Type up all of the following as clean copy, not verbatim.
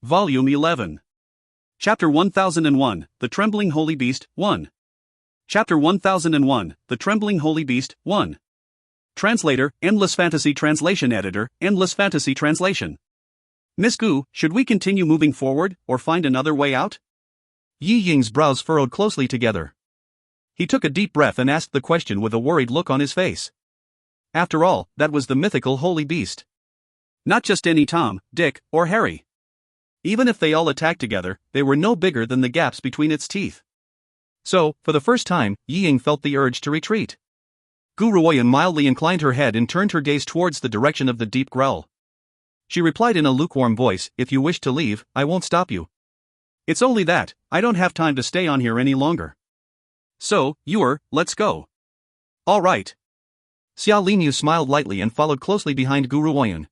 Volume 11. Chapter 1001, The Trembling Holy Beast, 1. Chapter 1001, The Trembling Holy Beast, 1. Translator, Endless Fantasy Translation Editor, Endless Fantasy Translation. Miss Gu, should we continue moving forward, or find another way out? Yi Ying's brows furrowed closely together. He took a deep breath and asked the question with a worried look on his face. After all, that was the mythical holy beast. Not just any Tom, Dick, or Harry. Even if they all attacked together, they were no bigger than the gaps between its teeth. So, for the first time, Yi Ying felt the urge to retreat. Gu Ruoyan mildly inclined her head and turned her gaze towards the direction of the deep growl. She replied in a lukewarm voice, "If you wish to leave, I won't stop you. It's only that, I don't have time to stay on here any longer. So, let's go." "All right." Xia Linyu smiled lightly and followed closely behind Gu Ruoyan.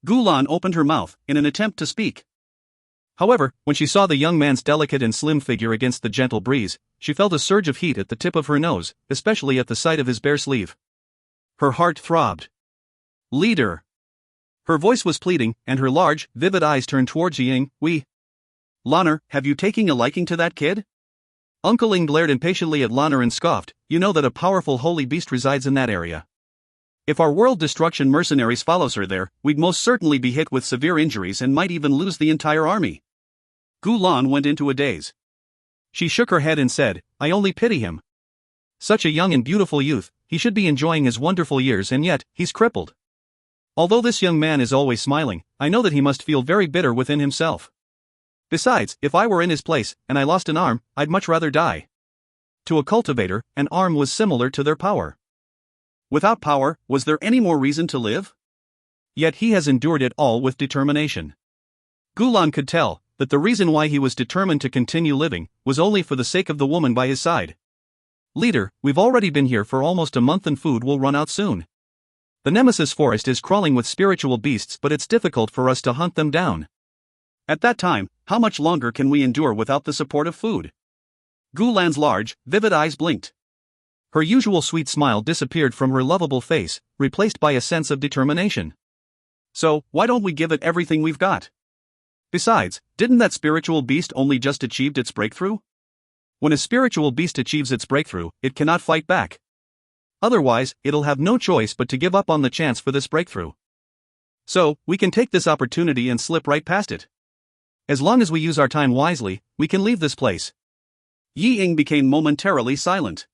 Gu Lan opened her mouth in an attempt to speak. However, when she saw the young man's delicate and slim figure against the gentle breeze, she felt a surge of heat at the tip of her nose, especially at the sight of his bare sleeve. Her heart throbbed. "Leader." Her voice was pleading, and her large, vivid eyes turned towards Yi Ying. "Lanner, have you taken a liking to that kid?" Uncle Ling glared impatiently at Lanner and scoffed, "You know that a powerful holy beast resides in that area. If our world destruction mercenaries follows her there, we'd most certainly be hit with severe injuries and might even lose the entire army." Gu Lan went into a daze. She shook her head and said, "I only pity him. Such a young and beautiful youth, he should be enjoying his wonderful years and yet, he's crippled. Although this young man is always smiling, I know that he must feel very bitter within himself. Besides, if I were in his place, and I lost an arm, I'd much rather die." To a cultivator, an arm was similar to their power. Without power, was there any more reason to live? Yet he has endured it all with determination. Gu Lan could tell that the reason why he was determined to continue living was only for the sake of the woman by his side. "Leader, we've already been here for almost a month and food will run out soon. The Nemesis Forest is crawling with spiritual beasts, but it's difficult for us to hunt them down. At that time, how much longer can we endure without the support of food?" Gu Lan's large, vivid eyes blinked. Her usual sweet smile disappeared from her lovable face, replaced by a sense of determination. "So, why don't we give it everything we've got? Besides, didn't that spiritual beast only just achieved its breakthrough? When a spiritual beast achieves its breakthrough, it cannot fight back. Otherwise, it'll have no choice but to give up on the chance for this breakthrough. So, we can take this opportunity and slip right past it. As long as we use our time wisely, we can leave this place." Yi Ying became momentarily silent.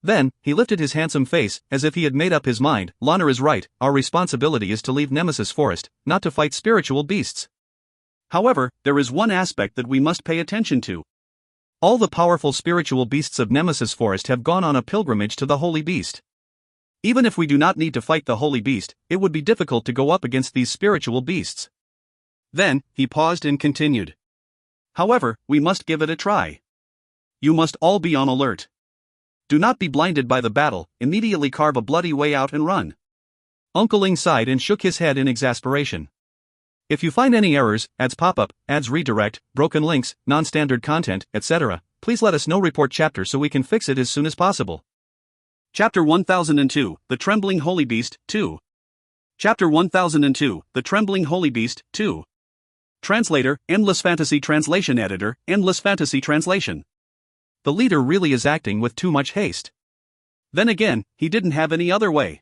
Then, he lifted his handsome face, as if he had made up his mind. "Lanner is right, our responsibility is to leave Nemesis Forest, not to fight spiritual beasts. However, there is one aspect that we must pay attention to. All the powerful spiritual beasts of Nemesis Forest have gone on a pilgrimage to the Holy Beast. Even if we do not need to fight the Holy Beast, it would be difficult to go up against these spiritual beasts." Then, he paused and continued. "However, we must give it a try. You must all be on alert. Do not be blinded by the battle, immediately carve a bloody way out and run." Uncle Ling sighed and shook his head in exasperation. "If you find any errors, ads pop-up, ads redirect, broken links, non-standard content, etc., please let us know. Report chapter so we can fix it as soon as possible." Chapter 1002, The Trembling Holy Beast, 2. Chapter 1002, The Trembling Holy Beast, 2. Translator, Endless Fantasy Translation Editor, Endless Fantasy Translation. The leader really is acting with too much haste. Then again, he didn't have any other way.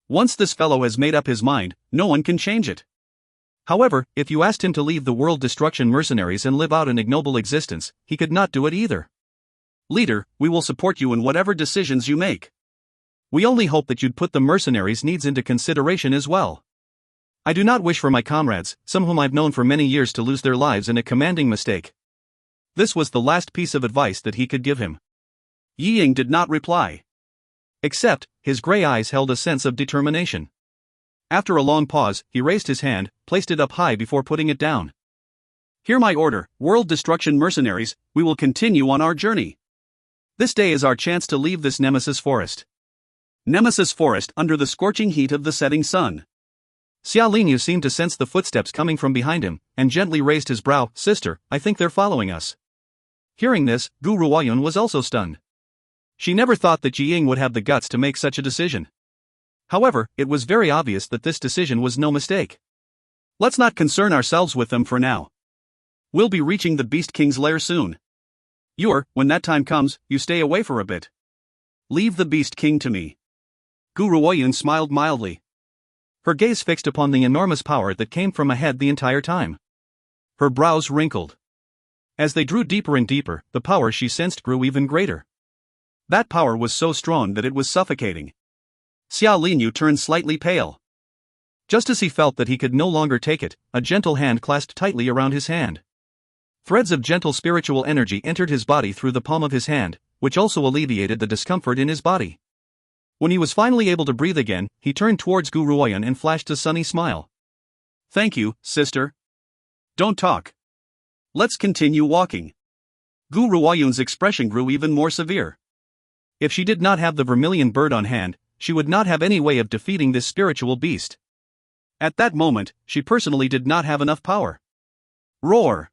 Once this fellow has made up his mind, no one can change it. However, if you asked him to leave the world destruction mercenaries and live out an ignoble existence, he could not do it either. "Leader, we will support you in whatever decisions you make. We only hope that you'd put the mercenaries' needs into consideration as well. I do not wish for my comrades, some whom I've known for many years, to lose their lives in a commanding mistake." This was the last piece of advice that he could give him. Yi Ying did not reply. Except, his gray eyes held a sense of determination. After a long pause, he raised his hand, placed it up high before putting it down. "Hear my order, world destruction mercenaries, we will continue on our journey. This day is our chance to leave this Nemesis Forest. Nemesis Forest under the scorching heat of the setting sun." Xia Linyu seemed to sense the footsteps coming from behind him, and gently raised his brow. "Sister, I think they're following us." Hearing this, Gu Ruoyan was also stunned. She never thought that Yi Ying would have the guts to make such a decision. However, it was very obvious that this decision was no mistake. "Let's not concern ourselves with them for now. We'll be reaching the Beast King's lair soon. When that time comes, you stay away for a bit. Leave the Beast King to me. Gu Ruoyun smiled mildly. Her gaze fixed upon the enormous power that came from ahead the entire time. Her brows wrinkled. As they drew deeper and deeper, the power she sensed grew even greater. That power was so strong that it was suffocating. Xia Linyu turned slightly pale. Just as he felt that he could no longer take it, a gentle hand clasped tightly around his hand. Threads of gentle spiritual energy entered his body through the palm of his hand, which also alleviated the discomfort in his body. When he was finally able to breathe again, he turned towards Gu Ruoyun and flashed a sunny smile. Thank you, sister. Don't talk. Let's continue walking. Gu Ruoyun's expression grew even more severe. If she did not have the vermilion bird on hand, she would not have any way of defeating this spiritual beast. At that moment, she personally did not have enough power. Roar!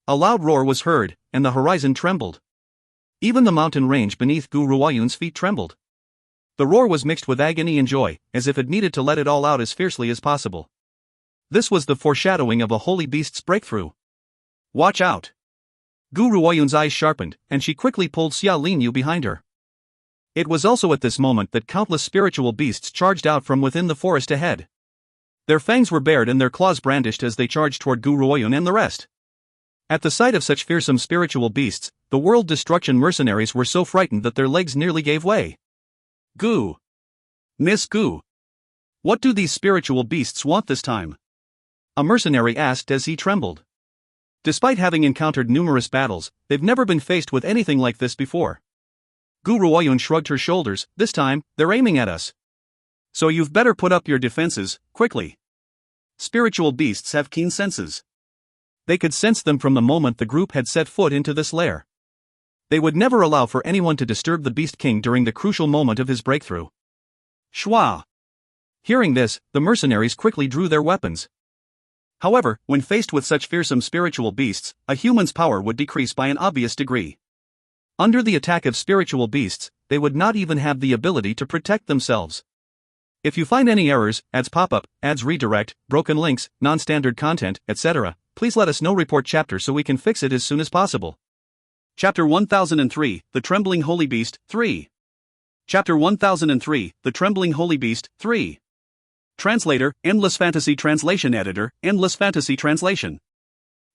A loud roar was heard, and the horizon trembled. Even the mountain range beneath Gu Ruoyun's feet trembled. The roar was mixed with agony and joy, as if it needed to let it all out as fiercely as possible. This was the foreshadowing of a holy beast's breakthrough. Watch out! Gu Ruoyun's eyes sharpened, and she quickly pulled Xia Linyu behind her. It was also at this moment that countless spiritual beasts charged out from within the forest ahead. Their fangs were bared and their claws brandished as they charged toward Gu Ruoyun and the rest. At the sight of such fearsome spiritual beasts, the world destruction mercenaries were so frightened that their legs nearly gave way. Gu! Miss Gu! What do these spiritual beasts want this time? A mercenary asked as he trembled. Despite having encountered numerous battles, they've never been faced with anything like this before. Gu Ruoyun shrugged her shoulders. This time, they're aiming at us. So you've better put up your defenses, quickly. Spiritual beasts have keen senses. They could sense them from the moment the group had set foot into this lair. They would never allow for anyone to disturb the Beast King during the crucial moment of his breakthrough. Shwa! Hearing this, the mercenaries quickly drew their weapons. However, when faced with such fearsome spiritual beasts, a human's power would decrease by an obvious degree. Under the attack of spiritual beasts, they would not even have the ability to protect themselves. If you find any errors, ads pop-up, ads redirect, broken links, non-standard content, etc., please let us know. Report chapter so we can fix it as soon as possible. Chapter 1003, The Trembling Holy Beast, 3. Chapter 1003, The Trembling Holy Beast, 3. Translator, Endless Fantasy Translation Editor, Endless Fantasy Translation.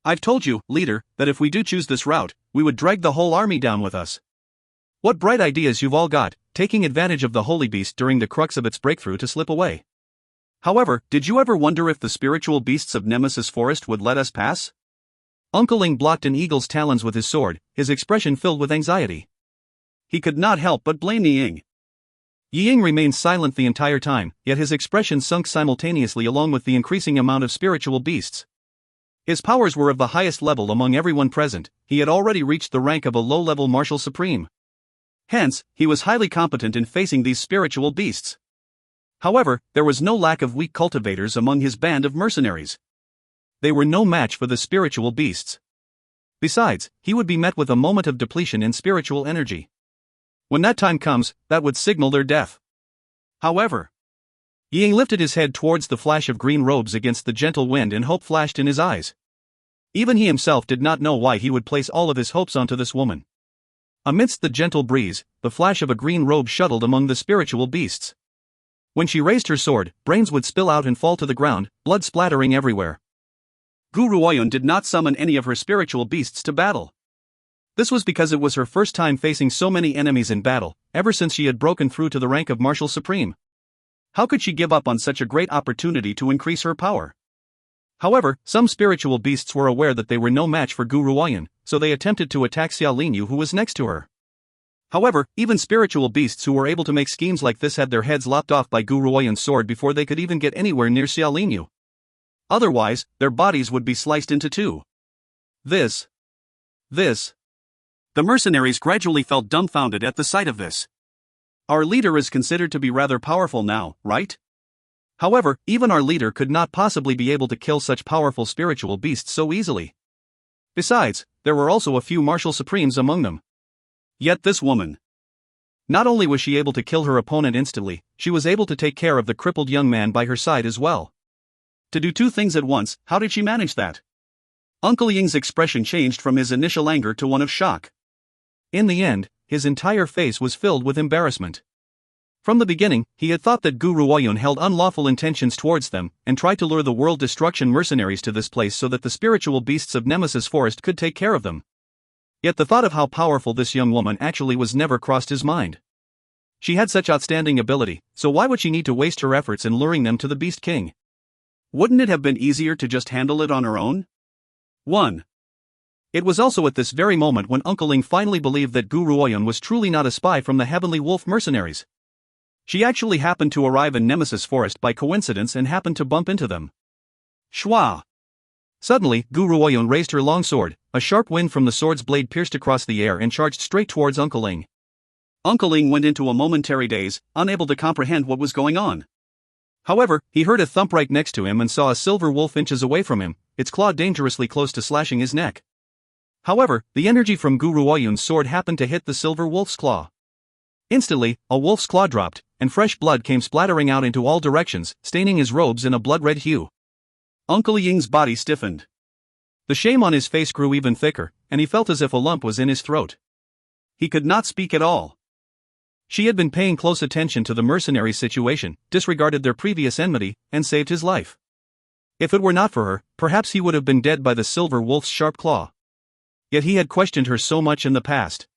I've told you, leader, that if we do choose this route, we would drag the whole army down with us. What bright ideas you've all got, taking advantage of the holy beast during the crux of its breakthrough to slip away. However, did you ever wonder if the spiritual beasts of Nemesis Forest would let us pass? Uncle Ling blocked an eagle's talons with his sword, his expression filled with anxiety. He could not help but blame Ying. Ying remained silent the entire time, yet his expression sunk simultaneously along with the increasing amount of spiritual beasts. His powers were of the highest level among everyone present. He had already reached the rank of a low-level martial supreme. Hence, he was highly competent in facing these spiritual beasts. However, there was no lack of weak cultivators among his band of mercenaries. They were no match for the spiritual beasts. Besides, he would be met with a moment of depletion in spiritual energy. When that time comes, that would signal their death. However, Ying lifted his head towards the flash of green robes against the gentle wind, and hope flashed in his eyes. Even he himself did not know why he would place all of his hopes onto this woman. Amidst the gentle breeze, the flash of a green robe shuttled among the spiritual beasts. When she raised her sword, brains would spill out and fall to the ground, blood splattering everywhere. Gu Ruoyun did not summon any of her spiritual beasts to battle. This was because it was her first time facing so many enemies in battle, ever since she had broken through to the rank of Martial Supreme. How could she give up on such a great opportunity to increase her power? However, some spiritual beasts were aware that they were no match for Gu Ruoyun, so they attempted to attack Xia Linyu, who was next to her. However, even spiritual beasts who were able to make schemes like this had their heads lopped off by Gu Ruoyun's sword before they could even get anywhere near Xia Linyu. Otherwise, their bodies would be sliced into two. This. The mercenaries gradually felt dumbfounded at the sight of this. Our leader is considered to be rather powerful now, right? However, even our leader could not possibly be able to kill such powerful spiritual beasts so easily. Besides, there were also a few martial supremes among them. Yet this woman. Not only was she able to kill her opponent instantly, she was able to take care of the crippled young man by her side as well. To do two things at once, how did she manage that? Uncle Ying's expression changed from his initial anger to one of shock. In the end, his entire face was filled with embarrassment. From the beginning, he had thought that Guru Oyun held unlawful intentions towards them, and tried to lure the world destruction mercenaries to this place so that the spiritual beasts of Nemesis Forest could take care of them. Yet the thought of how powerful this young woman actually was never crossed his mind. She had such outstanding ability, so why would she need to waste her efforts in luring them to the Beast King? Wouldn't it have been easier to just handle it on her own? 1. It was also at this very moment when Uncle Ling finally believed that Guru Oyun was truly not a spy from the Heavenly Wolf mercenaries. She actually happened to arrive in Nemesis Forest by coincidence and happened to bump into them. Shwa! Suddenly, Guru Oyun raised her long sword, a sharp wind from the sword's blade pierced across the air and charged straight towards Uncle Ling. Uncle Ling went into a momentary daze, unable to comprehend what was going on. However, he heard a thump right next to him and saw a silver wolf inches away from him, its claw dangerously close to slashing his neck. However, the energy from Guru Oyun's sword happened to hit the silver wolf's claw. Instantly, a wolf's claw dropped, and fresh blood came splattering out into all directions, staining his robes in a blood-red hue. Uncle Ying's body stiffened. The shame on his face grew even thicker, and he felt as if a lump was in his throat. He could not speak at all. She had been paying close attention to the mercenary situation, disregarded their previous enmity, and saved his life. If it were not for her, perhaps he would have been dead by the silver wolf's sharp claw. Yet he had questioned her so much in the past.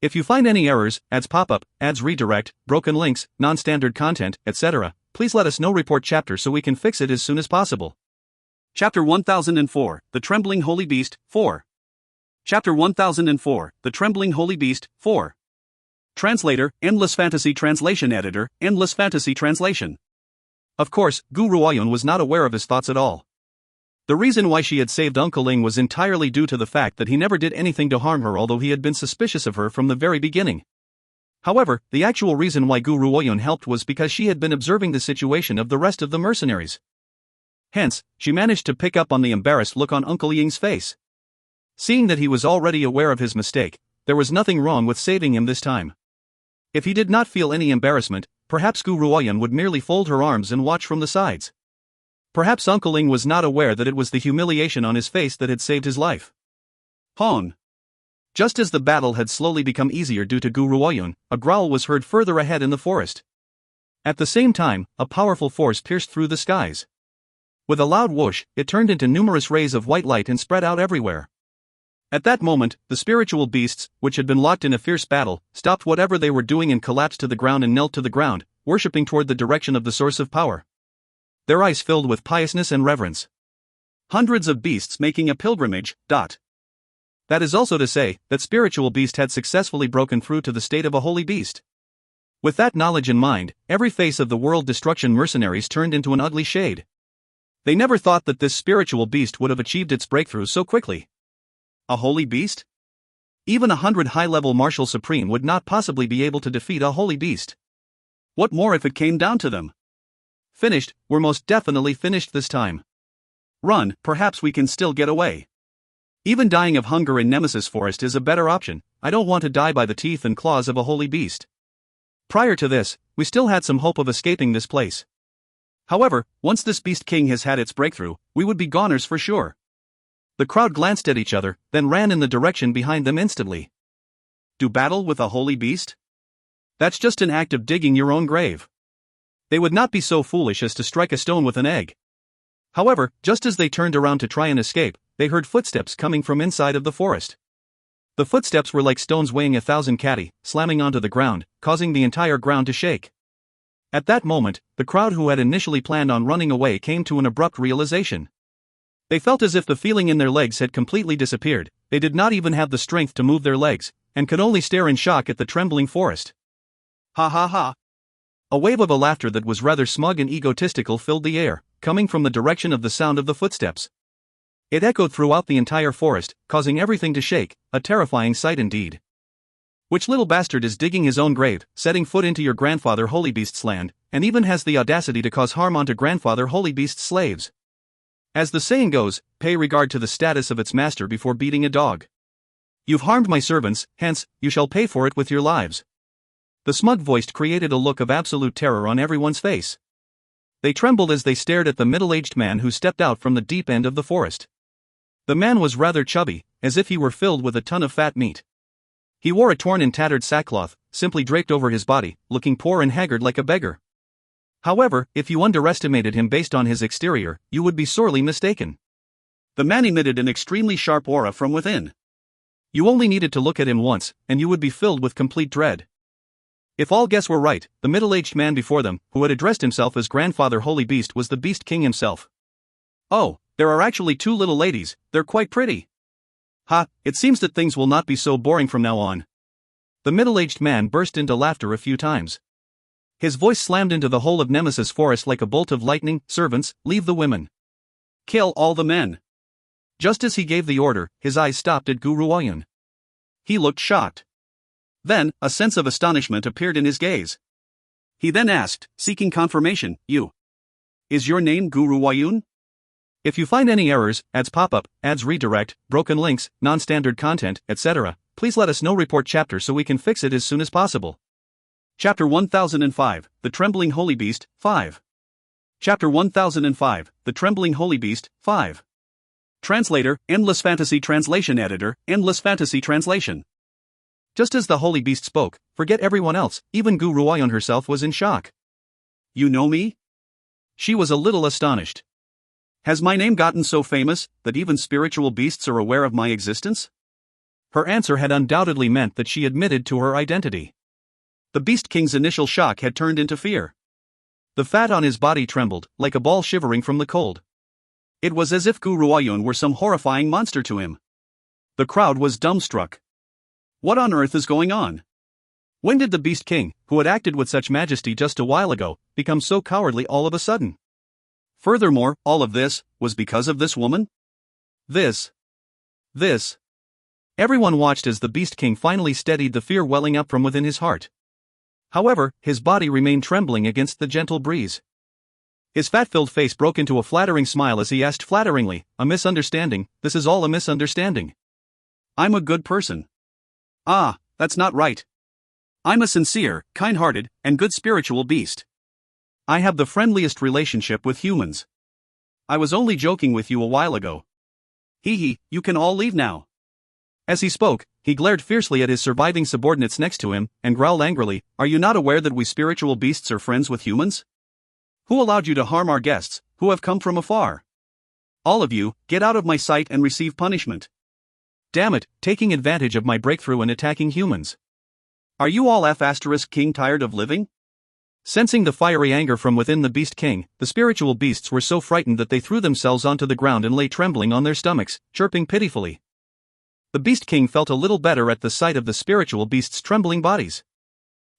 If you find any errors, ads pop up, ads redirect, broken links, non-standard content, etc., please let us know. Report chapter so we can fix it as soon as possible. Chapter 1004, The Trembling Holy Beast, 4. Chapter 1004, The Trembling Holy Beast, 4. Translator, Endless Fantasy Translation Editor, Endless Fantasy Translation. Of course, Guru Oyun was not aware of his thoughts at all. The reason why she had saved Uncle Ling was entirely due to the fact that he never did anything to harm her, although he had been suspicious of her from the very beginning. However, the actual reason why Guru Oyun helped was because she had been observing the situation of the rest of the mercenaries. Hence, she managed to pick up on the embarrassed look on Uncle Ying's face. Seeing that he was already aware of his mistake, there was nothing wrong with saving him this time. If he did not feel any embarrassment, perhaps Guru Oyun would merely fold her arms and watch from the sides. Perhaps Uncle Ling was not aware that it was the humiliation on his face that had saved his life. Hon. Just as the battle had slowly become easier due to Guru Oyun, a growl was heard further ahead in the forest. At the same time, a powerful force pierced through the skies. With a loud whoosh, it turned into numerous rays of white light and spread out everywhere. At that moment, the spiritual beasts, which had been locked in a fierce battle, stopped whatever they were doing and collapsed to the ground and knelt to the ground, worshipping toward the direction of the source of power. Their eyes filled with piousness and reverence. Hundreds of beasts making a pilgrimage. That is also to say, that spiritual beast had successfully broken through to the state of a holy beast. With that knowledge in mind, every face of the world destruction mercenaries turned into an ugly shade. They never thought that this spiritual beast would have achieved its breakthrough so quickly. A holy beast? Even 100 high-level martial supreme would not possibly be able to defeat a holy beast. What more if it came down to them? Finished, we're most definitely finished this time. Run, perhaps we can still get away. Even dying of hunger in Nemesis Forest is a better option. I don't want to die by the teeth and claws of a holy beast. Prior to this, we still had some hope of escaping this place. However, once this Beast King has had its breakthrough, we would be goners for sure. The crowd glanced at each other, then ran in the direction behind them instantly. Do battle with a holy beast? That's just an act of digging your own grave. They would not be so foolish as to strike a stone with an egg. However, just as they turned around to try and escape, they heard footsteps coming from inside of the forest. The footsteps were like stones weighing 1,000 kati, slamming onto the ground, causing the entire ground to shake. At that moment, the crowd who had initially planned on running away came to an abrupt realization. They felt as if the feeling in their legs had completely disappeared. They did not even have the strength to move their legs, and could only stare in shock at the trembling forest. Ha ha ha! A wave of laughter that was rather smug and egotistical filled the air, coming from the direction of the sound of the footsteps. It echoed throughout the entire forest, causing everything to shake, a terrifying sight indeed. Which little bastard is digging his own grave, setting foot into your grandfather Holy Beast's land, and even has the audacity to cause harm onto grandfather Holy Beast's slaves? As the saying goes, pay regard to the status of its master before beating a dog. You've harmed my servants, hence, you shall pay for it with your lives. The smug voice created a look of absolute terror on everyone's face. They trembled as they stared at the middle-aged man who stepped out from the deep end of the forest. The man was rather chubby, as if he were filled with a ton of fat meat. He wore a torn and tattered sackcloth, simply draped over his body, looking poor and haggard like a beggar. However, if you underestimated him based on his exterior, you would be sorely mistaken. The man emitted an extremely sharp aura from within. You only needed to look at him once, and you would be filled with complete dread. If all guests were right, the middle-aged man before them, who had addressed himself as Grandfather Holy Beast, was the Beast King himself. Oh, there are actually two little ladies, they're quite pretty. Ha, it seems that things will not be so boring from now on. The middle-aged man burst into laughter a few times. His voice slammed into the whole of Nemesis Forest like a bolt of lightning. Servants, leave the women. Kill all the men. Just as he gave the order, his eyes stopped at Guru Oyun. He looked shocked. Then, a sense of astonishment appeared in his gaze. He then asked, seeking confirmation, Is your name Guru Oyun? If you find any errors, ads pop up, ads redirect, broken links, non-standard content, etc., please let us know. Report chapter so we can fix it as soon as possible. Chapter 1005, The Trembling Holy Beast, 5. Chapter 1005, The Trembling Holy Beast, 5. Translator, Endless Fantasy Translation Editor, Endless Fantasy Translation. Just as the Holy Beast spoke, forget everyone else, even Guru Oyun herself was in shock. You know me? She was a little astonished. Has my name gotten so famous that even spiritual beasts are aware of my existence? Her answer had undoubtedly meant that she admitted to her identity. The Beast King's initial shock had turned into fear. The fat on his body trembled, like a ball shivering from the cold. It was as if Guru Oyun were some horrifying monster to him. The crowd was dumbstruck. What on earth is going on? When did the Beast King, who had acted with such majesty just a while ago, become so cowardly all of a sudden? Furthermore, all of this was because of this woman? This. Everyone watched as the Beast King finally steadied the fear welling up from within his heart. However, his body remained trembling against the gentle breeze. His fat-filled face broke into a flattering smile as he asked flatteringly, A misunderstanding, this is all a misunderstanding. I'm a good person. Ah, that's not right. I'm a sincere, kind-hearted, and good spiritual beast. I have the friendliest relationship with humans. I was only joking with you a while ago. Hee, you can all leave now. As he spoke, he glared fiercely at his surviving subordinates next to him, and growled angrily, Are you not aware that we spiritual beasts are friends with humans? Who allowed you to harm our guests, who have come from afar? All of you, get out of my sight and receive punishment. Damn it, taking advantage of my breakthrough and attacking humans. Are you all F***king tired of living? Sensing the fiery anger from within the Beast King, the spiritual beasts were so frightened that they threw themselves onto the ground and lay trembling on their stomachs, chirping pitifully. The Beast King felt a little better at the sight of the spiritual beasts' trembling bodies.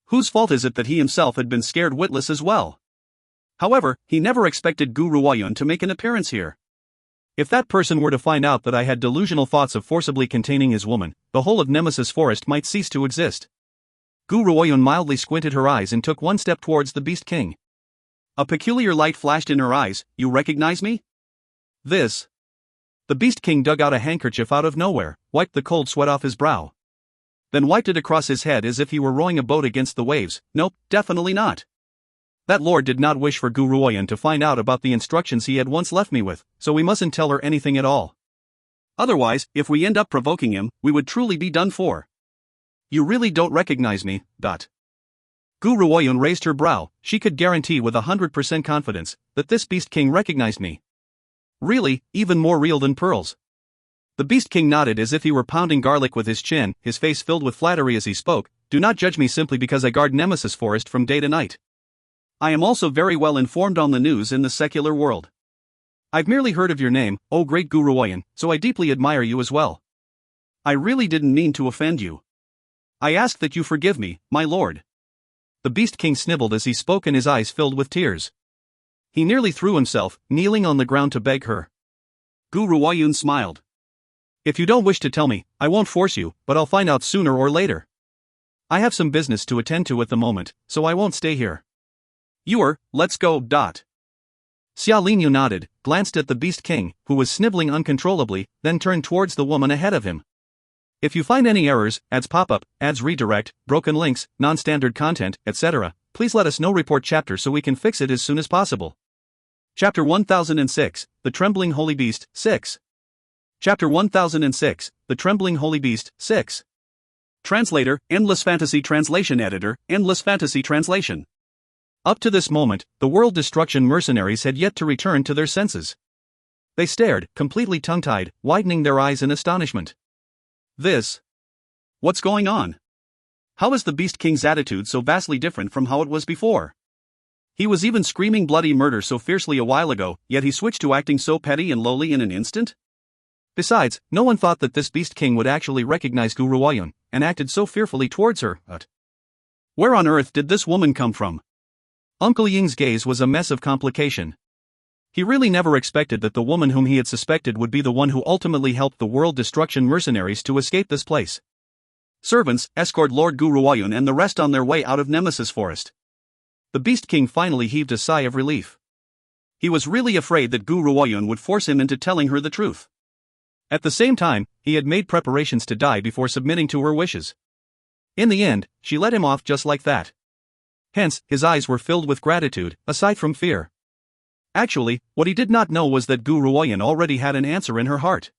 Whose fault is it that he himself had been scared witless as well? However, he never expected Guru Oyun to make an appearance here. If that person were to find out that I had delusional thoughts of forcibly containing his woman, the whole of Nemesis Forest might cease to exist. Guru Oyun mildly squinted her eyes and took one step towards the Beast King. A peculiar light flashed in her eyes. You recognize me? This. The Beast King dug out a handkerchief out of nowhere, wiped the cold sweat off his brow. Then wiped it across his head as if he were rowing a boat against the waves. Nope, definitely not. That lord did not wish for Guru Oyun to find out about the instructions he had once left me with, so we mustn't tell her anything at all. Otherwise, if we end up provoking him, we would truly be done for. You really don't recognize me, . Guru Oyun raised her brow. She could guarantee with 100% confidence that this Beast King recognized me. Really, even more real than pearls. The Beast King nodded as if he were pounding garlic with his chin, his face filled with flattery as he spoke. Do not judge me simply because I guard Nemesis Forest from day to night. I am also very well informed on the news in the secular world. I've merely heard of your name, O great Guru Oyun, so I deeply admire you as well. I really didn't mean to offend you. I ask that you forgive me, my lord. The Beast King snibbled as he spoke and his eyes filled with tears. He nearly threw himself, kneeling on the ground to beg her. Guru Oyun smiled. If you don't wish to tell me, I won't force you, but I'll find out sooner or later. I have some business to attend to at the moment, so I won't stay here. Let's go. Xia Linyu nodded, glanced at the Beast King, who was sniveling uncontrollably, then turned towards the woman ahead of him. If you find any errors, ads pop up, ads redirect, broken links, non-standard content, etc., please let us know. Report chapter so we can fix it as soon as possible. Chapter 1006, The Trembling Holy Beast, 6. Chapter 1006, The Trembling Holy Beast, 6. Translator, Endless Fantasy Translation Editor, Endless Fantasy Translation. Up to this moment, the world destruction mercenaries had yet to return to their senses. They stared, completely tongue-tied, widening their eyes in astonishment. What's going on? How is the Beast King's attitude so vastly different from how it was before? He was even screaming bloody murder so fiercely a while ago, yet he switched to acting so petty and lowly in an instant? Besides, no one thought that this Beast King would actually recognize Gu Ruoyun, and acted so fearfully towards her. Where on earth did this woman come from? Uncle Ying's gaze was a mess of complication. He really never expected that the woman whom he had suspected would be the one who ultimately helped the world destruction mercenaries to escape this place. Servants, escort Lord Gu Ruoyun and the rest on their way out of Nemesis Forest. The Beast King finally heaved a sigh of relief. He was really afraid that Gu Ruoyun would force him into telling her the truth. At the same time, he had made preparations to die before submitting to her wishes. In the end, she let him off just like that. Hence, his eyes were filled with gratitude, aside from fear. Actually, what he did not know was that Gu Ruoyun already had an answer in her heart.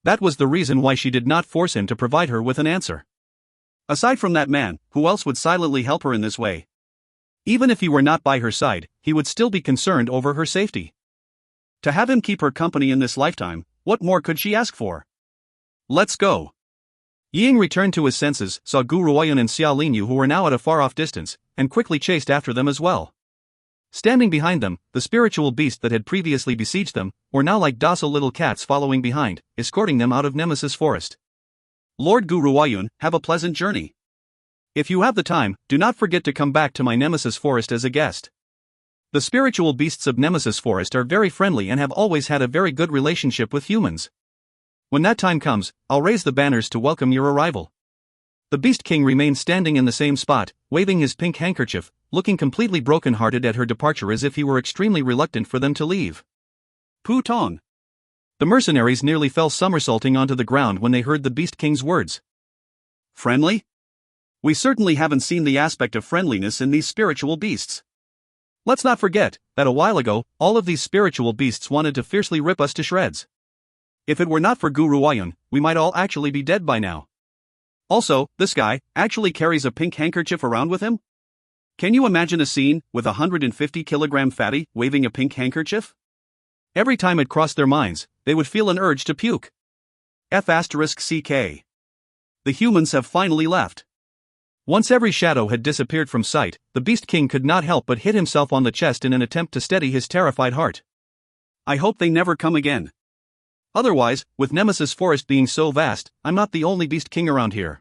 That was the reason why she did not force him to provide her with an answer. Aside from that man, who else would silently help her in this way? Even if he were not by her side, he would still be concerned over her safety. To have him keep her company in this lifetime, what more could she ask for? Let's go. Ying returned to his senses, saw Gu Ruoyun and Xia Linyu who were now at a far-off distance, and quickly chased after them as well. Standing behind them, the spiritual beast that had previously besieged them, were now like docile little cats following behind, escorting them out of Nemesis Forest. Lord Gu Ruoyun, have a pleasant journey. If you have the time, do not forget to come back to my Nemesis Forest as a guest. The spiritual beasts of Nemesis Forest are very friendly and have always had a very good relationship with humans. When that time comes, I'll raise the banners to welcome your arrival. The Beast King remained standing in the same spot, waving his pink handkerchief, looking completely broken-hearted at her departure as if he were extremely reluctant for them to leave. Pu Tong. The mercenaries nearly fell somersaulting onto the ground when they heard the Beast King's words. Friendly? We certainly haven't seen the aspect of friendliness in these spiritual beasts. Let's not forget that a while ago, all of these spiritual beasts wanted to fiercely rip us to shreds. If it were not for Gu Ruoyun, we might all actually be dead by now. Also, this guy actually carries a pink handkerchief around with him? Can you imagine a scene with a 150-kilogram fatty waving a pink handkerchief? Every time it crossed their minds, they would feel an urge to puke. F***CK. The humans have finally left. Once every shadow had disappeared from sight, the Beast King could not help but hit himself on the chest in an attempt to steady his terrified heart. I hope they never come again. Otherwise, with Nemesis Forest being so vast, I'm not the only Beast King around here.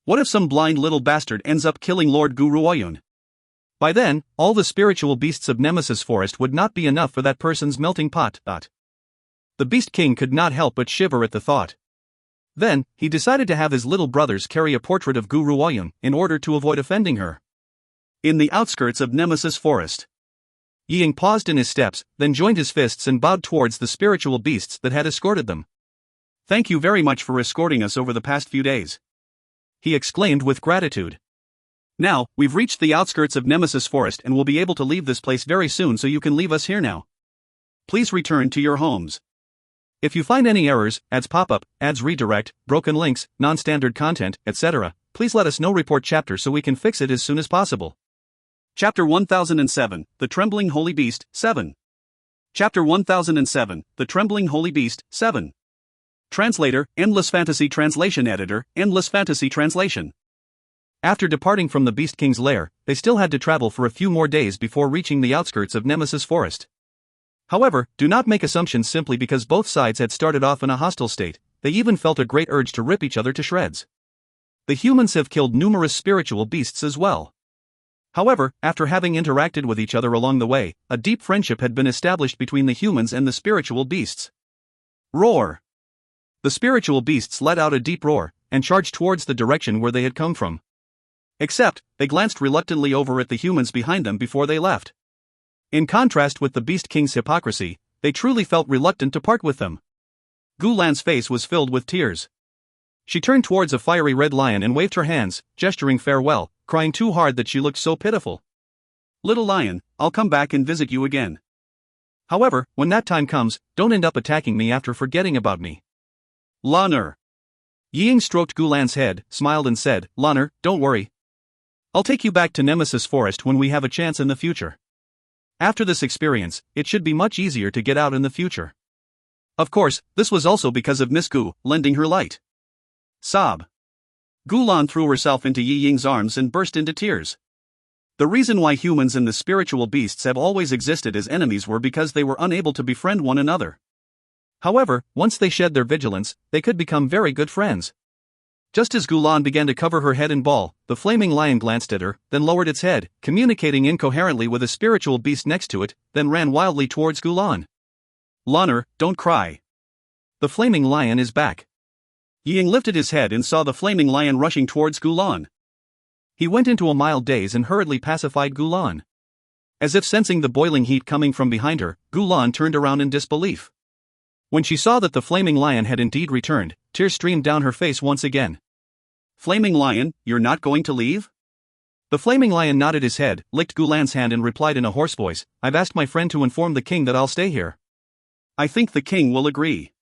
What if some blind little bastard ends up killing Lord Gu Ruoyun? By then, all the spiritual beasts of Nemesis Forest would not be enough for that person's melting pot. The Beast King could not help but shiver at the thought. Then, he decided to have his little brothers carry a portrait of Gu Ruoyun in order to avoid offending her. In the outskirts of Nemesis Forest. Ying paused in his steps, then joined his fists and bowed towards the spiritual beasts that had escorted them. Thank you very much for escorting us over the past few days. He exclaimed with gratitude. Now, we've reached the outskirts of Nemesis Forest and will be able to leave this place very soon, so you can leave us here now. Please return to your homes. If you find any errors, ads pop up, ads redirect, broken links, non-standard content, etc., please let us know. Report chapter so we can fix it as soon as possible. Chapter 1007, The Trembling Holy Beast, 7. Chapter 1007, The Trembling Holy Beast, 7. Translator, Endless Fantasy Translation Editor, Endless Fantasy Translation. After departing from the Beast King's lair, they still had to travel for a few more days before reaching the outskirts of Nemesis Forest. However, do not make assumptions simply because both sides had started off in a hostile state. They even felt a great urge to rip each other to shreds. The humans have killed numerous spiritual beasts as well. However, after having interacted with each other along the way, a deep friendship had been established between the humans and the spiritual beasts. Roar! The spiritual beasts let out a deep roar, and charged towards the direction where they had come from. Except, they glanced reluctantly over at the humans behind them before they left. In contrast with the Beast King's hypocrisy, they truly felt reluctant to part with them. Gulan's face was filled with tears. She turned towards a fiery red lion and waved her hands, gesturing farewell, crying too hard that she looked so pitiful. Little lion, I'll come back and visit you again. However, when that time comes, don't end up attacking me after forgetting about me. Lanner. Ying stroked Gulan's head, smiled and said, Lanner, don't worry. I'll take you back to Nemesis Forest when we have a chance in the future. After this experience, it should be much easier to get out in the future. Of course, this was also because of Miss Gu lending her light. Sob. Gulan threw herself into Yi Ying's arms and burst into tears. The reason why humans and the spiritual beasts have always existed as enemies were because they were unable to befriend one another. However, once they shed their vigilance, they could become very good friends. Just as Gulan began to cover her head in ball, the flaming lion glanced at her, then lowered its head, communicating incoherently with a spiritual beast next to it, then ran wildly towards Gulan. Lanner, don't cry. The flaming lion is back. Ying lifted his head and saw the flaming lion rushing towards Gulan. He went into a mild daze and hurriedly pacified Gulan. As if sensing the boiling heat coming from behind her, Gulan turned around in disbelief. When she saw that the flaming lion had indeed returned, tears streamed down her face once again. Flaming lion, you're not going to leave? The flaming lion nodded his head, licked Gulan's hand and replied in a hoarse voice, I've asked my friend to inform the king that I'll stay here. I think the king will agree.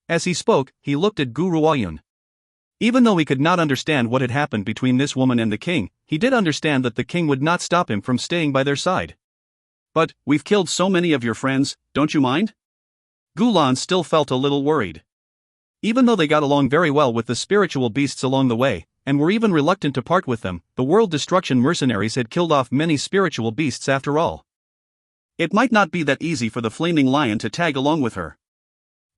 As he spoke, he looked at Gu Ruoyun. Even though he could not understand what had happened between this woman and the king, he did understand that the king would not stop him from staying by their side. But, we've killed so many of your friends, don't you mind? Gulan still felt a little worried. Even though they got along very well with the spiritual beasts along the way, and were even reluctant to part with them, the world destruction mercenaries had killed off many spiritual beasts after all. It might not be that easy for the flaming lion to tag along with her.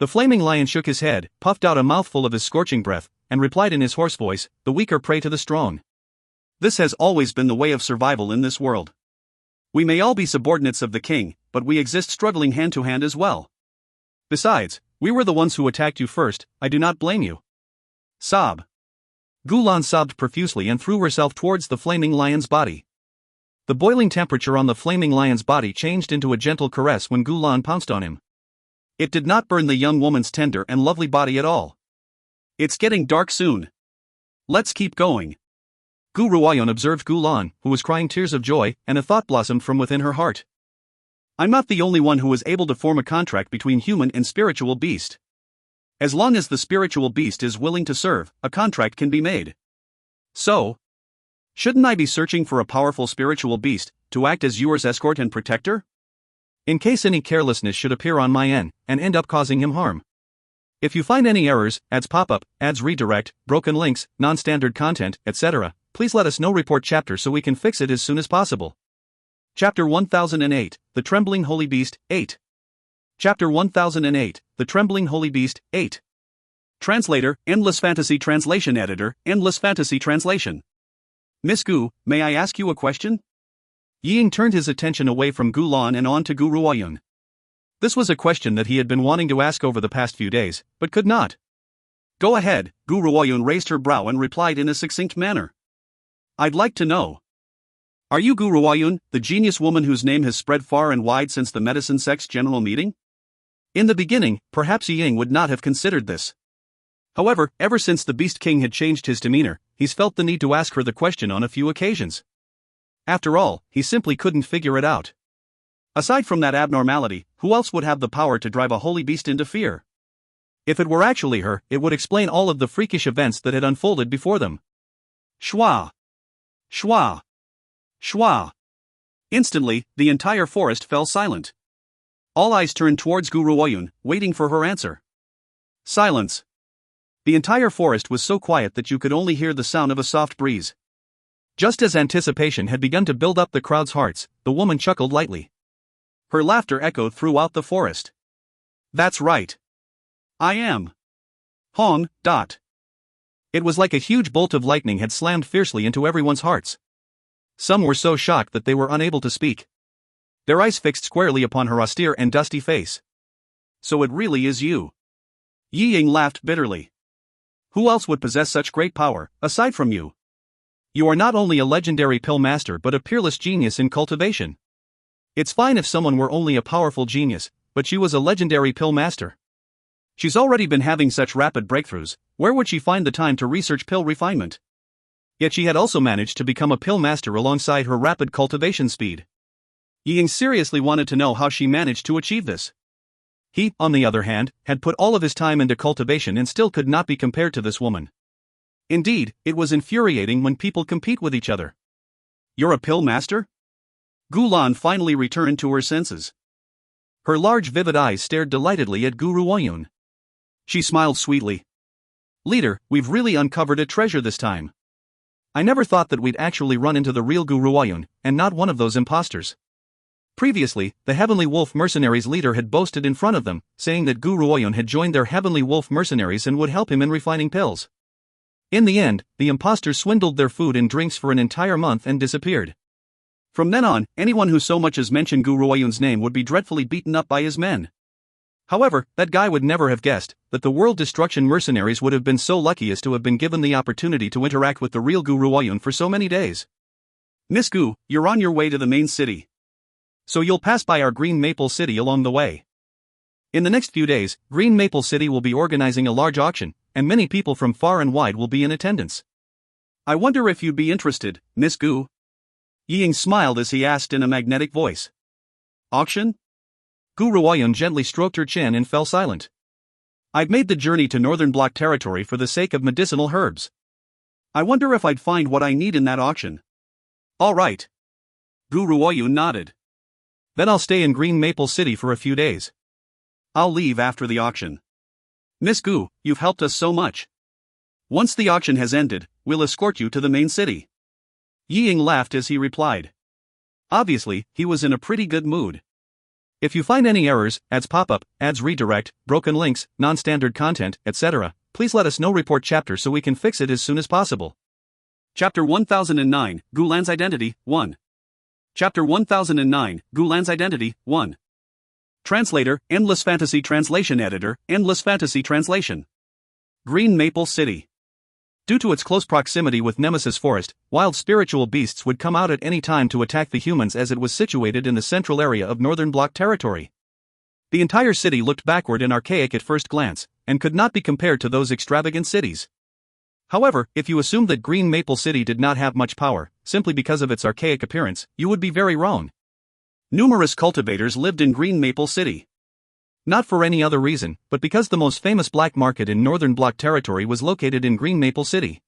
The flaming lion shook his head, puffed out a mouthful of his scorching breath, and replied in his hoarse voice, the weaker prey to the strong. This has always been the way of survival in this world. We may all be subordinates of the king, but we exist struggling hand to hand as well. Besides, we were the ones who attacked you first, I do not blame you. Sob. Gulan sobbed profusely and threw herself towards the flaming lion's body. The boiling temperature on the flaming lion's body changed into a gentle caress when Gulan pounced on him. It did not burn the young woman's tender and lovely body at all. It's getting dark soon. Let's keep going. Gu Ruoyun observed Gulan, who was crying tears of joy, and a thought blossomed from within her heart. I'm not the only one who was able to form a contract between human and spiritual beast. As long as the spiritual beast is willing to serve, a contract can be made. So, shouldn't I be searching for a powerful spiritual beast to act as yours escort and protector? In case any carelessness should appear on my end and end up causing him harm. If you find any errors, ads pop up, ads redirect, broken links, non-standard content, etc., please let us know. Report chapter so we can fix it as soon as possible. Chapter 1008, The Trembling Holy Beast, 8. Chapter 1008, The Trembling Holy Beast, 8. Translator, Endless Fantasy Translation Editor, Endless Fantasy Translation. Miss Gu, may I ask you a question? Ying turned his attention away from Gulan and on to Gu Ruoyun. This was a question that he had been wanting to ask over the past few days, but could not. Go ahead, Gu Ruoyun raised her brow and replied in a succinct manner. I'd like to know. Are you Gu Ruoyun, the genius woman whose name has spread far and wide since the medicine sect's general meeting? In the beginning, perhaps Ying would not have considered this. However, ever since the Beast King had changed his demeanor, he's felt the need to ask her the question on a few occasions. After all, he simply couldn't figure it out. Aside from that abnormality, who else would have the power to drive a holy beast into fear? If it were actually her, it would explain all of the freakish events that had unfolded before them. Shwa! Shwa! Shwa! Instantly, the entire forest fell silent. All eyes turned towards Gu Ruoyun, waiting for her answer. Silence. The entire forest was so quiet that you could only hear the sound of a soft breeze. Just as anticipation had begun to build up the crowd's hearts, the woman chuckled lightly. Her laughter echoed throughout the forest. That's right. I am. Hong. It was like a huge bolt of lightning had slammed fiercely into everyone's hearts. Some were so shocked that they were unable to speak. Their eyes fixed squarely upon her austere and dusty face. So it really is you. Yi Ying laughed bitterly. Who else would possess such great power, aside from you? You are not only a legendary pill master but a peerless genius in cultivation. It's fine if someone were only a powerful genius, but she was a legendary pill master. She's already been having such rapid breakthroughs, where would she find the time to research pill refinement? Yet she had also managed to become a pill master alongside her rapid cultivation speed. Ying seriously wanted to know how she managed to achieve this. He, on the other hand, had put all of his time into cultivation and still could not be compared to this woman. Indeed, it was infuriating when people compete with each other. You're a pill master? Gulan finally returned to her senses. Her large vivid eyes stared delightedly at Guru Oyun. She smiled sweetly. Leader, we've really uncovered a treasure this time. I never thought that we'd actually run into the real Guru Oyun, and not one of those imposters. Previously, the Heavenly Wolf Mercenaries leader had boasted in front of them, saying that Guru Oyun had joined their Heavenly Wolf Mercenaries and would help him in refining pills. In the end, the imposters swindled their food and drinks for an entire month and disappeared. From then on, anyone who so much as mentioned Guru Oyun's name would be dreadfully beaten up by his men. However, that guy would never have guessed that the World Destruction Mercenaries would have been so lucky as to have been given the opportunity to interact with the real Guru Oyun for so many days. Miss Gu, you're on your way to the main city. So you'll pass by our Green Maple City along the way. In the next few days, Green Maple City will be organizing a large auction, and many people from far and wide will be in attendance. I wonder if you'd be interested, Miss Gu? Ying smiled as he asked in a magnetic voice. Auction? Guru Oyun gently stroked her chin and fell silent. I've made the journey to Northern Block territory for the sake of medicinal herbs. I wonder if I'd find what I need in that auction. All right. Guru Oyun nodded. Then I'll stay in Green Maple City for a few days. I'll leave after the auction. Miss Gu, you've helped us so much. Once the auction has ended, we'll escort you to the main city. Ying laughed as he replied. Obviously, he was in a pretty good mood. If you find any errors, ads pop up, ads redirect, broken links, non-standard content, etc., please let us know. Report chapter so we can fix it as soon as possible. Chapter 1009, Gulan's Identity, 1. Chapter 1009, Gulan's Identity, 1. Translator, Endless Fantasy Translation Editor, Endless Fantasy Translation. Green Maple City. Due to its close proximity with Nemesis Forest, wild spiritual beasts would come out at any time to attack the humans as it was situated in the central area of Northern Block territory. The entire city looked backward and archaic at first glance, and could not be compared to those extravagant cities. However, if you assumed that Green Maple City did not have much power, simply because of its archaic appearance, you would be very wrong. Numerous cultivators lived in Green Maple City. Not for any other reason, but because the most famous black market in Northern Block territory was located in Green Maple City.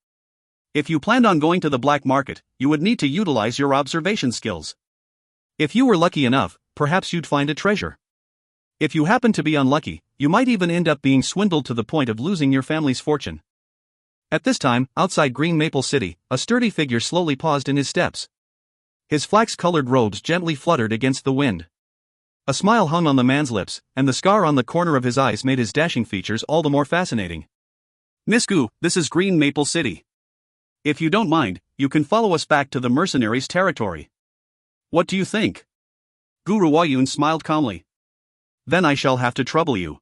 If you planned on going to the black market, you would need to utilize your observation skills. If you were lucky enough, perhaps you'd find a treasure. If you happened to be unlucky, you might even end up being swindled to the point of losing your family's fortune. At this time, outside Green Maple City, a sturdy figure slowly paused in his steps. His flax-colored robes gently fluttered against the wind. A smile hung on the man's lips, and the scar on the corner of his eyes made his dashing features all the more fascinating. Miss Gu, this is Green Maple City. If you don't mind, you can follow us back to the mercenaries' territory. What do you think? Guru Oyun smiled calmly. Then I shall have to trouble you.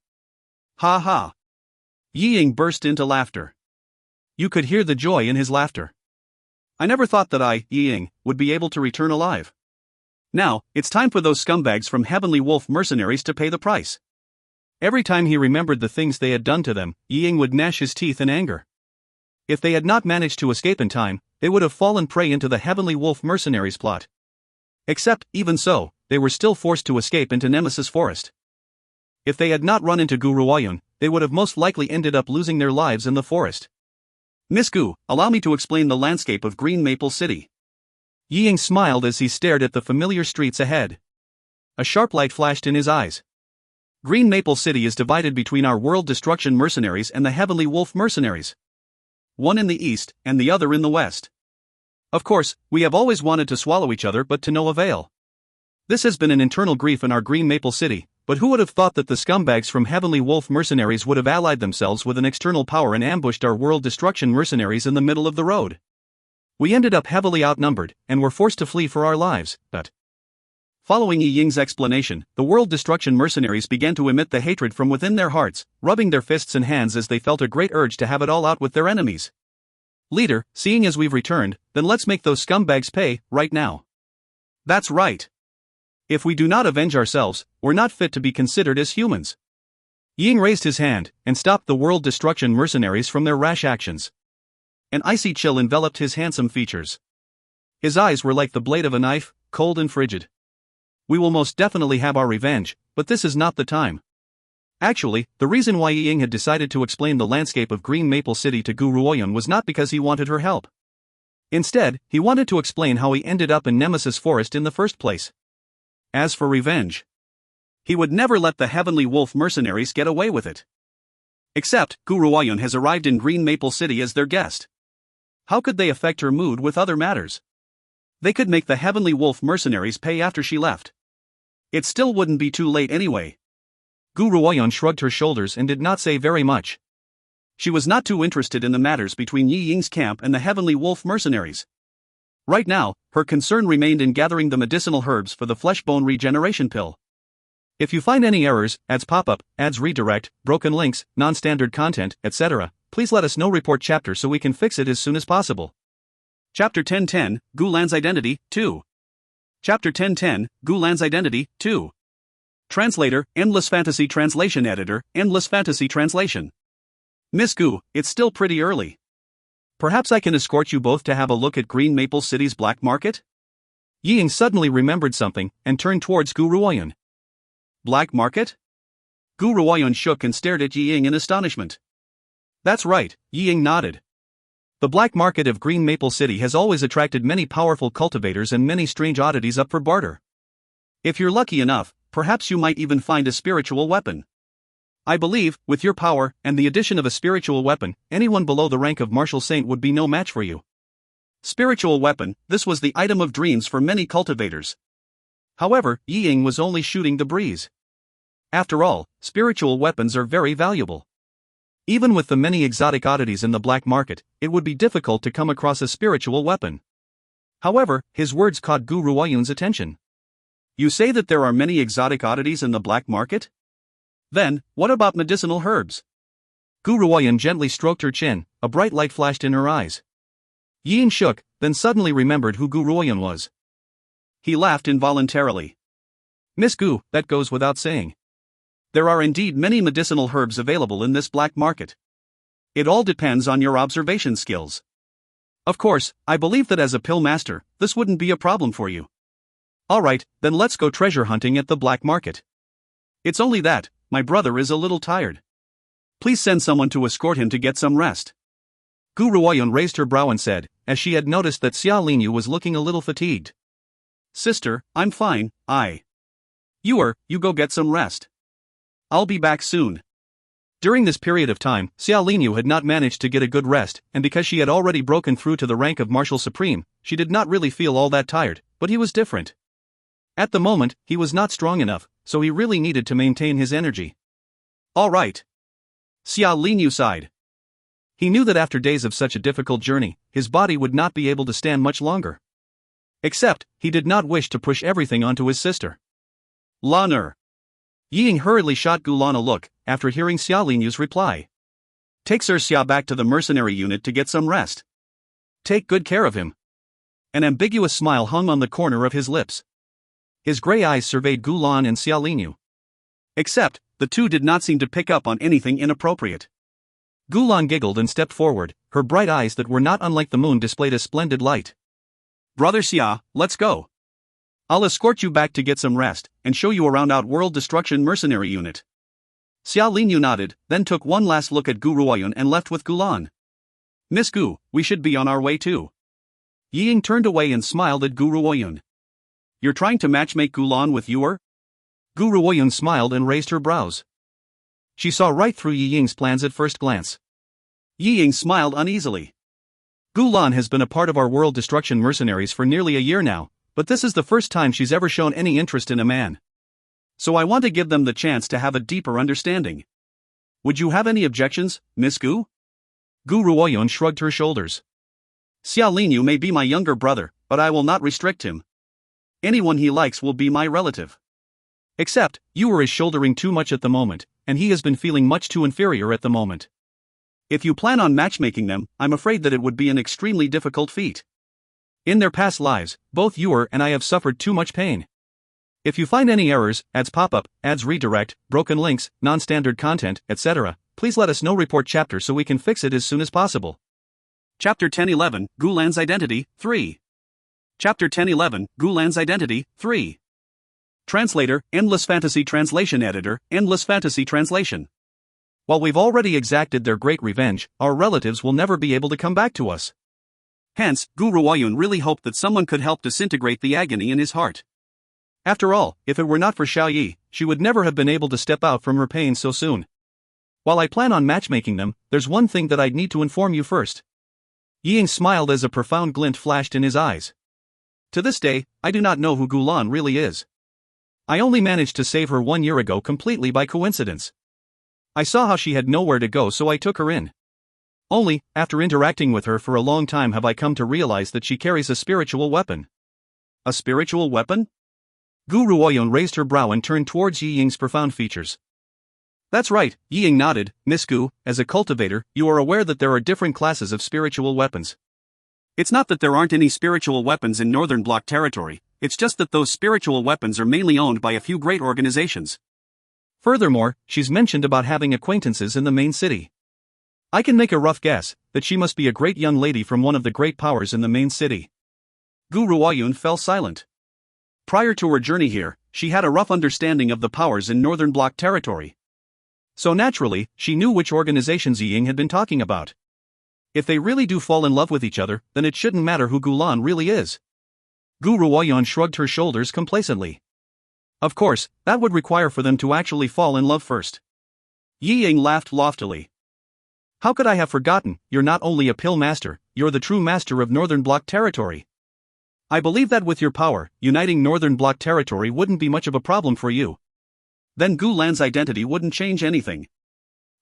Ha ha. Ying burst into laughter. You could hear the joy in his laughter. I never thought that I, Ying, would be able to return alive. Now, it's time for those scumbags from Heavenly Wolf Mercenaries to pay the price. Every time he remembered the things they had done to them, Ying would gnash his teeth in anger. If they had not managed to escape in time, they would have fallen prey into the Heavenly Wolf Mercenaries plot. Except, even so, they were still forced to escape into Nemesis Forest. If they had not run into Guru Oyun, they would have most likely ended up losing their lives in the forest. Miss Gu, allow me to explain the landscape of Green Maple City. Ying smiled as he stared at the familiar streets ahead. A sharp light flashed in his eyes. Green Maple City is divided between our World Destruction Mercenaries and the Heavenly Wolf Mercenaries. One in the east, and the other in the west. Of course, we have always wanted to swallow each other but to no avail. This has been an internal grief in our Green Maple City, but who would have thought that the scumbags from Heavenly Wolf Mercenaries would have allied themselves with an external power and ambushed our World Destruction Mercenaries in the middle of the road? We ended up heavily outnumbered, and were forced to flee for our lives, but... Following Yi Ying's explanation, the World Destruction Mercenaries began to emit the hatred from within their hearts, rubbing their fists and hands as they felt a great urge to have it all out with their enemies. Leader, seeing as we've returned, then let's make those scumbags pay, right now. That's right. If we do not avenge ourselves, we're not fit to be considered as humans. Ying raised his hand, and stopped the World Destruction Mercenaries from their rash actions. An icy chill enveloped his handsome features. His eyes were like the blade of a knife, cold and frigid. We will most definitely have our revenge, but this is not the time. Actually, the reason why Ying had decided to explain the landscape of Green Maple City to Gu Ruoyun was not because he wanted her help. Instead, he wanted to explain how he ended up in Nemesis Forest in the first place. As for revenge, he would never let the Heavenly Wolf mercenaries get away with it. Except, Gu Ruoyun has arrived in Green Maple City as their guest. How could they affect her mood with other matters? They could make the Heavenly Wolf mercenaries pay after she left. It still wouldn't be too late anyway. Gu Ruoyun shrugged her shoulders and did not say very much. She was not too interested in the matters between Yi Ying's camp and the Heavenly Wolf mercenaries. Right now, her concern remained in gathering the medicinal herbs for the flesh-bone regeneration pill. If you find any errors, ads pop-up, ads redirect, broken links, non-standard content, etc., please let us know. Report chapter so we can fix it as soon as possible. Chapter 1010, Gulan's Identity, 2. Chapter 1010, Gulan's Identity, 2. Translator, Endless Fantasy Translation Editor, Endless Fantasy Translation. Miss Gu, it's still pretty early. Perhaps I can escort you both to have a look at Green Maple City's black market? Yi Ying suddenly remembered something and turned towards Gu Ruoyun. Black market? Gu Ruoyun shook and stared at Yi Ying in astonishment. That's right, Yi Ying nodded. The black market of Green Maple City has always attracted many powerful cultivators and many strange oddities up for barter. If you're lucky enough, perhaps you might even find a spiritual weapon. I believe, with your power and the addition of a spiritual weapon, anyone below the rank of martial saint would be no match for you. Spiritual weapon, this was the item of dreams for many cultivators. However, Yi Ying was only shooting the breeze. After all, spiritual weapons are very valuable. Even with the many exotic oddities in the black market, it would be difficult to come across a spiritual weapon. However, his words caught Gu Ruoyun's attention. You say that there are many exotic oddities in the black market? Then, what about medicinal herbs? Gu Ruoyun gently stroked her chin, a bright light flashed in her eyes. Yi Ying shook, then suddenly remembered who Gu Ruoyun was. He laughed involuntarily. Miss Gu, that goes without saying. There are indeed many medicinal herbs available in this black market. It all depends on your observation skills. Of course, I believe that as a pill master, this wouldn't be a problem for you. Alright, then let's go treasure hunting at the black market. It's only that, my brother is a little tired. Please send someone to escort him to get some rest. Gu Ruoyun raised her brow and said, as she had noticed that Xia Linyu was looking a little fatigued. Sister, I'm fine, You go get some rest. I'll be back soon. During this period of time, Xia Linyu had not managed to get a good rest, and because she had already broken through to the rank of Martial Supreme, she did not really feel all that tired, but he was different. At the moment, he was not strong enough, so he really needed to maintain his energy. All right. Xia Linyu sighed. He knew that after days of such a difficult journey, his body would not be able to stand much longer. Except, he did not wish to push everything onto his sister. Lan'er. Yi Ying hurriedly shot Gulan a look, after hearing Xia Linyu's reply. Take Sir Xia back to the mercenary unit to get some rest. Take good care of him. An ambiguous smile hung on the corner of his lips. His gray eyes surveyed Gulan and Xia Linyu. Except, the two did not seem to pick up on anything inappropriate. Gulan giggled and stepped forward, her bright eyes that were not unlike the moon displayed a splendid light. Brother Xia, let's go. I'll escort you back to get some rest, and show you around Outworld Destruction Mercenary Unit. Xia Linyu nodded, then took one last look at Gu Ruoyun and left with Gulan. Miss Gu, we should be on our way too. Yi Ying turned away and smiled at Gu Ruoyun. You're trying to matchmake Gulan with Yuer? Gu Ruoyun smiled and raised her brows. She saw right through Yi Ying's plans at first glance. Yi Ying smiled uneasily. Gulan has been a part of our world destruction mercenaries for nearly a year now, but this is the first time she's ever shown any interest in a man. So I want to give them the chance to have a deeper understanding. Would you have any objections, Miss Gu? Gu Ruoyun shrugged her shoulders. Xia Linyu may be my younger brother, but I will not restrict him. Anyone he likes will be my relative. Except, Yuer is shouldering too much at the moment, and he has been feeling much too inferior at the moment. If you plan on matchmaking them, I'm afraid that it would be an extremely difficult feat. In their past lives, both Yuer and I have suffered too much pain. If you find any errors, ads pop up, ads redirect, broken links, non-standard content, etc., please let us know. Report chapter so we can fix it as soon as possible. Chapter 1011, Gulan's Identity, 3. Chapter 1011, Gulan's Identity, 3. Translator, Endless Fantasy Translation Editor, Endless Fantasy Translation. While we've already exacted their great revenge, our relatives will never be able to come back to us. Hence, Gu Ruoyun really hoped that someone could help disintegrate the agony in his heart. After all, if it were not for Xiao Yi, she would never have been able to step out from her pain so soon. While I plan on matchmaking them, there's one thing that I'd need to inform you first. Ying smiled as a profound glint flashed in his eyes. To this day, I do not know who Gulan really is. I only managed to save her 1 year ago completely by coincidence. I saw how she had nowhere to go, so I took her in. Only, after interacting with her for a long time, have I come to realize that she carries a spiritual weapon. A spiritual weapon? Gu Ruoyun raised her brow and turned towards Yi Ying's profound features. That's right, Yi Ying nodded. Miss Gu, as a cultivator, you are aware that there are different classes of spiritual weapons. It's not that there aren't any spiritual weapons in Northern Block territory, it's just that those spiritual weapons are mainly owned by a few great organizations. Furthermore, she's mentioned about having acquaintances in the main city. I can make a rough guess that she must be a great young lady from one of the great powers in the main city. Gu Ruoyun fell silent. Prior to her journey here, she had a rough understanding of the powers in Northern Block territory. So naturally, she knew which organizations Yi Ying had been talking about. If they really do fall in love with each other, then it shouldn't matter who Gulan really is. Gu Ruoyun shrugged her shoulders complacently. Of course, that would require for them to actually fall in love first. Yi Ying laughed loftily. How could I have forgotten? You're not only a pill master, you're the true master of Northern Block territory. I believe that with your power, uniting Northern Block territory wouldn't be much of a problem for you. Then Gulan's identity wouldn't change anything.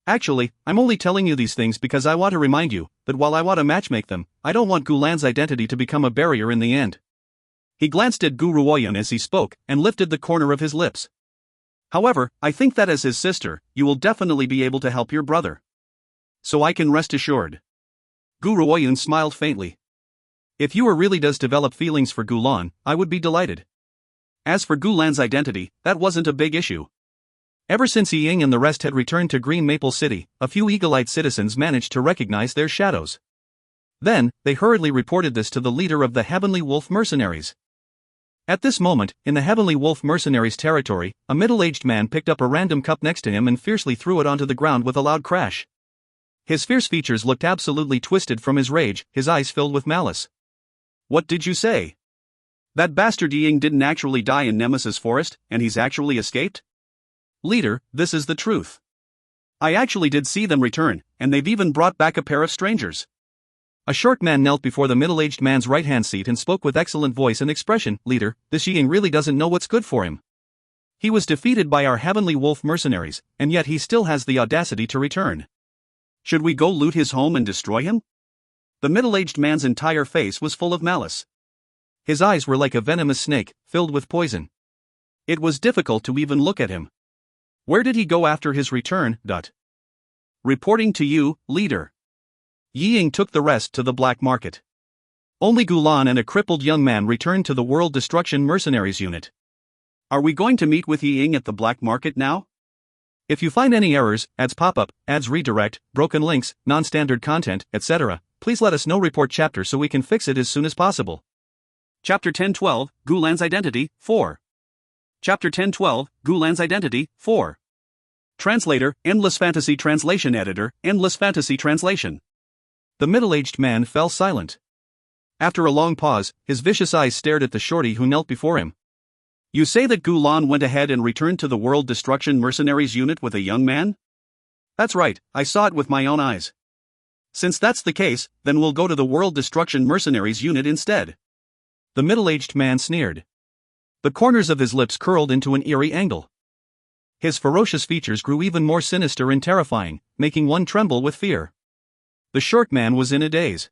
Actually, I'm only telling you these things because I want to remind you that while I want to matchmake them, I don't want Gulan's identity to become a barrier in the end. He glanced at Gu Ruoyun as he spoke and lifted the corner of his lips. However, I think that as his sister, you will definitely be able to help your brother. So I can rest assured. Gu Ruoyun smiled faintly. If you really does develop feelings for Gulan, I would be delighted. As for Gulan's identity, that wasn't a big issue. Ever since Yi Ying and the rest had returned to Green Maple City, a few eagle-eyed citizens managed to recognize their shadows. Then, they hurriedly reported this to the leader of the Heavenly Wolf Mercenaries. At this moment, in the Heavenly Wolf Mercenaries' territory, a middle-aged man picked up a random cup next to him and fiercely threw it onto the ground with a loud crash. His fierce features looked absolutely twisted from his rage, his eyes filled with malice. What did you say? That bastard Yi Ying didn't actually die in Nemesis Forest, and he's actually escaped? Leader, this is the truth. I actually did see them return, and they've even brought back a pair of strangers. A short man knelt before the middle-aged man's right-hand seat and spoke with excellent voice and expression. Leader, this Yi Ying really doesn't know what's good for him. He was defeated by our Heavenly Wolf Mercenaries, and yet he still has the audacity to return. Should we go loot his home and destroy him? The middle-aged man's entire face was full of malice. His eyes were like a venomous snake, filled with poison. It was difficult to even look at him. Where did he go after his return? Reporting to you, leader. Yi Ying took the rest to the black market. Only Gulan and a crippled young man returned to the World Destruction Mercenaries unit. Are we going to meet with Yi Ying at the black market now? If you find any errors, ads pop-up, ads redirect, broken links, non-standard content, etc., please let us know. Report chapter so we can fix it as soon as possible. Chapter 1012, Gulan's Identity, 4. Chapter 1012, Gulan's Identity, 4. Translator, Endless Fantasy Translation Editor, Endless Fantasy Translation. The middle-aged man fell silent. After a long pause, his vicious eyes stared at the shorty who knelt before him. You say that Gulan went ahead and returned to the World Destruction Mercenaries unit with a young man? That's right, I saw it with my own eyes. Since that's the case, then we'll go to the World Destruction Mercenaries unit instead. The middle-aged man sneered. The corners of his lips curled into an eerie angle. His ferocious features grew even more sinister and terrifying, making one tremble with fear. The short man was in a daze.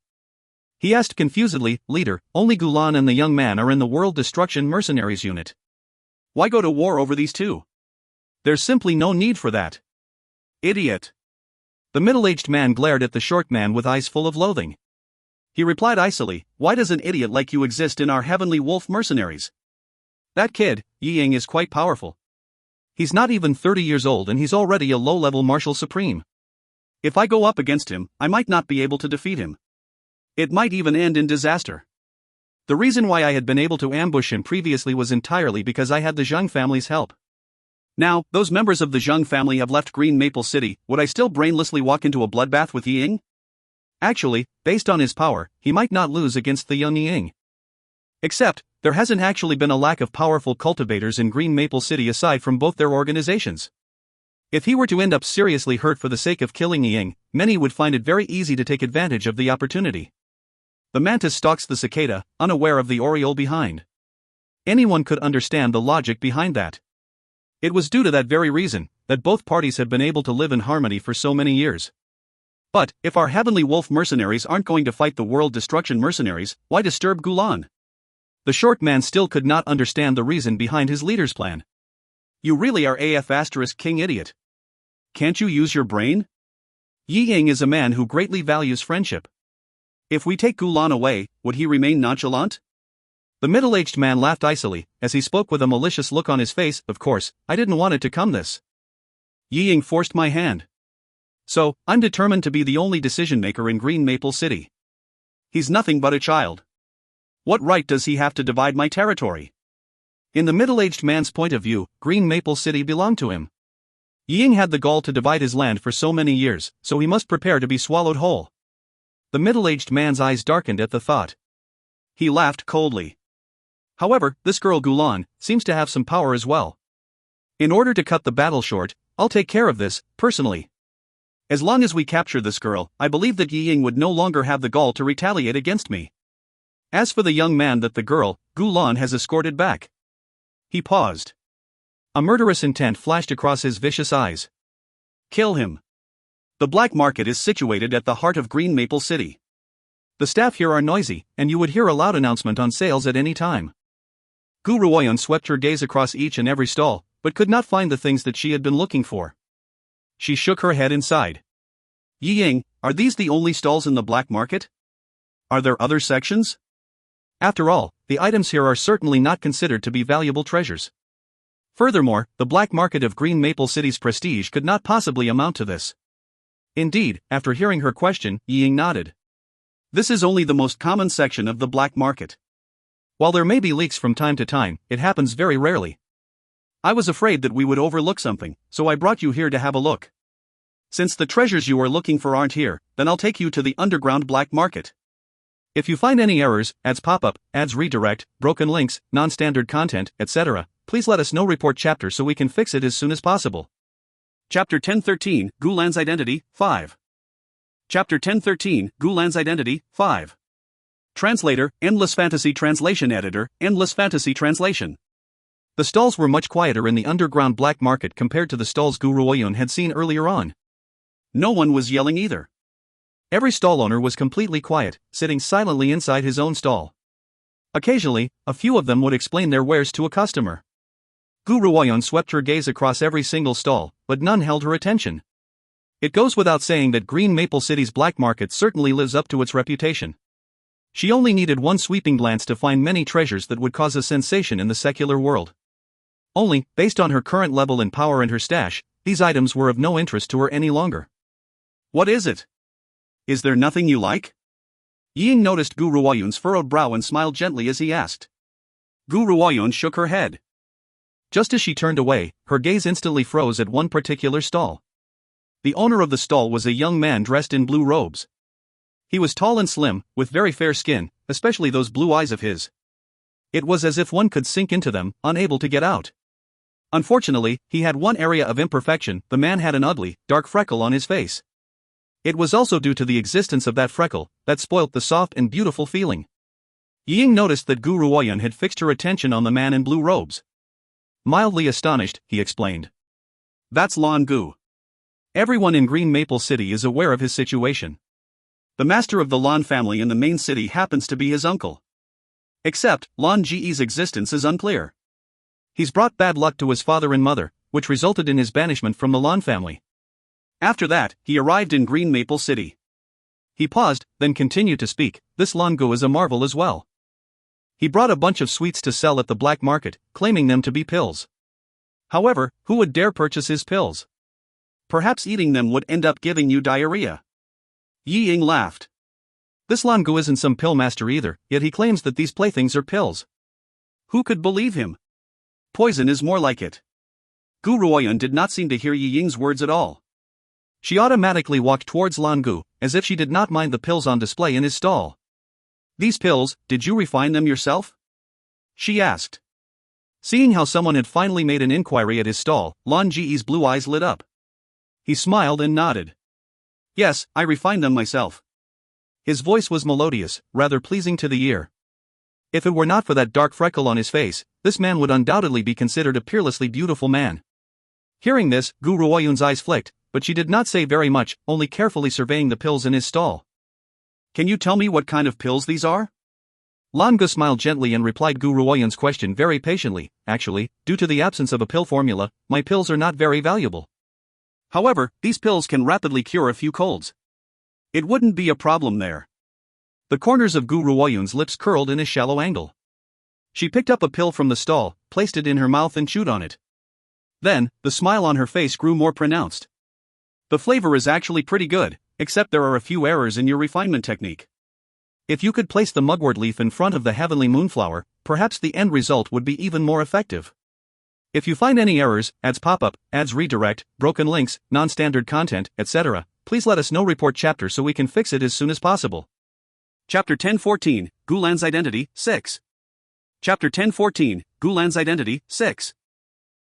He asked confusedly, Leader, only Gulan and the young man are in the World Destruction Mercenaries unit. Why go to war over these two? There's simply no need for that. Idiot. The middle-aged man glared at the short man with eyes full of loathing. He replied icily, Why does an idiot like you exist in our Heavenly Wolf Mercenaries? That kid, Yi Ying, is quite powerful. He's not even 30 years old and he's already a low-level martial supreme. If I go up against him, I might not be able to defeat him. It might even end in disaster. The reason why I had been able to ambush him previously was entirely because I had the Zhang family's help. Now, those members of the Zhang family have left Green Maple City. Would I still brainlessly walk into a bloodbath with Ying? Actually, based on his power, he might not lose against the young Ying. Except, there hasn't actually been a lack of powerful cultivators in Green Maple City aside from both their organizations. If he were to end up seriously hurt for the sake of killing Ying, many would find it very easy to take advantage of the opportunity. The mantis stalks the cicada, unaware of the oriole behind. Anyone could understand the logic behind that. It was due to that very reason that both parties have been able to live in harmony for so many years. But, if our Heavenly Wolf mercenaries aren't going to fight the World Destruction mercenaries, why disturb Gulan? The short man still could not understand the reason behind his leader's plan. You really are AF** king idiot. Can't you use your brain? Yi Ying is a man who greatly values friendship. If we take Gulan away, would he remain nonchalant? The middle-aged man laughed icily, as he spoke with a malicious look on his face. Of course, I didn't want it to come this. Yi Ying forced my hand. So, I'm determined to be the only decision-maker in Green Maple City. He's nothing but a child. What right does he have to divide my territory? In the middle-aged man's point of view, Green Maple City belonged to him. Yi Ying had the gall to divide his land for so many years, so he must prepare to be swallowed whole. The middle-aged man's eyes darkened at the thought. He laughed coldly. However, this girl Gulan seems to have some power as well. In order to cut the battle short, I'll take care of this, personally. As long as we capture this girl, I believe that Yi Ying would no longer have the gall to retaliate against me. As for the young man that the girl, Gulan, has escorted back. He paused. A murderous intent flashed across his vicious eyes. Kill him. The black market is situated at the heart of Green Maple City. The staff here are noisy, and you would hear a loud announcement on sales at any time. Gu Ruoyun swept her gaze across each and every stall, but could not find the things that she had been looking for. She shook her head and sighed. Yi Ying, are these the only stalls in the black market? Are there other sections? After all, the items here are certainly not considered to be valuable treasures. Furthermore, the black market of Green Maple City's prestige could not possibly amount to this. Indeed, after hearing her question, Yi Ying nodded. This is only the most common section of the black market. While there may be leaks from time to time, it happens very rarely. I was afraid that we would overlook something, so I brought you here to have a look. Since the treasures you are looking for aren't here, then I'll take you to the underground black market. If you find any errors, ads pop up, ads redirect, broken links, non-standard content, etc., please let us know. Report chapter so we can fix it as soon as possible. Chapter 1013, Gulan's Identity, 5. Chapter 1013, Gulan's Identity, 5. Translator, Endless Fantasy Translation. Editor, Endless Fantasy Translation. The stalls were much quieter in the underground black market compared to the stalls Gu Ruoyun had seen earlier on. No one was yelling either. Every stall owner was completely quiet, sitting silently inside his own stall. Occasionally, a few of them would explain their wares to a customer. Gu Ruoyun swept her gaze across every single stall, but none held her attention. It goes without saying that Green Maple City's black market certainly lives up to its reputation. She only needed one sweeping glance to find many treasures that would cause a sensation in the secular world. Only, based on her current level in power and her stash, these items were of no interest to her any longer. What is it? Is there nothing you like? Yi Ying noticed Gu Ruoyun's furrowed brow and smiled gently as he asked. Gu Ruoyun shook her head. Just as she turned away, her gaze instantly froze at one particular stall. The owner of the stall was a young man dressed in blue robes. He was tall and slim, with very fair skin, especially those blue eyes of his. It was as if one could sink into them, unable to get out. Unfortunately, he had one area of imperfection. The man had an ugly, dark freckle on his face. It was also due to the existence of that freckle that spoilt the soft and beautiful feeling. Yi Ying noticed that Gu Ruoyun had fixed her attention on the man in blue robes. Mildly astonished, he explained. That's Lan Gu. Everyone in Green Maple City is aware of his situation. The master of the Lan family in the main city happens to be his uncle. Except, Lan Ji's existence is unclear. He's brought bad luck to his father and mother, which resulted in his banishment from the Lan family. After that, he arrived in Green Maple City. He paused, then continued to speak. This Lan Gu is a marvel as well. He brought a bunch of sweets to sell at the black market, claiming them to be pills. However, who would dare purchase his pills? Perhaps eating them would end up giving you diarrhea. Yi Ying laughed. This Lan Gu isn't some pill master either, yet he claims that these playthings are pills. Who could believe him? Poison is more like it. Gu Ruoyun did not seem to hear Yi Ying's words at all. She automatically walked towards Lan Gu, as if she did not mind the pills on display in his stall. These pills, did you refine them yourself? She asked. Seeing how someone had finally made an inquiry at his stall, Lan Ji's blue eyes lit up. He smiled and nodded. Yes, I refined them myself. His voice was melodious, rather pleasing to the ear. If it were not for that dark freckle on his face, this man would undoubtedly be considered a peerlessly beautiful man. Hearing this, Gu Ruoyun's eyes flicked, but she did not say very much, only carefully surveying the pills in his stall. Can you tell me what kind of pills these are? Lan Gu smiled gently and replied Gu Ruoyun's question very patiently. Actually, due to the absence of a pill formula, my pills are not very valuable. However, these pills can rapidly cure a few colds. It wouldn't be a problem there. The corners of Gu Ruoyun's lips curled in a shallow angle. She picked up a pill from the stall, placed it in her mouth and chewed on it. Then, the smile on her face grew more pronounced. The flavor is actually pretty good, except there are a few errors in your refinement technique. If you could place the mugwort leaf in front of the heavenly moonflower, perhaps the end result would be even more effective. If you find any errors, ads pop-up, ads redirect, broken links, non-standard content, etc., please let us know. Report chapter so we can fix it as soon as possible. Chapter 1014, Gulan's Identity, 6. Chapter 1014, Gulan's Identity, 6.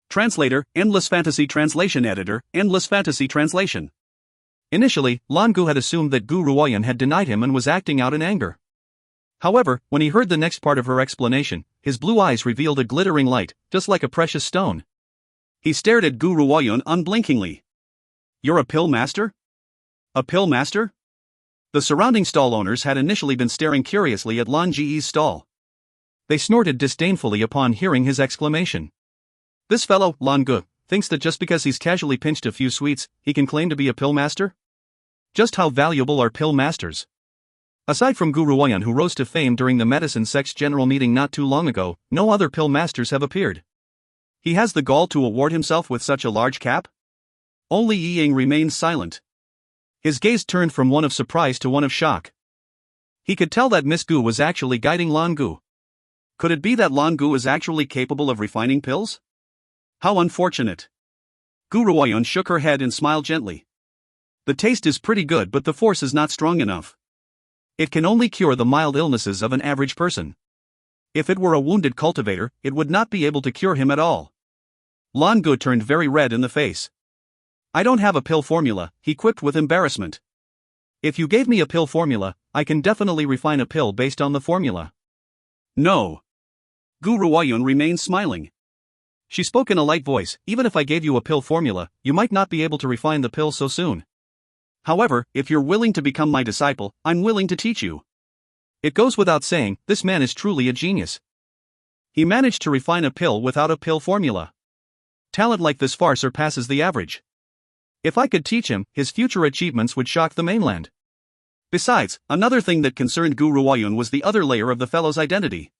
Translator, Endless Fantasy Translation Editor, Endless Fantasy Translation. Initially, Lan Gu had assumed that Gu Ruoyun had denied him and was acting out in anger. However, when he heard the next part of her explanation, his blue eyes revealed a glittering light, just like a precious stone. He stared at Gu Ruoyun unblinkingly. You're a pill master? A pill master? The surrounding stall owners had initially been staring curiously at Lan Ji's stall. They snorted disdainfully upon hearing his exclamation. This fellow, Lan Gu, thinks that just because he's casually pinched a few sweets, he can claim to be a pill master? Just how valuable are pill masters? Aside from Gu Ruoyun, who rose to fame during the medicine sect's general meeting not too long ago, no other pill masters have appeared. He has the gall to award himself with such a large cap? Only Yi Ying remained silent. His gaze turned from one of surprise to one of shock. He could tell that Miss Gu was actually guiding Lan Gu. Could it be that Lan Gu is actually capable of refining pills? How unfortunate. Gu Ruoyun shook her head and smiled gently. The taste is pretty good, but the force is not strong enough. It can only cure the mild illnesses of an average person. If it were a wounded cultivator, it would not be able to cure him at all. Lan Gu turned very red in the face. I don't have a pill formula, he quipped with embarrassment. If you gave me a pill formula, I can definitely refine a pill based on the formula. No. Gu Ruoyun remained smiling. She spoke in a light voice. Even if I gave you a pill formula, you might not be able to refine the pill so soon. However, if you're willing to become my disciple, I'm willing to teach you. It goes without saying, this man is truly a genius. He managed to refine a pill without a pill formula. Talent like this far surpasses the average. If I could teach him, his future achievements would shock the mainland. Besides, another thing that concerned Gu Ruoyun was the other layer of the fellow's identity.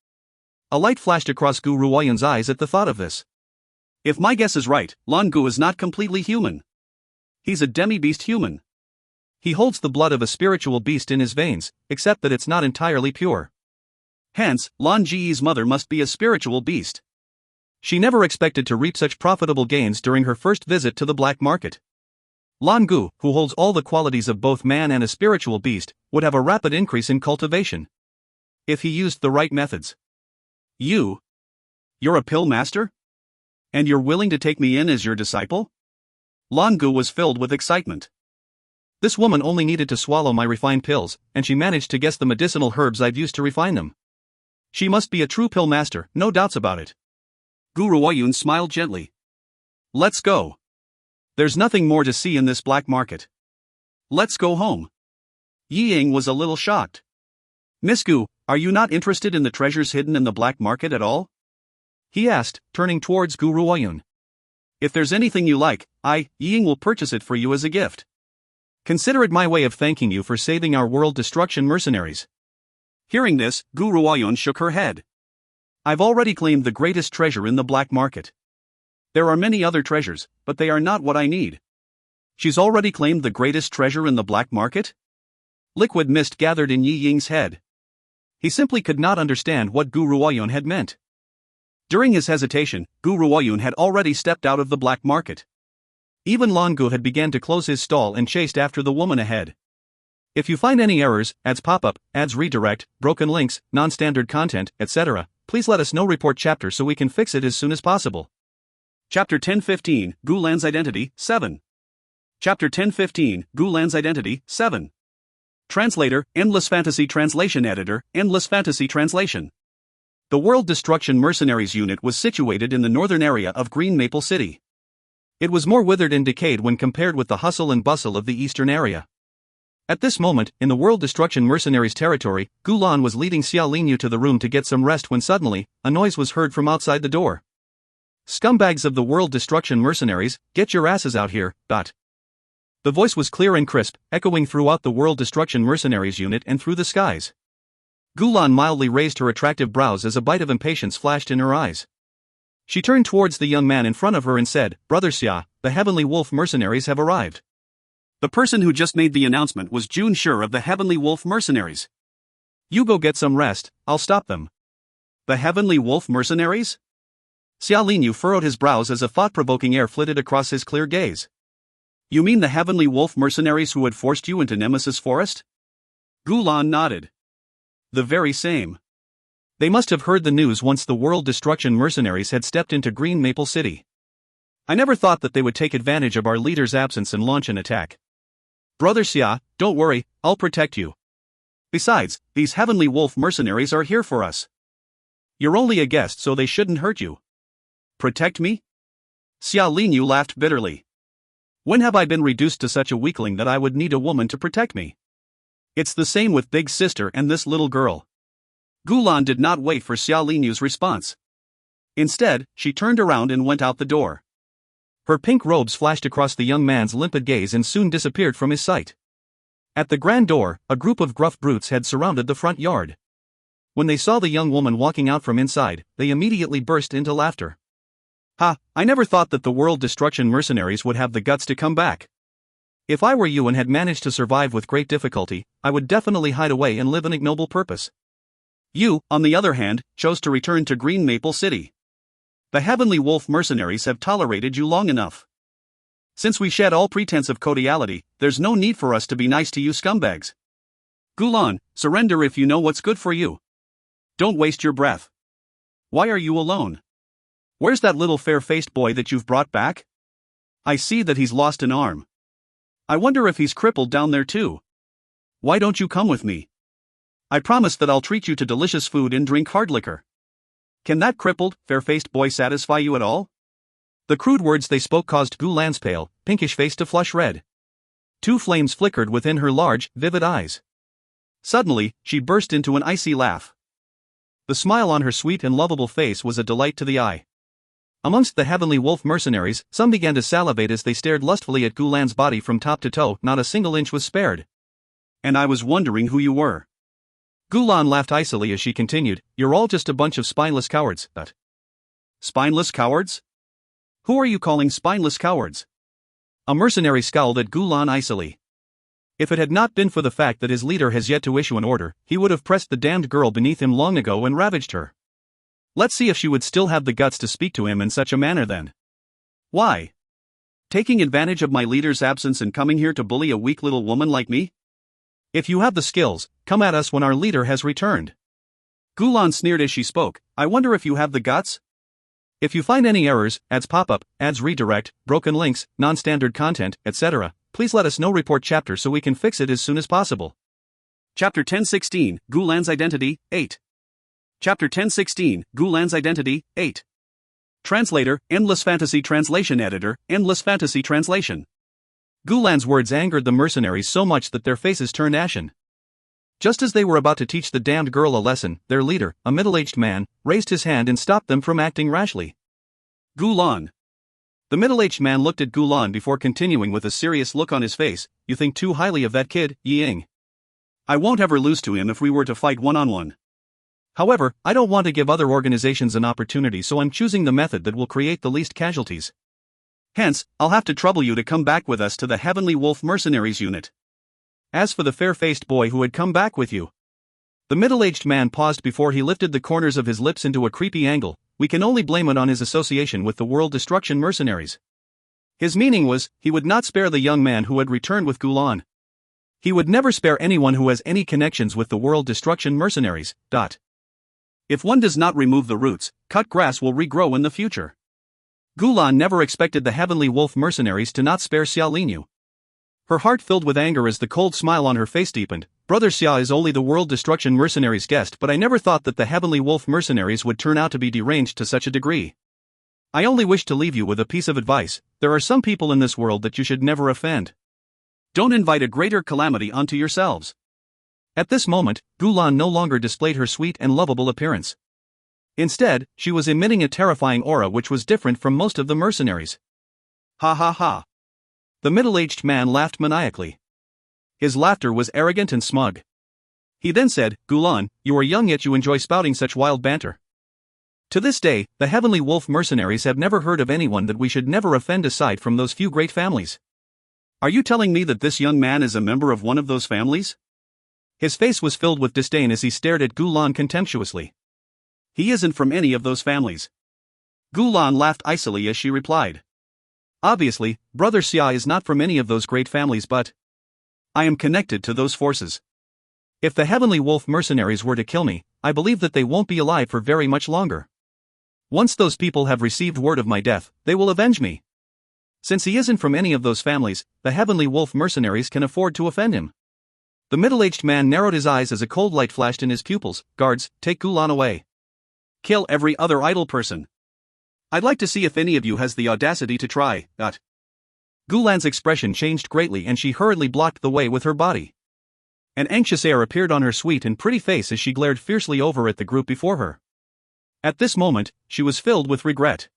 A light flashed across Gu Ruoyun's eyes at the thought of this. If my guess is right, Lan Gu is not completely human. He's a demi-beast human. He holds the blood of a spiritual beast in his veins, except that it's not entirely pure. Hence, Lan Ji's mother must be a spiritual beast. She never expected to reap such profitable gains during her first visit to the black market. Lan Gu, who holds all the qualities of both man and a spiritual beast, would have a rapid increase in cultivation. If he used the right methods. You're a pill master? And you're willing to take me in as your disciple? Lan Gu was filled with excitement. This woman only needed to swallow my refined pills, and she managed to guess the medicinal herbs I've used to refine them. She must be a true pill master, no doubts about it. Gu Ruoyun smiled gently. Let's go. There's nothing more to see in this black market. Let's go home. Yi Ying was a little shocked. Miss Gu, are you not interested in the treasures hidden in the black market at all? He asked, turning towards Gu Ruoyun. If there's anything you like, Yi Ying will purchase it for you as a gift. Consider it my way of thanking you for saving our world destruction mercenaries. Hearing this, Gu Ruoyun shook her head. I've already claimed the greatest treasure in the black market. There are many other treasures, but they are not what I need. She's already claimed the greatest treasure in the black market? Liquid mist gathered in Yi Ying's head. He simply could not understand what Gu Ruoyun had meant. During his hesitation, Gu Ruoyun had already stepped out of the black market. Even Lan Gu had begun to close his stall and chased after the woman ahead. If you find any errors, ads pop-up, ads redirect, broken links, non-standard content, etc., please let us know. Report chapter so we can fix it as soon as possible. Chapter 1015, Gu Lan's Identity, 7. Chapter 1015, Gu Lan's Identity, 7. Translator, Endless Fantasy Translation Editor, Endless Fantasy Translation. The World Destruction Mercenaries unit was situated in the northern area of Green Maple City. It was more withered and decayed when compared with the hustle and bustle of the eastern area. At this moment, in the World Destruction Mercenaries territory, Gu Lan was leading Xia Linyu to the room to get some rest when suddenly, a noise was heard from outside the door. "Scumbags of the World Destruction Mercenaries, get your asses out here, dot." The voice was clear and crisp, echoing throughout the World Destruction Mercenaries unit and through the skies. Gu Lan mildly raised her attractive brows as a bite of impatience flashed in her eyes. She turned towards the young man in front of her and said, "Brother Xia, the Heavenly Wolf Mercenaries have arrived." The person who just made the announcement was Jun Shi of the Heavenly Wolf Mercenaries. "You go get some rest, I'll stop them." The Heavenly Wolf Mercenaries? Xia Linyu furrowed his brows as a thought-provoking air flitted across his clear gaze. "You mean the Heavenly Wolf Mercenaries who had forced you into Nemesis Forest?" Gu Lan nodded. "The very same. They must have heard the news once the World Destruction Mercenaries had stepped into Green Maple City. I never thought that they would take advantage of our leader's absence and launch an attack. Brother Xia, don't worry, I'll protect you. Besides, these Heavenly Wolf Mercenaries are here for us. You're only a guest, so they shouldn't hurt you." "Protect me?" Xia Linyu laughed bitterly. "When have I been reduced to such a weakling that I would need a woman to protect me? It's the same with Big Sister and this little girl." Gu Lan did not wait for Xia Linyu's response. Instead, she turned around and went out the door. Her pink robes flashed across the young man's limpid gaze and soon disappeared from his sight. At the grand door, a group of gruff brutes had surrounded the front yard. When they saw the young woman walking out from inside, they immediately burst into laughter. "Ha, I never thought that the World Destruction Mercenaries would have the guts to come back. If I were you and had managed to survive with great difficulty, I would definitely hide away and live an ignoble purpose. You, on the other hand, chose to return to Green Maple City. The Heavenly Wolf Mercenaries have tolerated you long enough. Since we shed all pretense of cordiality, there's no need for us to be nice to you scumbags. Gu Lan, surrender if you know what's good for you. Don't waste your breath. Why are you alone? Where's that little fair-faced boy that you've brought back? I see that he's lost an arm. I wonder if he's crippled down there too. Why don't you come with me? I promise that I'll treat you to delicious food and drink hard liquor. Can that crippled, fair-faced boy satisfy you at all?" The crude words they spoke caused Gu Lan's pale, pinkish face to flush red. Two flames flickered within her large, vivid eyes. Suddenly, she burst into an icy laugh. The smile on her sweet and lovable face was a delight to the eye. Amongst the Heavenly Wolf Mercenaries, some began to salivate as they stared lustfully at Gu Lan's body from top to toe. Not a single inch was spared. "And I was wondering who you were." Gu Lan laughed icily as she continued, "You're all just a bunch of spineless cowards, but." "Spineless cowards? Who are you calling spineless cowards?" A mercenary scowled at Gu Lan icily. If it had not been for the fact that his leader has yet to issue an order, he would have pressed the damned girl beneath him long ago and ravaged her. Let's see if she would still have the guts to speak to him in such a manner then. "Why? Taking advantage of my leader's absence and coming here to bully a weak little woman like me? If you have the skills, come at us when our leader has returned." Gu Lan sneered as she spoke, "I wonder if you have the guts? If you find any errors, ads pop-up, ads redirect, broken links, non-standard content, etc., please let us know. Report chapter so we can fix it as soon as possible. Chapter 1016, Gu Lan's Identity, 8. Chapter 1016, Gu Lan's Identity, 8. Translator, Endless Fantasy Translation Editor, Endless Fantasy Translation. Gu Lan's words angered the mercenaries so much that their faces turned ashen. Just as they were about to teach the damned girl a lesson, their leader, a middle-aged man, raised his hand and stopped them from acting rashly. "Gu Lan." The middle-aged man looked at Gu Lan before continuing with a serious look on his face, "You think too highly of that kid, Yi Ying. I won't ever lose to him if we were to fight one-on-one. However, I don't want to give other organizations an opportunity, so I'm choosing the method that will create the least casualties. Hence, I'll have to trouble you to come back with us to the Heavenly Wolf Mercenaries unit. As for the fair-faced boy who had come back with you. The middle-aged man paused before he lifted the corners of his lips into a creepy angle. We can only blame it on his association with the world destruction mercenaries. His meaning was, he would not spare the young man who had returned with Gulan. He would never spare anyone who has any connections with the world destruction mercenaries. If one does not remove the roots, cut grass will regrow in the future. Gulan never expected the Heavenly Wolf mercenaries to not spare Xia Linyu. Her heart filled with anger as the cold smile on her face deepened. Brother Xia is only the world destruction mercenaries' guest, but I never thought that the Heavenly Wolf mercenaries would turn out to be deranged to such a degree. I only wish to leave you with a piece of advice. There are some people in this world that you should never offend. Don't invite a greater calamity onto yourselves. At this moment, Gulan no longer displayed her sweet and lovable appearance. Instead, she was emitting a terrifying aura which was different from most of the mercenaries. Ha ha ha. The middle-aged man laughed maniacally. His laughter was arrogant and smug. He then said, Gulan, you are young yet you enjoy spouting such wild banter. To this day, the Heavenly Wolf mercenaries have never heard of anyone that we should never offend aside from those few great families. Are you telling me that this young man is a member of one of those families? His face was filled with disdain as he stared at Gulan contemptuously. He isn't from any of those families. Gulan laughed icily as she replied. Obviously, Brother Xia is not from any of those great families, but I am connected to those forces. If the Heavenly Wolf mercenaries were to kill me, I believe that they won't be alive for very much longer. Once those people have received word of my death, they will avenge me. Since he isn't from any of those families, the Heavenly Wolf mercenaries can afford to offend him. The middle-aged man narrowed his eyes as a cold light flashed in his pupils. Guards, take Gulan away. Kill every other idle person. I'd like to see if any of you has the audacity to try. Gulan's expression changed greatly and she hurriedly blocked the way with her body. An anxious air appeared on her sweet and pretty face as she glared fiercely over at the group before her. At this moment, she was filled with regret.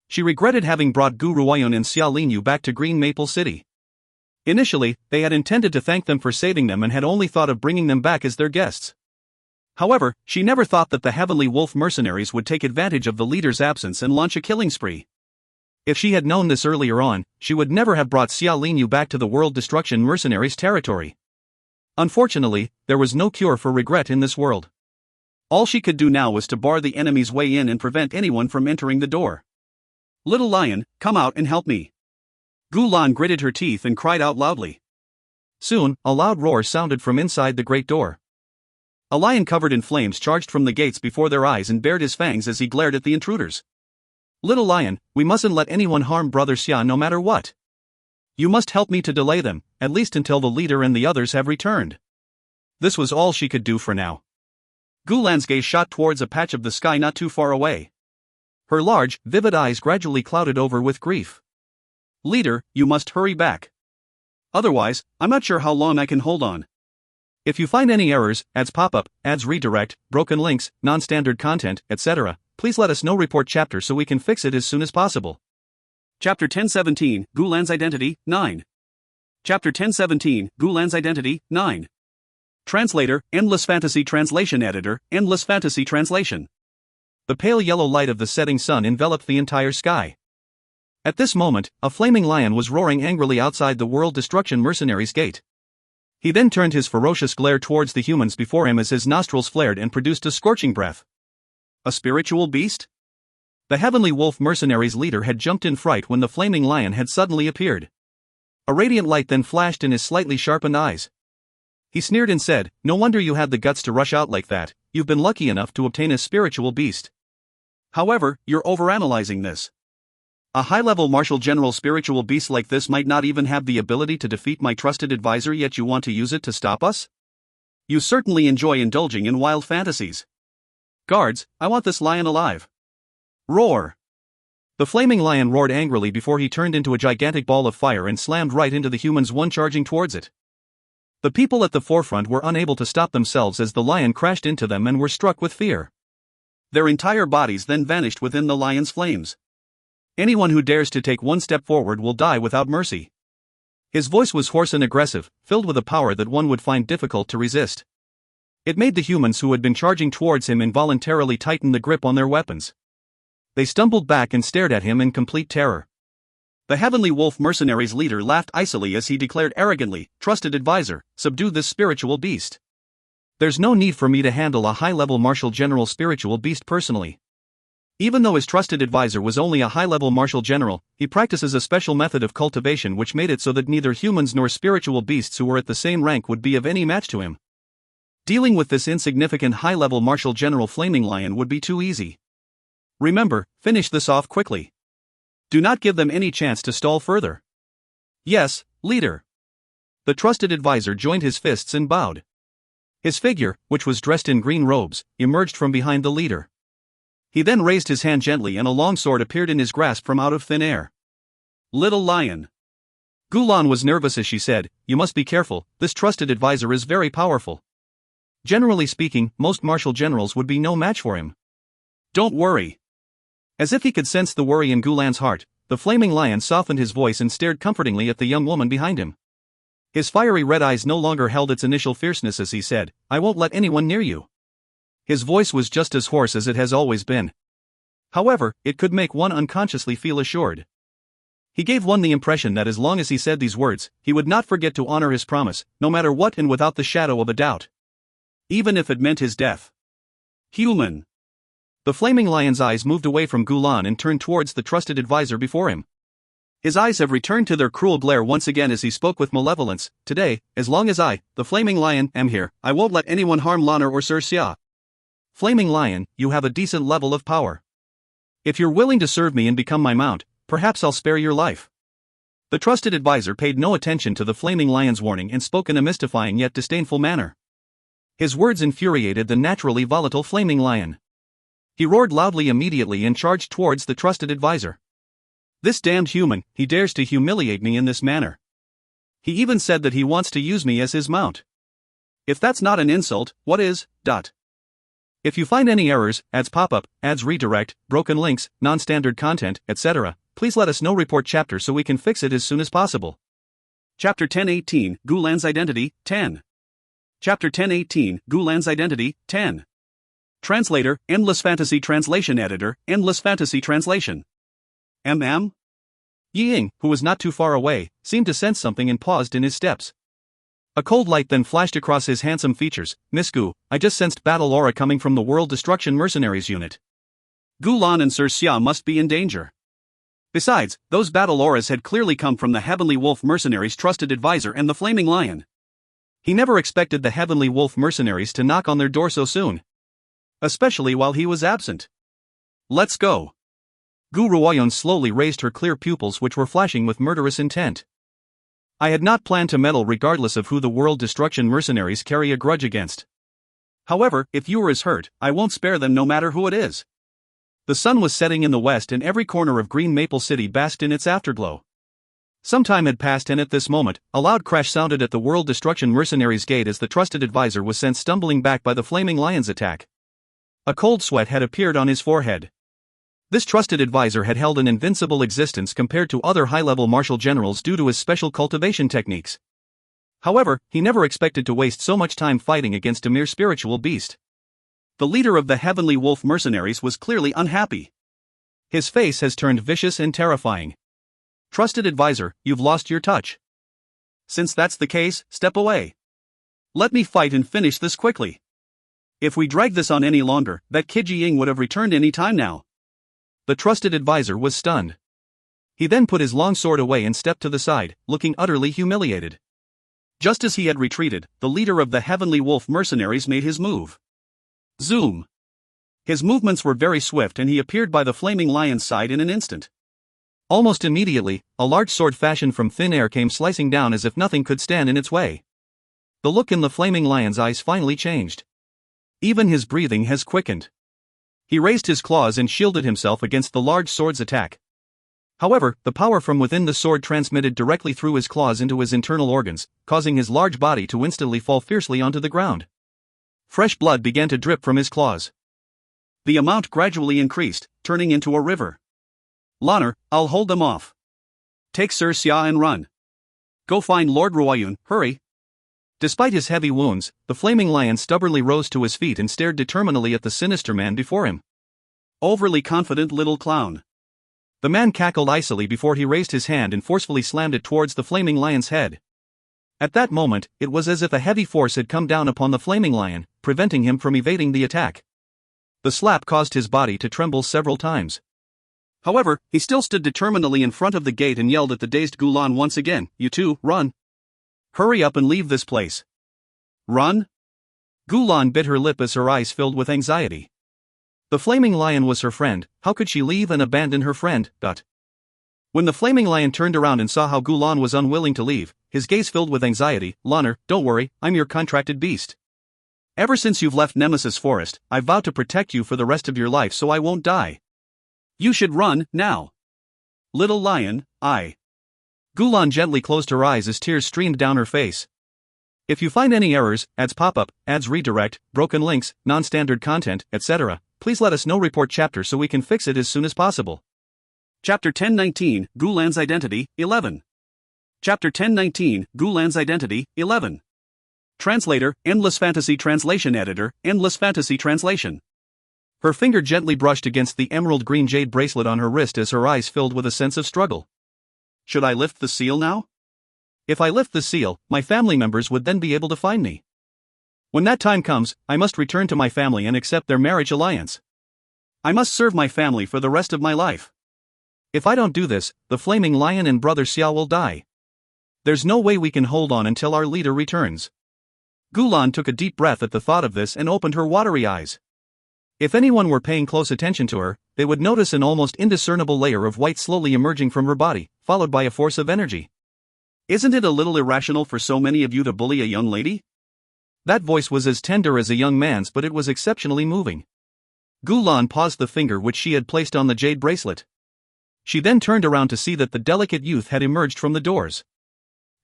She regretted having brought Gu Ruoyun and Xia Linyu back to Green Maple City. Initially, they had intended to thank them for saving them and had only thought of bringing them back as their guests. However, she never thought that the Heavenly Wolf mercenaries would take advantage of the leader's absence and launch a killing spree. If she had known this earlier on, she would never have brought Xia Linyu back to the World Destruction mercenaries' territory. Unfortunately, there was no cure for regret in this world. All she could do now was to bar the enemy's way in and prevent anyone from entering the door. Little lion, come out and help me. Gulan gritted her teeth and cried out loudly. Soon, a loud roar sounded from inside the great door. A lion covered in flames charged from the gates before their eyes and bared his fangs as he glared at the intruders. Little lion, we mustn't let anyone harm Brother Xia no matter what. You must help me to delay them, at least until the leader and the others have returned. This was all she could do for now. Gulan's gaze shot towards a patch of the sky not too far away. Her large, vivid eyes gradually clouded over with grief. Leader, you must hurry back. Otherwise, I'm not sure how long I can hold on. If you find any errors, ads pop up, ads redirect, broken links, non-standard content, etc., please let us know. Report chapter so we can fix it as soon as possible. Chapter 1017, Gulan's Identity, 9. Chapter 1017, Gulan's Identity, 9. Translator, Endless Fantasy Translation Editor, Endless Fantasy Translation. The pale yellow light of the setting sun enveloped the entire sky. At this moment, a flaming lion was roaring angrily outside the World Destruction Mercenaries' gate. He then turned his ferocious glare towards the humans before him as his nostrils flared and produced a scorching breath. A spiritual beast? The Heavenly Wolf mercenaries' leader had jumped in fright when the flaming lion had suddenly appeared. A radiant light then flashed in his slightly sharpened eyes. He sneered and said, no wonder you had the guts to rush out like that, you've been lucky enough to obtain a spiritual beast. However, you're overanalyzing this. A high-level martial general spiritual beast like this might not even have the ability to defeat my trusted advisor, yet you want to use it to stop us? You certainly enjoy indulging in wild fantasies. Guards, I want this lion alive. Roar! The flaming lion roared angrily before he turned into a gigantic ball of fire and slammed right into the humans, one charging towards it. The people at the forefront were unable to stop themselves as the lion crashed into them and were struck with fear. Their entire bodies then vanished within the lion's flames. Anyone who dares to take one step forward will die without mercy. His voice was hoarse and aggressive, filled with a power that one would find difficult to resist. It made the humans who had been charging towards him involuntarily tighten the grip on their weapons. They stumbled back and stared at him in complete terror. The Heavenly Wolf mercenaries' leader laughed icily as he declared arrogantly, "Trusted advisor, subdue this spiritual beast. There's no need for me to handle a high-level martial general spiritual beast personally." Even though his trusted advisor was only a high-level martial general, he practices a special method of cultivation which made it so that neither humans nor spiritual beasts who were at the same rank would be of any match to him. Dealing with this insignificant high-level martial general Flaming Lion would be too easy. Remember, finish this off quickly. Do not give them any chance to stall further. Yes, leader. The trusted advisor joined his fists and bowed. His figure, which was dressed in green robes, emerged from behind the leader. He then raised his hand gently and a long sword appeared in his grasp from out of thin air. Little lion. Gulan was nervous as she said, "You must be careful, this trusted advisor is very powerful. Generally speaking, most martial generals would be no match for him." "Don't worry." As if he could sense the worry in Gulan's heart, the Flaming Lion softened his voice and stared comfortingly at the young woman behind him. His fiery red eyes no longer held its initial fierceness as he said, "I won't let anyone near you." His voice was just as hoarse as it has always been. However, it could make one unconsciously feel assured. He gave one the impression that as long as he said these words, he would not forget to honor his promise, no matter what and without the shadow of a doubt. Even if it meant his death. Human. The Flaming Lion's eyes moved away from Gulan and turned towards the trusted advisor before him. His eyes have returned to their cruel glare once again as he spoke with malevolence. "Today, as long as I, the Flaming Lion, am here, I won't let anyone harm Lana or Sir Xia. Flaming Lion, you have a decent level of power. If you're willing to serve me and become my mount, perhaps I'll spare your life." The trusted advisor paid no attention to the Flaming Lion's warning and spoke in a mystifying yet disdainful manner. His words infuriated the naturally volatile Flaming Lion. He roared loudly immediately and charged towards the trusted advisor. "This damned human, he dares to humiliate me in this manner. He even said that he wants to use me as his mount. If that's not an insult, what is? If you find any errors, ads pop-up, ads redirect, broken links, non-standard content, etc., please let us know. Report chapter so we can fix it as soon as possible." Chapter 1018, Gulan's Identity, 10. Chapter 1018, Gulan's Identity, 10. Translator, Endless Fantasy Translation Editor, Endless Fantasy Translation. Ying, who was not too far away, seemed to sense something and paused in his steps. A cold light then flashed across his handsome features. "Miss Gu, I just sensed battle aura coming from the World Destruction Mercenaries unit. Gulan and Sir Xia must be in danger." Besides, those battle auras had clearly come from the Heavenly Wolf mercenaries' trusted advisor and the Flaming Lion. He never expected the Heavenly Wolf mercenaries to knock on their door so soon. Especially while he was absent. "Let's go." Gu Ruoyun slowly raised her clear pupils which were flashing with murderous intent. "I had not planned to meddle regardless of who the World Destruction mercenaries carry a grudge against. However, if Yura is hurt, I won't spare them no matter who it is." The sun was setting in the west and every corner of Green Maple City basked in its afterglow. Some time had passed and at this moment, a loud crash sounded at the World Destruction mercenaries' gate as the trusted advisor was sent stumbling back by the Flaming Lion's attack. A cold sweat had appeared on his forehead. This trusted advisor had held an invincible existence compared to other high-level martial generals due to his special cultivation techniques. However, he never expected to waste so much time fighting against a mere spiritual beast. The leader of the Heavenly Wolf mercenaries was clearly unhappy. His face has turned vicious and terrifying. "Trusted advisor, you've lost your touch. Since that's the case, step away. Let me fight and finish this quickly. If we drag this on any longer, that kid Ying would have returned any time now." The trusted advisor was stunned. He then put his long sword away and stepped to the side, looking utterly humiliated. Just as he had retreated, the leader of the Heavenly Wolf mercenaries made his move. Zoom. His movements were very swift and he appeared by the Flaming Lion's side in an instant. Almost immediately, a large sword fashioned from thin air came slicing down as if nothing could stand in its way. The look in the Flaming Lion's eyes finally changed. Even his breathing has quickened. He raised his claws and shielded himself against the large sword's attack. However, the power from within the sword transmitted directly through his claws into his internal organs, causing his large body to instantly fall fiercely onto the ground. Fresh blood began to drip from his claws. The amount gradually increased, turning into a river. "Loner, I'll hold them off. Take Sir Xia and run. Go find Lord Ruoyun, hurry." Despite his heavy wounds, the Flaming Lion stubbornly rose to his feet and stared determinedly at the sinister man before him. "Overly confident little clown. The man cackled icily before he raised his hand and forcefully slammed it towards the flaming lion's head. At that moment, it was as if a heavy force had come down upon the flaming lion, preventing him from evading the attack. The slap caused his body to tremble several times. However, he still stood determinedly in front of the gate and yelled at the dazed Gulan once again, "You two, run! Hurry up and leave this place! Run!" Gulan bit her lip as her eyes filled with anxiety. The flaming lion was her friend, how could she leave and abandon her friend? When the flaming lion turned around and saw how Gulan was unwilling to leave, his gaze filled with anxiety. "Loner, don't worry, I'm your contracted beast. Ever since you've left Nemesis Forest, I've vowed to protect you for the rest of your life so I won't die. You should run, now. Little lion, I." Gulan gently closed her eyes as tears streamed down her face. If you find any errors, ads pop up, ads redirect, broken links, non-standard content, etc., please let us know. Report chapter so we can fix it as soon as possible. Chapter 1019, Gulan's Identity, 11. Chapter 1019, Gulan's Identity, 11. Translator, Endless Fantasy Translation Editor, Endless Fantasy Translation. Her finger gently brushed against the emerald green jade bracelet on her wrist as her eyes filled with a sense of struggle. Should I lift the seal now? If I lift the seal, my family members would then be able to find me. When that time comes, I must return to my family and accept their marriage alliance. I must serve my family for the rest of my life. If I don't do this, the flaming lion and brother Xia will die. There's no way we can hold on until our leader returns. Gulan took a deep breath at the thought of this and opened her watery eyes. If anyone were paying close attention to her, they would notice an almost indiscernible layer of white slowly emerging from her body, followed by a force of energy. Isn't it a little irrational for so many of you to bully a young lady? That voice was as tender as a young man's, but it was exceptionally moving. Gulan paused the finger which she had placed on the jade bracelet. She then turned around to see that the delicate youth had emerged from the doors.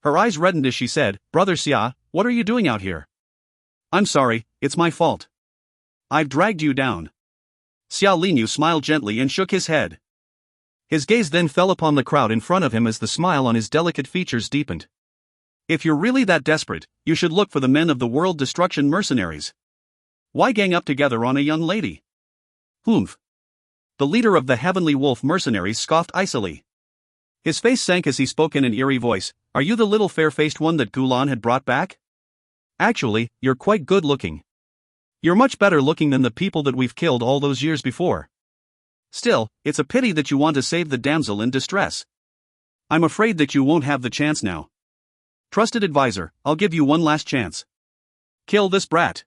Her eyes reddened as she said, "Brother Xia, what are you doing out here?" "I'm sorry, it's my fault. I've dragged you down." Xia Linyu smiled gently and shook his head. His gaze then fell upon the crowd in front of him as the smile on his delicate features deepened. "If you're really that desperate, you should look for the men of the World Destruction Mercenaries. Why gang up together on a young lady?" "Humph." The leader of the Heavenly Wolf Mercenaries scoffed icily. His face sank as he spoke in an eerie voice, "Are you the little fair-faced one that Gulan had brought back? Actually, you're quite good-looking. You're much better looking than the people that we've killed all those years before. Still, it's a pity that you want to save the damsel in distress. I'm afraid that you won't have the chance now. Trusted advisor, I'll give you one last chance. Kill this brat."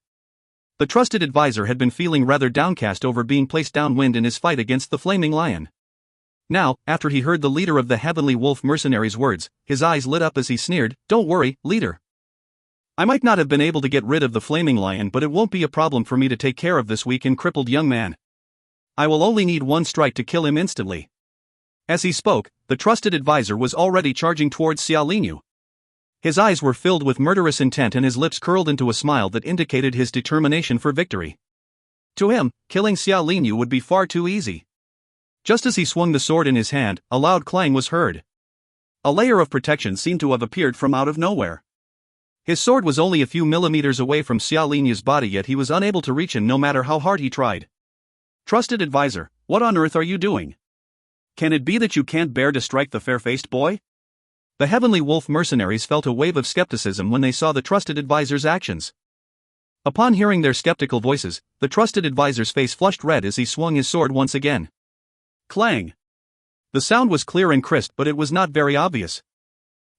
The trusted advisor had been feeling rather downcast over being placed downwind in his fight against the flaming lion. Now, after he heard the leader of the Heavenly Wolf Mercenaries' words, his eyes lit up as he sneered, "Don't worry, leader. I might not have been able to get rid of the flaming lion, but it won't be a problem for me to take care of this weak and crippled young man. I will only need one strike to kill him instantly." As he spoke, the trusted advisor was already charging towards Xia Linyu. His eyes were filled with murderous intent and his lips curled into a smile that indicated his determination for victory. To him, killing Xia Linyu would be far too easy. Just as he swung the sword in his hand, a loud clang was heard. A layer of protection seemed to have appeared from out of nowhere. His sword was only a few millimeters away from Xia Linyu's body, yet he was unable to reach him no matter how hard he tried. "Trusted advisor, what on earth are you doing? Can it be that you can't bear to strike the fair-faced boy?" The Heavenly Wolf Mercenaries felt a wave of skepticism when they saw the trusted advisor's actions. Upon hearing their skeptical voices, the trusted advisor's face flushed red as he swung his sword once again. Clang! The sound was clear and crisp, but it was not very obvious.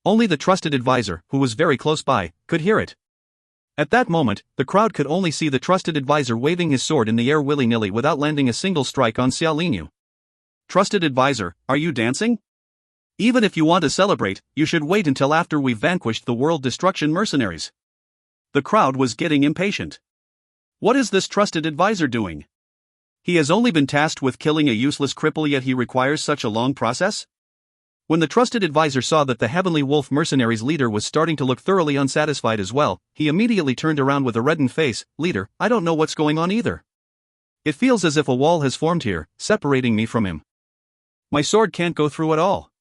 Only the trusted advisor, who was very close by, could hear it. At that moment, the crowd could only see the trusted advisor waving his sword in the air willy-nilly without landing a single strike on Xia Linyu. "Trusted advisor, are you dancing? Even if you want to celebrate, you should wait until after we've vanquished the World Destruction Mercenaries." The crowd was getting impatient. What is this trusted advisor doing? He has only been tasked with killing a useless cripple, yet he requires such a long process? When the trusted advisor saw that the Heavenly Wolf Mercenaries' leader was starting to look thoroughly unsatisfied as well, he immediately turned around with a reddened face. "Leader, I don't know what's going on either. It feels as if a wall has formed here, separating me from him. My sword can't go through at all.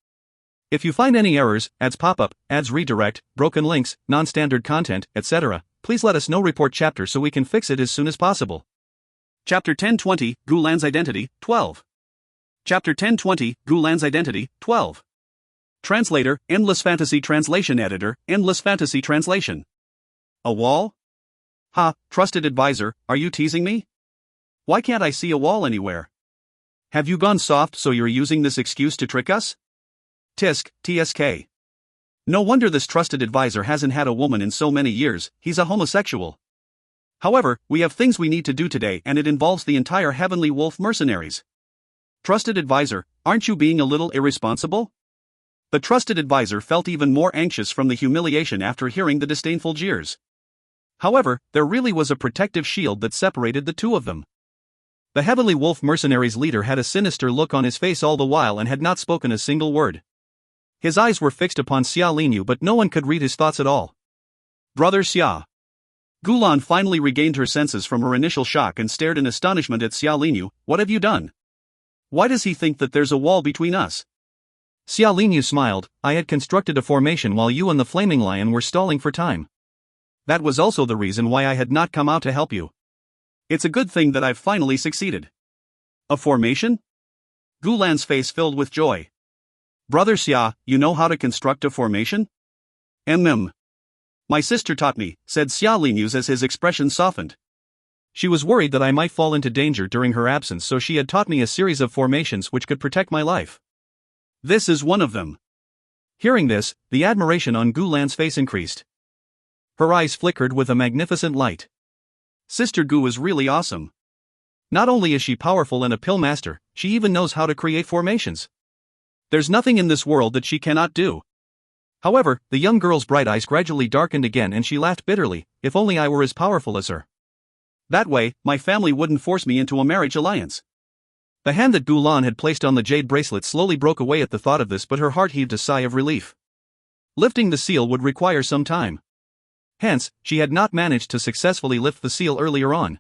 If you find any errors, ads pop up, ads redirect, broken links, non-standard content, etc., please let us know. Report chapter so we can fix it as soon as possible. Chapter 1020, Gulan's Identity, 12. Chapter 1020, Gulan's Identity, 12. Translator, Endless Fantasy Translation Editor, Endless Fantasy Translation. A wall? Ha, trusted advisor, are you teasing me? Why can't I see a wall anywhere? Have you gone soft so you're using this excuse to trick us? Tisk, TSK. No wonder this trusted advisor hasn't had a woman in so many years, he's a homosexual. However, we have things we need to do today and it involves the entire Heavenly Wolf mercenaries. Trusted advisor, aren't you being a little irresponsible? The trusted advisor felt even more anxious from the humiliation after hearing the disdainful jeers. However, there really was a protective shield that separated the two of them. The Heavenly Wolf mercenaries' leader had a sinister look on his face all the while and had not spoken a single word. His eyes were fixed upon Xia Linyu, but no one could read his thoughts at all. Brother Xia. Gulan finally regained her senses from her initial shock and stared in astonishment at Xia Linyu. What have you done? Why does he think that there's a wall between us? Xia Linyu smiled. I had constructed a formation while you and the Flaming Lion were stalling for time. That was also the reason why I had not come out to help you. It's a good thing that I've finally succeeded. A formation? Gulan's face filled with joy. Brother Xia, you know how to construct a formation? My sister taught me, said Xia Linyu as his expression softened. She was worried that I might fall into danger during her absence, so she had taught me a series of formations which could protect my life. This is one of them. Hearing this, the admiration on Gulan's face increased. Her eyes flickered with a magnificent light. Sister Gu is really awesome. Not only is she powerful and a pill master, she even knows how to create formations. There's nothing in this world that she cannot do. However, the young girl's bright eyes gradually darkened again and she laughed bitterly. If only I were as powerful as her. That way, my family wouldn't force me into a marriage alliance. The hand that Gulan had placed on the jade bracelet slowly broke away at the thought of this, but her heart heaved a sigh of relief. Lifting the seal would require some time. Hence, she had not managed to successfully lift the seal earlier on.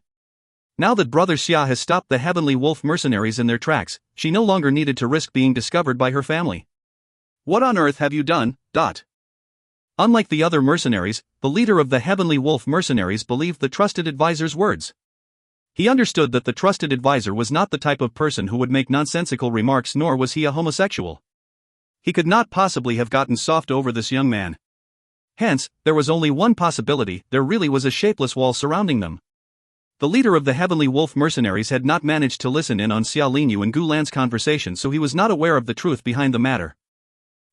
Now that Brother Xia has stopped the Heavenly Wolf mercenaries in their tracks, she no longer needed to risk being discovered by her family. What on earth have you done? Unlike the other mercenaries, the leader of the Heavenly Wolf mercenaries believed the trusted advisor's words. He understood that the trusted advisor was not the type of person who would make nonsensical remarks, nor was he a homosexual. He could not possibly have gotten soft over this young man. Hence, there was only one possibility: there really was a shapeless wall surrounding them. The leader of the Heavenly Wolf mercenaries had not managed to listen in on Xia Linyu and Gulan's conversation, so he was not aware of the truth behind the matter.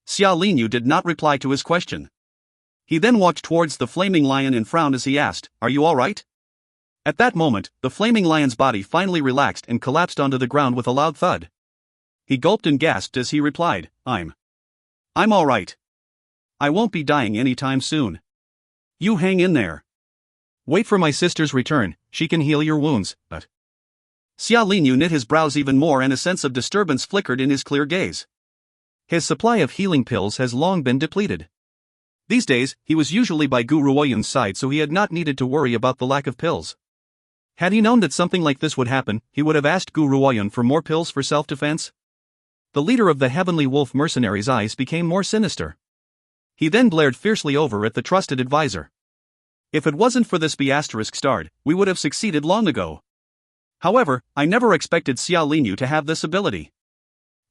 Xia Linyu did not reply to his question. He then walked towards the Flaming Lion and frowned as he asked, "Are you all right?" At that moment, the Flaming Lion's body finally relaxed and collapsed onto the ground with a loud thud. He gulped and gasped as he replied, I'm all right. I won't be dying anytime soon. You hang in there. Wait for my sister's return, she can heal your wounds, but... Xia Linyu knit his brows even more and a sense of disturbance flickered in his clear gaze. His supply of healing pills has long been depleted. These days, he was usually by Gu Ruoyun's side, so he had not needed to worry about the lack of pills. Had he known that something like this would happen, he would have asked Gu Ruoyun for more pills for self-defense. The leader of the Heavenly Wolf mercenaries' eyes became more sinister. He then glared fiercely over at the trusted advisor. If it wasn't for this B****, we would have succeeded long ago. However, I never expected Xia Linyu to have this ability.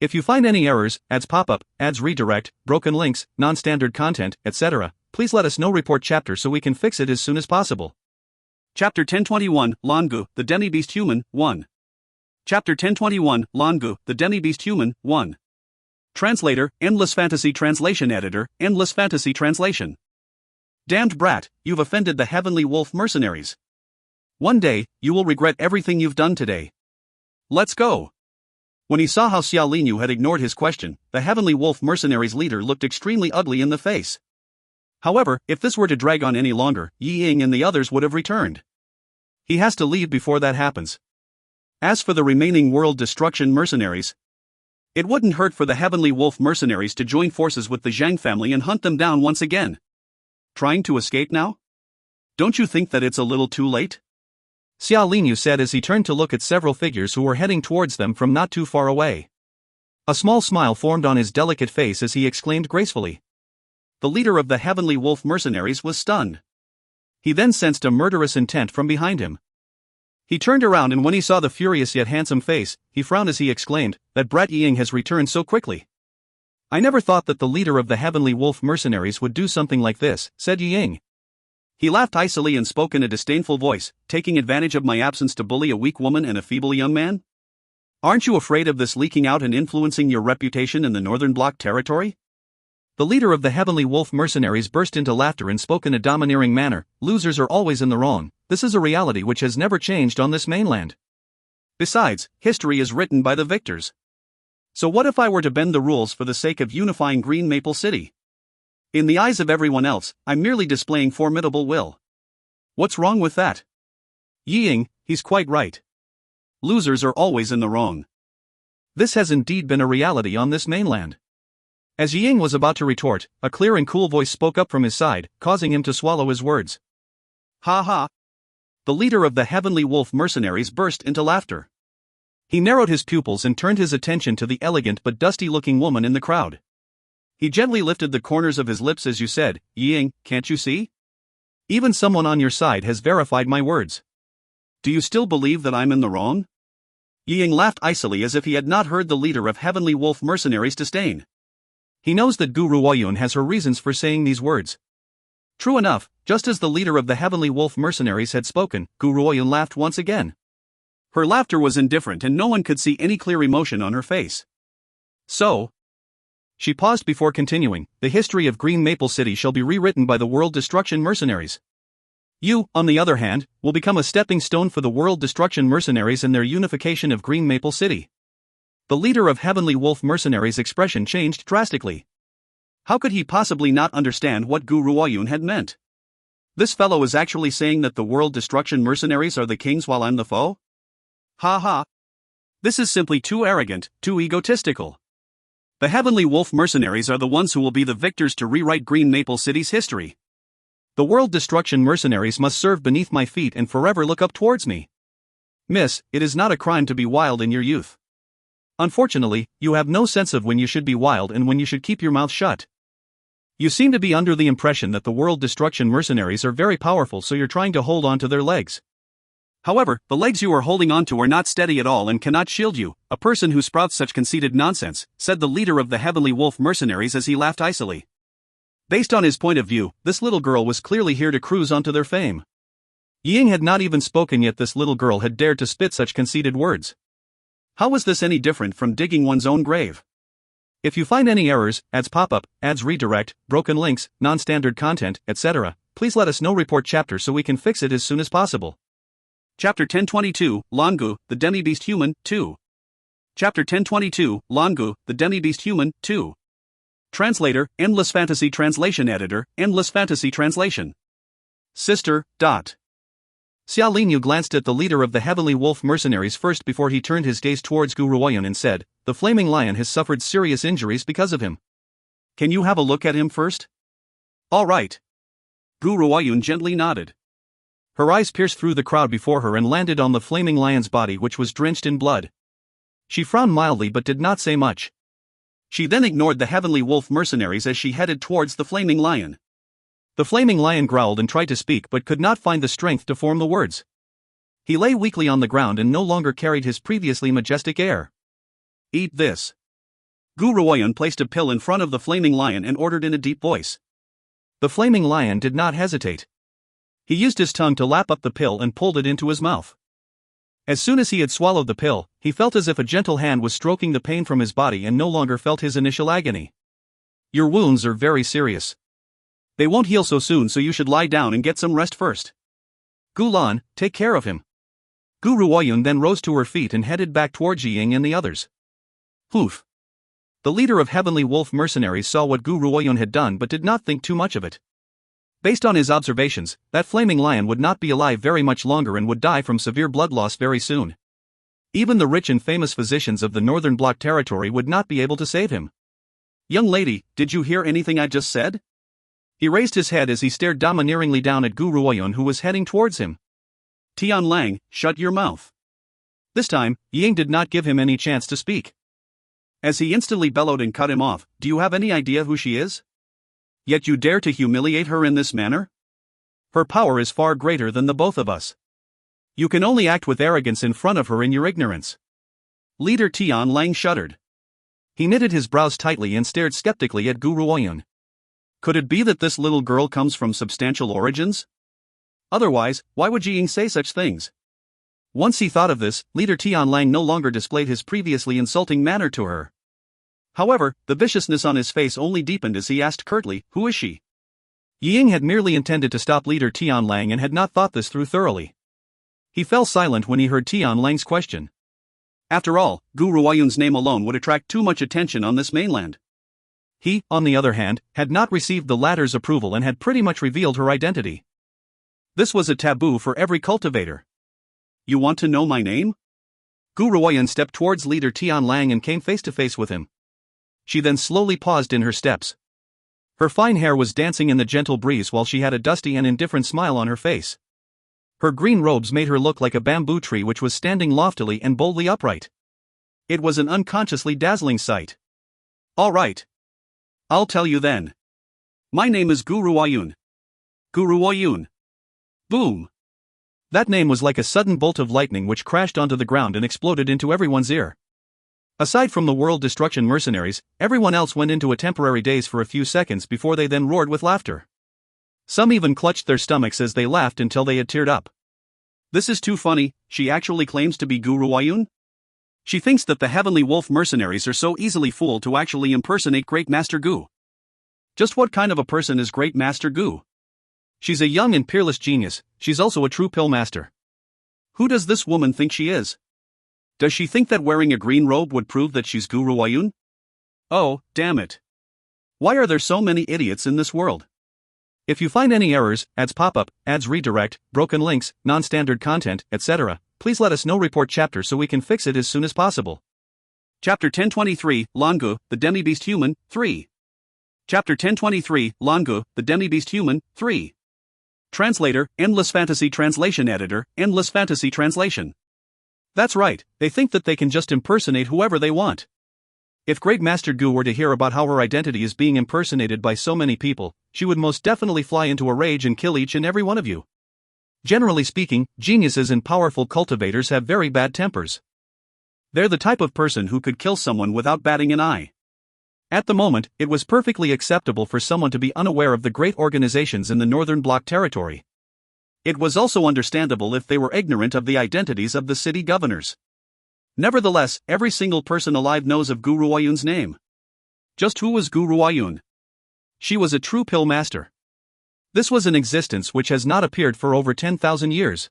If you find any errors, ads pop-up, ads redirect, broken links, non-standard content, etc., please let us know. Report chapter so we can fix it as soon as possible. Chapter 1021, Langu, the Demi-Beast Human, 1. Chapter 1021, Langu, the Demi-Beast Human, 1. Translator, Endless Fantasy Translation Editor, Endless Fantasy Translation. Damned brat, you've offended the Heavenly Wolf mercenaries. One day, you will regret everything you've done today. Let's go. When he saw how Xia Linyu had ignored his question, the Heavenly Wolf mercenaries' leader looked extremely ugly in the face. However, if this were to drag on any longer, Yi Ying and the others would have returned. He has to leave before that happens. As for the remaining world destruction mercenaries, it wouldn't hurt for the Heavenly Wolf mercenaries to join forces with the Zhang family and hunt them down once again. Trying to escape now? Don't you think that it's a little too late? Xia Linyu said as he turned to look at several figures who were heading towards them from not too far away. A small smile formed on his delicate face as he exclaimed gracefully. The leader of the Heavenly Wolf mercenaries was stunned. He then sensed a murderous intent from behind him. He turned around, and when he saw the furious yet handsome face, he frowned as he exclaimed, "That brat Ying has returned so quickly. I never thought that the leader of the Heavenly Wolf mercenaries would do something like this," said Ying. He laughed icily and spoke in a disdainful voice, "Taking advantage of my absence to bully a weak woman and a feeble young man? Aren't you afraid of this leaking out and influencing your reputation in the Northern Bloc territory?" The leader of the Heavenly Wolf mercenaries burst into laughter and spoke in a domineering manner, "Losers are always in the wrong. This is a reality which has never changed on this mainland. Besides, history is written by the victors. So what if I were to bend the rules for the sake of unifying Green Maple City? In the eyes of everyone else, I'm merely displaying formidable will. What's wrong with that? Ying, he's quite right. Losers are always in the wrong. This has indeed been a reality on this mainland." As Ying was about to retort, a clear and cool voice spoke up from his side, causing him to swallow his words. "Ha ha!" The leader of the Heavenly Wolf mercenaries burst into laughter. He narrowed his pupils and turned his attention to the elegant but dusty-looking woman in the crowd. He gently lifted the corners of his lips as you said, "Ying, can't you see? Even someone on your side has verified my words. Do you still believe that I'm in the wrong?" Ying laughed icily as if he had not heard the leader of Heavenly Wolf mercenaries' disdain. He knows that Gu Ruoyun has her reasons for saying these words. True enough, just as the leader of the Heavenly Wolf mercenaries had spoken, Gu Ruoyun laughed once again. Her laughter was indifferent and no one could see any clear emotion on her face. "So," she paused before continuing, "the history of Green Maple City shall be rewritten by the World Destruction mercenaries. You, on the other hand, will become a stepping stone for the World Destruction mercenaries in their unification of Green Maple City." The leader of Heavenly Wolf mercenaries' expression changed drastically. How could he possibly not understand what Gu Ruoyun had meant? This fellow is actually saying that the World Destruction mercenaries are the kings while I'm the foe? Ha ha! This is simply too arrogant, too egotistical. The Heavenly Wolf mercenaries are the ones who will be the victors to rewrite Green Maple City's history. The World Destruction mercenaries must serve beneath my feet and forever look up towards me. Miss, it is not a crime to be wild in your youth. Unfortunately, you have no sense of when you should be wild and when you should keep your mouth shut. You seem to be under the impression that the World Destruction mercenaries are very powerful, so you're trying to hold on to their legs. However, the legs you are holding onto are not steady at all and cannot shield you, a person who sprouts such conceited nonsense, said the leader of the Heavenly Wolf mercenaries as he laughed icily. Based on his point of view, this little girl was clearly here to cruise onto their fame. Ying had not even spoken yet this little girl had dared to spit such conceited words. How was this any different from digging one's own grave? If you find any errors, ads pop-up, ads redirect, broken links, non-standard content, etc., please let us know. Report chapter so we can fix it as soon as possible. Chapter 1022, Longu, the Demi-Beast Human, 2. Chapter 1022, Longu, the Demi-Beast Human, 2. Translator, Endless Fantasy Translation Editor, Endless Fantasy Translation. Sister. Xia Lingyu glanced at the leader of the Heavenly Wolf mercenaries first before he turned his gaze towards Gu Ruoyun and said, "The Flaming Lion has suffered serious injuries because of him. Can you have a look at him first?" "All right." Gu Ruoyun gently nodded. Her eyes pierced through the crowd before her and landed on the Flaming Lion's body, which was drenched in blood. She frowned mildly but did not say much. She then ignored the Heavenly Wolf mercenaries as she headed towards the Flaming Lion. The Flaming Lion growled and tried to speak but could not find the strength to form the words. He lay weakly on the ground and no longer carried his previously majestic air. "Eat this." Gu Ruoyun placed a pill in front of the Flaming Lion and ordered in a deep voice. The Flaming Lion did not hesitate. He used his tongue to lap up the pill and pulled it into his mouth. As soon as he had swallowed the pill, he felt as if a gentle hand was stroking the pain from his body and no longer felt his initial agony. "Your wounds are very serious. They won't heal so soon, so you should lie down and get some rest first. Gulan, take care of him." Gu Ruoyun then rose to her feet and headed back towards Ying and the others. Poof. The leader of Heavenly Wolf mercenaries saw what Gu Ruoyun had done but did not think too much of it. Based on his observations, that Flaming Lion would not be alive very much longer and would die from severe blood loss very soon. Even the rich and famous physicians of the Northern Bloc territory would not be able to save him. "Young lady, did you hear anything I just said?" He raised his head as he stared domineeringly down at Gu Ruoyun, who was heading towards him. "Tian Lang, shut your mouth." This time, Ying did not give him any chance to speak. As he instantly bellowed and cut him off, "Do you have any idea who she is? Yet you dare to humiliate her in this manner? Her power is far greater than the both of us. You can only act with arrogance in front of her in your ignorance. Leader Tian Lang shuddered. He knitted his brows tightly and stared skeptically at Gu Ruoyun. Could it be that this little girl comes from substantial origins? Otherwise, why would Ji Ying say such things? Once he thought of this, Leader Tian Lang no longer displayed his previously insulting manner to her. However, the viciousness on his face only deepened as he asked curtly, "Who is she?" Yi Ying had merely intended to stop Leader Tian Lang and had not thought this through thoroughly. He fell silent when he heard Tian Lang's question. After all, Gu Ruoyun's name alone would attract too much attention on this mainland. He, on the other hand, had not received the latter's approval and had pretty much revealed her identity. This was a taboo for every cultivator. You want to know my name? Gu Ruoyun stepped towards Leader Tian Lang and came face to face with him. She then slowly paused in her steps. Her fine hair was dancing in the gentle breeze while she had a dusty and indifferent smile on her face. Her green robes made her look like a bamboo tree which was standing loftily and boldly upright. It was an unconsciously dazzling sight. All right. I'll tell you then. My name is Gu Ruoyun. Gu Ruoyun. Boom. That name was like a sudden bolt of lightning which crashed onto the ground and exploded into everyone's ear. Aside from the world destruction mercenaries, everyone else went into a temporary daze for a few seconds before they then roared with laughter. Some even clutched their stomachs as they laughed until they had teared up. This is too funny, she actually claims to be Gu Ruoyun? She thinks that the Heavenly Wolf mercenaries are so easily fooled to actually impersonate Great Master Gu. Just what kind of a person is Great Master Gu? She's a young and peerless genius, she's also a true pill master. Who does this woman think she is? Does she think that wearing a green robe would prove that she's Gu Ruoyun? Oh, damn it. Why are there so many idiots in this world? If you find any errors, ads pop up, ads redirect, broken links, non-standard content, etc., please let us know. Report chapter so we can fix it as soon as possible. Chapter 1023, Langu, the Demi-Beast Human, 3. Chapter 1023, Langu, the Demi-Beast Human, 3. Translator, Endless Fantasy Translation Editor, Endless Fantasy Translation. That's right, they think that they can just impersonate whoever they want. If Great Master Gu were to hear about how her identity is being impersonated by so many people, she would most definitely fly into a rage and kill each and every one of you. Generally speaking, geniuses and powerful cultivators have very bad tempers. They're the type of person who could kill someone without batting an eye. At the moment, it was perfectly acceptable for someone to be unaware of the great organizations in the Northern Bloc territory. It was also understandable if they were ignorant of the identities of the city governors. Nevertheless, every single person alive knows of Gu Ruoyun's name. Just who was Gu Ruoyun? She was a true pill master. This was an existence which has not appeared for over 10,000 years.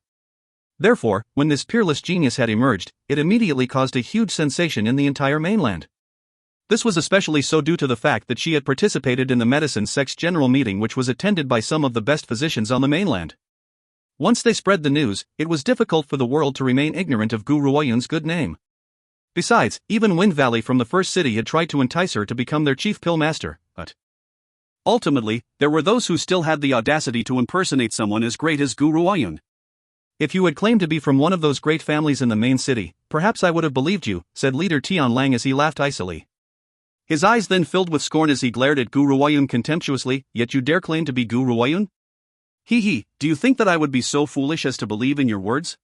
Therefore, when this peerless genius had emerged, it immediately caused a huge sensation in the entire mainland. This was especially so due to the fact that she had participated in the medicine sect's general meeting, which was attended by some of the best physicians on the mainland. Once they spread the news, it was difficult for the world to remain ignorant of Gu Ruoyun's good name. Besides, even Wind Valley from the first city had tried to entice her to become their chief pill master, but ultimately, there were those who still had the audacity to impersonate someone as great as Gu Ruoyun. If you had claimed to be from one of those great families in the main city, perhaps I would have believed you, said Leader Tian Lang as he laughed icily. His eyes then filled with scorn as he glared at Gu Ruoyun contemptuously. Yet you dare claim to be Gu Ruoyun? Hee, do you think that I would be so foolish as to believe in your words?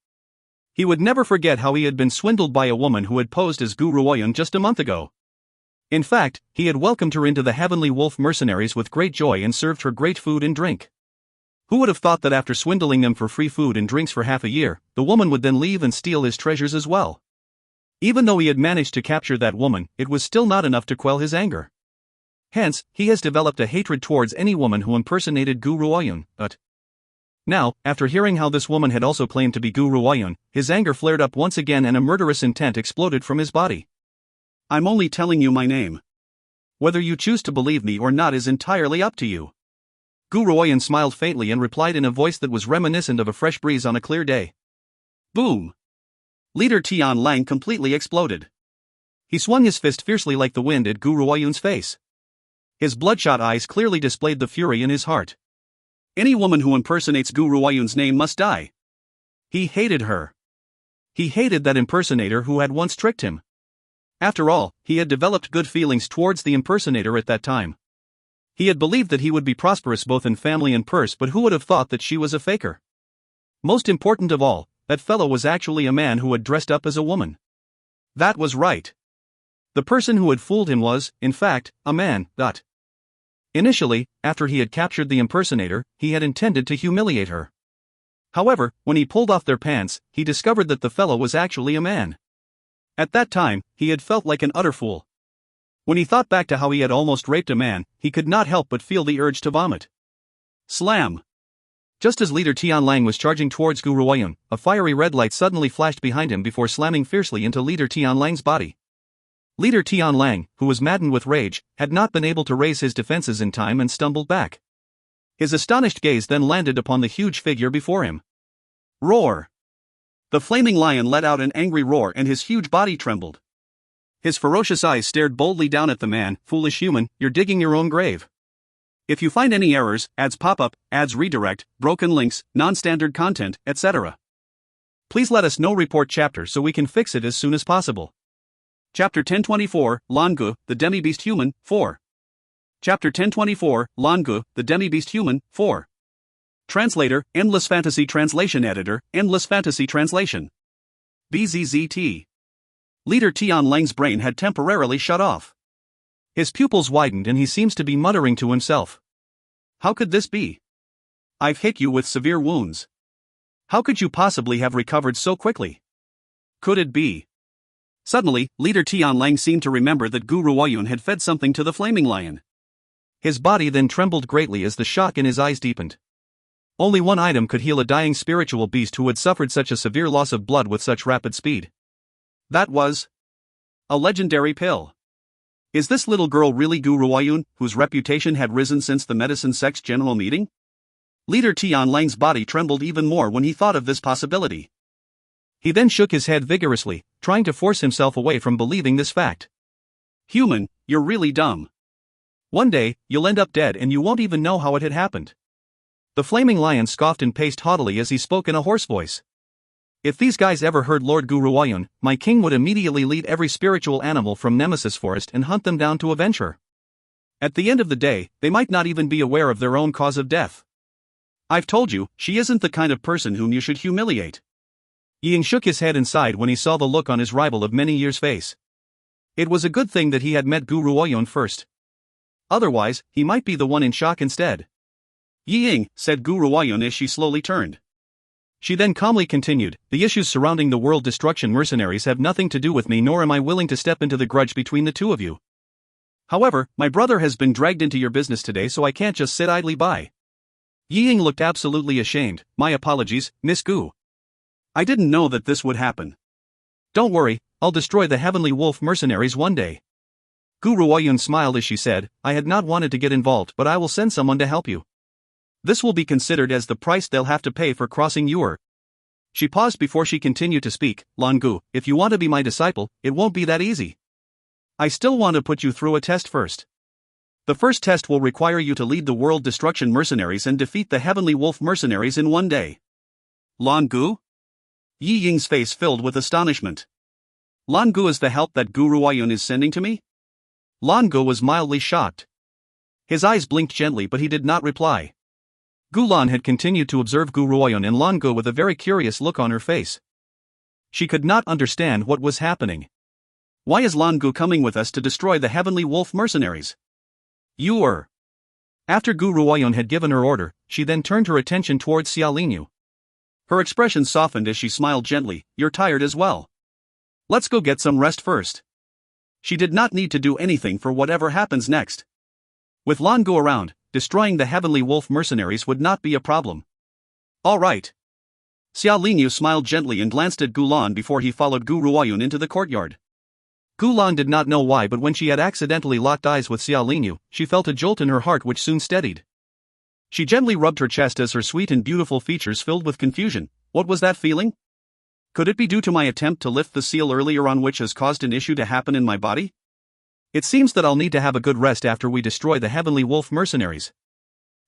He would never forget how he had been swindled by a woman who had posed as Gu Ruoyun just a month ago. In fact, he had welcomed her into the Heavenly Wolf mercenaries with great joy and served her great food and drink. Who would have thought that after swindling them for free food and drinks for half a year, the woman would then leave and steal his treasures as well? Even though he had managed to capture that woman, it was still not enough to quell his anger. Hence, he has developed a hatred towards any woman who impersonated Gu Ruoyun, but now, after hearing how this woman had also claimed to be Gu Ruoyun, his anger flared up once again and a murderous intent exploded from his body. I'm only telling you my name. Whether you choose to believe me or not is entirely up to you. Gu Ruoyun smiled faintly and replied in a voice that was reminiscent of a fresh breeze on a clear day. Boom! Leader Tian Lang completely exploded. He swung his fist fiercely like the wind at Gu Ruoyun's face. His bloodshot eyes clearly displayed the fury in his heart. Any woman who impersonates Gu Ruoyun's name must die. He hated her. He hated that impersonator who had once tricked him. After all, he had developed good feelings towards the impersonator at that time. He had believed that he would be prosperous both in family and purse, but who would have thought that she was a faker? Most important of all, that fellow was actually a man who had dressed up as a woman. That was right. The person who had fooled him was, in fact, a man. Initially, after he had captured the impersonator, he had intended to humiliate her. However, when he pulled off their pants, he discovered that the fellow was actually a man. At that time, he had felt like an utter fool. When he thought back to how he had almost raped a man, he could not help but feel the urge to vomit. Slam! Just as leader Tianlang was charging towards Gu Ruoyun, a fiery red light suddenly flashed behind him before slamming fiercely into leader Tianlang's body. Leader Tianlang, who was maddened with rage, had not been able to raise his defenses in time and stumbled back. His astonished gaze then landed upon the huge figure before him. Roar! The flaming lion let out an angry roar and his huge body trembled. His ferocious eyes stared boldly down at the man. Foolish human, you're digging your own grave. If you find any errors, ads pop up, ads redirect, broken links, non-standard content, etc., please let us know. Report chapter so we can fix it as soon as possible. Chapter 1024, Langu, the Demi-Beast Human, 4. Chapter 1024, Langu, the Demi-Beast Human, 4. Translator, Endless Fantasy Translation Editor, Endless Fantasy Translation. BZZT. Leader Tianlang's brain had temporarily shut off. His pupils widened and he seems to be muttering to himself. How could this be? I've hit you with severe wounds. How could you possibly have recovered so quickly? Could it be? Suddenly, Leader Tianlang seemed to remember that Gu Ruoyun had fed something to the flaming lion. His body then trembled greatly as the shock in his eyes deepened. Only one item could heal a dying spiritual beast who had suffered such a severe loss of blood with such rapid speed. That was a legendary pill. Is this little girl really Gu Ruoyun, whose reputation had risen since the medicine sect's general meeting? Leader Tianlang's body trembled even more when he thought of this possibility. He then shook his head vigorously, trying to force himself away from believing this fact. Human, you're really dumb. One day, you'll end up dead and you won't even know how it had happened. The flaming lion scoffed and paced haughtily as he spoke in a hoarse voice. If these guys ever heard Lord Gu Ruoyun, my king would immediately lead every spiritual animal from Nemesis Forest and hunt them down to avenge her. At the end of the day, they might not even be aware of their own cause of death. I've told you, she isn't the kind of person whom you should humiliate. Ying shook his head and sighed when he saw the look on his rival of many years' face. It was a good thing that he had met Gu Ruoyun first. Otherwise, he might be the one in shock instead. Ying, said Gu Ruoyun as she slowly turned. She then calmly continued, the issues surrounding the world destruction mercenaries have nothing to do with me, nor am I willing to step into the grudge between the two of you. However, my brother has been dragged into your business today, so I can't just sit idly by. Ying looked absolutely ashamed. My apologies, Miss Gu. I didn't know that this would happen. Don't worry, I'll destroy the Heavenly Wolf mercenaries one day. Gu Ruoyun smiled as she said, I had not wanted to get involved, but I will send someone to help you. This will be considered as the price they'll have to pay for crossing your. She paused before she continued to speak. Langu, if you want to be my disciple, it won't be that easy. I still want to put you through a test first. The first test will require you to lead the world destruction mercenaries and defeat the Heavenly Wolf mercenaries in one day. Langu? Yi Ying's face filled with astonishment. Langu is the help that Gu Ruoyun is sending to me? Langu was mildly shocked. His eyes blinked gently, but he did not reply. Gulan had continued to observe Gu Ruoyun and Langu with a very curious look on her face. She could not understand what was happening. Why is Langu coming with us to destroy the Heavenly Wolf mercenaries? After Gu Ruoyun had given her order, she then turned her attention towards Xia Linyu. Her expression softened as she smiled gently. You're tired as well. Let's go get some rest first. She did not need to do anything for whatever happens next. With Langu around, destroying the Heavenly Wolf mercenaries would not be a problem. All right. Xia Linyu smiled gently and glanced at Gulan before he followed Gu Ruoyun into the courtyard. Gulan did not know why, but when she had accidentally locked eyes with Xia Linyu, she felt a jolt in her heart which soon steadied. She gently rubbed her chest as her sweet and beautiful features filled with confusion. What was that feeling? Could it be due to my attempt to lift the seal earlier on, which has caused an issue to happen in my body? It seems that I'll need to have a good rest after we destroy the Heavenly Wolf mercenaries.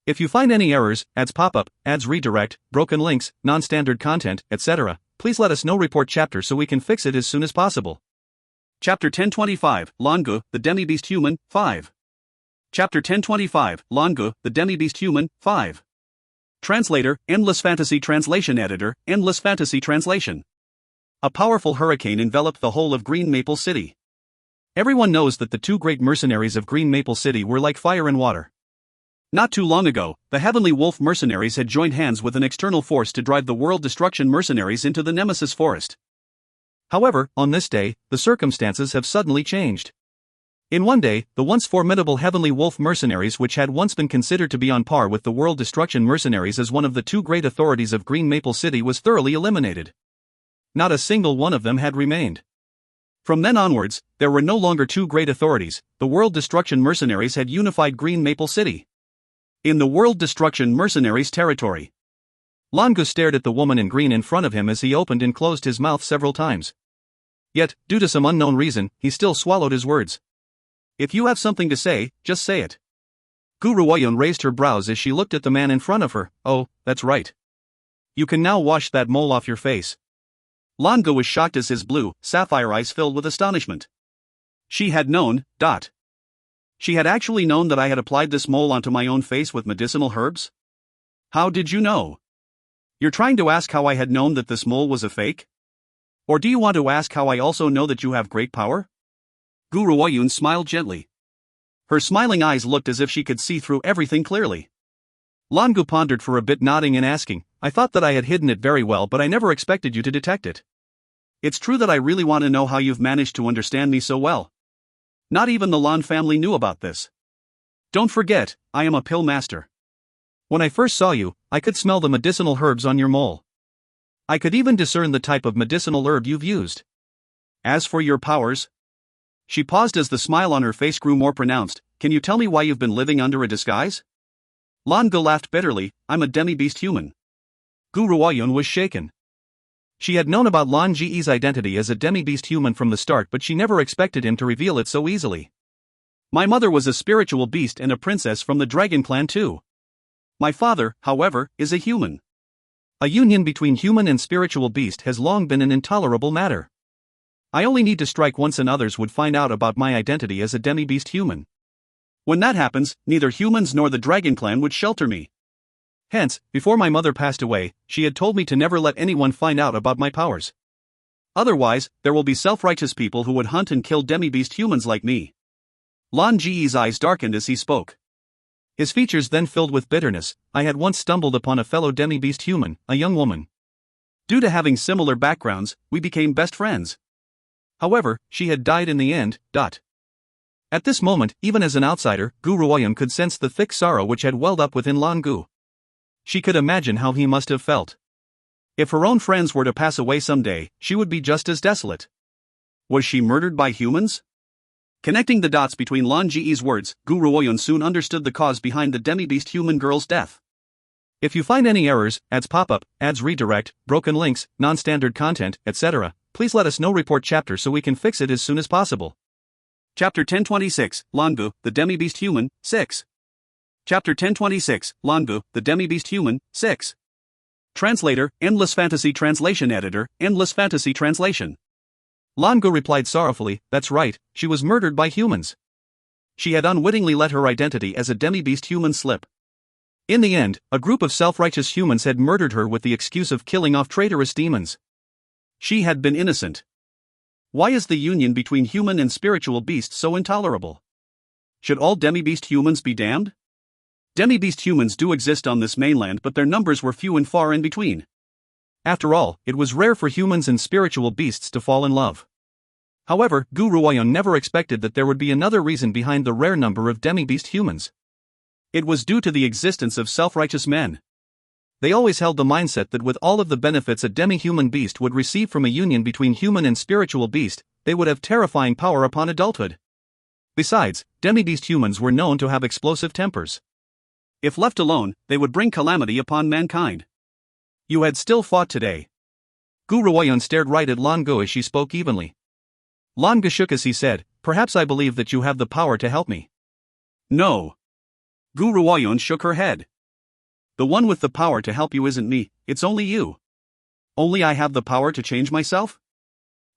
If you find any errors, ads pop up, ads redirect, broken links, non-standard content, etc., please let us know. Report chapter so we can fix it as soon as possible. Chapter 1025, Langu, the Demi-Beast Human, 5. Chapter 1025, Langu, the Demi-Beast Human, 5. Translator, Endless Fantasy Translation Editor, Endless Fantasy Translation. A powerful hurricane enveloped the whole of Green Maple City. Everyone knows that the two great mercenaries of Green Maple City were like fire and water. Not too long ago, the Heavenly Wolf mercenaries had joined hands with an external force to drive the World Destruction mercenaries into the Nemesis Forest. However, on this day, the circumstances have suddenly changed. In one day, the once formidable Heavenly Wolf mercenaries, which had once been considered to be on par with the World Destruction mercenaries as one of the two great authorities of Green Maple City, was thoroughly eliminated. Not a single one of them had remained. From then onwards, there were no longer two great authorities. The World Destruction mercenaries had unified Green Maple City. In the World Destruction mercenaries' territory, Longu stared at the woman in green in front of him as he opened and closed his mouth several times. Yet, due to some unknown reason, he still swallowed his words. If you have something to say, just say it. Gu Ruoyun raised her brows as she looked at the man in front of her. Oh, that's right. You can now wash that mole off your face. Longu was shocked as his blue, sapphire eyes filled with astonishment. She had known. She had actually known that I had applied this mole onto my own face with medicinal herbs? How did you know? You're trying to ask how I had known that this mole was a fake? Or do you want to ask how I also know that you have great power? Gu Ruoyun smiled gently. Her smiling eyes looked as if she could see through everything clearly. Longu pondered for a bit, nodding and asking, I thought that I had hidden it very well, but I never expected you to detect it. It's true that I really want to know how you've managed to understand me so well. Not even the Lan family knew about this. Don't forget, I am a pill master. When I first saw you, I could smell the medicinal herbs on your mole. I could even discern the type of medicinal herb you've used. As for your powers... She paused as the smile on her face grew more pronounced. Can you tell me why you've been living under a disguise? Longu laughed bitterly. I'm a demi-beast human. Gu Ruoyun was shaken. She had known about Lan Ji's identity as a demi-beast human from the start, but she never expected him to reveal it so easily. My mother was a spiritual beast and a princess from the dragon clan too. My father, however, is a human. A union between human and spiritual beast has long been an intolerable matter. I only need to strike once and others would find out about my identity as a demi-beast human. When that happens, neither humans nor the dragon clan would shelter me. Hence, before my mother passed away, she had told me to never let anyone find out about my powers. Otherwise, there will be self-righteous people who would hunt and kill demi-beast humans like me. Lan Ji's eyes darkened as he spoke. His features then filled with bitterness. I had once stumbled upon a fellow demi-beast human, a young woman. Due to having similar backgrounds, we became best friends. However, she had died in the end. At this moment, even as an outsider, Gu Ruoyun could sense the thick sorrow which had welled up within Longu. She could imagine how he must have felt. If her own friends were to pass away someday, she would be just as desolate. Was she murdered by humans? Connecting the dots between Lan Ji's words, Gu Ruoyun soon understood the cause behind the demi-beast human girl's death. If you find any errors, ads pop-up, ads redirect, broken links, non-standard content, etc., please let us know. Report chapter so we can fix it as soon as possible. Chapter 1026, Longu, the Demi-Beast Human, 6. Chapter 1026, Longu, the Demi-Beast Human, 6. Translator, Endless Fantasy Translation Editor, Endless Fantasy Translation. Longu replied sorrowfully, that's right, she was murdered by humans. She had unwittingly let her identity as a demi-beast human slip. In the end, a group of self-righteous humans had murdered her with the excuse of killing off traitorous demons. She had been innocent. Why is the union between human and spiritual beasts so intolerable? Should all demi-beast humans be damned? Demi-beast humans do exist on this mainland, but their numbers were few and far in between. After all, it was rare for humans and spiritual beasts to fall in love. However, Gu Ruoyun never expected that there would be another reason behind the rare number of demi-beast humans. It was due to the existence of self-righteous men. They always held the mindset that with all of the benefits a demi-human beast would receive from a union between human and spiritual beast, they would have terrifying power upon adulthood. Besides, demi-beast humans were known to have explosive tempers. If left alone, they would bring calamity upon mankind. You had still fought today. Gu Ruoyun stared right at Longu as she spoke evenly. Longu shook as he said, perhaps I believe that you have the power to help me. No. Gu Ruoyun shook her head. The one with the power to help you isn't me, it's only you. Only I have the power to change myself?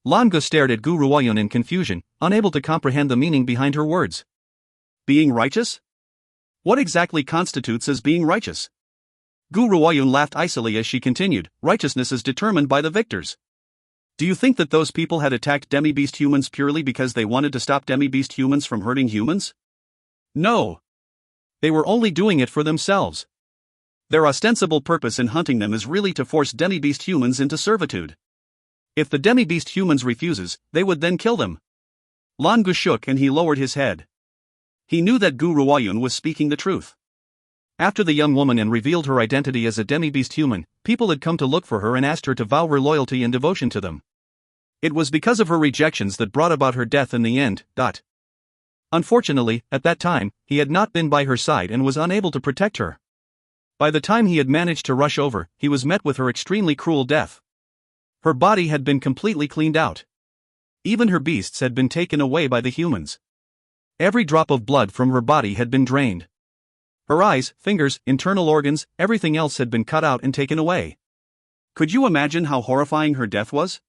Longu stared at Gu Ruoyun in confusion, unable to comprehend the meaning behind her words. Being righteous? What exactly constitutes as being righteous? Gu Ruoyun laughed icily as she continued, righteousness is determined by the victors. Do you think that those people had attacked demi-beast humans purely because they wanted to stop demi-beast humans from hurting humans? No. They were only doing it for themselves. Their ostensible purpose in hunting them is really to force demi-beast humans into servitude. If the demi-beast humans refuses, they would then kill them. Lan Gu shook and he lowered his head. He knew that Gu Ruoyun was speaking the truth. After the young woman and revealed her identity as a demi-beast human, people had come to look for her and asked her to vow her loyalty and devotion to them. It was because of her rejections that brought about her death in the end. Unfortunately, at that time, he had not been by her side and was unable to protect her. By the time he had managed to rush over, he was met with her extremely cruel death. Her body had been completely cleaned out. Even her beasts had been taken away by the humans. Every drop of blood from her body had been drained. Her eyes, fingers, internal organs, everything else had been cut out and taken away. Could you imagine how horrifying her death was?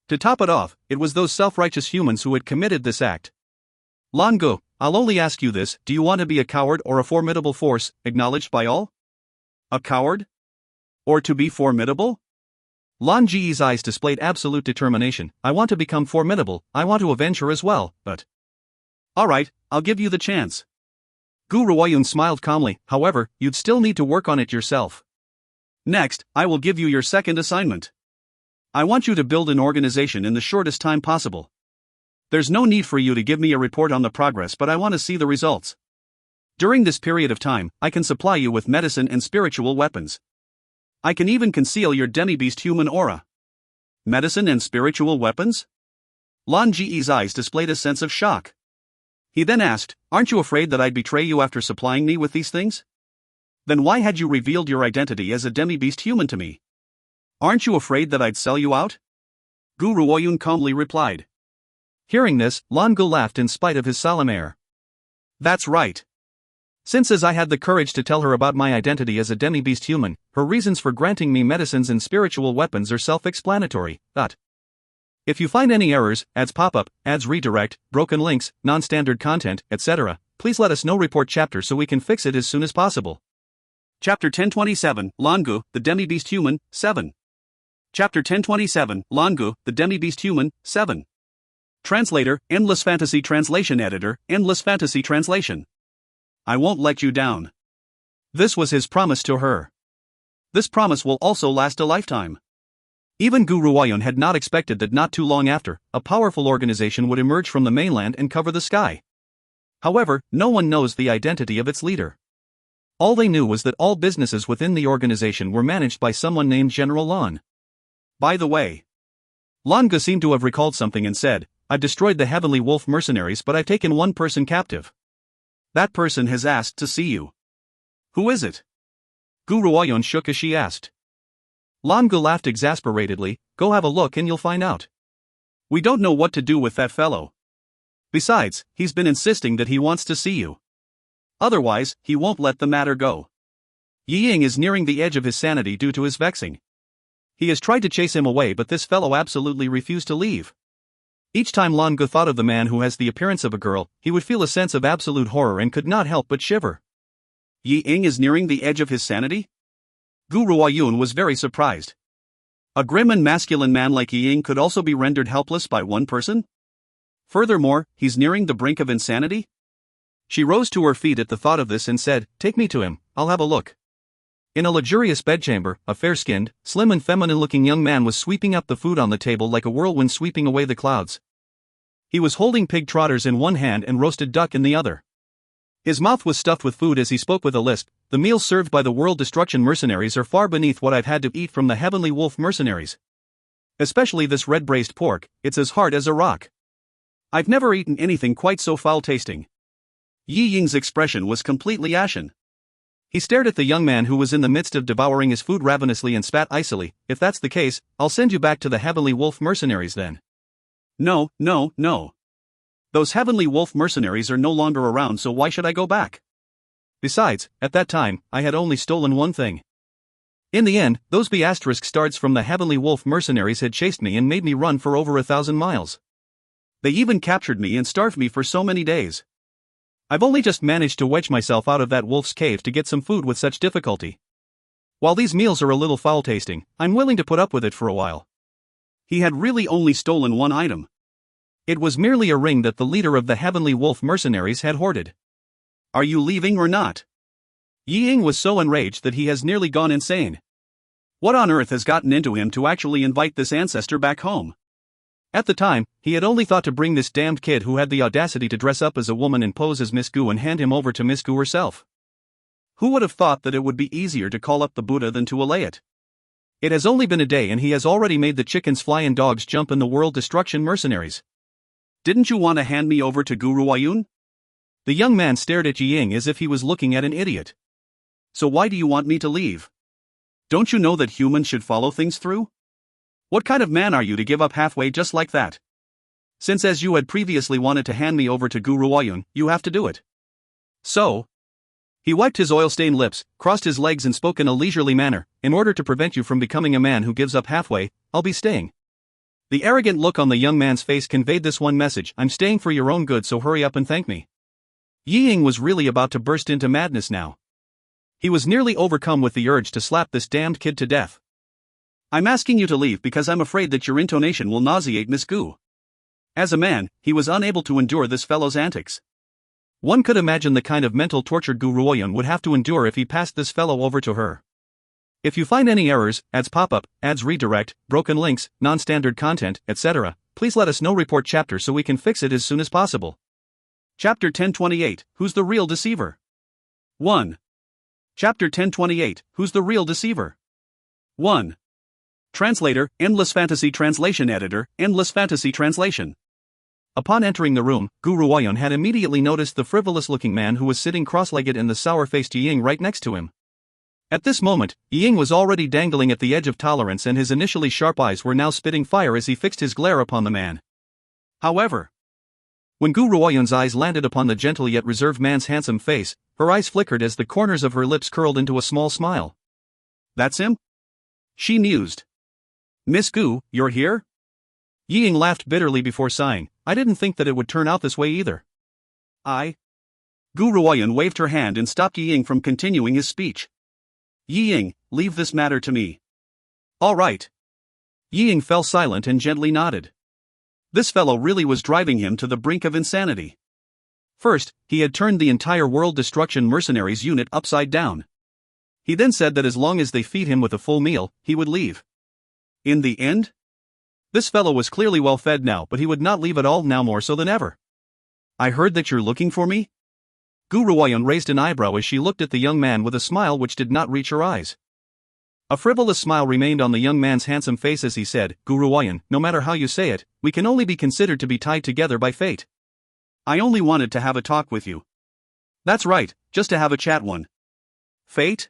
To top it off, it was those self-righteous humans who had committed this act. Lan Gu, I'll only ask you this, do you want to be a coward or a formidable force, acknowledged by all? A coward? Or to be formidable? Lan Ji's eyes displayed absolute determination. I want to become formidable, I want to avenge her as well, but... Alright, I'll give you the chance. Gu Ruoyun smiled calmly, however, you'd still need to work on it yourself. Next, I will give you your second assignment. I want you to build an organization in the shortest time possible. There's no need for you to give me a report on the progress, but I want to see the results. During this period of time, I can supply you with medicine and spiritual weapons. I can even conceal your demi-beast human aura. Medicine and spiritual weapons? Lan Ji's eyes displayed a sense of shock. He then asked, aren't you afraid that I'd betray you after supplying me with these things? Then why had you revealed your identity as a demi-beast human to me? Aren't you afraid that I'd sell you out? Gu Ruoyun calmly replied. Hearing this, Lan Gu laughed in spite of his solemn air. That's right. Since as I had the courage to tell her about my identity as a demi-beast human, her reasons for granting me medicines and spiritual weapons are self-explanatory. If you find any errors, ads pop up, ads redirect, broken links, non-standard content, etc., please let us know. Report chapter so we can fix it as soon as possible. Chapter 1027, Lan Gu, the Demi-Beast Human, 7. Chapter 1027, Lan Gu, the Demi-Beast Human, 7. Translator, Endless Fantasy Translation Editor, Endless Fantasy Translation. I won't let you down. This was his promise to her. This promise will also last a lifetime. Even Gu Ruoyun had not expected that not too long after, a powerful organization would emerge from the mainland and cover the sky. However, no one knows the identity of its leader. All they knew was that all businesses within the organization were managed by someone named General Lan. By the way, Lan Gu seemed to have recalled something and said, I've destroyed the Heavenly Wolf mercenaries, but I've taken one person captive. That person has asked to see you. Who is it? Gu Ruoyun shook as she asked. Lan Gu laughed exasperatedly, go have a look and you'll find out. We don't know what to do with that fellow. Besides, he's been insisting that he wants to see you. Otherwise, he won't let the matter go. Yi Ying is nearing the edge of his sanity due to his vexing. He has tried to chase him away, but this fellow absolutely refused to leave. Each time Lan Gu thought of the man who has the appearance of a girl, he would feel a sense of absolute horror and could not help but shiver. Yi Ying is nearing the edge of his sanity? Gu Ruoyun was very surprised. A grim and masculine man like Yi Ying could also be rendered helpless by one person? Furthermore, he's nearing the brink of insanity? She rose to her feet at the thought of this and said, take me to him, I'll have a look. In a luxurious bedchamber, a fair-skinned, slim and feminine-looking young man was sweeping up the food on the table like a whirlwind sweeping away the clouds. He was holding pig trotters in one hand and roasted duck in the other. His mouth was stuffed with food as he spoke with a lisp, the meals served by the World Destruction mercenaries are far beneath what I've had to eat from the Heavenly Wolf mercenaries. Especially this red-braised pork, it's as hard as a rock. I've never eaten anything quite so foul-tasting. Yi Ying's expression was completely ashen. He stared at the young man who was in the midst of devouring his food ravenously and spat icily. If that's the case, I'll send you back to the Heavenly Wolf mercenaries then. No. Those Heavenly Wolf mercenaries are no longer around, so why should I go back? Besides, at that time, I had only stolen one thing. In the end, those B***stards from the Heavenly Wolf mercenaries had chased me and made me run for over 1,000 miles. They even captured me and starved me for so many days. I've only just managed to wedge myself out of that wolf's cave to get some food with such difficulty. While these meals are a little foul-tasting, I'm willing to put up with it for a while. He had really only stolen one item. It was merely a ring that the leader of the Heavenly Wolf mercenaries had hoarded. Are you leaving or not? Yi Ying was so enraged that he has nearly gone insane. What on earth has gotten into him to actually invite this ancestor back home? At the time, he had only thought to bring this damned kid who had the audacity to dress up as a woman and pose as Miss Gu and hand him over to Miss Gu herself. Who would have thought that it would be easier to call up the Buddha than to allay it? It has only been a day and he has already made the chickens fly and dogs jump in the world destruction mercenaries. Didn't you want to hand me over to Guru Wayun? The young man stared at Yi Ying as if he was looking at an idiot. So why do you want me to leave? Don't you know that humans should follow things through? What kind of man are you to give up halfway just like that? Since as you had previously wanted to hand me over to Guru Wayun, you have to do it. So? He wiped his oil-stained lips, crossed his legs and spoke in a leisurely manner, in order to prevent you from becoming a man who gives up halfway, I'll be staying. The arrogant look on the young man's face conveyed this one message, I'm staying for your own good so hurry up and thank me. Yi Ying was really about to burst into madness now. He was nearly overcome with the urge to slap this damned kid to death. I'm asking you to leave because I'm afraid that your intonation will nauseate Miss Gu. As a man, he was unable to endure this fellow's antics. One could imagine the kind of mental torture Guru Wayun would have to endure if he passed this fellow over to her. If you find any errors, ads pop up, ads redirect, broken links, non-standard content, etc., please let us know. Report chapter so we can fix it as soon as possible. Chapter 1028, Who's the Real Deceiver? 1. Chapter 1028, Who's the Real Deceiver? 1. Translator, Endless Fantasy Translation Editor, Endless Fantasy Translation. Upon entering the room, Guru Wayun had immediately noticed the frivolous-looking man who was sitting cross-legged and the sour-faced Yi Ying right next to him. At this moment, Yi Ying was already dangling at the edge of tolerance and his initially sharp eyes were now spitting fire as he fixed his glare upon the man. However, when Guru Wayun's eyes landed upon the gentle yet reserved man's handsome face, her eyes flickered as the corners of her lips curled into a small smile. That's him? She mused. Miss Gu, you're here? Yi Ying laughed bitterly before sighing, I didn't think that it would turn out this way either. Guru Wayun waved her hand and stopped Yi Ying from continuing his speech. Yi Ying, leave this matter to me. All right. Yi Ying fell silent and gently nodded. This fellow really was driving him to the brink of insanity. First, he had turned the entire World Destruction Mercenaries unit upside down. He then said that as long as they feed him with a full meal, he would leave. In the end? This fellow was clearly well fed now, but he would not leave at all, now more so than ever. I heard that you're looking for me? Guru Wayun raised an eyebrow as she looked at the young man with a smile which did not reach her eyes. A frivolous smile remained on the young man's handsome face as he said, Guru Wayun, no matter how you say it, we can only be considered to be tied together by fate. I only wanted to have a talk with you. That's right, just to have a chat one. Fate?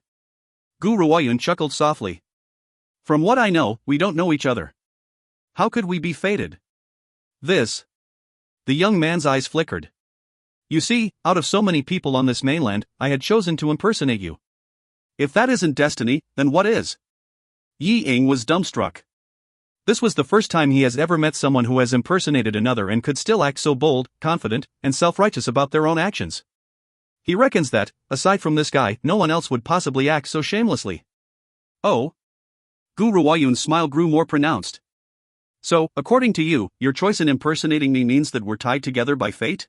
Guru Wayun chuckled softly. From what I know, we don't know each other. How could we be fated? The young man's eyes flickered. You see, out of so many people on this mainland, I had chosen to impersonate you. If that isn't destiny, then what is? Yi Ying was dumbstruck. This was the first time he has ever met someone who has impersonated another and could still act so bold, confident, and self-righteous about their own actions. He reckons that, aside from this guy, no one else would possibly act so shamelessly. Oh? Guru Wayun's smile grew more pronounced. So, according to you, your choice in impersonating me means that we're tied together by fate?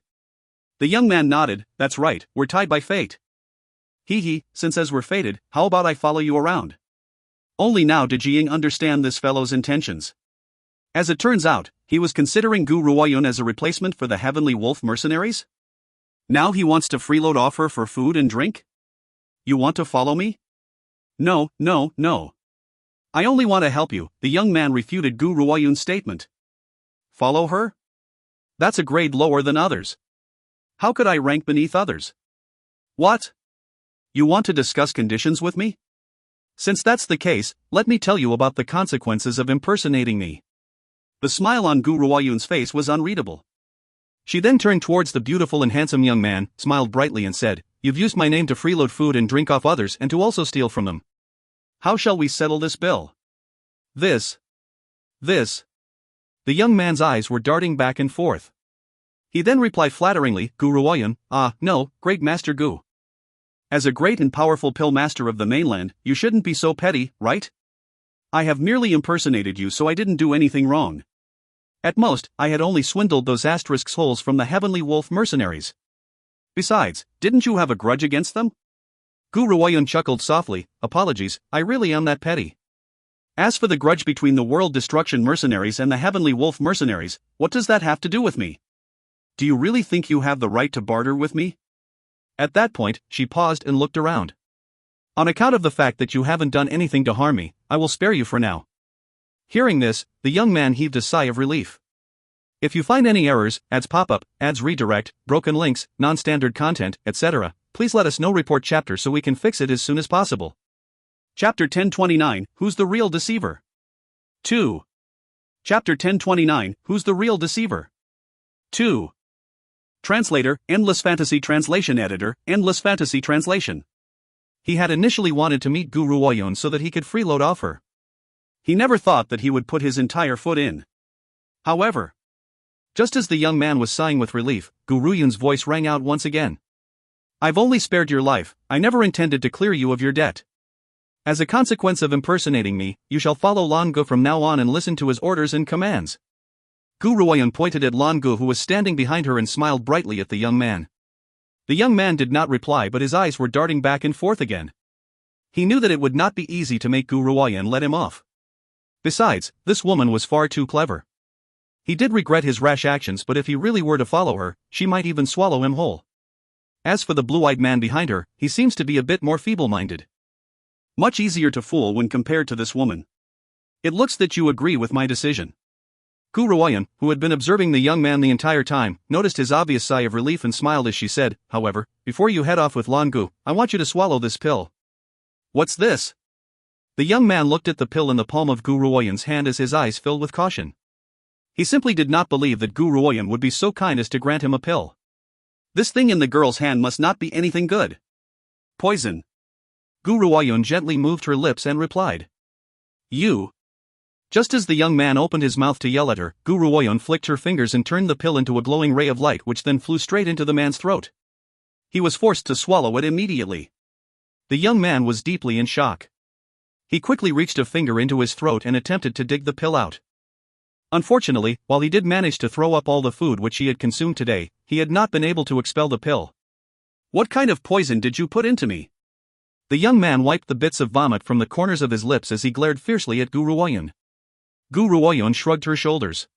The young man nodded, that's right, we're tied by fate. Hee, since as we're fated, how about I follow you around? Only now did Yi Ying understand this fellow's intentions. As it turns out, he was considering Guru Wayun as a replacement for the Heavenly Wolf mercenaries? Now he wants to freeload off her for food and drink? You want to follow me? No. I only want to help you, the young man refuted Guru Wayun's statement. Follow her? That's a grade lower than others. How could I rank beneath others? What? You want to discuss conditions with me? Since that's the case, let me tell you about the consequences of impersonating me. The smile on Guru Wayun's face was unreadable. She then turned towards the beautiful and handsome young man, smiled brightly and said, You've used my name to freeload food and drink off others and to also steal from them. How shall we settle this bill? This. The young man's eyes were darting back and forth. He then replied flatteringly, Guru Wayun, no, great Master Gu. As a great and powerful pill master of the mainland, you shouldn't be so petty, right? I have merely impersonated you, so I didn't do anything wrong. At most, I had only swindled those asterisk souls from the Heavenly Wolf mercenaries. Besides, didn't you have a grudge against them? Gu Ruoyun chuckled softly. Apologies, I really am that petty. As for the grudge between the World Destruction mercenaries and the Heavenly Wolf mercenaries, what does that have to do with me? Do you really think you have the right to barter with me? At that point, she paused and looked around. On account of the fact that you haven't done anything to harm me, I will spare you for now. Hearing this, the young man heaved a sigh of relief. If you find any errors, ads pop-up, ads redirect, broken links, non-standard content, etc., please let us know. Report chapter so we can fix it as soon as possible. Chapter 1029, Who's the Real Deceiver? 2. Chapter 1029, Who's the Real Deceiver? 2. Translator, Endless Fantasy Translation Editor, Endless Fantasy Translation. He had initially wanted to meet Gu Ruoyun so that he could freeload off her. He never thought that he would put his entire foot in. However, just as the young man was sighing with relief, Gu Ruoyun's voice rang out once again. I've only spared your life, I never intended to clear you of your debt. As a consequence of impersonating me, you shall follow Lan Gu from now on and listen to his orders and commands. Gu Ruoyun pointed at Lan Gu, who was standing behind her, and smiled brightly at the young man. The young man did not reply, but his eyes were darting back and forth again. He knew that it would not be easy to make Gu Ruoyun let him off. Besides, this woman was far too clever. He did regret his rash actions, but if he really were to follow her, she might even swallow him whole. As for the blue-eyed man behind her, he seems to be a bit more feeble-minded. Much easier to fool when compared to this woman. It looks that you agree with my decision. Gu Ruoyun, who had been observing the young man the entire time, noticed his obvious sigh of relief and smiled as she said, however, before you head off with Lan Gu, I want you to swallow this pill. What's this? The young man looked at the pill in the palm of Gu Ruoyun's hand as his eyes filled with caution. He simply did not believe that Gu Ruoyun would be so kind as to grant him a pill. This thing in the girl's hand must not be anything good. Poison. Gu Ruoyun gently moved her lips and replied. You. Just as the young man opened his mouth to yell at her, Gu Ruoyun flicked her fingers and turned the pill into a glowing ray of light, which then flew straight into the man's throat. He was forced to swallow it immediately. The young man was deeply in shock. He quickly reached a finger into his throat and attempted to dig the pill out. Unfortunately, while he did manage to throw up all the food which he had consumed today, he had not been able to expel the pill. What kind of poison did you put into me? The young man wiped the bits of vomit from the corners of his lips as he glared fiercely at Gu Ruoyun. Gu Ruoyun shrugged her shoulders.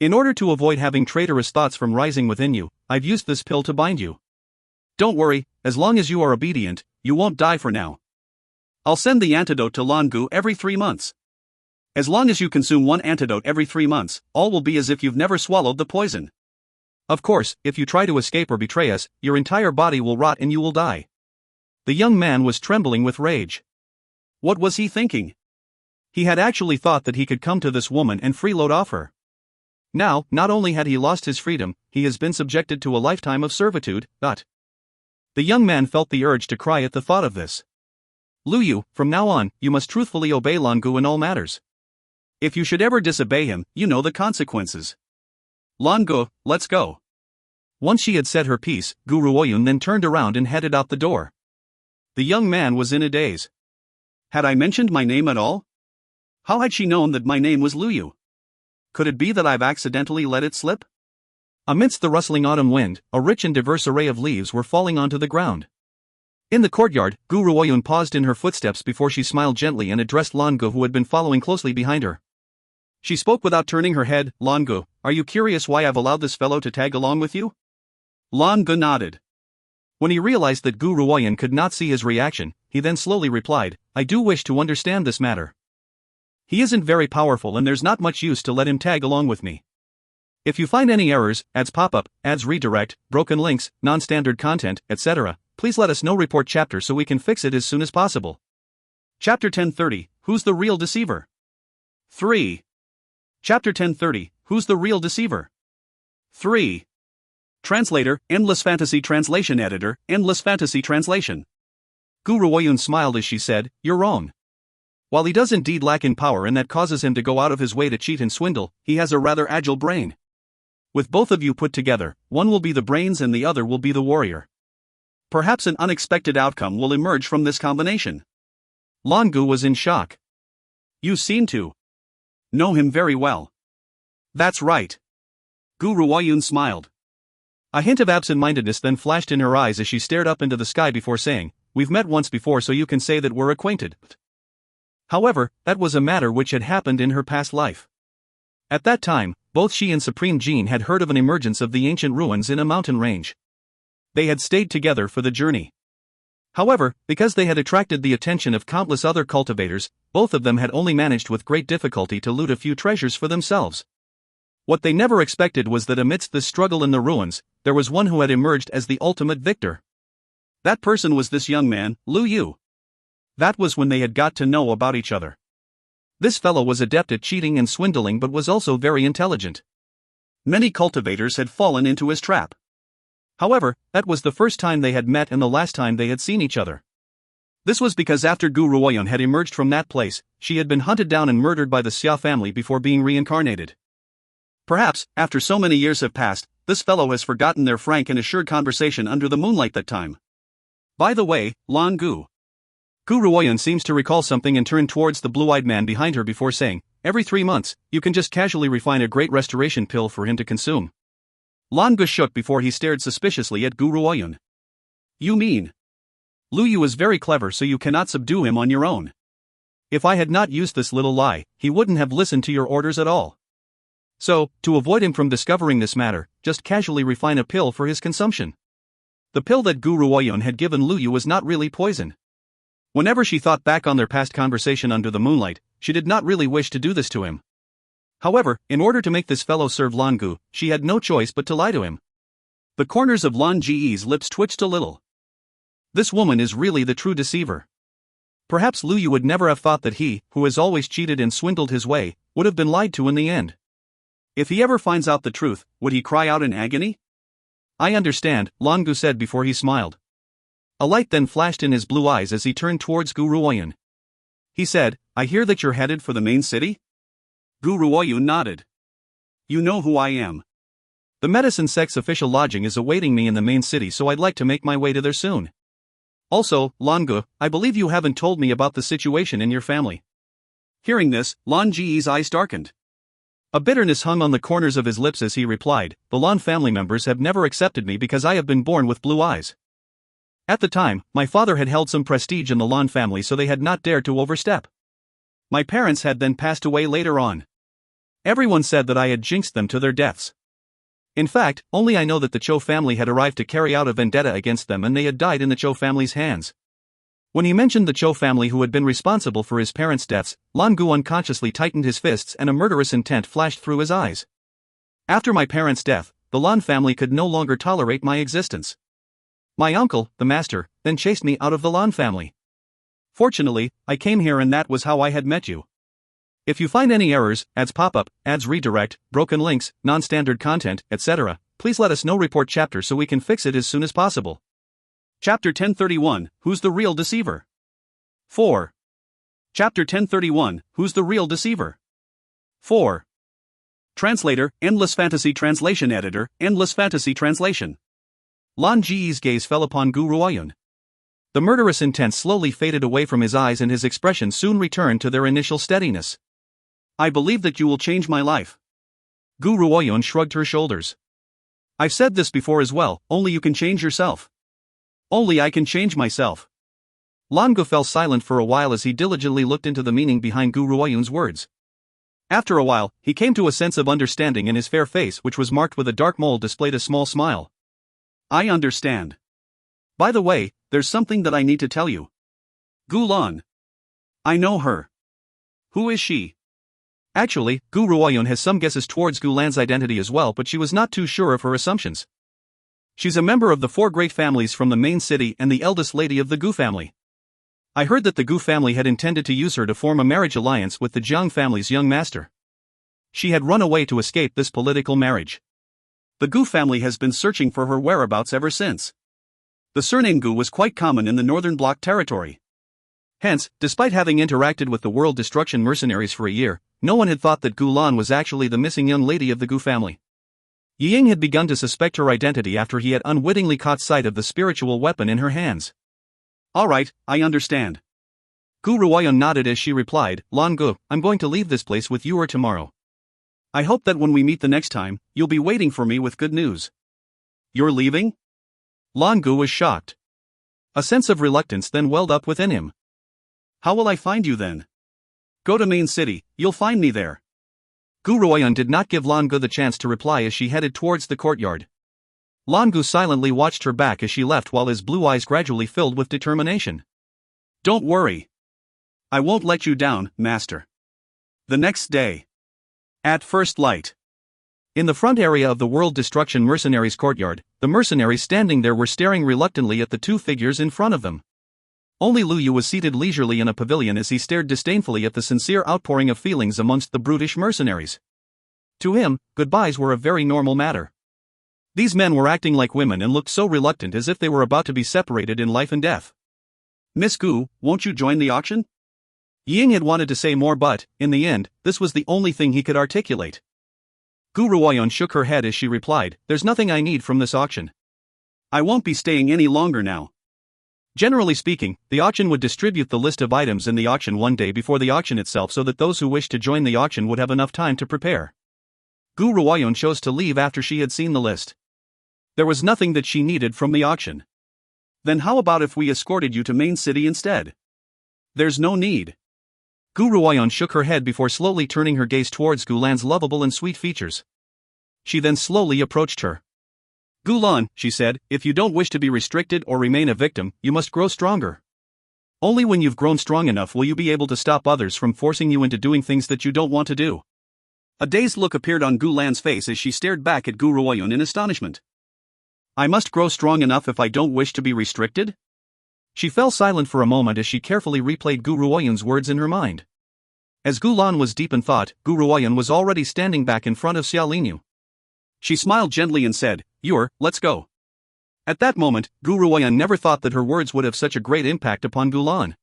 In order to avoid having traitorous thoughts from rising within you, I've used this pill to bind you. Don't worry, as long as you are obedient, you won't die for now. I'll send the antidote to Lan Gu every 3 months. As long as you consume one antidote every 3 months, all will be as if you've never swallowed the poison. Of course, if you try to escape or betray us, your entire body will rot and you will die. The young man was trembling with rage. What was he thinking? He had actually thought that he could come to this woman and freeload off her. Now, not only had he lost his freedom, he has been subjected to a lifetime of servitude. The young man felt the urge to cry at the thought of this. Lu Yu, from now on, you must truthfully obey Lan Gu in all matters. If you should ever disobey him, you know the consequences. Lan Gu, let's go. Once she had said her piece, Gu Ruoyun then turned around and headed out the door. The young man was in a daze. Had I mentioned my name at all? How had she known that my name was Lu Yu? Could it be that I've accidentally let it slip? Amidst the rustling autumn wind, a rich and diverse array of leaves were falling onto the ground. In the courtyard, Gu Ruoyun paused in her footsteps before she smiled gently and addressed Lan Gu, who had been following closely behind her. She spoke without turning her head. Lan Gu, are you curious why I've allowed this fellow to tag along with you? Lan Gu nodded. When he realized that Gu Ruoyun could not see his reaction, he then slowly replied, I do wish to understand this matter. He isn't very powerful and there's not much use to let him tag along with me. If you find any errors, ads pop-up, ads redirect, broken links, non-standard content, etc., please let us know. Report chapter so we can fix it as soon as possible. Chapter 1030, Who's the Real Deceiver? 3. Chapter 1030, Who's the Real Deceiver? 3. Translator, Endless Fantasy Translation Editor, Endless Fantasy Translation. Gu Ruoyun smiled as she said, You're wrong. While he does indeed lack in power and that causes him to go out of his way to cheat and swindle, he has a rather agile brain. With both of you put together, one will be the brains and the other will be the warrior. Perhaps an unexpected outcome will emerge from this combination. Lan Gu was in shock. You seem to know him very well. That's right. Gu Ruoyun smiled. A hint of absent-mindedness then flashed in her eyes as she stared up into the sky before saying, "We've met once before, so you can say that we're acquainted." However, that was a matter which had happened in her past life. At that time, both she and Supreme Jean had heard of an emergence of the ancient ruins in a mountain range. They had stayed together for the journey. However, because they had attracted the attention of countless other cultivators, both of them had only managed with great difficulty to loot a few treasures for themselves. What they never expected was that amidst this struggle in the ruins, there was one who had emerged as the ultimate victor. That person was this young man, Lu Yu. That was when they had got to know about each other. This fellow was adept at cheating and swindling but was also very intelligent. Many cultivators had fallen into his trap. However, that was the first time they had met and the last time they had seen each other. This was because after Gu Ruoyun had emerged from that place, she had been hunted down and murdered by the Xia family before being reincarnated. Perhaps, after so many years have passed, this fellow has forgotten their frank and assured conversation under the moonlight that time. By the way, Lan Gu. Gu Ruoyun seems to recall something and turned towards the blue-eyed man behind her before saying, "Every 3 months, you can just casually refine a great restoration pill for him to consume." Lan Gu shook before he stared suspiciously at Gu Ruoyun. You mean? Lu Yu is very clever, so you cannot subdue him on your own. If I had not used this little lie, he wouldn't have listened to your orders at all. So, to avoid him from discovering this matter, just casually refine a pill for his consumption. The pill that Gu Ruoyun had given Lu Yu was not really poison. Whenever she thought back on their past conversation under the moonlight, she did not really wish to do this to him. However, in order to make this fellow serve Lan Gu, she had no choice but to lie to him. The corners of Lan Ji's lips twitched a little. This woman is really the true deceiver. Perhaps Lu Yu would never have thought that he, who has always cheated and swindled his way, would have been lied to in the end. If he ever finds out the truth, would he cry out in agony? I understand, Lan Gu said before he smiled. A light then flashed in his blue eyes as he turned towards Gu Ruoyun. He said, "I hear that you're headed for the main city?" Gu Ruoyun nodded. "You know who I am. The medicine sect's official lodging is awaiting me in the main city, so I'd like to make my way to there soon. Also, Lan Gu, I believe you haven't told me about the situation in your family." Hearing this, Lan Ji's eyes darkened. A bitterness hung on the corners of his lips as he replied, "The Lan family members have never accepted me because I have been born with blue eyes. At the time, my father had held some prestige in the Lan family, so they had not dared to overstep. My parents had then passed away later on. Everyone said that I had jinxed them to their deaths. In fact, only I know that the Cho family had arrived to carry out a vendetta against them and they had died in the Cho family's hands." When he mentioned the Cho family who had been responsible for his parents' deaths, Lan Gu unconsciously tightened his fists and a murderous intent flashed through his eyes. "After my parents' death, the Lan family could no longer tolerate my existence. My uncle, the master, then chased me out of the Lan family. Fortunately, I came here and that was how I had met you. If you find any errors, ads pop up, ads redirect, broken links, non-standard content, etc., please let us know. Report chapter so we can fix it as soon as possible." Chapter 1031, Who's the Real Deceiver? 4. Chapter 1031, Who's the Real Deceiver? 4. Translator, Endless Fantasy Translation Editor, Endless Fantasy Translation. Lan Ji's gaze fell upon Gu Ruoyun. The murderous intent slowly faded away from his eyes and his expression soon returned to their initial steadiness. "I believe that you will change my life." Gu Ruoyun shrugged her shoulders. "I've said this before as well, only you can change yourself. Only I can change myself." Lan Gu fell silent for a while as he diligently looked into the meaning behind Gu Ruoyun's words. After a while, he came to a sense of understanding and his fair face, which was marked with a dark mole, displayed a small smile. "I understand. By the way, there's something that I need to tell you. Gu Lan. I know her. Who is she?" Actually, Gu Ruoyun has some guesses towards Gu Lan's identity as well, but she was not too sure of her assumptions. She's a member of the 4 great families from the main city and the eldest lady of the Gu family. I heard that the Gu family had intended to use her to form a marriage alliance with the Jiang family's young master. She had run away to escape this political marriage. The Gu family has been searching for her whereabouts ever since. The surname Gu was quite common in the Northern Bloc territory. Hence, despite having interacted with the World Destruction mercenaries for a year, no one had thought that Gu Lan was actually the missing young lady of the Gu family. Ying had begun to suspect her identity after he had unwittingly caught sight of the spiritual weapon in her hands. Alright, I understand. Gu Ruoyun nodded as she replied, Lan Gu, I'm going to leave this place with you or tomorrow. I hope that when we meet the next time, you'll be waiting for me with good news. You're leaving? Lan Gu was shocked. A sense of reluctance then welled up within him. How will I find you then? Go to main city, you'll find me there. Gu Ruoyun did not give Lan Gu the chance to reply as she headed towards the courtyard. Lan Gu silently watched her back as she left while his blue eyes gradually filled with determination. Don't worry. I won't let you down, master. The next day. At first light. In the front area of the World Destruction Mercenaries' courtyard, the mercenaries standing there were staring reluctantly at the two figures in front of them. Only Lu Yu was seated leisurely in a pavilion as he stared disdainfully at the sincere outpouring of feelings amongst the brutish mercenaries. To him, goodbyes were a very normal matter. These men were acting like women and looked so reluctant as if they were about to be separated in life and death. Miss Gu, won't you join the auction? Ying had wanted to say more but, in the end, this was the only thing he could articulate. Gu Ruoyun shook her head as she replied, There's nothing I need from this auction. I won't be staying any longer now. Generally speaking, the auction would distribute the list of items in the auction one day before the auction itself so that those who wished to join the auction would have enough time to prepare. Gu Ruoyun chose to leave after she had seen the list. There was nothing that she needed from the auction. Then how about if we escorted you to main city instead? There's no need. Gu Ruoyun shook her head before slowly turning her gaze towards Gu Lan's lovable and sweet features. She then slowly approached her. Gu Lan, she said, if you don't wish to be restricted or remain a victim, you must grow stronger. Only when you've grown strong enough will you be able to stop others from forcing you into doing things that you don't want to do. A dazed look appeared on Gu Lan's face as she stared back at Gu Ruoyun in astonishment. I must grow strong enough if I don't wish to be restricted? She fell silent for a moment as she carefully replayed Gu Ruoyun's words in her mind. As Gu Lan was deep in thought, Gu Ruoyun was already standing back in front of Xia Linyu. She smiled gently and said, let's go. At that moment, Gu Ruoyun never thought that her words would have such a great impact upon Gu Lan.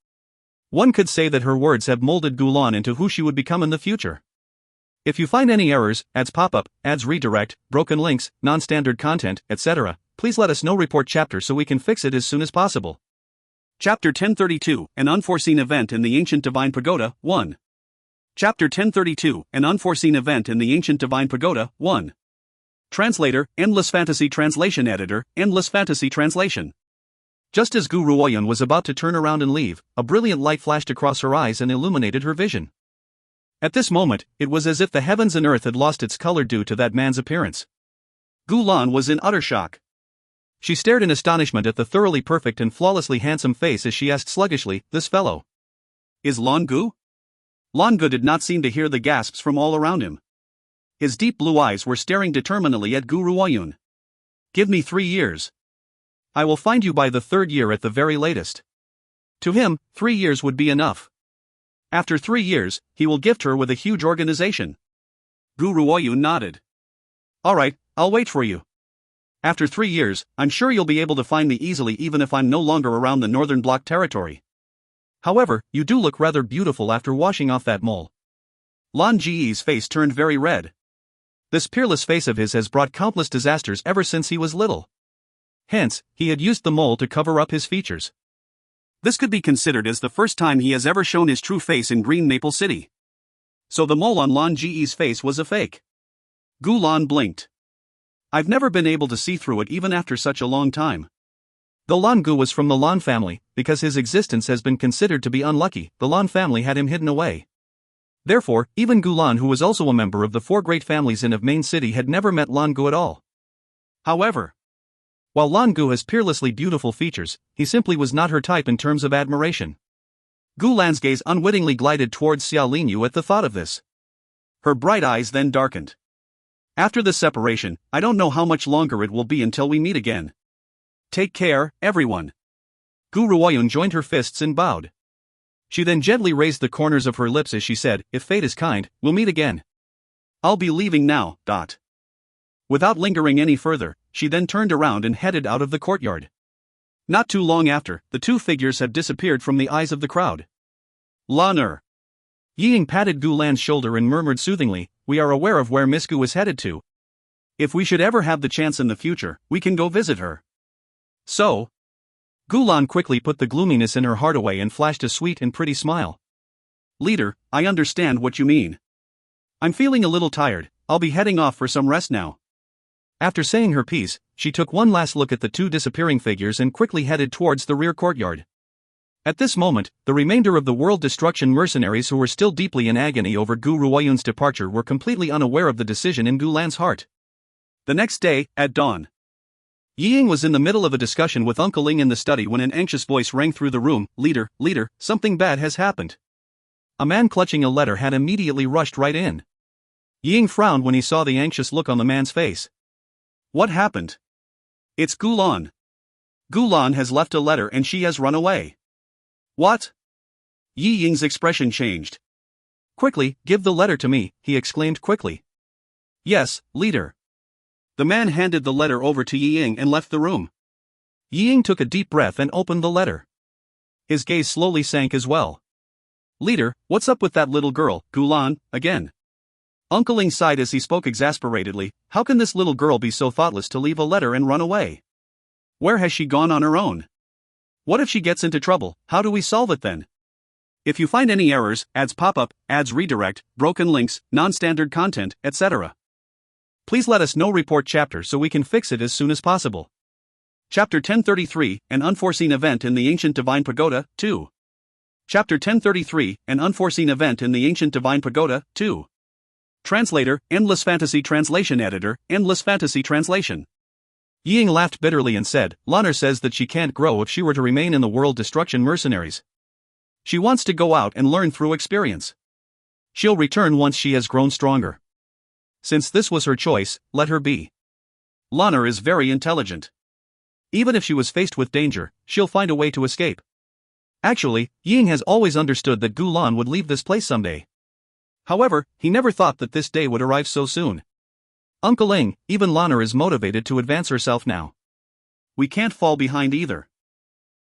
One could say that her words have molded Gu Lan into who she would become in the future. If you find any errors, ads pop up, ads redirect, broken links, non-standard content, etc., please let us know. Report chapter so we can fix it as soon as possible. Chapter 1032, An Unforeseen Event in the Ancient Divine Pagoda, 1. Chapter 1032, An Unforeseen Event in the Ancient Divine Pagoda, 1. Translator, Endless Fantasy Translation Editor, Endless Fantasy Translation. Just as Gu Ruoyun was about to turn around and leave, a brilliant light flashed across her eyes and illuminated her vision. At this moment, it was as if the heavens and earth had lost its color due to that man's appearance. Gu Lan was in utter shock. She stared in astonishment at the thoroughly perfect and flawlessly handsome face as she asked sluggishly, This fellow is Lan Gu? Lan Gu did not seem to hear the gasps from all around him. His deep blue eyes were staring determinedly at Gu Ruoyun. Give me 3 years. I will find you by the 3rd year at the very latest. To him, 3 years would be enough. After 3 years, he will gift her with a huge organization. Gu Ruoyun nodded. Alright, I'll wait for you. After 3 years, I'm sure you'll be able to find me easily even if I'm no longer around the Northern Bloc territory. However, you do look rather beautiful after washing off that mole. Lan Ji's face turned very red. This peerless face of his has brought countless disasters ever since he was little. Hence, he had used the mole to cover up his features. This could be considered as the first time he has ever shown his true face in Green Maple City. So the mole on Lan Ji's face was a fake. Gu Lan blinked. I've never been able to see through it even after such a long time. Though Lan Gu was from the Lan family, because his existence has been considered to be unlucky, the Lan family had him hidden away. Therefore, even Gu Lan, who was also a member of the 4 great families in of Main City, had never met Lan Gu at all. However, while Lan Gu has peerlessly beautiful features, he simply was not her type in terms of admiration. Gu Lan's gaze unwittingly glided towards Xia Linyu at the thought of this. Her bright eyes then darkened. After this separation, I don't know how much longer it will be until we meet again. Take care, everyone. Gu Ruoyun joined her fists and bowed. She then gently raised the corners of her lips as she said, If fate is kind, we'll meet again. I'll be leaving now. Without lingering any further, she then turned around and headed out of the courtyard. Not too long after, the two figures had disappeared from the eyes of the crowd. Lan Ying patted Gu Lan's shoulder and murmured soothingly, We are aware of where Miss Gu is headed to. If we should ever have the chance in the future, we can go visit her. So? Gulan quickly put the gloominess in her heart away and flashed a sweet and pretty smile. Leader, I understand what you mean. I'm feeling a little tired, I'll be heading off for some rest now. After saying her piece, she took one last look at the two disappearing figures and quickly headed towards the rear courtyard. At this moment, the remainder of the world destruction mercenaries who were still deeply in agony over Gu Ruoyun's departure were completely unaware of the decision in Gulan's heart. The next day, at dawn, Ying was in the middle of a discussion with Uncle Ling in the study when an anxious voice rang through the room. Leader, something bad has happened. A man clutching a letter had immediately rushed right in. Ying frowned when he saw the anxious look on the man's face. What happened? It's Gulan. Gulan has left a letter and she has run away. What? Yi Ying's expression changed. Quickly, give the letter to me, he exclaimed quickly. Yes, leader. The man handed the letter over to Yi Ying and left the room. Yi Ying took a deep breath and opened the letter. His gaze slowly sank as well. Leader, what's up with that little girl, Gulan, again? Uncle Ling sighed as he spoke exasperatedly. How can this little girl be so thoughtless to leave a letter and run away? Where has she gone on her own? What if she gets into trouble? How do we solve it then? If you find any errors, ads pop up, ads redirect, broken links, non-standard content, etc., please let us know. Report chapter so we can fix it as soon as possible. Chapter 1033, An Unforeseen Event in the Ancient Divine Pagoda, 2. Chapter 1033, An Unforeseen Event in the Ancient Divine Pagoda, 2. Translator, Endless Fantasy Translation Editor, Endless Fantasy Translation. Ying laughed bitterly and said, Lanner says that she can't grow if she were to remain in the world destruction mercenaries. She wants to go out and learn through experience. She'll return once she has grown stronger. Since this was her choice, let her be. Lanner is very intelligent. Even if she was faced with danger, she'll find a way to escape. Actually, Ying has always understood that Gulan would leave this place someday. However, he never thought that this day would arrive so soon. Uncle Ling, even Lanner is motivated to advance herself now. We can't fall behind either.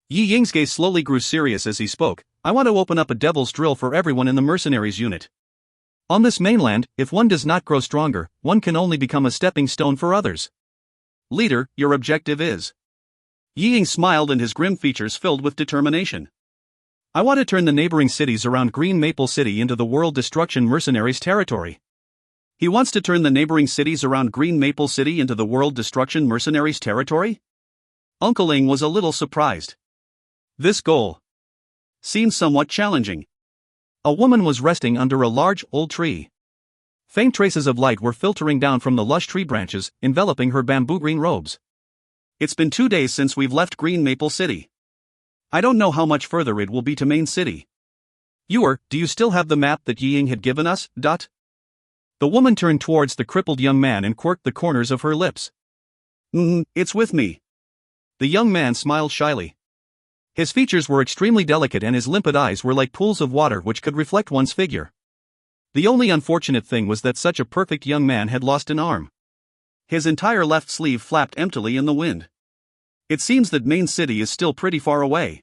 Yi Ying's gaze slowly grew serious as he spoke. I want to open up a devil's drill for everyone in the mercenaries unit. On this mainland, if one does not grow stronger, one can only become a stepping stone for others. Leader, your objective is. Yi Ying smiled and his grim features filled with determination. I want to turn the neighboring cities around Green Maple City into the world destruction mercenaries territory. He wants to turn the neighboring cities around Green Maple City into the world destruction mercenaries territory? Uncle Ling was a little surprised. This goal seemed somewhat challenging. A woman was resting under a large, old tree. Faint traces of light were filtering down from the lush tree branches, enveloping her bamboo green robes. It's been 2 days since we've left Green Maple City. I don't know how much further it will be to Main City. Do you still have the map that Yi Ying had given us? The woman turned towards the crippled young man and quirked the corners of her lips. It's with me. The young man smiled shyly. His features were extremely delicate and his limpid eyes were like pools of water which could reflect one's figure. The only unfortunate thing was that such a perfect young man had lost an arm. His entire left sleeve flapped emptily in the wind. It seems that Main City is still pretty far away.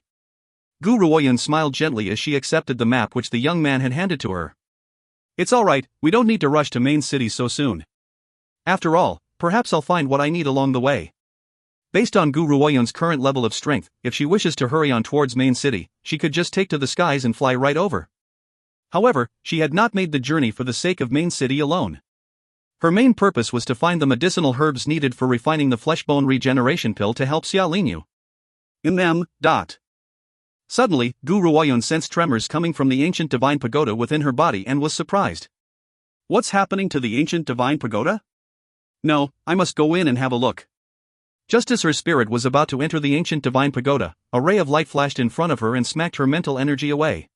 Gu Ruoyun smiled gently as she accepted the map which the young man had handed to her. It's alright, we don't need to rush to Main City so soon. After all, perhaps I'll find what I need along the way. Based on Gu Ruoyun's current level of strength, if she wishes to hurry on towards Main City, she could just take to the skies and fly right over. However, she had not made the journey for the sake of Main City alone. Her main purpose was to find the medicinal herbs needed for refining the flesh-bone regeneration pill to help Xia Linyu. Suddenly, Gu Ruoyun sensed tremors coming from the ancient divine pagoda within her body and was surprised. What's happening to the ancient divine pagoda? No, I must go in and have a look. Just as her spirit was about to enter the ancient divine pagoda, a ray of light flashed in front of her and smacked her mental energy away.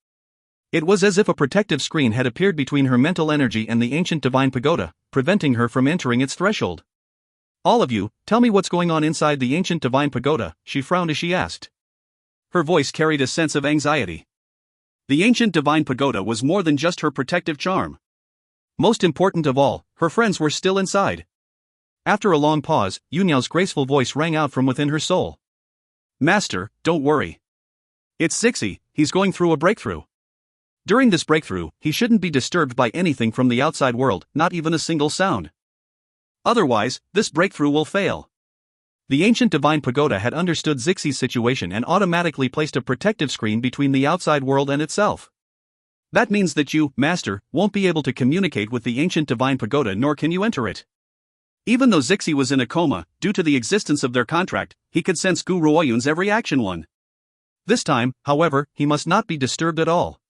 It was as if a protective screen had appeared between her mental energy and the ancient divine pagoda, preventing her from entering its threshold. All of you, tell me what's going on inside the ancient divine pagoda, she frowned as she asked. Her voice carried a sense of anxiety. The ancient divine pagoda was more than just her protective charm. Most important of all, her friends were still inside. After a long pause, Yunyao's graceful voice rang out from within her soul. Master, don't worry. It's Zixi, he's going through a breakthrough. During this breakthrough, he shouldn't be disturbed by anything from the outside world, not even a single sound. Otherwise, this breakthrough will fail. The ancient divine pagoda had understood Zixie's situation and automatically placed a protective screen between the outside world and itself. That means that you, Master, won't be able to communicate with the ancient divine pagoda, nor can you enter it. Even though Zixie was in a coma, due to the existence of their contract, he could sense Gu Ruoyun's every action. This time, however, he must not be disturbed at all.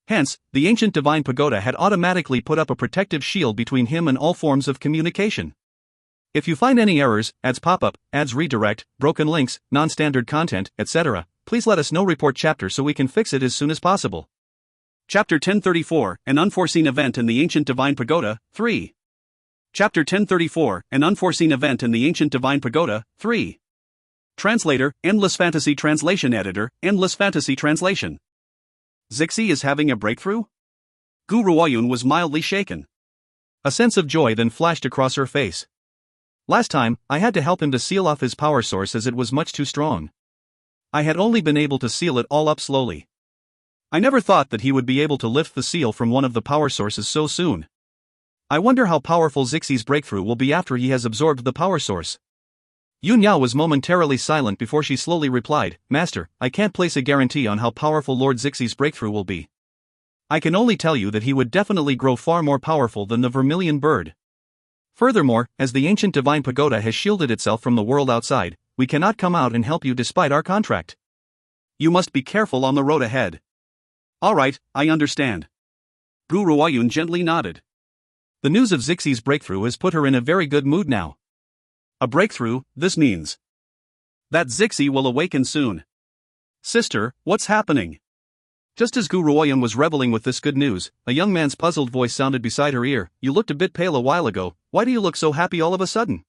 Hence, the ancient divine pagoda had automatically put up a protective shield between him and all forms of communication. If you find any errors, ads pop up, ads redirect, broken links, non-standard content, etc., please let us know. Report chapter so we can fix it as soon as possible. Chapter 1034, An Unforeseen Event in the Ancient Divine Pagoda, 3. Chapter 1034, An Unforeseen Event in the Ancient Divine Pagoda, 3. Translator, Endless Fantasy Translation. Editor, Endless Fantasy Translation. Zixie is having a breakthrough? Gu Ruoyun was mildly shaken. A sense of joy then flashed across her face. Last time, I had to help him to seal off his power source as it was much too strong. I had only been able to seal it all up slowly. I never thought that he would be able to lift the seal from one of the power sources so soon. I wonder how powerful Zixie's breakthrough will be after he has absorbed the power source. Yun Yao was momentarily silent before she slowly replied, Master, I can't place a guarantee on how powerful Lord Zixie's breakthrough will be. I can only tell you that he would definitely grow far more powerful than the vermilion bird. Furthermore, as the ancient divine pagoda has shielded itself from the world outside, we cannot come out and help you despite our contract. You must be careful on the road ahead. Alright, I understand. Gu Ruoyun gently nodded. The news of Zixie's breakthrough has put her in a very good mood now. A breakthrough, this means that Zixie will awaken soon. Sister, what's happening? Just as Gu Ruoyun was reveling with this good news, a young man's puzzled voice sounded beside her ear. You looked a bit pale a while ago, why do you look so happy all of a sudden?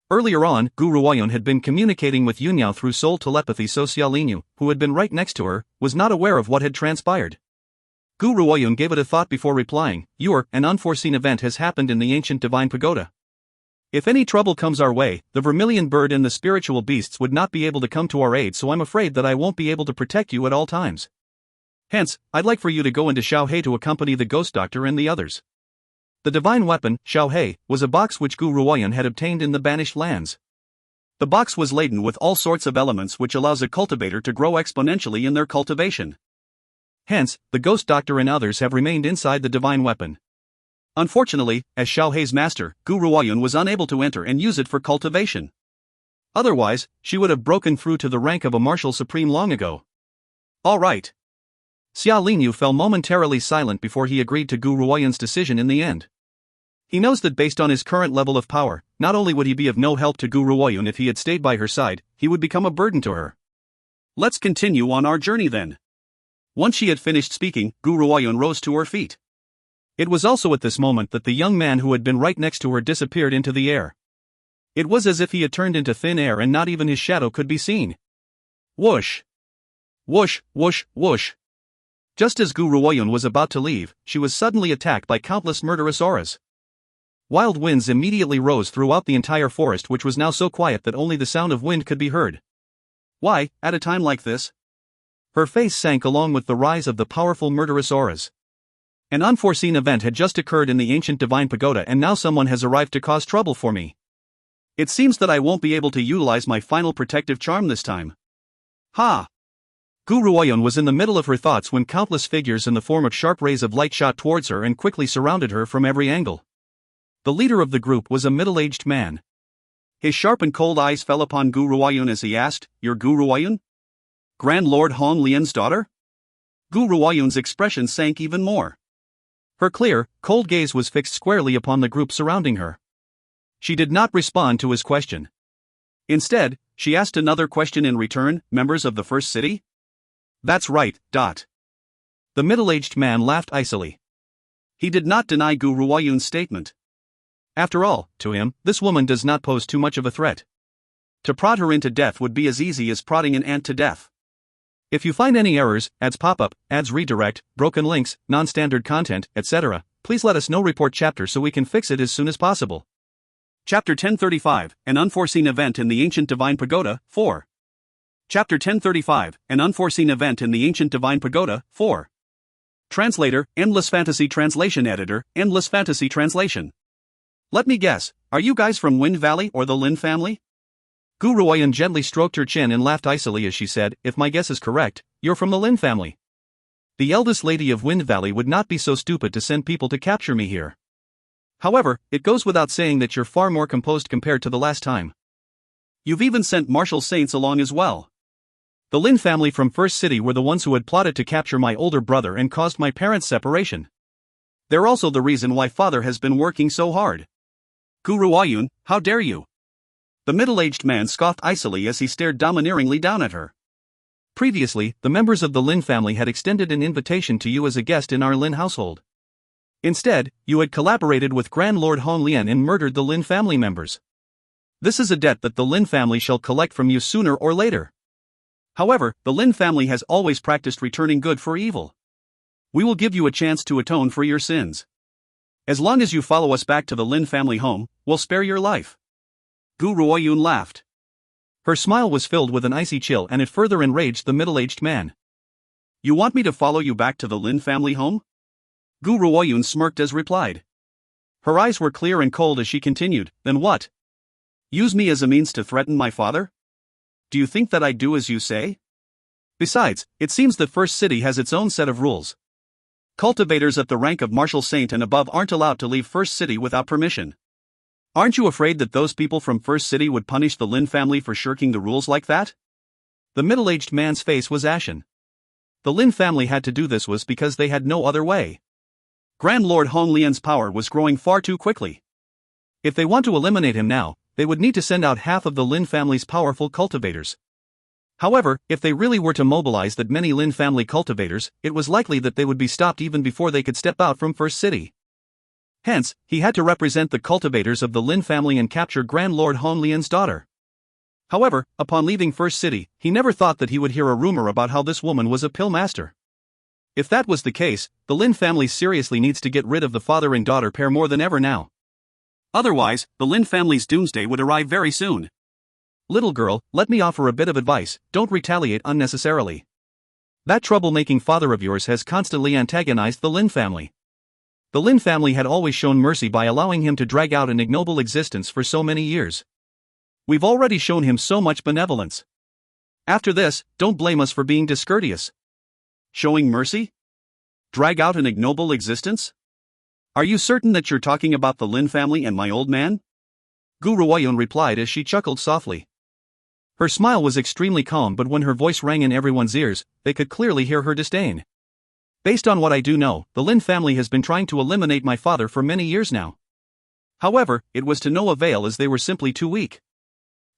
Earlier on, Gu Ruoyun had been communicating with Yun Yao through soul telepathy, so Xia Linyu, who had been right next to her, was not aware of what had transpired. Gu Ruoyun gave it a thought before replying, An unforeseen event has happened in the ancient divine pagoda. If any trouble comes our way, the vermilion bird and the spiritual beasts would not be able to come to our aid, so I'm afraid that I won't be able to protect you at all times. Hence, I'd like for you to go into Xiaohei to accompany the ghost doctor and the others. The divine weapon, Xiaohei, was a box which Gu Ruoyun had obtained in the banished lands. The box was laden with all sorts of elements which allows a cultivator to grow exponentially in their cultivation. Hence, the ghost doctor and others have remained inside the divine weapon. Unfortunately, as Xiaohei's master, Gu Ruoyun was unable to enter and use it for cultivation. Otherwise, she would have broken through to the rank of a martial supreme long ago. All right. Xia Linyu fell momentarily silent before he agreed to Gu Ruoyun's decision in the end. He knows that based on his current level of power, not only would he be of no help to Gu Ruoyun if he had stayed by her side, he would become a burden to her. Let's continue on our journey then. Once she had finished speaking, Gu Ruoyun rose to her feet. It was also at this moment that the young man who had been right next to her disappeared into the air. It was as if he had turned into thin air and not even his shadow could be seen. Whoosh! Whoosh, whoosh, whoosh. Just as Gu Ruoyun was about to leave, she was suddenly attacked by countless murderous auras. Wild winds immediately rose throughout the entire forest, which was now so quiet that only the sound of wind could be heard. Why, at a time like this? Her face sank along with the rise of the powerful murderous auras. An unforeseen event had just occurred in the ancient divine pagoda, and now someone has arrived to cause trouble for me. It seems that I won't be able to utilize my final protective charm this time. Ha! Gu Ruoyun was in the middle of her thoughts when countless figures in the form of sharp rays of light shot towards her and quickly surrounded her from every angle. The leader of the group was a middle-aged man. His sharp and cold eyes fell upon Gu Ruoyun as he asked, "You're Gu Ruoyun? Grand Lord Hong Lian's daughter?" Gu Ruoyun's expression sank even more. Her clear, cold gaze was fixed squarely upon the group surrounding her. She did not respond to his question. Instead, she asked another question in return, "Members of the First City?" "That's right, dot." The middle-aged man laughed icily. He did not deny Gu Ruoyun's statement. After all, to him, this woman does not pose too much of a threat. To prod her into death would be as easy as prodding an ant to death. If you find any errors, ads pop up, ads redirect, broken links, non-standard content, etc., please let us know. Report chapter so we can fix it as soon as possible. Chapter 1035, An Unforeseen Event in the Ancient Divine Pagoda, 4. Chapter 1035, An Unforeseen Event in the Ancient Divine Pagoda, 4. Translator, Endless Fantasy Translation. Editor, Endless Fantasy Translation. Let me guess, are you guys from Wind Valley or the Lin family? Gu Ruoyan gently stroked her chin and laughed icily as she said, if my guess is correct, you're from the Lin family. The eldest lady of Wind Valley would not be so stupid to send people to capture me here. However, it goes without saying that you're far more composed compared to the last time. You've even sent martial saints along as well. The Lin family from First City were the ones who had plotted to capture my older brother and caused my parents' separation. They're also the reason why father has been working so hard. Gu Ruoyun, how dare you? The middle-aged man scoffed icily as he stared domineeringly down at her. Previously, the members of the Lin family had extended an invitation to you as a guest in our Lin household. Instead, you had collaborated with Grand Lord Hong Lian and murdered the Lin family members. This is a debt that the Lin family shall collect from you sooner or later. However, the Lin family has always practiced returning good for evil. We will give you a chance to atone for your sins. As long as you follow us back to the Lin family home, we'll spare your life. Gu Ruoyun laughed. Her smile was filled with an icy chill and it further enraged the middle-aged man. You want me to follow you back to the Lin family home? Gu Ruoyun smirked as replied. Her eyes were clear and cold as she continued, then what? Use me as a means to threaten my father? Do you think that I do as you say? Besides, it seems that First City has its own set of rules. Cultivators at the rank of Martial Saint and above aren't allowed to leave First City without permission. Aren't you afraid that those people from First City would punish the Lin family for shirking the rules like that? The middle-aged man's face was ashen. The Lin family had to do this was because they had no other way. Grand Lord Hong Lian's power was growing far too quickly. If they want to eliminate him now, they would need to send out half of the Lin family's powerful cultivators. However, if they really were to mobilize that many Lin family cultivators, it was likely that they would be stopped even before they could step out from First City. Hence, he had to represent the cultivators of the Lin family and capture Grand Lord Hong Lian's daughter. However, upon leaving First City, he never thought that he would hear a rumor about how this woman was a pill master. If that was the case, the Lin family seriously needs to get rid of the father and daughter pair more than ever now. Otherwise, the Lin family's doomsday would arrive very soon. Little girl, let me offer a bit of advice, don't retaliate unnecessarily. That troublemaking father of yours has constantly antagonized the Lin family. The Lin family had always shown mercy by allowing him to drag out an ignoble existence for so many years. We've already shown him so much benevolence. After this, don't blame us for being discourteous. Showing mercy? Drag out an ignoble existence? Are you certain that you're talking about the Lin family and my old man? Gu Ruoyun replied as she chuckled softly. Her smile was extremely calm, but when her voice rang in everyone's ears, they could clearly hear her disdain. Based on what I do know, the Lin family has been trying to eliminate my father for many years now. However, it was to no avail as they were simply too weak.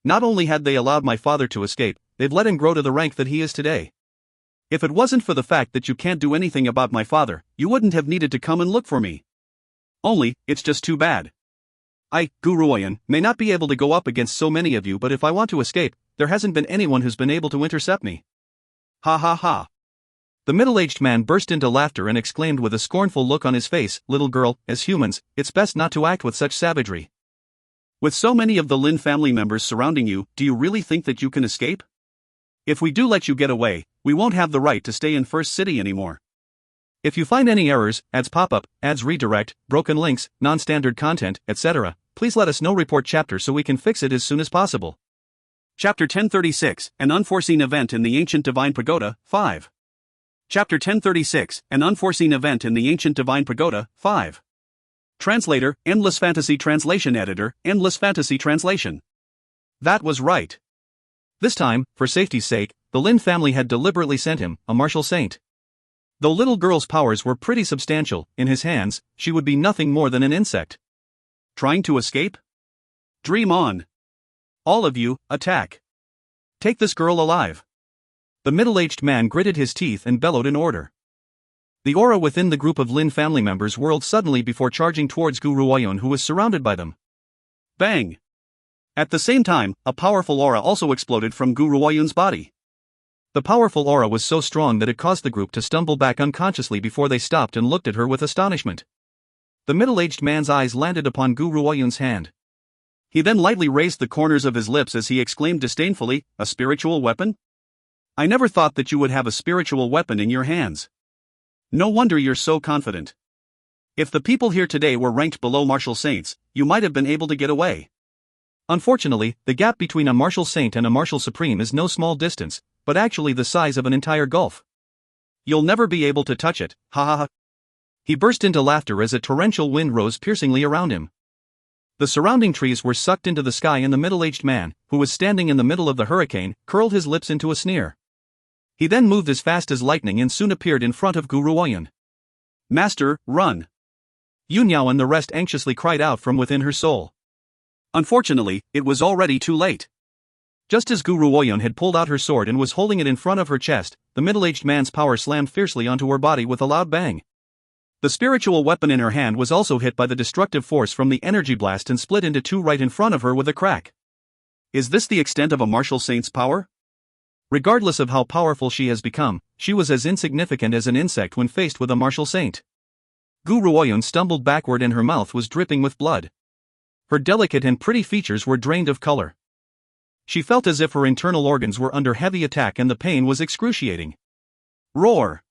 Not only had they allowed my father to escape, they've let him grow to the rank that he is today. If it wasn't for the fact that you can't do anything about my father, you wouldn't have needed to come and look for me. Only, it's just too bad. I, Gu Ruoyan, may not be able to go up against so many of you, but if I want to escape, there hasn't been anyone who's been able to intercept me. Ha ha ha. The middle-aged man burst into laughter and exclaimed with a scornful look on his face, little girl, as humans, it's best not to act with such savagery. With so many of the Lin family members surrounding you, do you really think that you can escape? If we do let you get away, we won't have the right to stay in First City anymore. If you find any errors, ads pop up, ads redirect, broken links, non-standard content, etc., please let us know. Report chapter so we can fix it as soon as possible. Chapter 1036, An Unforeseen Event in the Ancient Divine Pagoda, 5. Chapter 1036, An Unforeseen Event in the Ancient Divine Pagoda, 5. Translator, Endless Fantasy Translation Editor, Endless Fantasy Translation. That was right. This time, for safety's sake, the Lin family had deliberately sent him, a martial saint. Though little girl's powers were pretty substantial, in his hands, she would be nothing more than an insect. Trying to escape? Dream on. All of you, attack. Take this girl alive. The middle-aged man gritted his teeth and bellowed an order. The aura within the group of Lin family members whirled suddenly before charging towards Gu Ruoyan, who was surrounded by them. Bang! At the same time, a powerful aura also exploded from Gu Ruoyan's body. The powerful aura was so strong that it caused the group to stumble back unconsciously before they stopped and looked at her with astonishment. The middle-aged man's eyes landed upon Gu Ruoyan's hand. He then lightly raised the corners of his lips as he exclaimed disdainfully, "A spiritual weapon? I never thought that you would have a spiritual weapon in your hands. No wonder you're so confident. If the people here today were ranked below martial saints, you might have been able to get away. Unfortunately, the gap between a martial saint and a martial supreme is no small distance, but actually the size of an entire gulf. You'll never be able to touch it, ha ha ha. He burst into laughter as a torrential wind rose piercingly around him. The surrounding trees were sucked into the sky, and the middle-aged man, who was standing in the middle of the hurricane, curled his lips into a sneer. He then moved as fast as lightning and soon appeared in front of Guru Oyen. "Master, run!" Yunyao and the rest anxiously cried out from within her soul. Unfortunately, it was already too late. Just as Guru Oyen had pulled out her sword and was holding it in front of her chest, the middle-aged man's power slammed fiercely onto her body with a loud bang. The spiritual weapon in her hand was also hit by the destructive force from the energy blast and split into two right in front of her with a crack. Is this the extent of a martial saint's power? Regardless of how powerful she has become, she was as insignificant as an insect when faced with a martial saint. Guru Oyen stumbled backward and her mouth was dripping with blood. Her delicate and pretty features were drained of color. She felt as if her internal organs were under heavy attack and the pain was excruciating. Roar!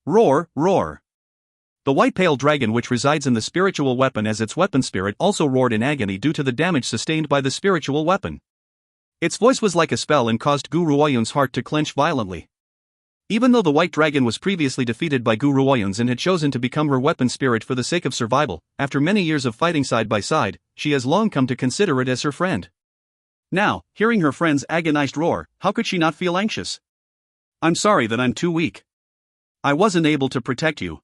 Roar, roar! The white pale dragon which resides in the spiritual weapon as its weapon spirit also roared in agony due to the damage sustained by the spiritual weapon. Its voice was like a spell and caused Guru Oyen's heart to clench violently. Even though the white dragon was previously defeated by Guru Oyen's and had chosen to become her weapon spirit for the sake of survival, after many years of fighting side by side, she has long come to consider it as her friend. Now, hearing her friend's agonized roar, how could she not feel anxious? I'm sorry that I'm too weak. I wasn't able to protect you.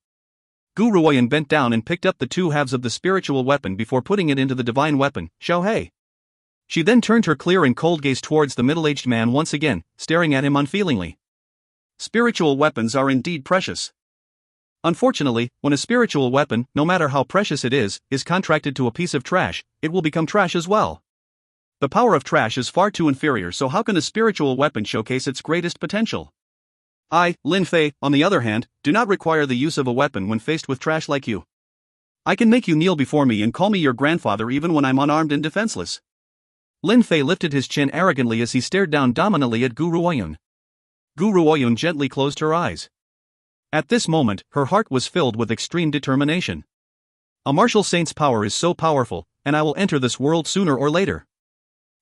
Guru Oyen bent down and picked up the two halves of the spiritual weapon before putting it into the divine weapon, Xiaohei. She then turned her clear and cold gaze towards the middle-aged man once again, staring at him unfeelingly. Spiritual weapons are indeed precious. Unfortunately, when a spiritual weapon, no matter how precious it is contracted to a piece of trash, it will become trash as well. The power of trash is far too inferior, so how can a spiritual weapon showcase its greatest potential? I, Lin Fei, on the other hand, do not require the use of a weapon when faced with trash like you. I can make you kneel before me and call me your grandfather even when I'm unarmed and defenseless. Lin Fei lifted his chin arrogantly as he stared down dominantly at Guru Oyen. Guru Oyen gently closed her eyes. At this moment, her heart was filled with extreme determination. A martial saint's power is so powerful, and I will enter this world sooner or later.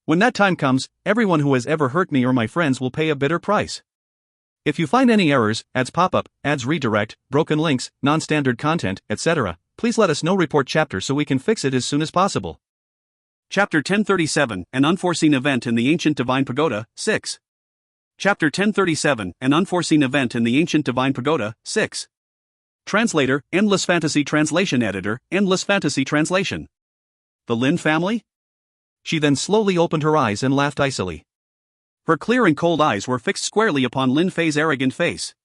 When that time comes, everyone who has ever hurt me or my friends will pay a bitter price. If you find any errors, ads pop up, ads redirect, broken links, non-standard content, etc., please let us know. Report chapter so we can fix it as soon as possible. Chapter 1037, An Unforeseen Event in the Ancient Divine Pagoda, 6. Chapter 1037, An Unforeseen Event in the Ancient Divine Pagoda, 6. Translator, Endless Fantasy Translation. Editor, Endless Fantasy Translation. The Lin family? She then slowly opened her eyes and laughed icily. Her clear and cold eyes were fixed squarely upon Lin Fei's arrogant face.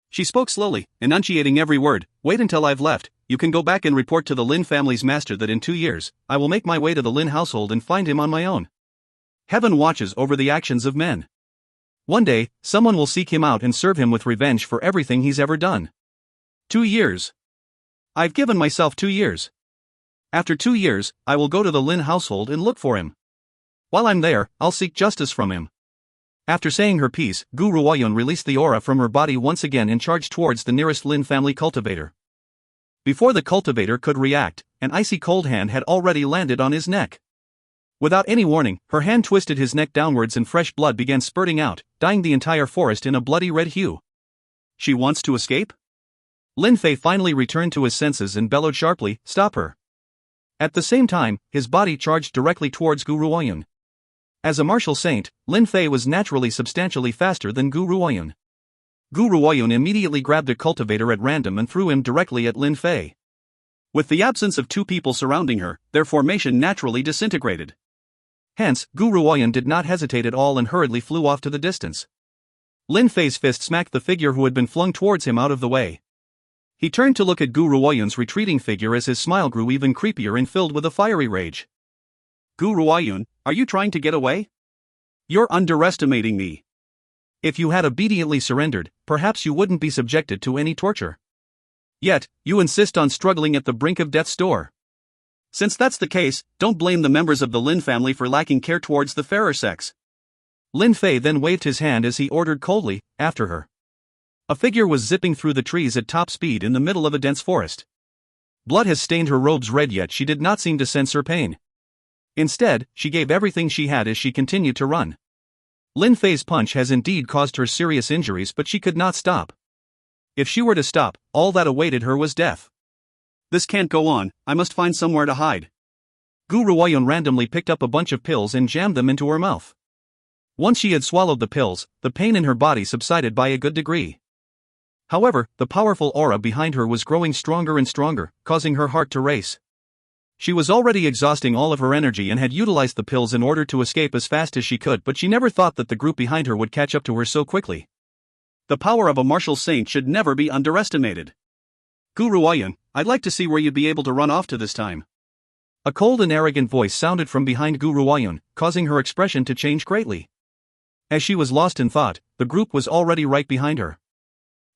She spoke slowly, enunciating every word. Wait until I've left. You can go back and report to the Lin family's master that in 2 years, I will make my way to the Lin household and find him on my own. Heaven watches over the actions of men. One day, someone will seek him out and serve him with revenge for everything he's ever done. 2 years. I've given myself 2 years. After 2 years, I will go to the Lin household and look for him. While I'm there, I'll seek justice from him. After saying her piece, Guru Oyen released the aura from her body once again and charged towards the nearest Lin family cultivator. Before the cultivator could react, an icy cold hand had already landed on his neck. Without any warning, her hand twisted his neck downwards and fresh blood began spurting out, dyeing the entire forest in a bloody red hue. She wants to escape? Lin Fei finally returned to his senses and bellowed sharply, "Stop her." At the same time, his body charged directly towards Guru Oyen. As a martial saint, Lin Fei was naturally substantially faster than Guru Oyen. Guru Oyen immediately grabbed a cultivator at random and threw him directly at Lin Fei. With the absence of 2 people surrounding her, their formation naturally disintegrated. Hence, Guru Oyen did not hesitate at all and hurriedly flew off to the distance. Lin Fei's fist smacked the figure who had been flung towards him out of the way. He turned to look at Guru Oyen's retreating figure as his smile grew even creepier and filled with a fiery rage. Guru Oyen, are you trying to get away? You're underestimating me. If you had obediently surrendered, perhaps you wouldn't be subjected to any torture. Yet, you insist on struggling at the brink of death's door. Since that's the case, don't blame the members of the Lin family for lacking care towards the fairer sex. Lin Fei then waved his hand as he ordered coldly, after her. A figure was zipping through the trees at top speed in the middle of a dense forest. Blood has stained her robes red, yet she did not seem to sense her pain. Instead, she gave everything she had as she continued to run. Lin Fei's punch has indeed caused her serious injuries, but she could not stop. If she were to stop, all that awaited her was death. This can't go on, I must find somewhere to hide. Gu Ruoyun randomly picked up a bunch of pills and jammed them into her mouth. Once she had swallowed the pills, the pain in her body subsided by a good degree. However, the powerful aura behind her was growing stronger and stronger, causing her heart to race. She was already exhausting all of her energy and had utilized the pills in order to escape as fast as she could, but she never thought that the group behind her would catch up to her so quickly. The power of a martial saint should never be underestimated. Gu Ruoyun, I'd like to see where you'd be able to run off to this time. A cold and arrogant voice sounded from behind Gu Ruoyun, causing her expression to change greatly. As she was lost in thought, the group was already right behind her.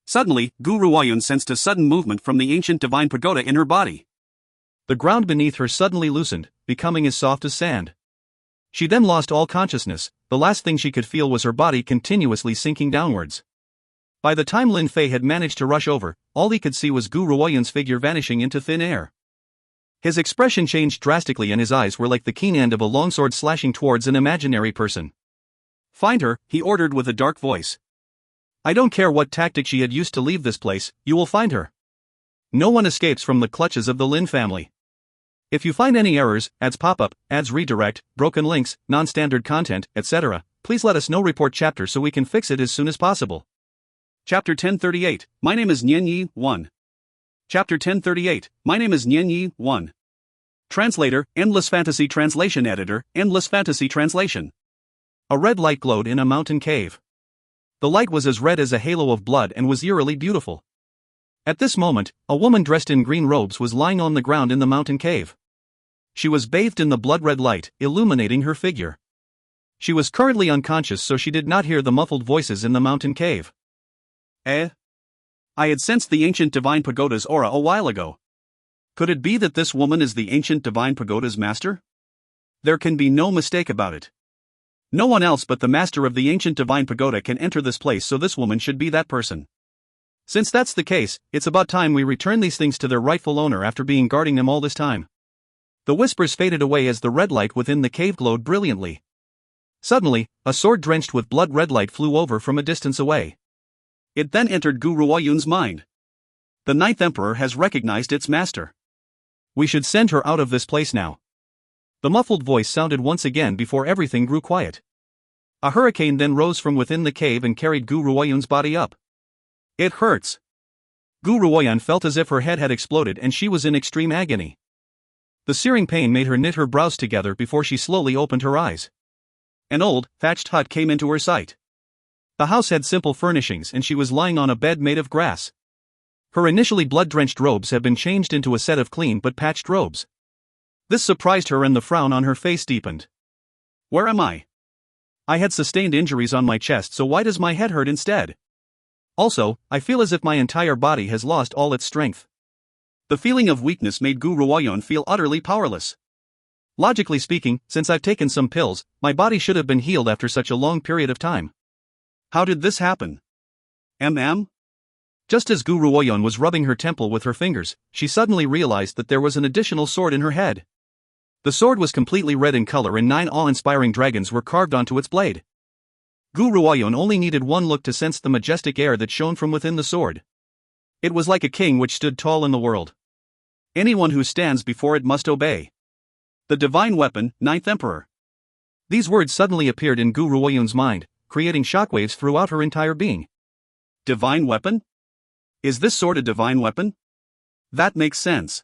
Suddenly, Gu Ruoyun sensed a sudden movement from the ancient divine pagoda in her body. The ground beneath her suddenly loosened, becoming as soft as sand. She then lost all consciousness. The last thing she could feel was her body continuously sinking downwards. By the time Lin Fei had managed to rush over, all he could see was Gu Ruoyun's figure vanishing into thin air. His expression changed drastically and his eyes were like the keen end of a longsword slashing towards an imaginary person. Find her, he ordered with a dark voice. I don't care what tactic she had used to leave this place, you will find her. No one escapes from the clutches of the Lin family. If you find any errors, ads pop-up, ads redirect, broken links, non-standard content, etc., please let us know. Report chapter so we can fix it as soon as possible. Chapter 1038, My name is Nian Yi, 1. Chapter 1038, My name is Nian Yi, 1. Translator, Endless Fantasy Translation Editor, Endless Fantasy Translation. A red light glowed in a mountain cave. The light was as red as a halo of blood and was eerily beautiful. At this moment, a woman dressed in green robes was lying on the ground in the mountain cave. She was bathed in the blood-red light, illuminating her figure. She was currently unconscious, so she did not hear the muffled voices in the mountain cave. I had sensed the ancient divine pagoda's aura a while ago. Could it be that this woman is the ancient divine pagoda's master? There can be no mistake about it. No one else but the master of the ancient divine pagoda can enter this place, so this woman should be that person. Since that's the case, it's about time we return these things to their rightful owner after being guarding them all this time. The whispers faded away as the red light within the cave glowed brilliantly. Suddenly, a sword drenched with blood red light flew over from a distance away. It then entered Gu Ruoyun's mind. The Ninth Emperor has recognized its master. We should send her out of this place now. The muffled voice sounded once again before everything grew quiet. A hurricane then rose from within the cave and carried Gu Ruoyun's body up. It hurts. Gu Ruoyun felt as if her head had exploded and she was in extreme agony. The searing pain made her knit her brows together before she slowly opened her eyes. An old, thatched hut came into her sight. The house had simple furnishings and she was lying on a bed made of grass. Her initially blood-drenched robes had been changed into a set of clean but patched robes. This surprised her and the frown on her face deepened. Where am I? I had sustained injuries on my chest, so why does my head hurt instead? Also, I feel as if my entire body has lost all its strength. The feeling of weakness made Gu Ruoyun feel utterly powerless. Logically speaking, since I've taken some pills, my body should have been healed after such a long period of time. How did this happen? Just as Gu Ruoyun was rubbing her temple with her fingers, she suddenly realized that there was an additional sword in her head. The sword was completely red in color and 9 awe-inspiring dragons were carved onto its blade. Gu Ruoyun only needed one look to sense the majestic air that shone from within the sword. It was like a king which stood tall in the world. Anyone who stands before it must obey. The divine weapon, Ninth Emperor. These words suddenly appeared in Gu Ruoyun's mind, creating shockwaves throughout her entire being. Divine weapon? Is this sword a divine weapon? That makes sense.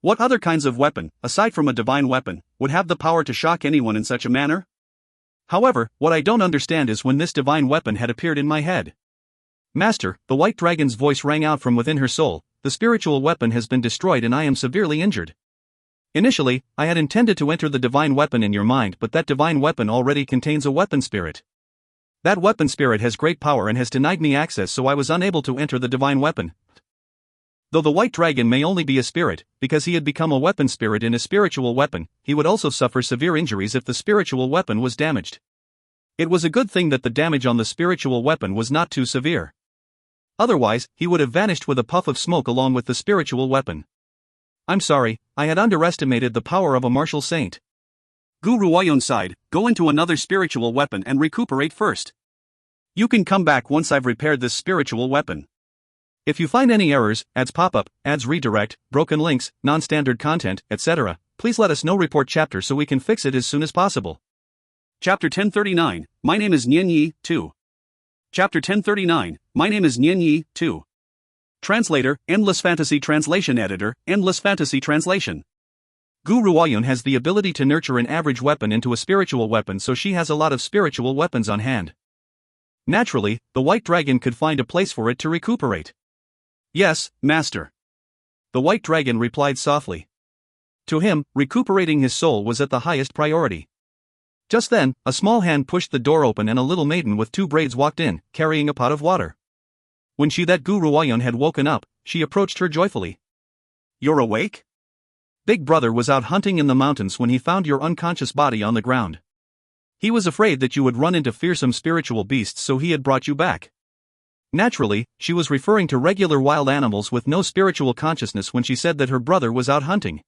What other kinds of weapon, aside from a divine weapon, would have the power to shock anyone in such a manner? However, what I don't understand is when this divine weapon had appeared in my head. Master, the white dragon's voice rang out from within her soul, the spiritual weapon has been destroyed and I am severely injured. Initially, I had intended to enter the divine weapon in your mind, but that divine weapon already contains a weapon spirit. That weapon spirit has great power and has denied me access, so I was unable to enter the divine weapon. Though the white dragon may only be a spirit, because he had become a weapon spirit in a spiritual weapon, he would also suffer severe injuries if the spiritual weapon was damaged. It was a good thing that the damage on the spiritual weapon was not too severe. Otherwise, he would have vanished with a puff of smoke along with the spiritual weapon. I'm sorry, I had underestimated the power of a martial saint. Gu Ruoyun sighed, go into another spiritual weapon and recuperate first. You can come back once I've repaired this spiritual weapon. If you find any errors, ads pop up, ads redirect, broken links, non-standard content, etc., please let us know. Report chapter so we can fix it as soon as possible. Chapter 1039, My name is Nian Yi, 2. Chapter 1039, My name is Nian Yi, 2. Translator, Endless Fantasy Translation Editor, Endless Fantasy Translation. Gu Ruoyun has the ability to nurture an average weapon into a spiritual weapon, so she has a lot of spiritual weapons on hand. Naturally, the white dragon could find a place for it to recuperate. Yes, master. The white dragon replied softly. To him, recuperating his soul was at the highest priority. Just then, a small hand pushed the door open and a little maiden with 2 braids walked in, carrying a pot of water. When she that Gu Ruoyun had woken up, she approached her joyfully. You're awake? Big brother was out hunting in the mountains when he found your unconscious body on the ground. He was afraid that you would run into fearsome spiritual beasts, so he had brought you back. Naturally, she was referring to regular wild animals with no spiritual consciousness when she said that her brother was out hunting.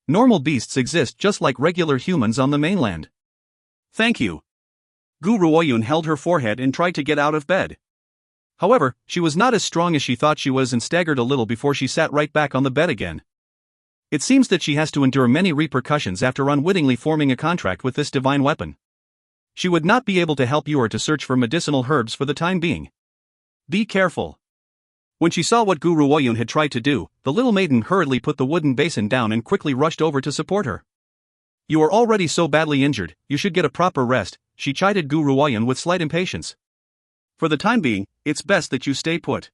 Normal beasts exist just like regular humans on the mainland. Thank you. Gu Ruoyun held her forehead and tried to get out of bed. However, she was not as strong as she thought she was and staggered a little before she sat right back on the bed again. It seems that she has to endure many repercussions after unwittingly forming a contract with this divine weapon. She would not be able to help you or to search for medicinal herbs for the time being. Be careful. When she saw what Gu Ruoyun had tried to do, the little maiden hurriedly put the wooden basin down and quickly rushed over to support her. You are already so badly injured, you should get a proper rest, she chided Gu Ruoyun with slight impatience. For the time being, it's best that you stay put.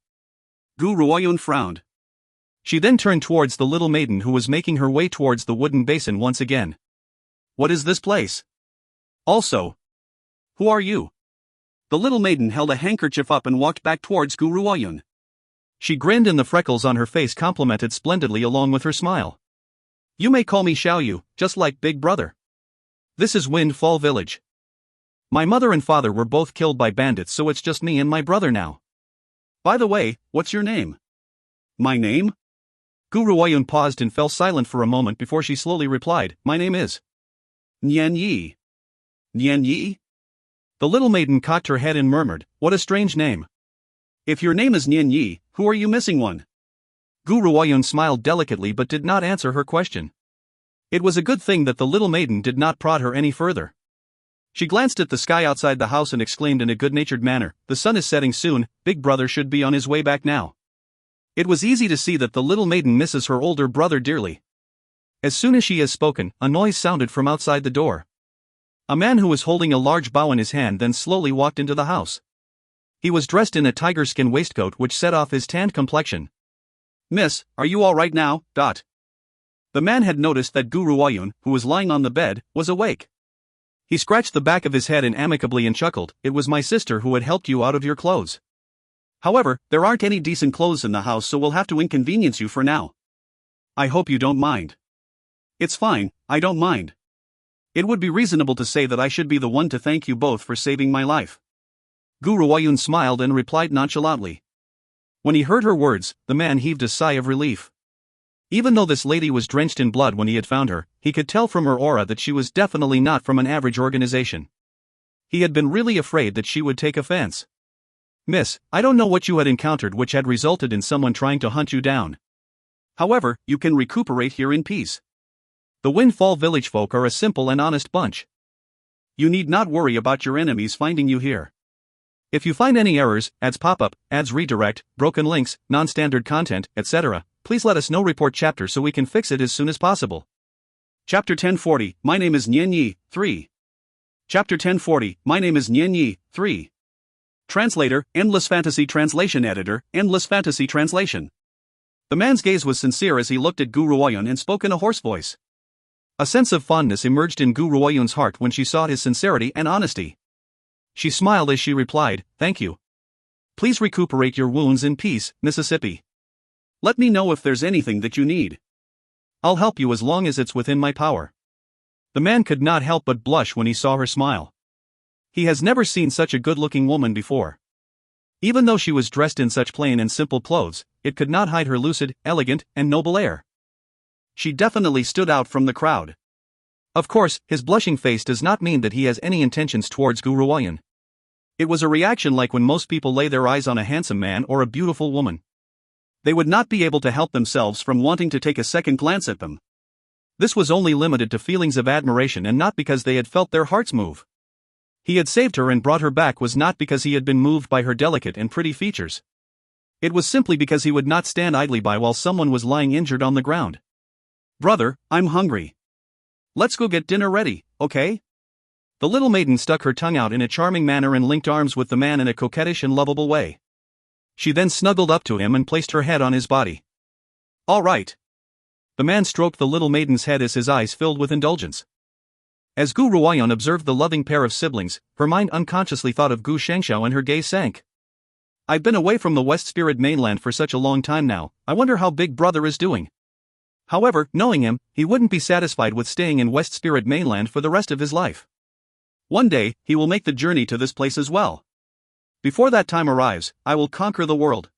Gu Ruoyun frowned. She then turned towards the little maiden who was making her way towards the wooden basin once again. What is this place? Also, who are you? The little maiden held a handkerchief up and walked back towards Gu Ruoyun. She grinned and the freckles on her face complemented splendidly along with her smile. You may call me Xiaoyu, just like Big Brother. This is Windfall Village. My mother and father were both killed by bandits, so it's just me and my brother now. By the way, what's your name? My name? Gu Ruoyun paused and fell silent for a moment before she slowly replied, My name is Nian Yi. Nian Yi? The little maiden cocked her head and murmured, What a strange name. If your name is Nian Yi, who are you missing one? Gu Ruoyun smiled delicately but did not answer her question. It was a good thing that the little maiden did not prod her any further. She glanced at the sky outside the house and exclaimed in a good-natured manner, The sun is setting soon, Big Brother should be on his way back now. It was easy to see that the little maiden misses her older brother dearly. As soon as she has spoken, a noise sounded from outside the door. A man who was holding a large bow in his hand then slowly walked into the house. He was dressed in a tiger skin waistcoat which set off his tanned complexion. Miss, are you all right now? The man had noticed that Gu Ruoyun, who was lying on the bed, was awake. He scratched the back of his head and amicably and chuckled, It was my sister who had helped you out of your clothes. However, there aren't any decent clothes in the house, so we'll have to inconvenience you for now. I hope you don't mind. It's fine, I don't mind. It would be reasonable to say that I should be the one to thank you both for saving my life. Gu Ruoyun smiled and replied nonchalantly. When he heard her words, the man heaved a sigh of relief. Even though this lady was drenched in blood when he had found her, he could tell from her aura that she was definitely not from an average organization. He had been really afraid that she would take offense. Miss, I don't know what you had encountered which had resulted in someone trying to hunt you down. However, you can recuperate here in peace. The Windfall Village folk are a simple and honest bunch. You need not worry about your enemies finding you here. If you find any errors, ads pop up, ads redirect, broken links, non-standard content, etc., please let us know. Report chapter so we can fix it as soon as possible. Chapter 1040, My name is Nian Yi, 3. Chapter 1040, My name is Nian Yi, 3. Translator, Endless Fantasy Translation Editor, Endless Fantasy Translation. The man's gaze was sincere as he looked at Gu Ruoyun and spoke in a hoarse voice. A sense of fondness emerged in Gu Ruoyun's heart when she saw his sincerity and honesty. She smiled as she replied, Thank you. Please recuperate your wounds in peace, Mississippi. Let me know if there's anything that you need. I'll help you as long as it's within my power. The man could not help but blush when he saw her smile. He has never seen such a good-looking woman before. Even though she was dressed in such plain and simple clothes, it could not hide her lucid, elegant, and noble air. she definitely stood out from the crowd. Of course, his blushing face does not mean that he has any intentions towards Gu Ruoyan. It was a reaction like when most people lay their eyes on a handsome man or a beautiful woman. They would not be able to help themselves from wanting to take a second glance at them. This was only limited to feelings of admiration and not because they had felt their hearts move. He had saved her and brought her back was not because he had been moved by her delicate and pretty features. It was simply because he would not stand idly by while someone was lying injured on the ground. "Brother, I'm hungry. Let's go get dinner ready, okay?" The little maiden stuck her tongue out in a charming manner and linked arms with the man in a coquettish and lovable way. She then snuggled up to him and placed her head on his body. "All right." The man stroked the little maiden's head as his eyes filled with indulgence. As Gu Ruoyan observed the loving pair of siblings, her mind unconsciously thought of Gu Shengxiao and her gaze sank. "I've been away from the West Spirit mainland for such a long time now, I wonder how Big Brother is doing." However, knowing him, he wouldn't be satisfied with staying in West Spirit mainland for the rest of his life. One day, he will make the journey to this place as well. Before that time arrives, I will conquer the world.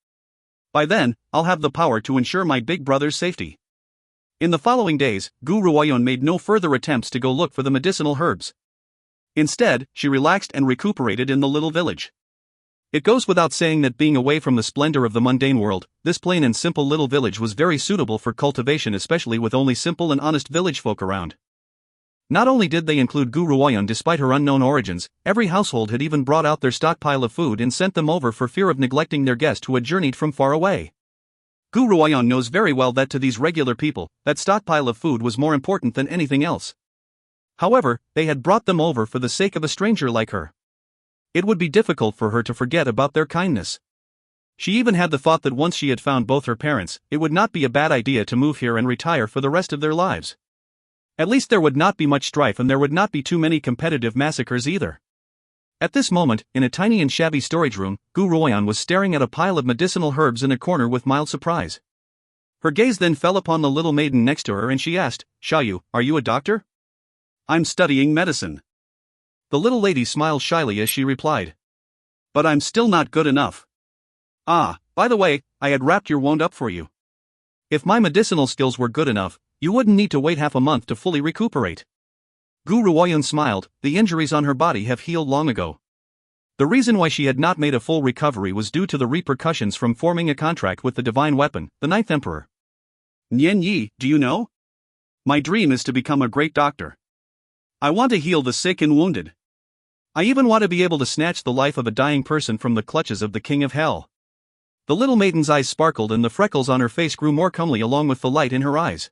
By then, I'll have the power to ensure my big brother's safety. In the following days, Gu Ruoyan made no further attempts to go look for the medicinal herbs. Instead, she relaxed and recuperated in the little village. It goes without saying that being away from the splendor of the mundane world, this plain and simple little village was very suitable for cultivation, especially with only simple and honest village folk around. Not only did they include Gu Ruoyan despite her unknown origins, every household had even brought out their stockpile of food and sent them over for fear of neglecting their guest who had journeyed from far away. Gu Ruoyan knows very well that to these regular people, that stockpile of food was more important than anything else. However, they had brought them over for the sake of a stranger like her. It would be difficult for her to forget about their kindness. She even had the thought that once she had found both her parents, it would not be a bad idea to move here and retire for the rest of their lives. At least there would not be much strife and there would not be too many competitive massacres either. At this moment, in a tiny and shabby storage room, Gu Ruoyan was staring at a pile of medicinal herbs in a corner with mild surprise. Her gaze then fell upon the little maiden next to her and she asked, "Xiaoyu, are you a doctor?" "I'm studying medicine." The little lady smiled shyly as she replied. "But I'm still not good enough." "Ah, by the way, I had wrapped your wound up for you. If my medicinal skills were good enough, you wouldn't need to wait half a month to fully recuperate." Gu Ruoyan smiled, the injuries on her body have healed long ago. The reason why she had not made a full recovery was due to the repercussions from forming a contract with the divine weapon, the Ninth Emperor. "Nian Yi, do you know? My dream is to become a great doctor. I want to heal the sick and wounded. I even want to be able to snatch the life of a dying person from the clutches of the King of Hell." The little maiden's eyes sparkled and the freckles on her face grew more comely along with the light in her eyes.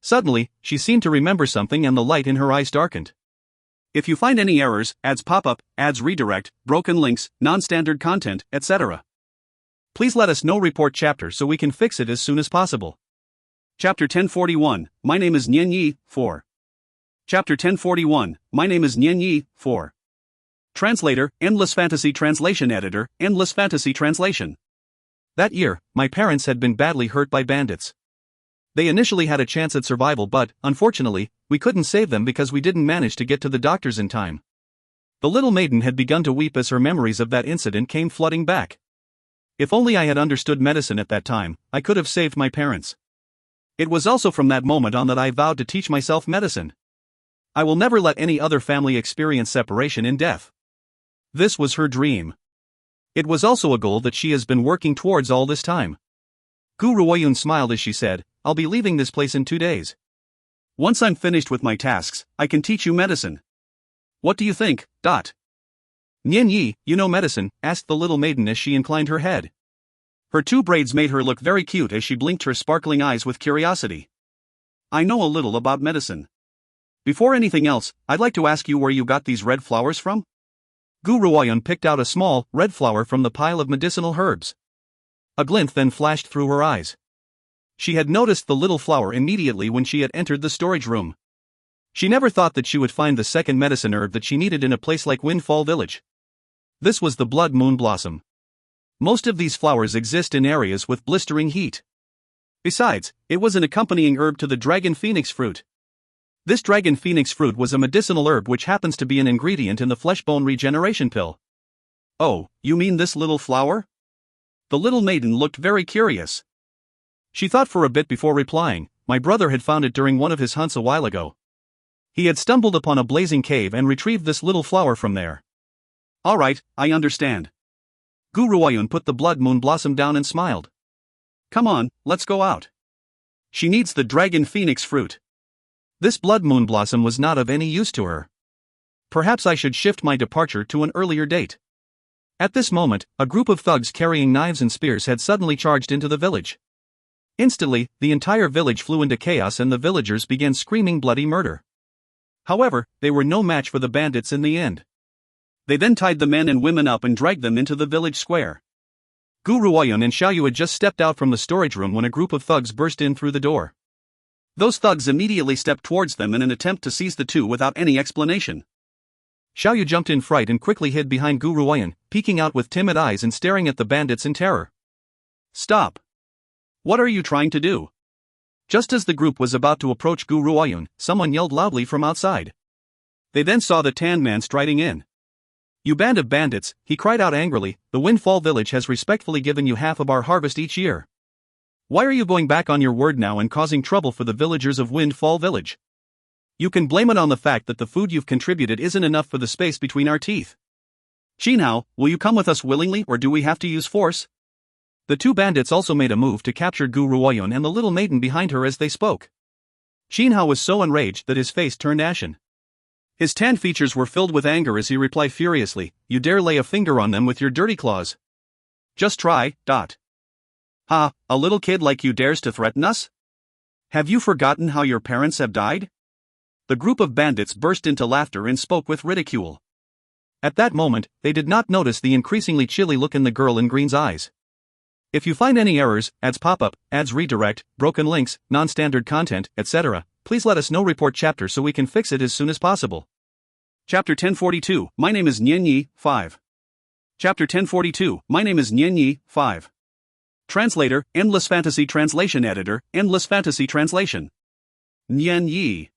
Suddenly, she seemed to remember something and the light in her eyes darkened. "If you find any errors, ads pop up, ads redirect, broken links, non-standard content, etc. please let us know. Report chapter so we can fix it as soon as possible." Chapter 1041, My name is Nian Yi, 4. Chapter 1041, My name is Nian Yi, 4. Translator, Endless Fantasy Translation Editor, Endless Fantasy Translation. That year, my parents had been badly hurt by bandits. They initially had a chance at survival but, unfortunately, we couldn't save them because we didn't manage to get to the doctors in time. The little maiden had begun to weep as her memories of that incident came flooding back. If only I had understood medicine at that time, I could have saved my parents. It was also from that moment on that I vowed to teach myself medicine. I will never let any other family experience separation and death. This was her dream. It was also a goal that she has been working towards all this time. Gu Ruoyan smiled as she said, "I'll be leaving this place in 2 days. Once I'm finished with my tasks, I can teach you medicine. What do you think, Dot?" "Nian Yi, you know medicine?" asked the little maiden as she inclined her head. Her 2 braids made her look very cute as she blinked her sparkling eyes with curiosity. "I know a little about medicine. Before anything else, I'd like to ask you where you got these red flowers from?" Gu Ruoyan picked out a small, red flower from the pile of medicinal herbs. A glint then flashed through her eyes. She had noticed the little flower immediately when she had entered the storage room. She never thought that she would find the second medicine herb that she needed in a place like Windfall Village. This was the blood moon blossom. Most of these flowers exist in areas with blistering heat. Besides, it was an accompanying herb to the dragon phoenix fruit. This dragon phoenix fruit was a medicinal herb which happens to be an ingredient in the flesh-bone regeneration pill. "Oh, you mean this little flower?" The little maiden looked very curious. She thought for a bit before replying, my brother had found it during one of his hunts a while ago. He had stumbled upon a blazing cave and retrieved this little flower from there. Alright, I understand. Gu Ruoyun put the blood moon blossom down and smiled. Come on, let's go out. She needs the dragon phoenix fruit. This blood moon blossom was not of any use to her. Perhaps I should shift my departure to an earlier date. At this moment, a group of thugs carrying knives and spears had suddenly charged into the village. Instantly, the entire village flew into chaos and the villagers began screaming bloody murder. However, they were no match for the bandits in the end. They then tied the men and women up and dragged them into the village square. Gu Ruoyun and Xiaoyu had just stepped out from the storage room when a group of thugs burst in through the door. Those thugs immediately stepped towards them in an attempt to seize the two without any explanation. Xiaoyu jumped in fright and quickly hid behind Gu Ruoyun, peeking out with timid eyes and staring at the bandits in terror. Stop! What are you trying to do? Just as the group was about to approach Gu Ruoyun, someone yelled loudly from outside. They then saw the tan man striding in. You band of bandits, he cried out angrily, the Windfall village has respectfully given you half of our harvest each year. Why are you going back on your word now and causing trouble for the villagers of Windfall village? You can blame it on the fact that the food you've contributed isn't enough for the space between our teeth. Xinhao, will you come with us willingly or do we have to use force? The two bandits also made a move to capture Gu Ruoyun and the little maiden behind her as they spoke. Xinhao was so enraged that his face turned ashen. His tanned features were filled with anger as he replied furiously, "You dare lay a finger on them with your dirty claws? Just try, dot. Ha, a little kid like you dares to threaten us? Have you forgotten how your parents have died?" The group of bandits burst into laughter and spoke with ridicule. At that moment, they did not notice the increasingly chilly look in the girl in green's eyes. If you find any errors, ads pop-up, ads redirect, broken links, non-standard content, etc., please let us know. Report chapter so we can fix it as soon as possible. Chapter 1042, My name is Nian Yi, 5. Chapter 1042, My name is Nian Yi, 5. Translator, Endless Fantasy Translation Editor, Endless Fantasy Translation. Nian Yi.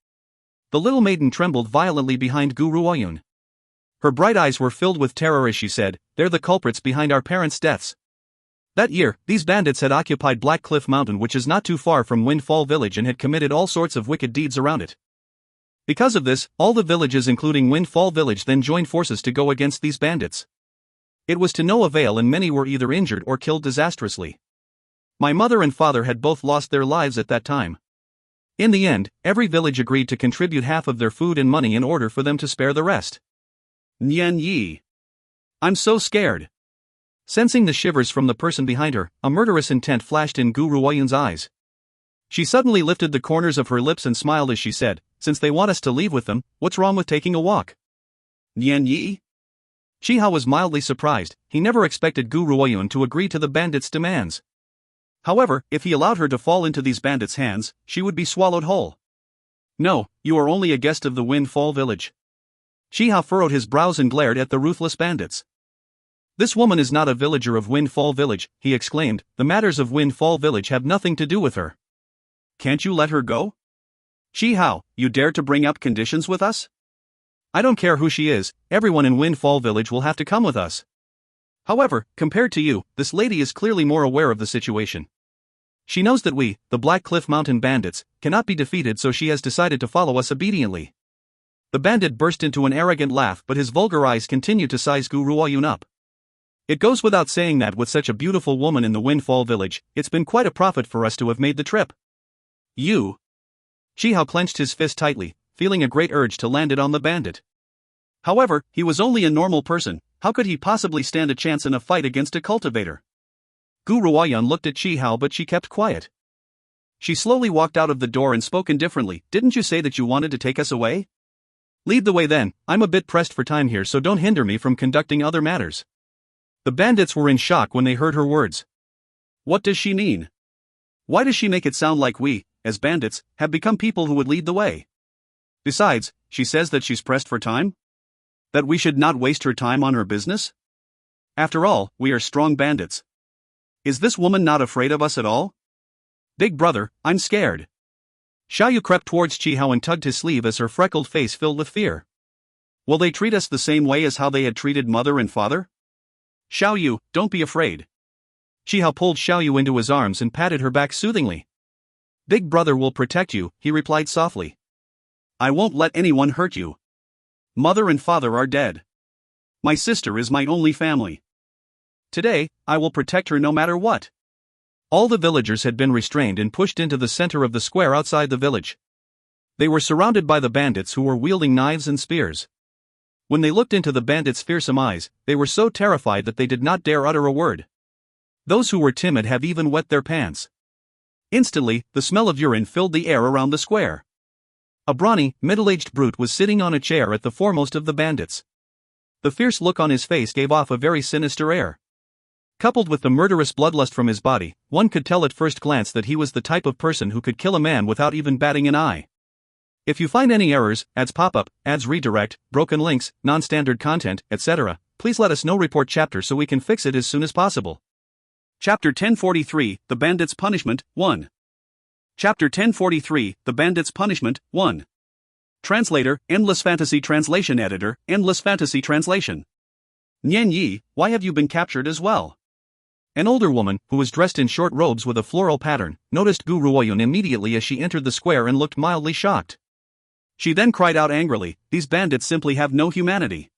The little maiden trembled violently behind Gu Ruoyun. Her bright eyes were filled with terror as she said, "They're the culprits behind our parents' deaths." That year, these bandits had occupied Black Cliff Mountain, which is not too far from Windfall Village, and had committed all sorts of wicked deeds around it. Because of this, all the villages including Windfall Village then joined forces to go against these bandits. It was to no avail and many were either injured or killed disastrously. My mother and father had both lost their lives at that time. In the end, every village agreed to contribute half of their food and money in order for them to spare the rest. Nian Yi. I'm so scared. Sensing the shivers from the person behind her, a murderous intent flashed in Gu Ruoyun's eyes. She suddenly lifted the corners of her lips and smiled as she said, "Since they want us to leave with them, what's wrong with taking a walk?" Nian Yi? Xihao was mildly surprised. He never expected Gu Ruoyun to agree to the bandits' demands. However, if he allowed her to fall into these bandits' hands, she would be swallowed whole. "No, you are only a guest of the Windfall village." Xihao furrowed his brows and glared at the ruthless bandits. "This woman is not a villager of Windfall village," he exclaimed. "The matters of Windfall village have nothing to do with her." "Can't you let her go? Xihao, you dare to bring up conditions with us?" "I don't care who she is, everyone in Windfall village will have to come with us. However, compared to you, this lady is clearly more aware of the situation. She knows that we, the Black Cliff Mountain bandits, cannot be defeated, so she has decided to follow us obediently." The bandit burst into an arrogant laugh, but his vulgar eyes continued to size Gu Ruoyun up. "It goes without saying that with such a beautiful woman in the Windfall village, it's been quite a profit for us to have made the trip." "You?" Xihao clenched his fist tightly, feeling a great urge to land it on the bandit. However, he was only a normal person. How could he possibly stand a chance in a fight against a cultivator? Gu Ruoyun looked at Xihao, but she kept quiet. She slowly walked out of the door and spoke indifferently. "Didn't you say that you wanted to take us away?" "Lead the way then, I'm a bit pressed for time here, so don't hinder me from conducting other matters." The bandits were in shock when they heard her words. What does she mean? Why does she make it sound like we, as bandits, have become people who would lead the way? Besides, she says that she's pressed for time? That we should not waste her time on her business? After all, we are strong bandits. Is this woman not afraid of us at all? Big brother, I'm scared. Xiaoyu crept towards Xihao and tugged his sleeve as her freckled face filled with fear. Will they treat us the same way as how they had treated mother and father? Xiaoyu, don't be afraid. Xihao pulled Xiaoyu into his arms and patted her back soothingly. Big brother will protect you, he replied softly. I won't let anyone hurt you. Mother and father are dead. My sister is my only family. Today, I will protect her no matter what. All the villagers had been restrained and pushed into the center of the square outside the village. They were surrounded by the bandits who were wielding knives and spears. When they looked into the bandits' fearsome eyes, they were so terrified that they did not dare utter a word. Those who were timid have even wet their pants. Instantly, the smell of urine filled the air around the square. A brawny, middle-aged brute was sitting on a chair at the foremost of the bandits. The fierce look on his face gave off a very sinister air. Coupled with the murderous bloodlust from his body, one could tell at first glance that he was the type of person who could kill a man without even batting an eye. If you find any errors, ads pop up, ads redirect, broken links, non-standard content, etc., please let us know. Report chapter so we can fix it as soon as possible. Chapter 1043, The Bandit's Punishment, 1. Chapter 1043, The Bandit's Punishment, 1. Translator, Endless Fantasy Translation Editor, Endless Fantasy Translation. Nian Yi, why have you been captured as well? An older woman, who was dressed in short robes with a floral pattern, noticed Gu Ruoyun immediately as she entered the square and looked mildly shocked. She then cried out angrily, these bandits simply have no humanity.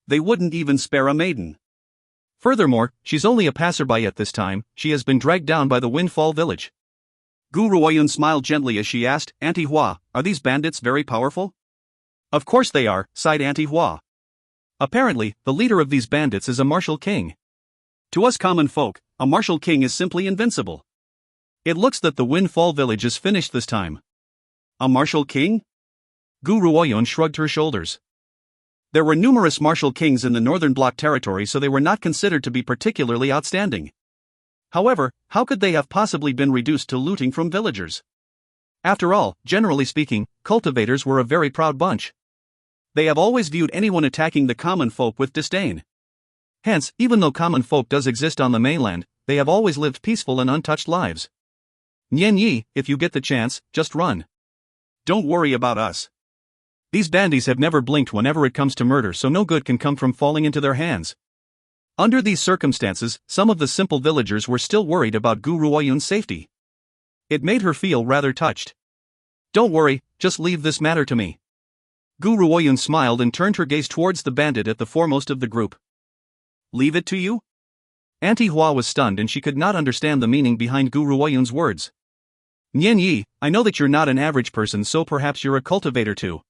They wouldn't even spare a maiden. Furthermore, she's only a passerby at this time, she has been dragged down by the Windfall village. Gu Ruoyun smiled gently as she asked, Auntie Hua, are these bandits very powerful? Of course they are, sighed Auntie Hua. Apparently, the leader of these bandits is a martial king. To us common folk, a martial king is simply invincible. It looks that the Windfall village is finished this time. A martial king? Gu Ruoyun shrugged her shoulders. There were numerous martial kings in the northern block territory, so they were not considered to be particularly outstanding. However, how could they have possibly been reduced to looting from villagers? After all, generally speaking, cultivators were a very proud bunch. They have always viewed anyone attacking the common folk with disdain. Hence, even though common folk does exist on the mainland, they have always lived peaceful and untouched lives. Nian Yi, if you get the chance, just run. Don't worry about us. These bandies have never blinked whenever it comes to murder, so no good can come from falling into their hands. Under these circumstances, some of the simple villagers were still worried about Gu Ruoyun's safety. It made her feel rather touched. Don't worry, just leave this matter to me. Gu Ruoyun smiled and turned her gaze towards the bandit at the foremost of the group. Leave it to you? Auntie Hua was stunned and she could not understand the meaning behind Gu Ruoyun's words. Nian Yi, I know that you're not an average person, so perhaps you're a cultivator too.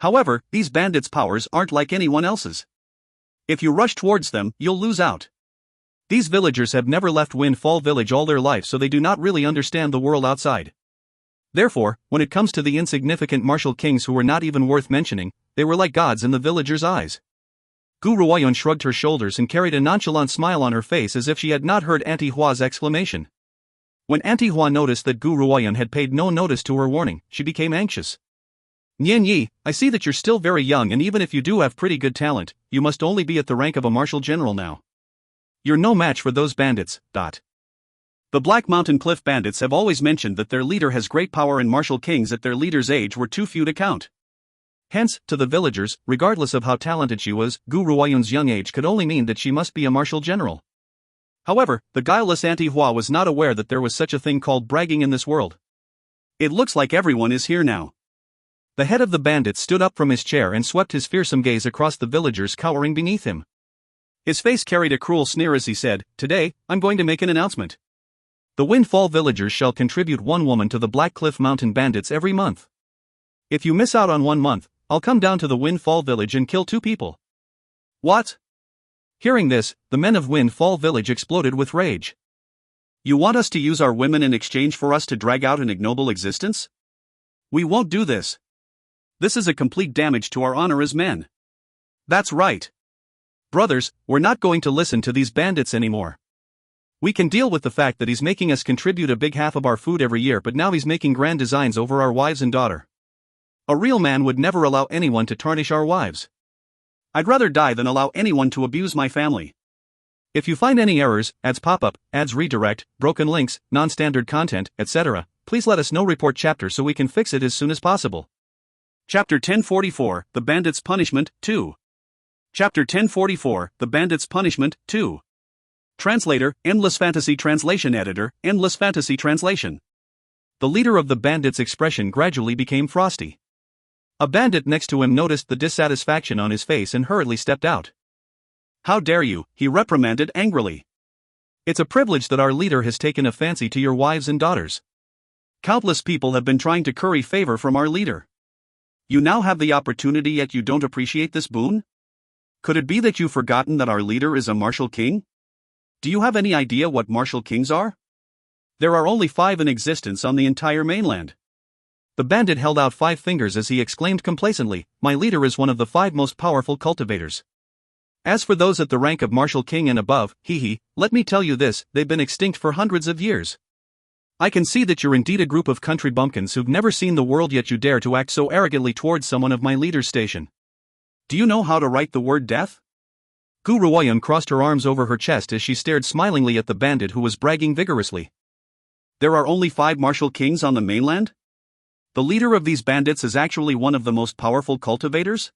However, these bandits' powers aren't like anyone else's. If you rush towards them, you'll lose out. These villagers have never left Windfall village all their life, so they do not really understand the world outside. Therefore, when it comes to the insignificant martial kings who were not even worth mentioning, they were like gods in the villagers' eyes. Gu Ruoyun shrugged her shoulders and carried a nonchalant smile on her face as if she had not heard Auntie Hua's exclamation. When Auntie Hua noticed that Gu Ruoyun had paid no notice to her warning, she became anxious. Nian Yi, I see that you're still very young, and even if you do have pretty good talent, you must only be at the rank of a martial general now. You're no match for those bandits. The Black Mountain Cliff bandits have always mentioned that their leader has great power, and martial kings at their leader's age were too few to count. Hence, to the villagers, regardless of how talented she was, Gu Ruoyun's young age could only mean that she must be a martial general. However, the guileless Auntie Hua was not aware that there was such a thing called bragging in this world. It looks like everyone is here now. The head of the bandit stood up from his chair and swept his fearsome gaze across the villagers cowering beneath him. His face carried a cruel sneer as he said, Today, I'm going to make an announcement. The Windfall villagers shall contribute 1 woman to the Black Cliff Mountain bandits every month. If you miss out on 1 month, I'll come down to the Windfall village and kill 2 people. What? Hearing this, the men of Windfall village exploded with rage. You want us to use our women in exchange for us to drag out an ignoble existence? We won't do this. This is a complete damage to our honor as men. That's right. Brothers, we're not going to listen to these bandits anymore. We can deal with the fact that he's making us contribute a big half of our food every year, but now he's making grand designs over our wives and daughter. A real man would never allow anyone to tarnish our wives. I'd rather die than allow anyone to abuse my family. If you find any errors, ads pop up, ads redirect, broken links, non-standard content, etc., please let us know. Report chapter so we can fix it as soon as possible. Chapter 1044, The Bandit's Punishment, 2. Chapter 1044, The Bandit's Punishment, 2. Translator, Endless Fantasy Translation Editor, Endless Fantasy Translation. The leader of the bandits' expression gradually became frosty. A bandit next to him noticed the dissatisfaction on his face and hurriedly stepped out. How dare you, he reprimanded angrily. It's a privilege that our leader has taken a fancy to your wives and daughters. Countless people have been trying to curry favor from our leader. You now have the opportunity, yet you don't appreciate this boon? Could it be that you've forgotten that our leader is a martial king? Do you have any idea what martial kings are? There are only 5 in existence on the entire mainland. The bandit held out 5 fingers as he exclaimed complacently, "My leader is one of the 5 most powerful cultivators. As for those at the rank of martial king and above, let me tell you this, they've been extinct for hundreds of years. I can see that you're indeed a group of country bumpkins who've never seen the world, yet you dare to act so arrogantly towards someone of my leader's station. Do you know how to write the word death?" Gu Ruoyun crossed her arms over her chest as she stared smilingly at the bandit who was bragging vigorously. There are only 5 martial kings on the mainland? The leader of these bandits is actually one of the most powerful cultivators?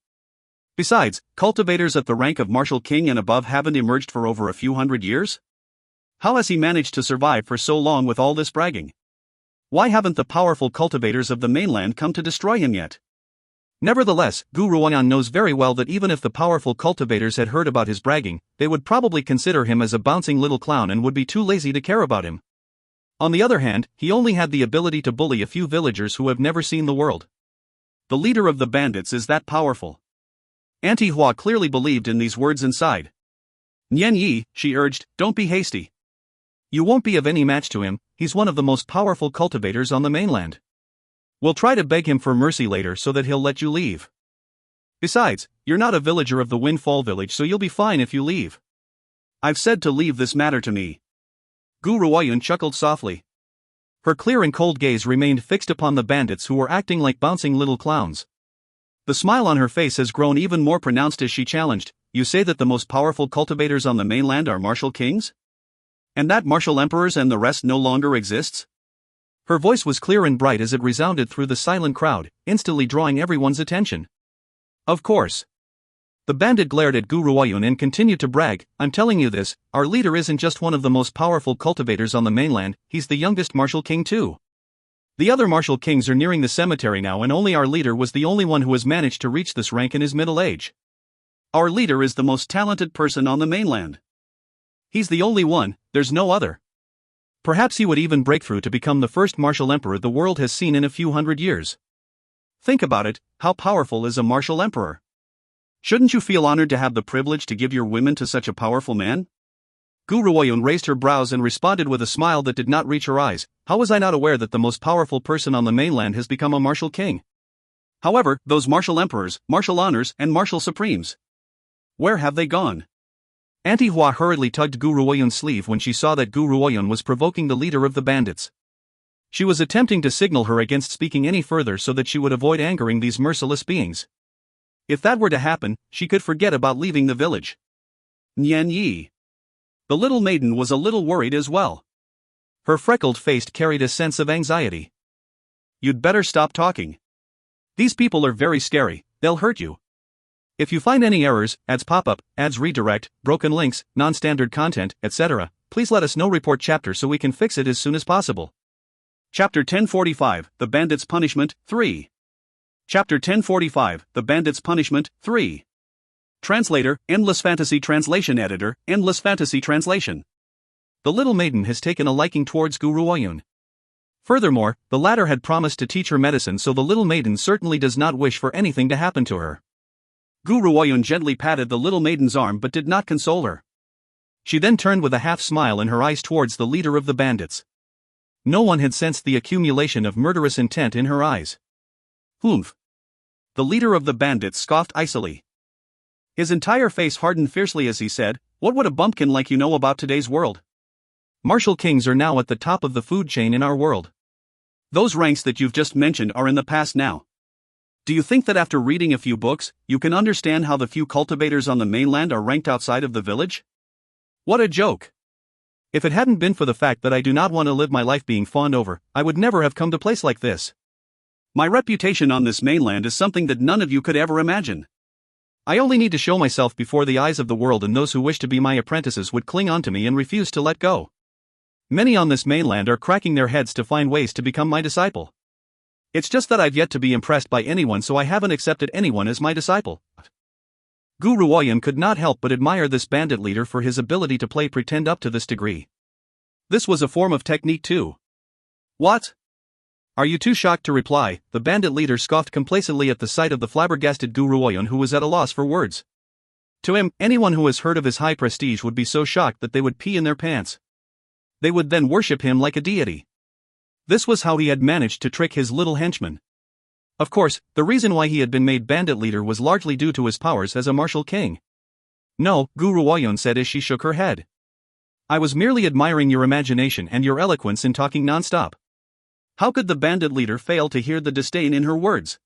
Besides, cultivators at the rank of martial king and above haven't emerged for over a few hundred years? How has he managed to survive for so long with all this bragging? Why haven't the powerful cultivators of the mainland come to destroy him yet? Nevertheless, Gu Ruoyan knows very well that even if the powerful cultivators had heard about his bragging, they would probably consider him as a bouncing little clown and would be too lazy to care about him. On the other hand, he only had the ability to bully a few villagers who have never seen the world. The leader of the bandits is that powerful. Auntie Hua clearly believed in these words inside. "Nian Yi," she urged, "don't be hasty. You won't be of any match to him, he's one of the most powerful cultivators on the mainland. We'll try to beg him for mercy later so that he'll let you leave. Besides, you're not a villager of the Windfall village, so you'll be fine if you leave." "I've said to leave this matter to me." Gu Ruoyun chuckled softly. Her clear and cold gaze remained fixed upon the bandits who were acting like bouncing little clowns. The smile on her face has grown even more pronounced as she challenged, "You say that the most powerful cultivators on the mainland are martial kings? And that martial emperors and the rest no longer exists?" Her voice was clear and bright as it resounded through the silent crowd, instantly drawing everyone's attention. "Of course." The bandit glared at Gu Ruoyun and continued to brag, "I'm telling you this, our leader isn't just one of the most powerful cultivators on the mainland, he's the youngest martial king too. The other martial kings are nearing the cemetery now, and only our leader was the only one who has managed to reach this rank in his middle age. Our leader is the most talented person on the mainland. He's the only one, there's no other. Perhaps he would even break through to become the first martial emperor the world has seen in a few hundred years. Think about it, how powerful is a martial emperor? Shouldn't you feel honored to have the privilege to give your women to such a powerful man?" Gu Ruoyun raised her brows and responded with a smile that did not reach her eyes, "How was I not aware that the most powerful person on the mainland has become a martial king? However, those martial emperors, martial honors, and martial supremes, where have they gone?" Auntie Hua hurriedly tugged Gu Ruoyun's sleeve when she saw that Gu Ruoyun was provoking the leader of the bandits. She was attempting to signal her against speaking any further so that she would avoid angering these merciless beings. If that were to happen, she could forget about leaving the village. "Nian Yi." The little maiden was a little worried as well. Her freckled face carried a sense of anxiety. "You'd better stop talking. These people are very scary, they'll hurt you. If you find any errors, ads pop up, ads redirect, broken links, non-standard content, etc., please let us know. Report chapter so we can fix it as soon as possible." Chapter 1045, The Bandit's Punishment, 3. Chapter 1045, The Bandit's Punishment, 3. Translator, Endless Fantasy Translation Editor, Endless Fantasy Translation. The little maiden has taken a liking towards Gu Ruoyun. Furthermore, the latter had promised to teach her medicine, so the little maiden certainly does not wish for anything to happen to her. Gu Ruoyun gently patted the little maiden's arm but did not console her. She then turned with a half-smile in her eyes towards the leader of the bandits. No one had sensed the accumulation of murderous intent in her eyes. "Humph." The leader of the bandits scoffed icily. His entire face hardened fiercely as he said, "What would a bumpkin like you know about today's world? Martial kings are now at the top of the food chain in our world. Those ranks that you've just mentioned are in the past now. Do you think that after reading a few books, you can understand how the few cultivators on the mainland are ranked outside of the village? What a joke. If it hadn't been for the fact that I do not want to live my life being fawned over, I would never have come to a place like this. My reputation on this mainland is something that none of you could ever imagine. I only need to show myself before the eyes of the world, and those who wish to be my apprentices would cling on to me and refuse to let go. Many on this mainland are cracking their heads to find ways to become my disciple. It's just that I've yet to be impressed by anyone, so I haven't accepted anyone as my disciple. Gu Ruoyan could not help but admire this bandit leader for his ability to play pretend up to this degree. This was a form of technique too. What? Are you too shocked to reply? The bandit leader scoffed complacently at the sight of the flabbergasted Gu Ruoyan, who was at a loss for words. To him, anyone who has heard of his high prestige would be so shocked that they would pee in their pants. They would then worship him like a deity. This was how he had managed to trick his little henchmen. Of course, the reason why he had been made bandit leader was largely due to his powers as a martial king. No, Gu Ruoyan said as she shook her head. I was merely admiring your imagination and your eloquence in talking nonstop. How could the bandit leader fail to hear the disdain in her words?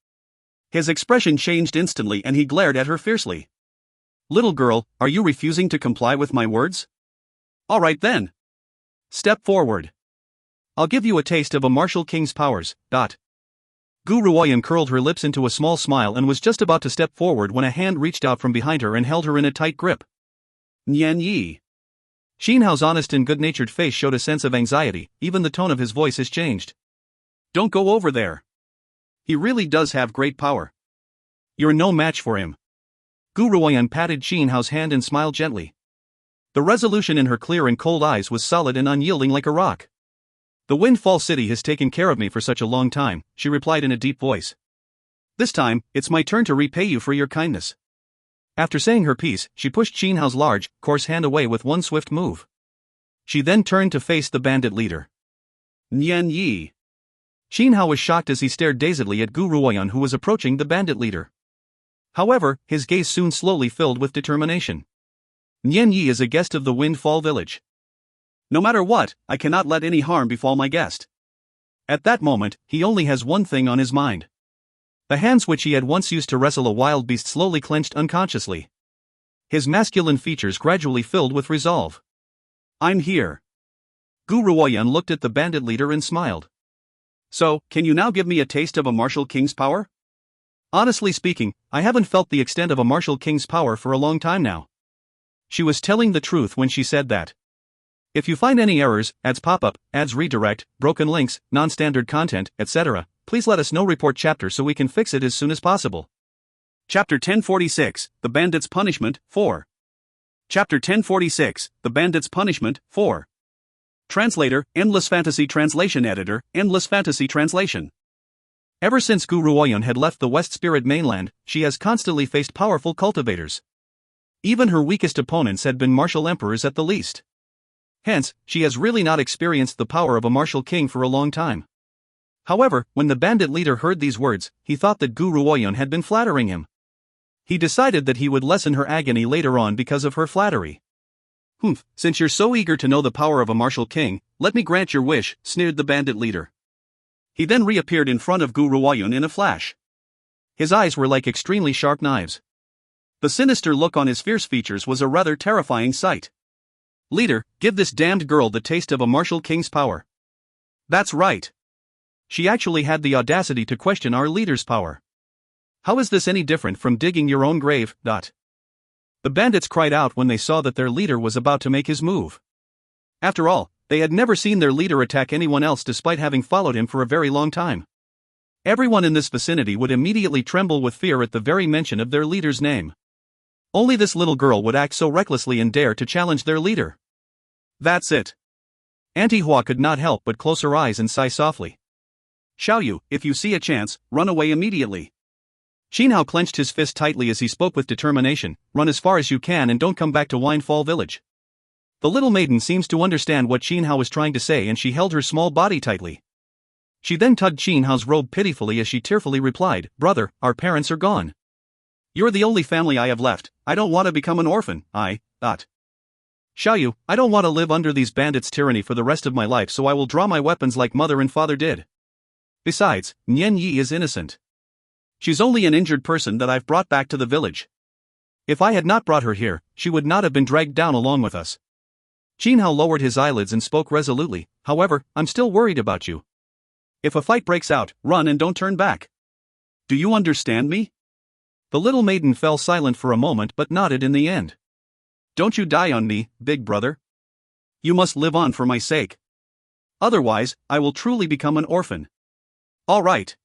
His expression changed instantly and he glared at her fiercely. Little girl, are you refusing to comply with my words? All right then. Step forward. I'll give you a taste of a martial king's powers. Gu Ruoyan curled her lips into a small smile and was just about to step forward when a hand reached out from behind her and held her in a tight grip. Nian Yi. Xin Hao's honest and good-natured face showed a sense of anxiety, even the tone of his voice has changed. Don't go over there. He really does have great power. You're no match for him. Gu Ruoyan patted Xin Hao's hand and smiled gently. The resolution in her clear and cold eyes was solid and unyielding like a rock. The Windfall City has taken care of me for such a long time, she replied in a deep voice. This time, it's my turn to repay you for your kindness. After saying her piece, she pushed Xin Hao's large, coarse hand away with one swift move. She then turned to face the bandit leader. Nian Yi. Xin Hao was shocked as he stared dazedly at Gu Ruoyan, who was approaching the bandit leader. However, his gaze soon slowly filled with determination. Nian Yi is a guest of the Windfall Village. No matter what, I cannot let any harm befall my guest. At that moment, he only has one thing on his mind. The hands which he had once used to wrestle a wild beast slowly clenched unconsciously. His masculine features gradually filled with resolve. I'm here. Gu Ruoyan looked at the bandit leader and smiled. So, can you now give me a taste of a martial king's power? Honestly speaking, I haven't felt the extent of a martial king's power for a long time now. She was telling the truth when she said that. If you find any errors, ads pop up, ads redirect, broken links, non-standard content, etc., please let us know. Report chapter so we can fix it as soon as possible. Chapter 1046, The Bandit's Punishment, 4. Chapter 1046, The Bandit's Punishment, 4. Translator, Endless Fantasy Translation Editor, Endless Fantasy Translation. Ever since Gu Ruoyan had left the West Spirit mainland, she has constantly faced powerful cultivators. Even her weakest opponents had been martial emperors at the least. Hence, she has really not experienced the power of a martial king for a long time. However, when the bandit leader heard these words, he thought that Gu Ruoyan had been flattering him. He decided that he would lessen her agony later on because of her flattery. Since you're so eager to know the power of a martial king, let me grant your wish, sneered the bandit leader. He then reappeared in front of Gu Ruoyan in a flash. His eyes were like extremely sharp knives. The sinister look on his fierce features was a rather terrifying sight. Leader, give this damned girl the taste of a martial king's power. That's right. She actually had the audacity to question our leader's power. How is this any different from digging your own grave? The bandits cried out when they saw that their leader was about to make his move. After all, they had never seen their leader attack anyone else despite having followed him for a very long time. Everyone in this vicinity would immediately tremble with fear at the very mention of their leader's name. Only this little girl would act so recklessly and dare to challenge their leader. That's it. Auntie Hua could not help but close her eyes and sigh softly. Xiaoyu, if you see a chance, run away immediately. Xin Hao clenched his fist tightly as he spoke with determination, run as far as you can and don't come back to Windfall Village. The little maiden seems to understand what Xin Hao was trying to say and she held her small body tightly. She then tugged Xin Hao's robe pitifully as she tearfully replied, Brother, our parents are gone. You're the only family I have left. I don't want to become an orphan. Xiaoyu, I don't want to live under these bandits' tyranny for the rest of my life, so I will draw my weapons like mother and father did. Besides, Nian Yi is innocent. She's only an injured person that I've brought back to the village. If I had not brought her here, she would not have been dragged down along with us. Xin Hao lowered his eyelids and spoke resolutely, however, I'm still worried about you. If a fight breaks out, run and don't turn back. Do you understand me? The little maiden fell silent for a moment but nodded in the end. Don't you die on me, big brother. You must live on for my sake. Otherwise, I will truly become an orphan. All right.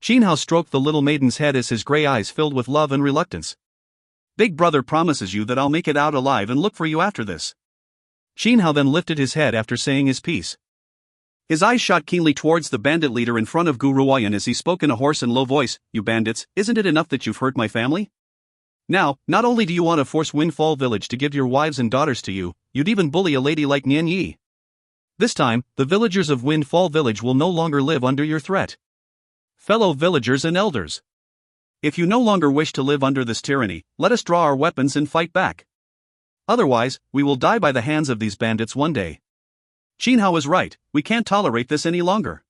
Jinhao stroked the little maiden's head as his gray eyes filled with love and reluctance. Big brother promises you that I'll make it out alive and look for you after this. Jinhao then lifted his head after saying his piece. His eyes shot keenly towards the bandit leader in front of Gu Ruoyan as he spoke in a hoarse and low voice. You bandits, isn't it enough that you've hurt my family? Now, not only do you want to force Windfall Village to give your wives and daughters to you, you'd even bully a lady like Nian Yi. This time, the villagers of Windfall Village will no longer live under your threat. Fellow villagers and elders, if you no longer wish to live under this tyranny, let us draw our weapons and fight back. Otherwise, we will die by the hands of these bandits one day. Jinhao is right, we can't tolerate this any longer.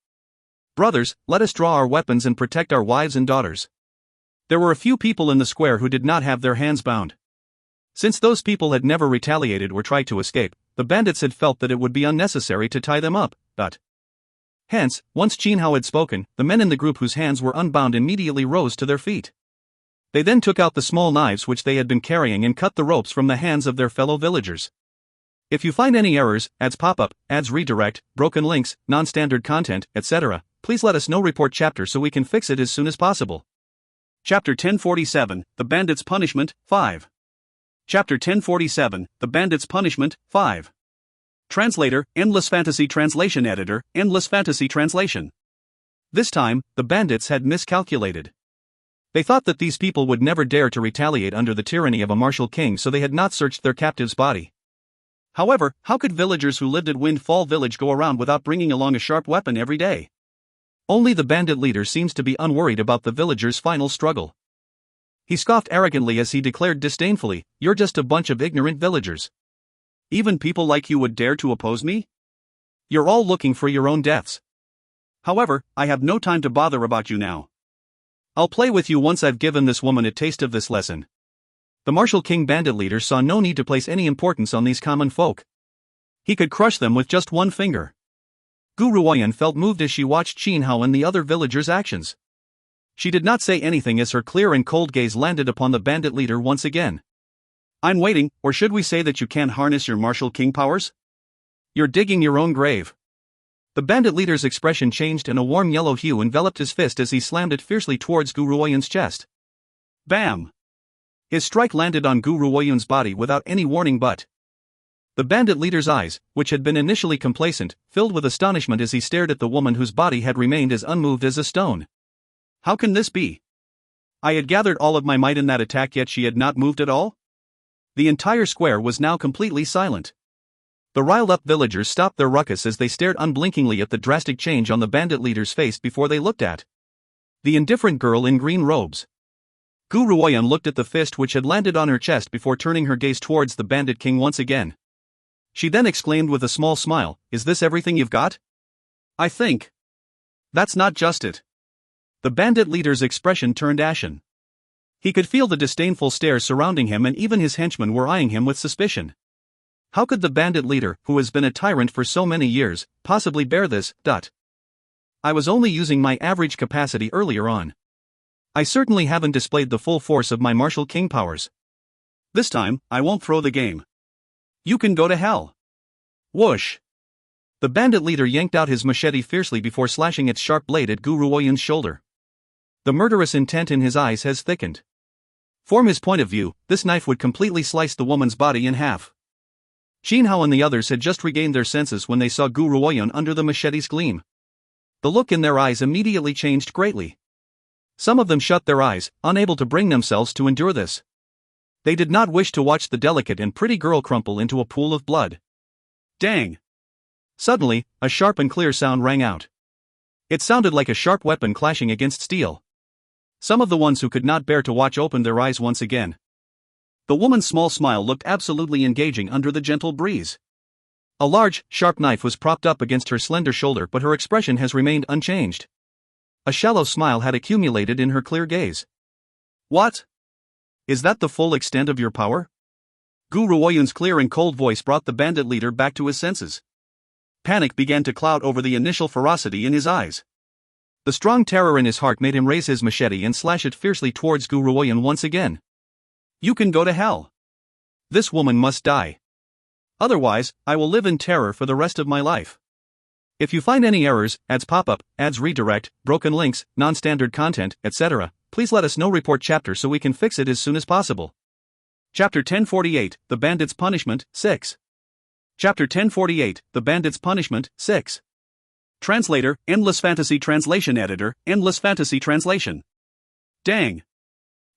Brothers, let us draw our weapons and protect our wives and daughters. There were a few people in the square who did not have their hands bound. Since those people had never retaliated or tried to escape, the bandits had felt that it would be unnecessary to tie them up. Hence, once Jinhao had spoken, the men in the group whose hands were unbound immediately rose to their feet. They then took out the small knives which they had been carrying and cut the ropes from the hands of their fellow villagers. If you find any errors, ads pop-up, ads redirect, broken links, non-standard content, etc., please let us know. Report chapter so we can fix it as soon as possible. Chapter 1047, The Bandit's Punishment, 5. Chapter 1047, The Bandit's Punishment, 5. Translator, Endless Fantasy Translation Editor, Endless Fantasy Translation. This time, the bandits had miscalculated. They thought that these people would never dare to retaliate under the tyranny of a martial king, so they had not searched their captive's body. However, how could villagers who lived at Windfall Village go around without bringing along a sharp weapon every day? Only the bandit leader seems to be unworried about the villagers' final struggle. He scoffed arrogantly as he declared disdainfully, "You're just a bunch of ignorant villagers. Even people like you would dare to oppose me? You're all looking for your own deaths. However, I have no time to bother about you now. I'll play with you once I've given this woman a taste of this lesson." The martial king bandit leader saw no need to place any importance on these common folk. He could crush them with just one finger. Gu Ruoyan felt moved as she watched Jinhao and the other villagers' actions. She did not say anything as her clear and cold gaze landed upon the bandit leader once again. I'm waiting, or should we say that you can't harness your martial king powers? You're digging your own grave. The bandit leader's expression changed and a warm yellow hue enveloped his fist as he slammed it fiercely towards Gu Ruoyan's chest. Bam! His strike landed on Gu Ruoyan's body without any warning but. The bandit leader's eyes, which had been initially complacent, filled with astonishment as he stared at the woman whose body had remained as unmoved as a stone. How can this be? I had gathered all of my might in that attack, yet she had not moved at all? The entire square was now completely silent. The riled-up villagers stopped their ruckus as they stared unblinkingly at the drastic change on the bandit leader's face before they looked at the indifferent girl in green robes. Gu Ruoyan looked at the fist which had landed on her chest before turning her gaze towards the bandit king once again. She then exclaimed with a small smile, "Is this everything you've got?" I think. That's not just it. The bandit leader's expression turned ashen. He could feel the disdainful stares surrounding him, and even his henchmen were eyeing him with suspicion. How could the bandit leader, who has been a tyrant for so many years, possibly bear this? I was only using my average capacity earlier on. I certainly haven't displayed the full force of my martial king powers. This time, I won't throw the game. You can go to hell. Whoosh! The bandit leader yanked out his machete fiercely before slashing its sharp blade at Gu Ruoyan's shoulder. The murderous intent in his eyes has thickened. From his point of view, this knife would completely slice the woman's body in half. Jinhao and the others had just regained their senses when they saw Gu Ruoyan under the machete's gleam. The look in their eyes immediately changed greatly. Some of them shut their eyes, unable to bring themselves to endure this. They did not wish to watch the delicate and pretty girl crumple into a pool of blood. Dang! Suddenly, a sharp and clear sound rang out. It sounded like a sharp weapon clashing against steel. Some of the ones who could not bear to watch opened their eyes once again. The woman's small smile looked absolutely engaging under the gentle breeze. A large, sharp knife was propped up against her slender shoulder, but her expression has remained unchanged. A shallow smile had accumulated in her clear gaze. What? Is that the full extent of your power? Gu Ruoyan's clear and cold voice brought the bandit leader back to his senses. Panic began to cloud over the initial ferocity in his eyes. The strong terror in his heart made him raise his machete and slash it fiercely towards Gu Ruoyan once again. You can go to hell. This woman must die. Otherwise, I will live in terror for the rest of my life. If you find any errors, ads pop up, ads redirect, broken links, non-standard content, etc., please let us know. Report chapter so we can fix it as soon as possible. Chapter 1048, The Bandit's Punishment, 6. Chapter 1048, The Bandit's Punishment, 6. Translator, Endless Fantasy Translation Editor, Endless Fantasy Translation. Dang.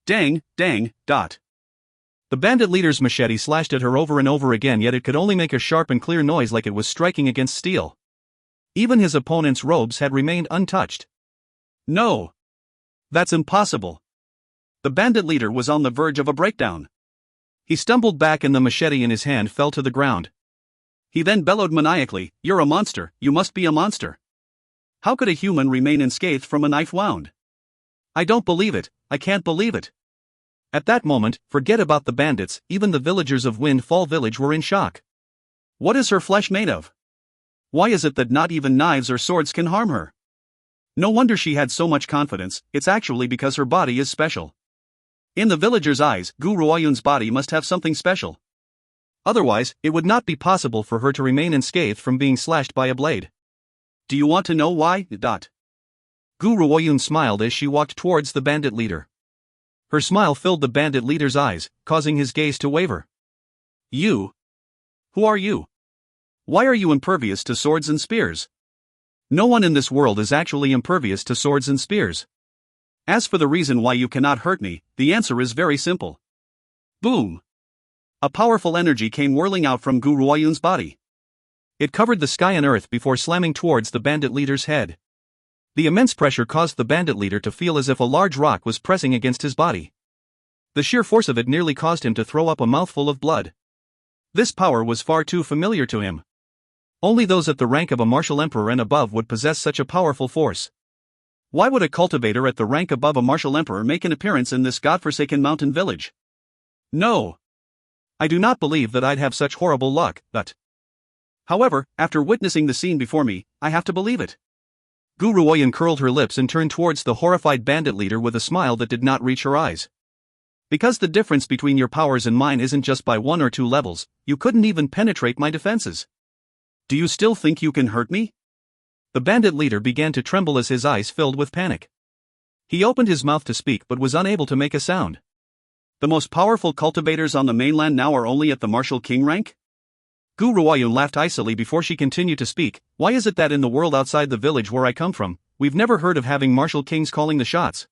Dang, dang, dot. The bandit leader's machete slashed at her over and over again, yet it could only make a sharp and clear noise like it was striking against steel. Even his opponent's robes had remained untouched. No. That's impossible. The bandit leader was on the verge of a breakdown. He stumbled back and the machete in his hand fell to the ground. He then bellowed maniacally, "You're a monster, you must be a monster. How could a human remain unscathed from a knife wound? I don't believe it, I can't believe it." At that moment, forget about the bandits, even the villagers of Windfall Village were in shock. What is her flesh made of? Why is it that not even knives or swords can harm her? No wonder she had so much confidence, it's actually because her body is special. In the villagers' eyes, Gu Ruoyun's body must have something special. Otherwise, it would not be possible for her to remain unscathed from being slashed by a blade. Do you want to know why? Gu Ruoyun smiled as she walked towards the bandit leader. Her smile filled the bandit leader's eyes, causing his gaze to waver. You? Who are you? Why are you impervious to swords and spears? No one in this world is actually impervious to swords and spears. As for the reason why you cannot hurt me, the answer is very simple. Boom! A powerful energy came whirling out from Gu Ruoyun's body. It covered the sky and earth before slamming towards the bandit leader's head. The immense pressure caused the bandit leader to feel as if a large rock was pressing against his body. The sheer force of it nearly caused him to throw up a mouthful of blood. This power was far too familiar to him. Only those at the rank of a martial emperor and above would possess such a powerful force. Why would a cultivator at the rank above a martial emperor make an appearance in this godforsaken mountain village? No. I do not believe that I'd have such horrible luck, but... However, after witnessing the scene before me, I have to believe it. Gu Ruoyun curled her lips and turned towards the horrified bandit leader with a smile that did not reach her eyes. Because the difference between your powers and mine isn't just by 1 or 2 levels, you couldn't even penetrate my defenses. Do you still think you can hurt me? The bandit leader began to tremble as his eyes filled with panic. He opened his mouth to speak but was unable to make a sound. The most powerful cultivators on the mainland now are only at the martial king rank? Gu Ruoyun laughed icily before she continued to speak. Why is it that in the world outside the village where I come from, we've never heard of having martial kings calling the shots?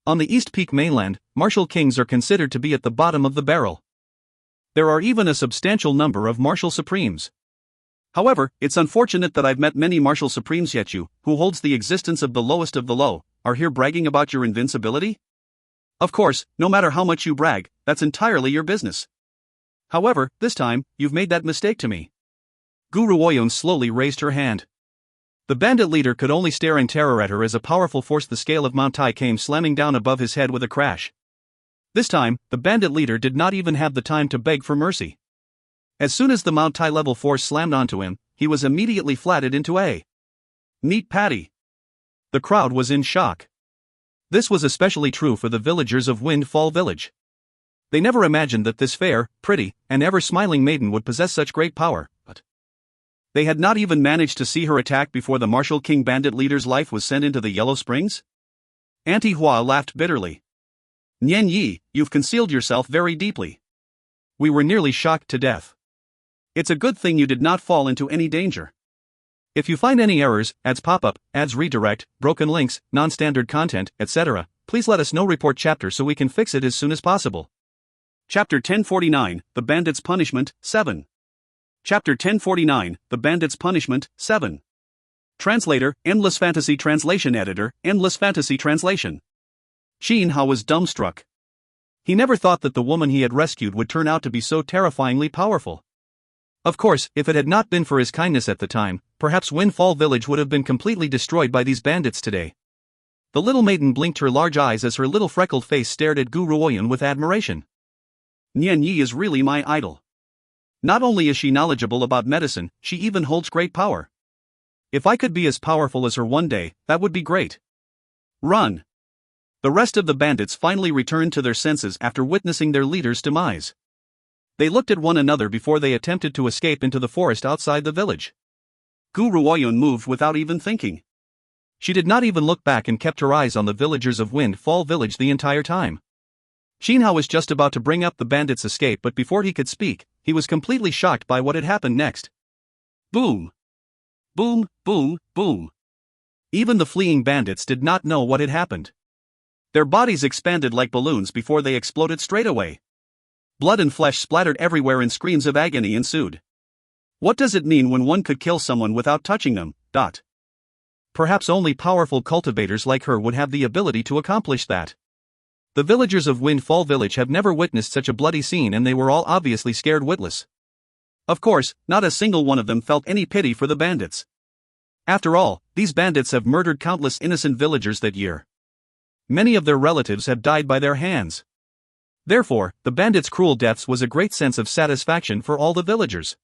On the East Peak mainland, martial kings are considered to be at the bottom of the barrel. There are even a substantial number of martial supremes. However, it's unfortunate that I've met many martial supremes, yet you, who holds the existence of the lowest of the low, are here bragging about your invincibility? Of course, no matter how much you brag, that's entirely your business. However, this time, you've made that mistake to me. Gu Ruoyun slowly raised her hand. The bandit leader could only stare in terror at her as a powerful force the scale of Mount Tai came slamming down above his head with a crash. This time, the bandit leader did not even have the time to beg for mercy. As soon as the Mount Tai level force slammed onto him, he was immediately flattened into a meat patty. The crowd was in shock. This was especially true for the villagers of Windfall Village. They never imagined that this fair, pretty, and ever-smiling maiden would possess such great power, but they had not even managed to see her attack before the martial king bandit leader's life was sent into the Yellow Springs? Auntie Hua laughed bitterly. Nian Yi, you've concealed yourself very deeply. We were nearly shocked to death. It's a good thing you did not fall into any danger. If you find any errors, ads pop up, ads redirect, broken links, non-standard content, etc., please let us know. Report chapter so we can fix it as soon as possible. Chapter 1049, The Bandit's Punishment, 7. Chapter 1049, The Bandit's Punishment, 7. Translator, Endless Fantasy Translation Editor, Endless Fantasy Translation. Qin Hao was dumbstruck. He never thought that the woman he had rescued would turn out to be so terrifyingly powerful. Of course, if it had not been for his kindness at the time, perhaps Windfall Village would have been completely destroyed by these bandits today. The little maiden blinked her large eyes as her little freckled face stared at Gu Ruoyun with admiration. Nian Yi is really my idol. Not only is she knowledgeable about medicine, she even holds great power. If I could be as powerful as her one day, that would be great. Run! The rest of the bandits finally returned to their senses after witnessing their leader's demise. They looked at one another before they attempted to escape into the forest outside the village. Gu Ruoyun moved without even thinking. She did not even look back and kept her eyes on the villagers of Windfall Village the entire time. Xinhao was just about to bring up the bandits' escape, but before he could speak, he was completely shocked by what had happened next. Boom! Boom, boom, boom. Even the fleeing bandits did not know what had happened. Their bodies expanded like balloons before they exploded straight away. Blood and flesh splattered everywhere and screams of agony ensued. What does it mean when one could kill someone without touching them? Perhaps only powerful cultivators like her would have the ability to accomplish that. The villagers of Windfall Village have never witnessed such a bloody scene, and they were all obviously scared witless. Of course, not a single one of them felt any pity for the bandits. After all, these bandits have murdered countless innocent villagers that year. Many of their relatives have died by their hands. Therefore, the bandits' cruel deaths was a great sense of satisfaction for all the villagers.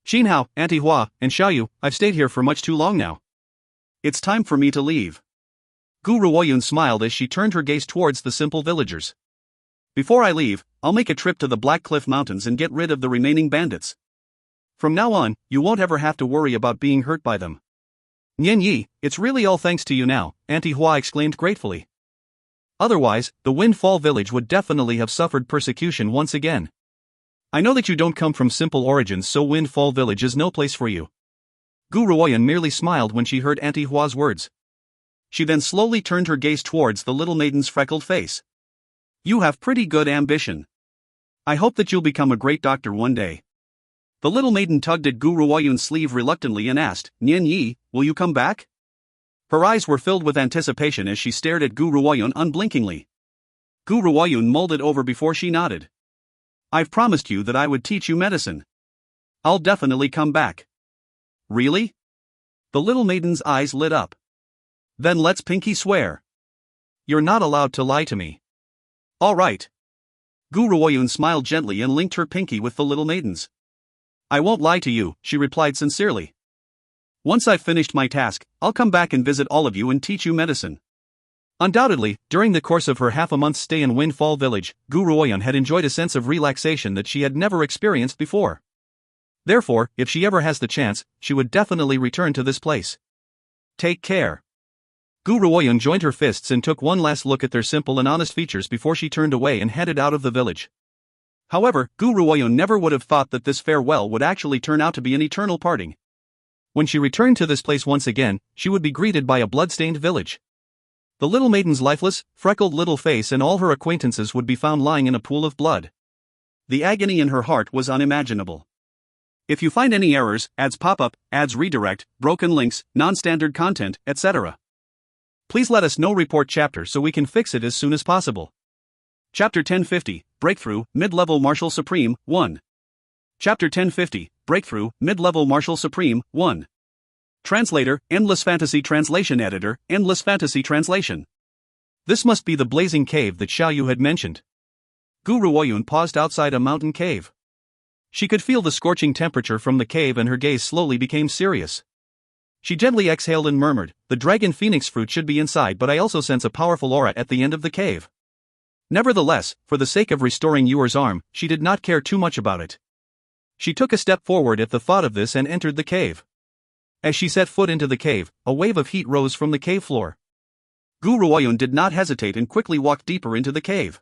Xinhao, Auntie Hua, and Xiaoyu, I've stayed here for much too long now. It's time for me to leave. Gu Ruoyun smiled as she turned her gaze towards the simple villagers. Before I leave, I'll make a trip to the Black Cliff Mountains and get rid of the remaining bandits. From now on, you won't ever have to worry about being hurt by them. Nian Yi, it's really all thanks to you now, Auntie Hua exclaimed gratefully. Otherwise, the Windfall Village would definitely have suffered persecution once again. I know that you don't come from simple origins, so Windfall Village is no place for you. Gu Ruoyun merely smiled when she heard Auntie Hua's words. She then slowly turned her gaze towards the little maiden's freckled face. You have pretty good ambition. I hope that you'll become a great doctor one day. The little maiden tugged at Gu Ruoyun's sleeve reluctantly and asked, Nian Yi, will you come back? Her eyes were filled with anticipation as she stared at Gu Ruoyun unblinkingly. Gu Ruoyun mulled it over before she nodded. I've promised you that I would teach you medicine. I'll definitely come back. Really? The little maiden's eyes lit up. Then let's pinky swear. You're not allowed to lie to me. All right. Gu Ruoyun smiled gently and linked her pinky with the little maiden's. I won't lie to you, she replied sincerely. Once I've finished my task, I'll come back and visit all of you and teach you medicine. Undoubtedly, during the course of her half-a-month stay in Windfall Village, Gu Ruoyun had enjoyed a sense of relaxation that she had never experienced before. Therefore, if she ever has the chance, she would definitely return to this place. Take care. Gu Ruoyun joined her fists and took one last look at their simple and honest features before she turned away and headed out of the village. However, Gu Ruoyun never would have thought that this farewell would actually turn out to be an eternal parting. When she returned to this place once again, she would be greeted by a blood-stained village. The little maiden's lifeless, freckled little face and all her acquaintances would be found lying in a pool of blood. The agony in her heart was unimaginable. If you find any errors, ads pop up, ads redirect, broken links, non-standard content, etc., please let us know. Report chapter so we can fix it as soon as possible. Chapter 1050, Breakthrough, Mid-Level Martial Supreme, 1. Chapter 1050, Breakthrough, Mid-Level Martial Supreme, 1. Translator, Endless Fantasy Translation Editor, Endless Fantasy Translation. This must be the blazing cave that Xiaoyu had mentioned. Gu Ruoyun paused outside a mountain cave. She could feel the scorching temperature from the cave and her gaze slowly became serious. She gently exhaled and murmured, the dragon phoenix fruit should be inside, but I also sense a powerful aura at the end of the cave. Nevertheless, for the sake of restoring Yuer's arm, she did not care too much about it. She took a step forward at the thought of this and entered the cave. As she set foot into the cave, a wave of heat rose from the cave floor. Gu Ruoyun did not hesitate and quickly walked deeper into the cave.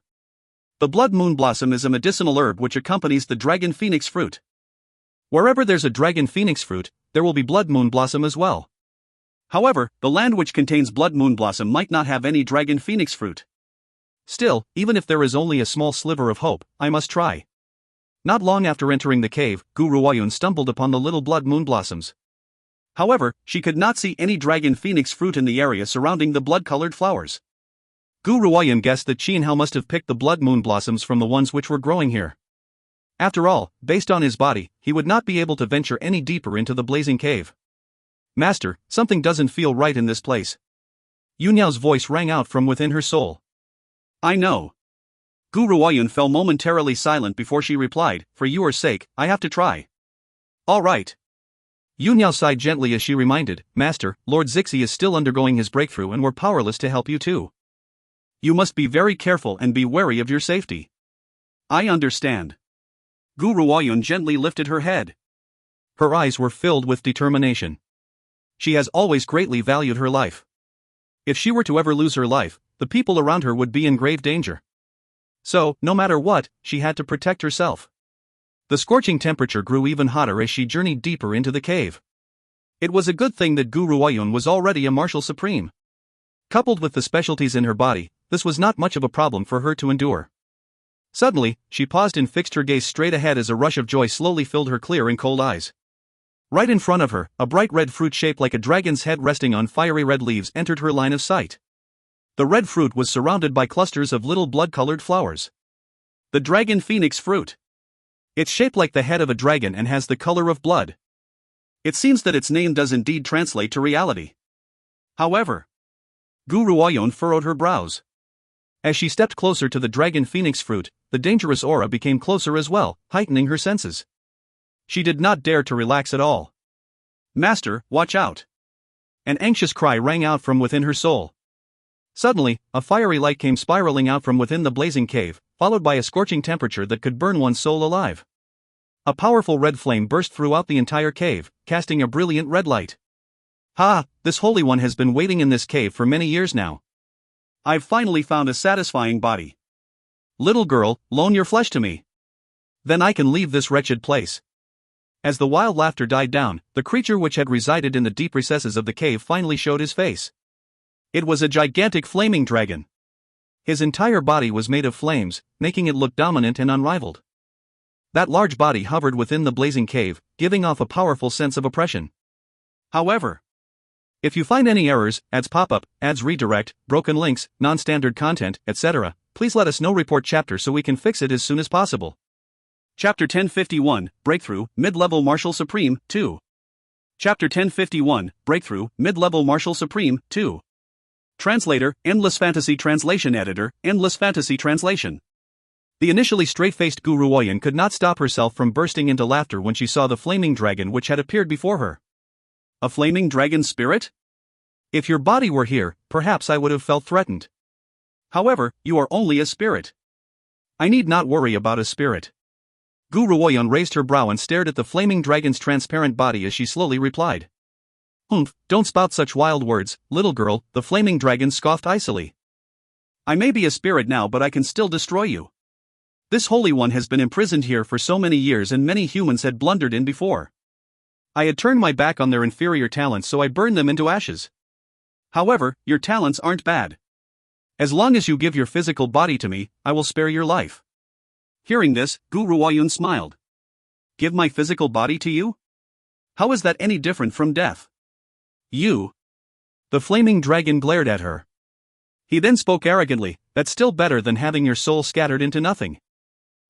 The blood moon blossom is a medicinal herb which accompanies the dragon phoenix fruit. Wherever there's a dragon phoenix fruit, there will be blood moon blossom as well. However, the land which contains blood moon blossom might not have any dragon phoenix fruit. Still, even if there is only a small sliver of hope, I must try. Not long after entering the cave, Gu Ruoyun stumbled upon the little blood moon blossoms. However, she could not see any dragon phoenix fruit in the area surrounding the blood-colored flowers. Gu Ruoyun guessed that Qianhao must have picked the blood moon blossoms from the ones which were growing here. After all, based on his body, he would not be able to venture any deeper into the blazing cave. Master, something doesn't feel right in this place. Yunyao's voice rang out from within her soul. I know. Gu Ruoyun fell momentarily silent before she replied, for your sake, I have to try. All right. Yunyao sighed gently as she reminded, Master, Lord Zixi is still undergoing his breakthrough and we're powerless to help you too. You must be very careful and be wary of your safety. I understand. Gu Ruoyun gently lifted her head. Her eyes were filled with determination. She has always greatly valued her life. If she were to ever lose her life, the people around her would be in grave danger. So, no matter what, she had to protect herself. The scorching temperature grew even hotter as she journeyed deeper into the cave. It was a good thing that Guru Oyun was already a martial supreme. Coupled with the specialties in her body, this was not much of a problem for her to endure. Suddenly, she paused and fixed her gaze straight ahead as a rush of joy slowly filled her clear and cold eyes. Right in front of her, a bright red fruit shaped like a dragon's head resting on fiery red leaves entered her line of sight. The red fruit was surrounded by clusters of little blood-colored flowers. The dragon phoenix fruit. It's shaped like the head of a dragon and has the color of blood. It seems that its name does indeed translate to reality. However, Guru Oyun furrowed her brows. As she stepped closer to the dragon phoenix fruit, the dangerous aura became closer as well, heightening her senses. She did not dare to relax at all. "Master, watch out!" An anxious cry rang out from within her soul. Suddenly, a fiery light came spiraling out from within the blazing cave, followed by a scorching temperature that could burn one's soul alive. A powerful red flame burst throughout the entire cave, casting a brilliant red light. "Ha! This Holy One has been waiting in this cave for many years now. I've finally found a satisfying body. Little girl, loan your flesh to me. Then I can leave this wretched place." As the wild laughter died down, the creature which had resided in the deep recesses of the cave finally showed his face. It was a gigantic flaming dragon. His entire body was made of flames, making it look dominant and unrivaled. That large body hovered within the blazing cave, giving off a powerful sense of oppression. However, if you find any errors, ads pop up, ads redirect, broken links, non-standard content, etc., please let us know. Report chapter so we can fix it as soon as possible. Chapter 1051, Breakthrough, Mid-Level Martial Supreme, 2. Chapter 1051, Breakthrough, Mid-Level Martial Supreme, 2. Translator, Endless Fantasy Translation Editor, Endless Fantasy Translation. The initially straight-faced Guru Oyun could not stop herself from bursting into laughter when she saw the flaming dragon which had appeared before her. A flaming dragon spirit? If your body were here, perhaps I would have felt threatened. However, you are only a spirit. I need not worry about a spirit. Guru Oyun raised her brow and stared at the flaming dragon's transparent body as she slowly replied. "Humph, don't spout such wild words, little girl," the flaming dragon scoffed icily. "I may be a spirit now, but I can still destroy you. This Holy One has been imprisoned here for so many years and many humans had blundered in before. I had turned my back on their inferior talents, so I burned them into ashes. However, your talents aren't bad. As long as you give your physical body to me, I will spare your life." Hearing this, Guru Oyun smiled. "Give my physical body to you? How is that any different from death?" "You." The flaming dragon glared at her. He then spoke arrogantly, "That's still better than having your soul scattered into nothing.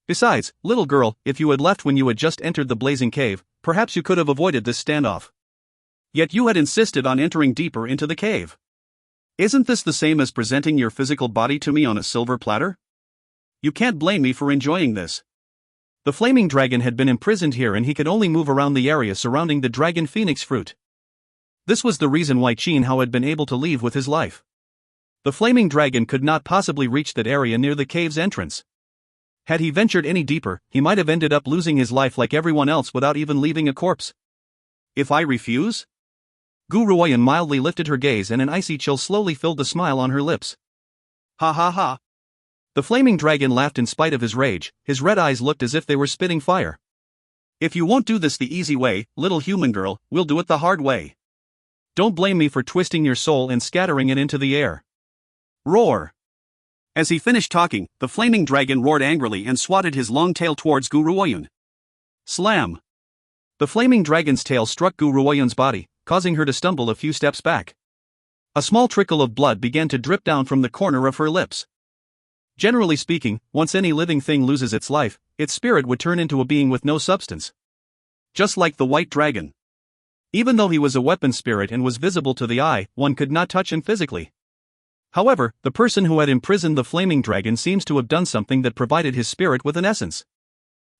Besides, little girl, if you had left when you had just entered the blazing cave, perhaps you could have avoided this standoff. Yet you had insisted on entering deeper into the cave. Isn't this the same as presenting your physical body to me on a silver platter? You can't blame me for enjoying this." The flaming dragon had been imprisoned here and he could only move around the area surrounding the dragon phoenix fruit. This was the reason why Qin Hao had been able to leave with his life. The flaming dragon could not possibly reach that area near the cave's entrance. Had he ventured any deeper, he might have ended up losing his life like everyone else without even leaving a corpse. "If I refuse?" Guru Oyun mildly lifted her gaze and an icy chill slowly filled the smile on her lips. "Ha ha ha." The flaming dragon laughed in spite of his rage, his red eyes looked as if they were spitting fire. "If you won't do this the easy way, little human girl, we'll do it the hard way. Don't blame me for twisting your soul and scattering it into the air." Roar! As he finished talking, the flaming dragon roared angrily and swatted his long tail towards Guru Oyun. Slam! The flaming dragon's tail struck Guru Oyun's body, causing her to stumble a few steps back. A small trickle of blood began to drip down from the corner of her lips. Generally speaking, once any living thing loses its life, its spirit would turn into a being with no substance. Just like the white dragon. Even though he was a weapon spirit and was visible to the eye, one could not touch him physically. However, the person who had imprisoned the flaming dragon seems to have done something that provided his spirit with an essence.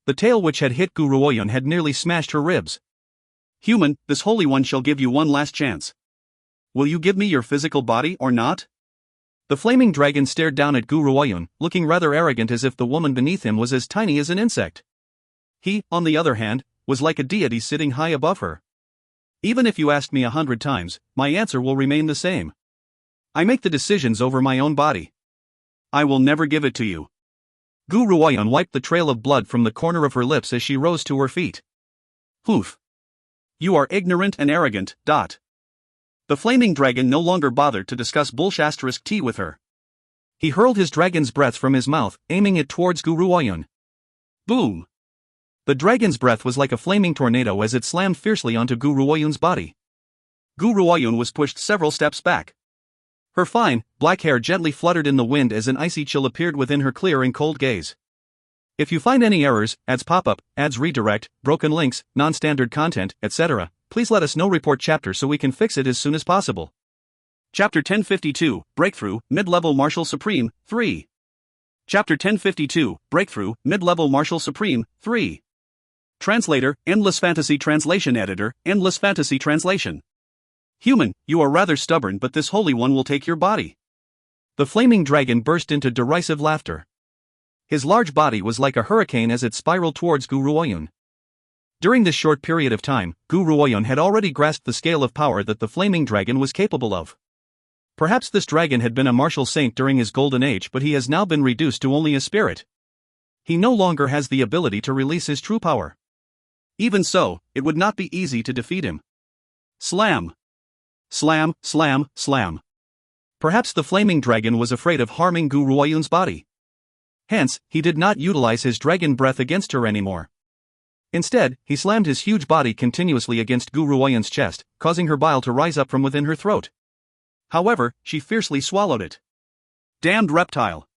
The tail which had hit Guru Oyun had nearly smashed her ribs. "Human, this Holy One shall give you one last chance. Will you give me your physical body or not?" The flaming dragon stared down at Guru Oyun, looking rather arrogant as if the woman beneath him was as tiny as an insect. He, on the other hand, was like a deity sitting high above her. Even if you asked me 100 times, my answer will remain the same. I make the decisions over my own body. I will never give it to you. Gu Ruoyun wiped the trail of blood from the corner of her lips as she rose to her feet. Hoof. You are ignorant and arrogant. The flaming dragon no longer bothered to discuss *T with her. He hurled his dragon's breath from his mouth, aiming it towards Gu Ruoyun. Boom! The dragon's breath was like a flaming tornado as it slammed fiercely onto Gu Ruoyun's body. Gu Ruoyun was pushed several steps back. Her fine, black hair gently fluttered in the wind as an icy chill appeared within her clear and cold gaze. If you find any errors, ads pop up, ads redirect, broken links, non-standard content, etc., please let us know. Report chapter so we can fix it as soon as possible. Chapter 1052, Breakthrough, Mid-Level Martial Supreme, 3. Chapter 1052, Breakthrough, Mid-Level Martial Supreme, 3. Translator, Endless Fantasy Translation Editor, Endless Fantasy Translation. Human, you are rather stubborn, but this Holy One will take your body. The flaming dragon burst into derisive laughter. His large body was like a hurricane as it spiraled towards Gu Ruoyun. During this short period of time, Gu Ruoyun had already grasped the scale of power that the flaming dragon was capable of. Perhaps this dragon had been a martial saint during his golden age, but he has now been reduced to only a spirit. He no longer has the ability to release his true power. Even so, it would not be easy to defeat him. Slam! Slam, slam, slam. Perhaps the flaming dragon was afraid of harming Gu Ruoyun's body. Hence, he did not utilize his dragon breath against her anymore. Instead, he slammed his huge body continuously against Gu Ruoyun's chest, causing her bile to rise up from within her throat. However, she fiercely swallowed it. Damned reptile!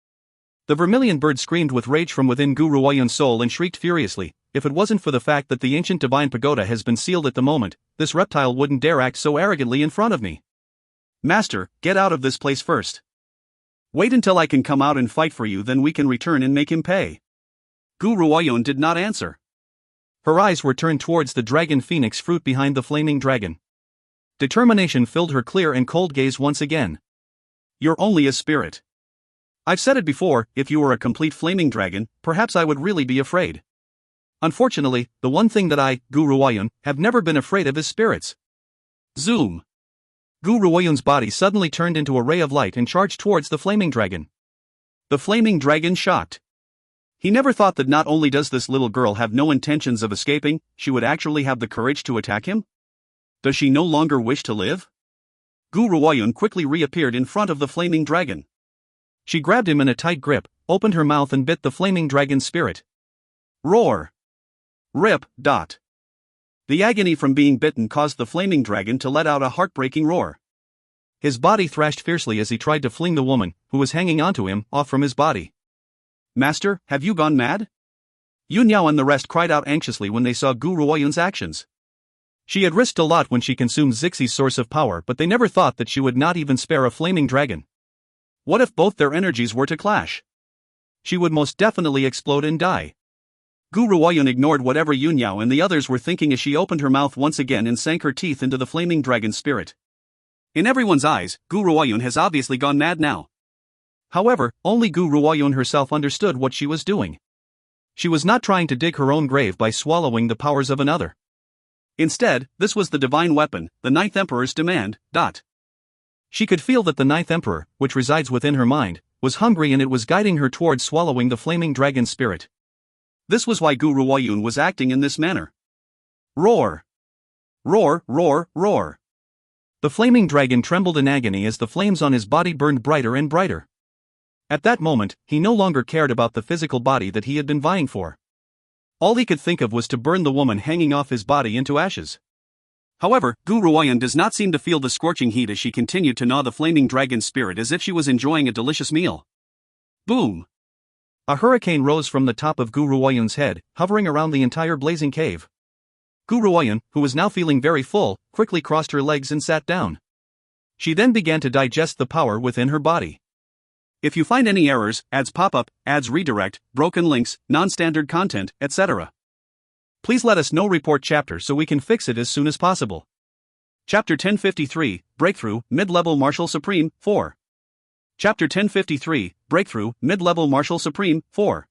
The vermilion bird screamed with rage from within Gu Ruoyun's soul and shrieked furiously. If it wasn't for the fact that the ancient divine pagoda has been sealed at the moment, this reptile wouldn't dare act so arrogantly in front of me. Master, get out of this place first. Wait until I can come out and fight for you, then we can return and make him pay. Gu Ruoyun did not answer. Her eyes were turned towards the dragon phoenix fruit behind the flaming dragon. Determination filled her clear and cold gaze once again. You're only a spirit. I've said it before, if you were a complete flaming dragon, perhaps I would really be afraid. Unfortunately, the one thing that I, Gu Ruoyun, have never been afraid of is spirits. Zoom! Gu Ruoyun's body suddenly turned into a ray of light and charged towards the flaming dragon. The flaming dragon shocked. He never thought that not only does this little girl have no intentions of escaping, she would actually have the courage to attack him? Does she no longer wish to live? Gu Ruoyun quickly reappeared in front of the flaming dragon. She grabbed him in a tight grip, opened her mouth and bit the flaming dragon's spirit. Roar! Rip. The agony from being bitten caused the flaming dragon to let out a heartbreaking roar. His body thrashed fiercely as he tried to fling the woman, who was hanging onto him, off from his body. Master, have you gone mad? Yun Yao and the rest cried out anxiously when they saw Gu Ruoyun's actions. She had risked a lot when she consumed Zixie's source of power, but they never thought that she would not even spare a flaming dragon. What if both their energies were to clash? She would most definitely explode and die. Gu Ruoyun ignored whatever Yun Yao and the others were thinking as she opened her mouth once again and sank her teeth into the flaming dragon's spirit. In everyone's eyes, Gu Ruoyun has obviously gone mad now. However, only Gu Ruoyun herself understood what she was doing. She was not trying to dig her own grave by swallowing the powers of another. Instead, this was the divine weapon, the Ninth Emperor's demand. She could feel that the Ninth Emperor, which resides within her mind, was hungry and it was guiding her towards swallowing the flaming dragon's spirit. This was why Gu Ruoyun was acting in this manner. Roar! Roar, roar, roar! The flaming dragon trembled in agony as the flames on his body burned brighter and brighter. At that moment, he no longer cared about the physical body that he had been vying for. All he could think of was to burn the woman hanging off his body into ashes. However, Gu Ruoyun does not seem to feel the scorching heat as she continued to gnaw the flaming dragon's spirit as if she was enjoying a delicious meal. Boom! A hurricane rose from the top of Gu Ruoyun's head, hovering around the entire blazing cave. Gu Ruoyun, who was now feeling very full, quickly crossed her legs and sat down. She then began to digest the power within her body. If you find any errors, ads pop up, ads redirect, broken links, non-standard content, etc., please let us know. Report chapter so we can fix it as soon as possible. Chapter 1053, Breakthrough, Mid-Level Martial Supreme, 4. Chapter 1053, Breakthrough, Mid-Level Martial Supreme, 4.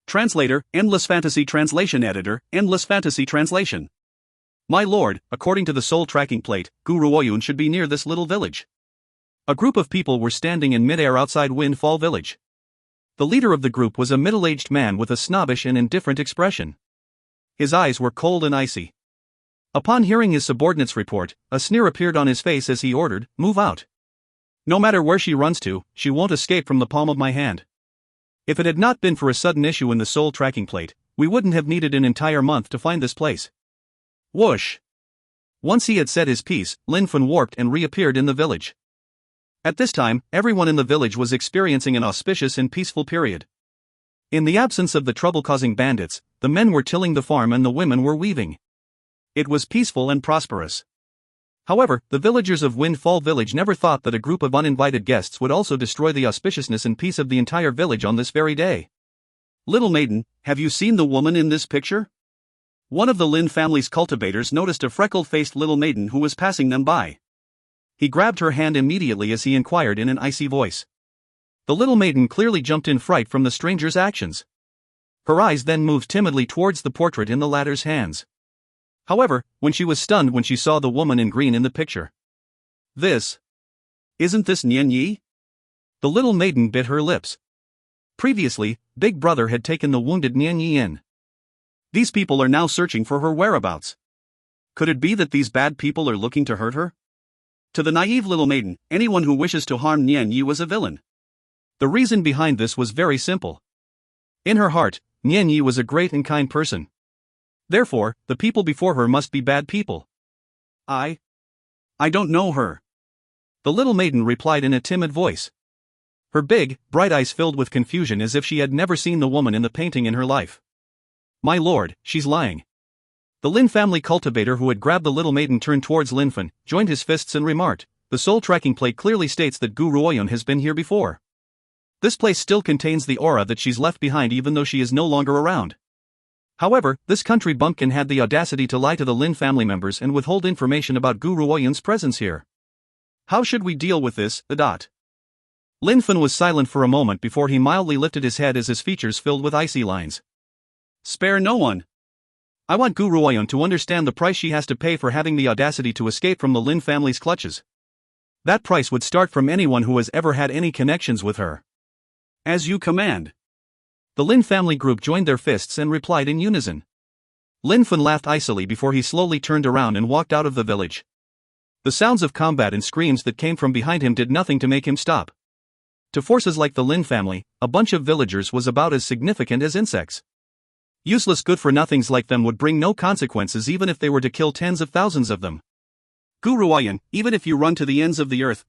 Translator, Endless Fantasy Translation Editor, Endless Fantasy Translation. My lord, according to the soul tracking plate, Gu Ruoyun should be near this little village. A group of people were standing in midair outside Windfall Village. The leader of the group was a middle-aged man with a snobbish and indifferent expression. His eyes were cold and icy. Upon hearing his subordinate's report, a sneer appeared on his face as he ordered, "Move out. No matter where she runs to, she won't escape from the palm of my hand." If it had not been for a sudden issue in the soul tracking plate, we wouldn't have needed an entire month to find this place. Whoosh! Once he had said his piece, Lin Fen warped and reappeared in the village. At this time, everyone in the village was experiencing an auspicious and peaceful period. In the absence of the trouble-causing bandits, the men were tilling the farm and the women were weaving. It was peaceful and prosperous. However, the villagers of Windfall Village never thought that a group of uninvited guests would also destroy the auspiciousness and peace of the entire village on this very day. Little maiden, have you seen the woman in this picture? One of the Lin family's cultivators noticed a freckled-faced little maiden who was passing them by. He grabbed her hand immediately as he inquired in an icy voice. The little maiden clearly jumped in fright from the stranger's actions. Her eyes then moved timidly towards the portrait in the latter's hands. However, when she was stunned when she saw the woman in green in the picture. Isn't this Nian Yi? The little maiden bit her lips. Previously, Big Brother had taken the wounded Nian Yi in. These people are now searching for her whereabouts. Could it be that these bad people are looking to hurt her? To the naive little maiden, anyone who wishes to harm Nian Yi was a villain. The reason behind this was very simple. In her heart, Nian Yi was a great and kind person. Therefore, the people before her must be bad people. I don't know her. The little maiden replied in a timid voice. Her big, bright eyes filled with confusion as if she had never seen the woman in the painting in her life. My lord, she's lying. The Lin family cultivator who had grabbed the little maiden turned towards Lin Fen, joined his fists and remarked, "The soul tracking plate clearly states that Gu Ruoyun has been here before. This place still contains the aura that she's left behind even though she is no longer around." However, this country bumpkin had the audacity to lie to the Lin family members and withhold information about Gu Ruoyun's presence here. How should we deal with this? Lin Fen was silent for a moment before he mildly lifted his head as his features filled with icy lines. Spare no one. I want Gu Ruoyun to understand the price she has to pay for having the audacity to escape from the Lin family's clutches. That price would start from anyone who has ever had any connections with her. As you command. The Lin family group joined their fists and replied in unison. Lin Fen laughed icily before he slowly turned around and walked out of the village. The sounds of combat and screams that came from behind him did nothing to make him stop. To forces like the Lin family, a bunch of villagers was about as significant as insects. Useless good-for-nothings like them would bring no consequences even if they were to kill tens of thousands of them. Gu Ruoyun, even if you run to the ends of the earth,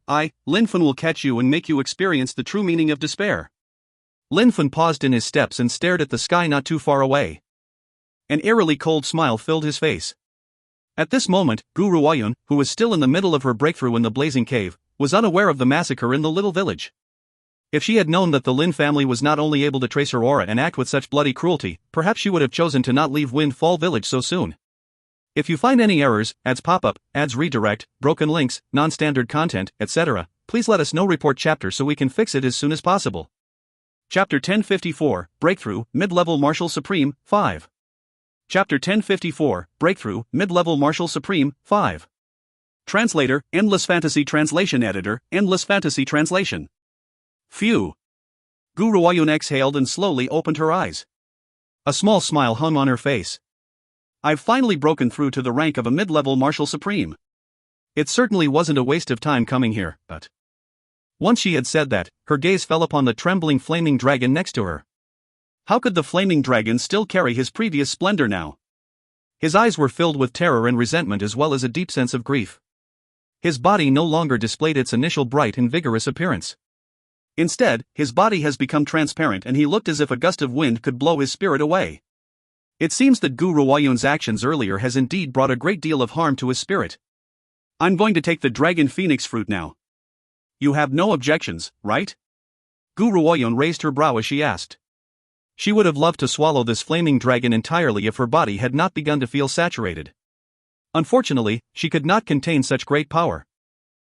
Lin Fen will catch you and make you experience the true meaning of despair. Lin Fen paused in his steps and stared at the sky not too far away. An eerily cold smile filled his face. At this moment, Gu Ruoyun, who was still in the middle of her breakthrough in the blazing cave, was unaware of the massacre in the little village. If she had known that the Lin family was not only able to trace her aura and act with such bloody cruelty, perhaps she would have chosen to not leave Windfall Village so soon. If you find any errors, ads pop-up, ads redirect, broken links, non-standard content, etc., please let us know. Report chapter so we can fix it as soon as possible. Chapter 1054, Breakthrough, Mid-Level Martial Supreme, 5. Chapter 1054, Breakthrough, Mid-Level Martial Supreme, 5. Translator, Endless Fantasy Translation Editor, Endless Fantasy Translation. Phew. Gu Ruoyun exhaled and slowly opened her eyes. A small smile hung on her face. I've finally broken through to the rank of a mid-level martial supreme. It certainly wasn't a waste of time coming here, but... Once she had said that, her gaze fell upon the trembling flaming dragon next to her. How could the flaming dragon still carry his previous splendor now? His eyes were filled with terror and resentment as well as a deep sense of grief. His body no longer displayed its initial bright and vigorous appearance. Instead, his body has become transparent and he looked as if a gust of wind could blow his spirit away. It seems that Gu Ruoyun's actions earlier has indeed brought a great deal of harm to his spirit. I'm going to take the dragon phoenix fruit now. You have no objections, right? Gu Ruoyun raised her brow as she asked. She would have loved to swallow this flaming dragon entirely if her body had not begun to feel saturated. Unfortunately, she could not contain such great power.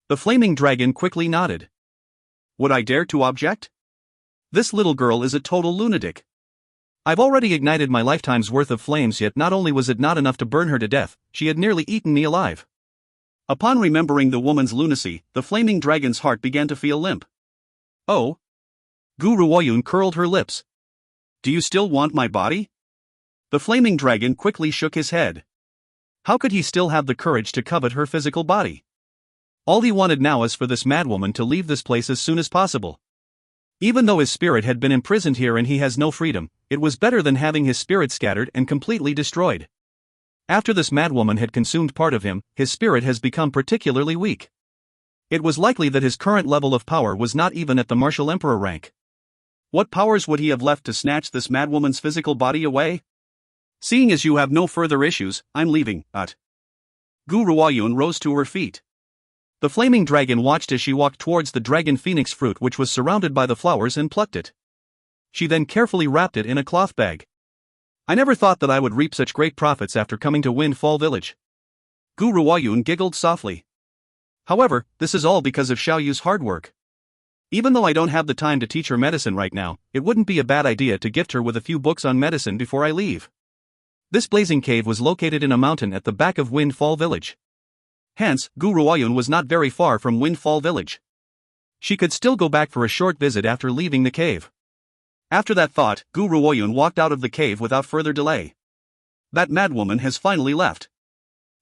The flaming dragon quickly nodded. Would I dare to object? This little girl is a total lunatic. I've already ignited my lifetime's worth of flames, yet not only was it not enough to burn her to death, she had nearly eaten me alive. Upon remembering the woman's lunacy, the flaming dragon's heart began to feel limp. Oh? Gu Ruoyun curled her lips. Do you still want my body? The flaming dragon quickly shook his head. How could he still have the courage to covet her physical body? All he wanted now is for this madwoman to leave this place as soon as possible. Even though his spirit had been imprisoned here and he has no freedom, it was better than having his spirit scattered and completely destroyed. After this madwoman had consumed part of him, his spirit has become particularly weak. It was likely that his current level of power was not even at the martial emperor rank. What powers would he have left to snatch this madwoman's physical body away? Seeing as you have no further issues, I'm leaving, Gu Ruoyun rose to her feet. The flaming dragon watched as she walked towards the dragon phoenix fruit which was surrounded by the flowers and plucked it. She then carefully wrapped it in a cloth bag. I never thought that I would reap such great profits after coming to Windfall Village. Gu Ruoyun giggled softly. However, this is all because of Xiaoyu's hard work. Even though I don't have the time to teach her medicine right now, it wouldn't be a bad idea to gift her with a few books on medicine before I leave. This blazing cave was located in a mountain at the back of Windfall Village. Hence, Gu Ruoyun was not very far from Windfall Village. She could still go back for a short visit after leaving the cave. After that thought, Gu Ruoyun walked out of the cave without further delay. That madwoman has finally left.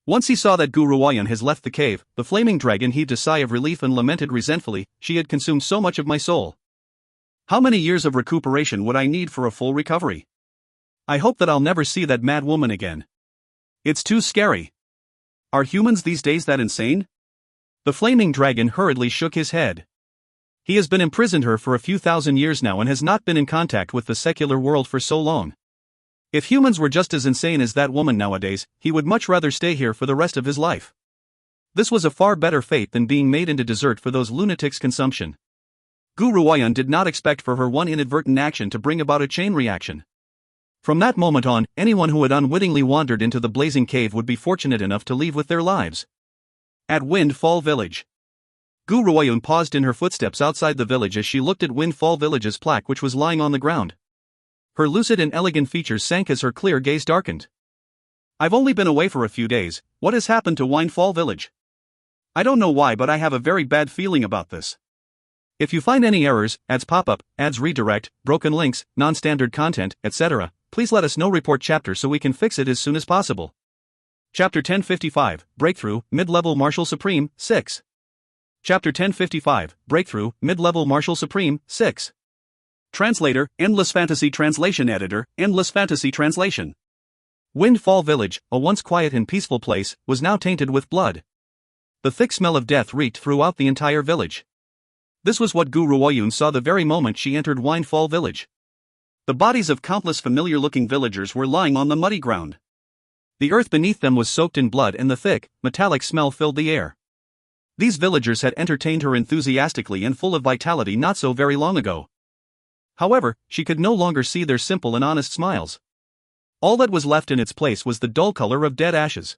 Once he saw that Gu Ruoyun has left the cave, the flaming dragon heaved a sigh of relief and lamented resentfully, she had consumed so much of my soul. How many years of recuperation would I need for a full recovery? I hope that I'll never see that mad woman again. It's too scary. Are humans these days that insane? The flaming dragon hurriedly shook his head. He has been imprisoned her for a few thousand years now and has not been in contact with the secular world for so long. If humans were just as insane as that woman nowadays, he would much rather stay here for the rest of his life. This was a far better fate than being made into dessert for those lunatics' consumption. Gu Ruoyun did not expect for her one inadvertent action to bring about a chain reaction. From that moment on, anyone who had unwittingly wandered into the blazing cave would be fortunate enough to leave with their lives. At Windfall Village. Gu Ruoyun paused in her footsteps outside the village as she looked at Windfall Village's plaque which was lying on the ground. Her lucid and elegant features sank as her clear gaze darkened. I've only been away for a few days. What has happened to Windfall Village? I don't know why, but I have a very bad feeling about this. If you find any errors, ads pop up, ads redirect, broken links, non-standard content, etc., please let us know. Report chapter so we can fix it as soon as possible. Chapter 1055, Breakthrough, Mid-Level Martial Supreme, 6. Chapter 1055, Breakthrough, Mid-Level Martial Supreme, 6. Translator, Endless Fantasy Translation Editor, Endless Fantasy Translation. Windfall Village, a once quiet and peaceful place, was now tainted with blood. The thick smell of death reeked throughout the entire village. This was what Gu Ruoyun saw the very moment she entered Windfall Village. The bodies of countless familiar-looking villagers were lying on the muddy ground. The earth beneath them was soaked in blood and the thick, metallic smell filled the air. These villagers had entertained her enthusiastically and full of vitality not so very long ago. However, she could no longer see their simple and honest smiles. All that was left in its place was the dull color of dead ashes.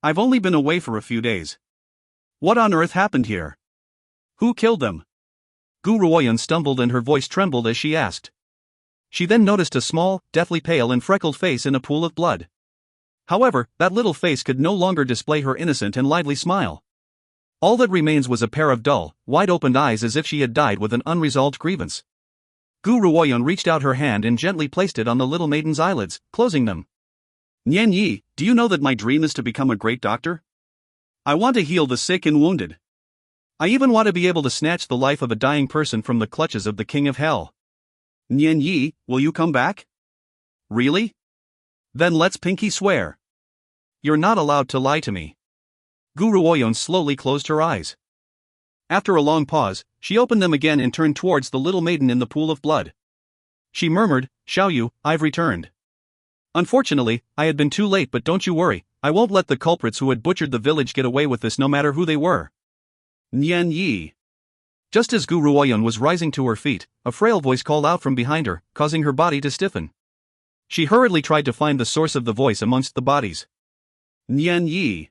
I've only been away for a few days. What on earth happened here? Who killed them? Gu Ruoyun stumbled and her voice trembled as she asked. She then noticed a small, deathly pale and freckled face in a pool of blood. However, that little face could no longer display her innocent and lively smile. All that remains was a pair of dull, wide-opened eyes as if she had died with an unresolved grievance. Gu Ruoyun reached out her hand and gently placed it on the little maiden's eyelids, closing them. Nian Yi, do you know that my dream is to become a great doctor? I want to heal the sick and wounded. I even want to be able to snatch the life of a dying person from the clutches of the King of Hell. Nian Yi, will you come back? Really? Then let's pinky swear. You're not allowed to lie to me. Gu Ruoyun slowly closed her eyes. After a long pause, she opened them again and turned towards the little maiden in the pool of blood. She murmured, Xiaoyu, I've returned. Unfortunately, I had been too late, but don't you worry, I won't let the culprits who had butchered the village get away with this no matter who they were. Nian Yi. Just as Gu Ruoyun was rising to her feet, a frail voice called out from behind her, causing her body to stiffen. She hurriedly tried to find the source of the voice amongst the bodies. Nian Yi.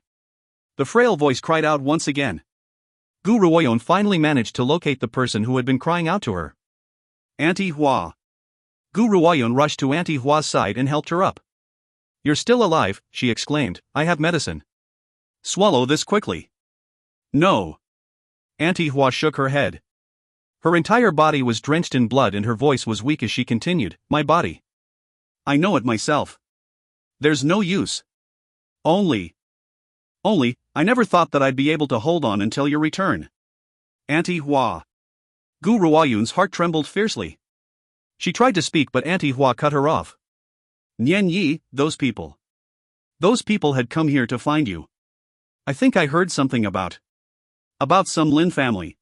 The frail voice cried out once again. Gu Ruoyun finally managed to locate the person who had been crying out to her. Auntie Hua. Gu Ruoyun rushed to Auntie Hua's side and helped her up. "You're still alive," she exclaimed. "I have medicine. Swallow this quickly." "No." Auntie Hua shook her head. Her entire body was drenched in blood and her voice was weak as she continued, "My body. I know it myself. There's no use. Only, I never thought that I'd be able to hold on until your return." Auntie Hua. Gu Ruoyun's heart trembled fiercely. She tried to speak but Auntie Hua cut her off. "Nian Yi, those people. Those people had come here to find you. I think I heard something about some Lin family."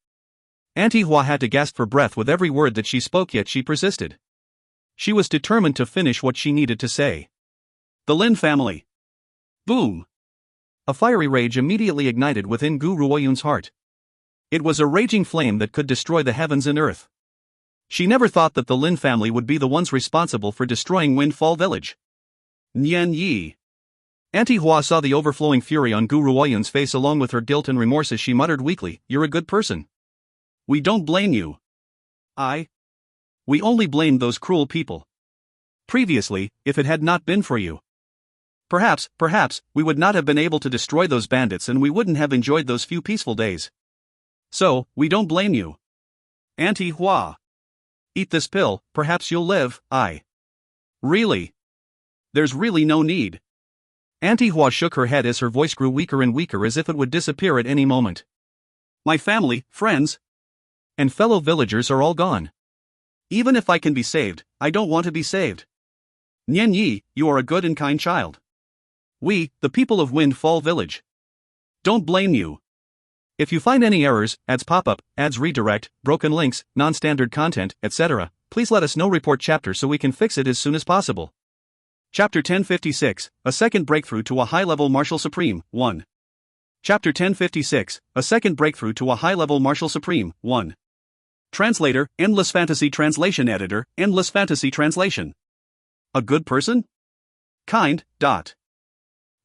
Auntie Hua had to gasp for breath with every word that she spoke, yet she persisted. She was determined to finish what she needed to say. "The Lin family." Boom! A fiery rage immediately ignited within Gu Ruoyun's heart. It was a raging flame that could destroy the heavens and earth. She never thought that the Lin family would be the ones responsible for destroying Windfall Village. Nian Yi. Auntie Hua saw the overflowing fury on Gu Ruoyun's face along with her guilt and remorse as she muttered weakly, "You're a good person. We don't blame you. We only blamed those cruel people. Previously, if it had not been for you, perhaps, we would not have been able to destroy those bandits and we wouldn't have enjoyed those few peaceful days. So, we don't blame you. Auntie Hua. Eat this pill, perhaps you'll live." Really? There's really no need." Auntie Hua shook her head as her voice grew weaker and weaker as if it would disappear at any moment. "My family, friends, and fellow villagers are all gone. Even if I can be saved, I don't want to be saved. Nian Yi, you are a good and kind child. We, the people of Windfall Village, don't blame you. If you find any errors, ads pop up, ads redirect, broken links, non-standard content, etc., please let us know. Report chapter so we can fix it as soon as possible." Chapter 1056, A Second Breakthrough to a High-Level Martial Supreme, 1. Chapter 1056, A Second Breakthrough to a High-Level Martial Supreme, 1. Translator, Endless Fantasy Translation Editor, Endless Fantasy Translation. A good person? Kind.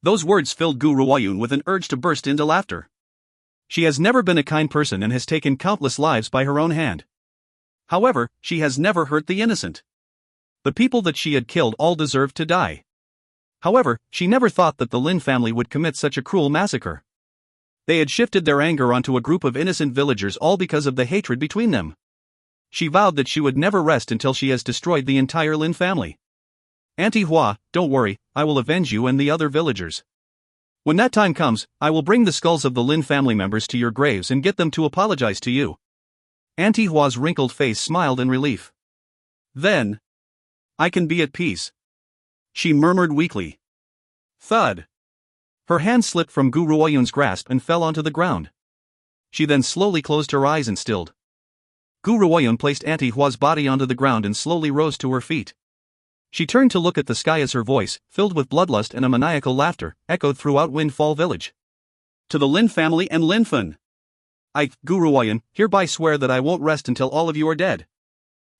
Those words filled Gu Ruoyun with an urge to burst into laughter. She has never been a kind person and has taken countless lives by her own hand. However, she has never hurt the innocent. The people that she had killed all deserved to die. However, she never thought that the Lin family would commit such a cruel massacre. They had shifted their anger onto a group of innocent villagers all because of the hatred between them. She vowed that she would never rest until she has destroyed the entire Lin family. "Auntie Hua, don't worry, I will avenge you and the other villagers. When that time comes, I will bring the skulls of the Lin family members to your graves and get them to apologize to you." Auntie Hua's wrinkled face smiled in relief. "Then I can be at peace," she murmured weakly. Thud. Her hand slipped from Gu Ruoyun's grasp and fell onto the ground. She then slowly closed her eyes and stilled. Gu Ruoyun placed Auntie Hua's body onto the ground and slowly rose to her feet. She turned to look at the sky as her voice, filled with bloodlust and a maniacal laughter, echoed throughout Windfall Village. "To the Lin family and Lin Fun, I, Gu Ruoyun, hereby swear that I won't rest until all of you are dead.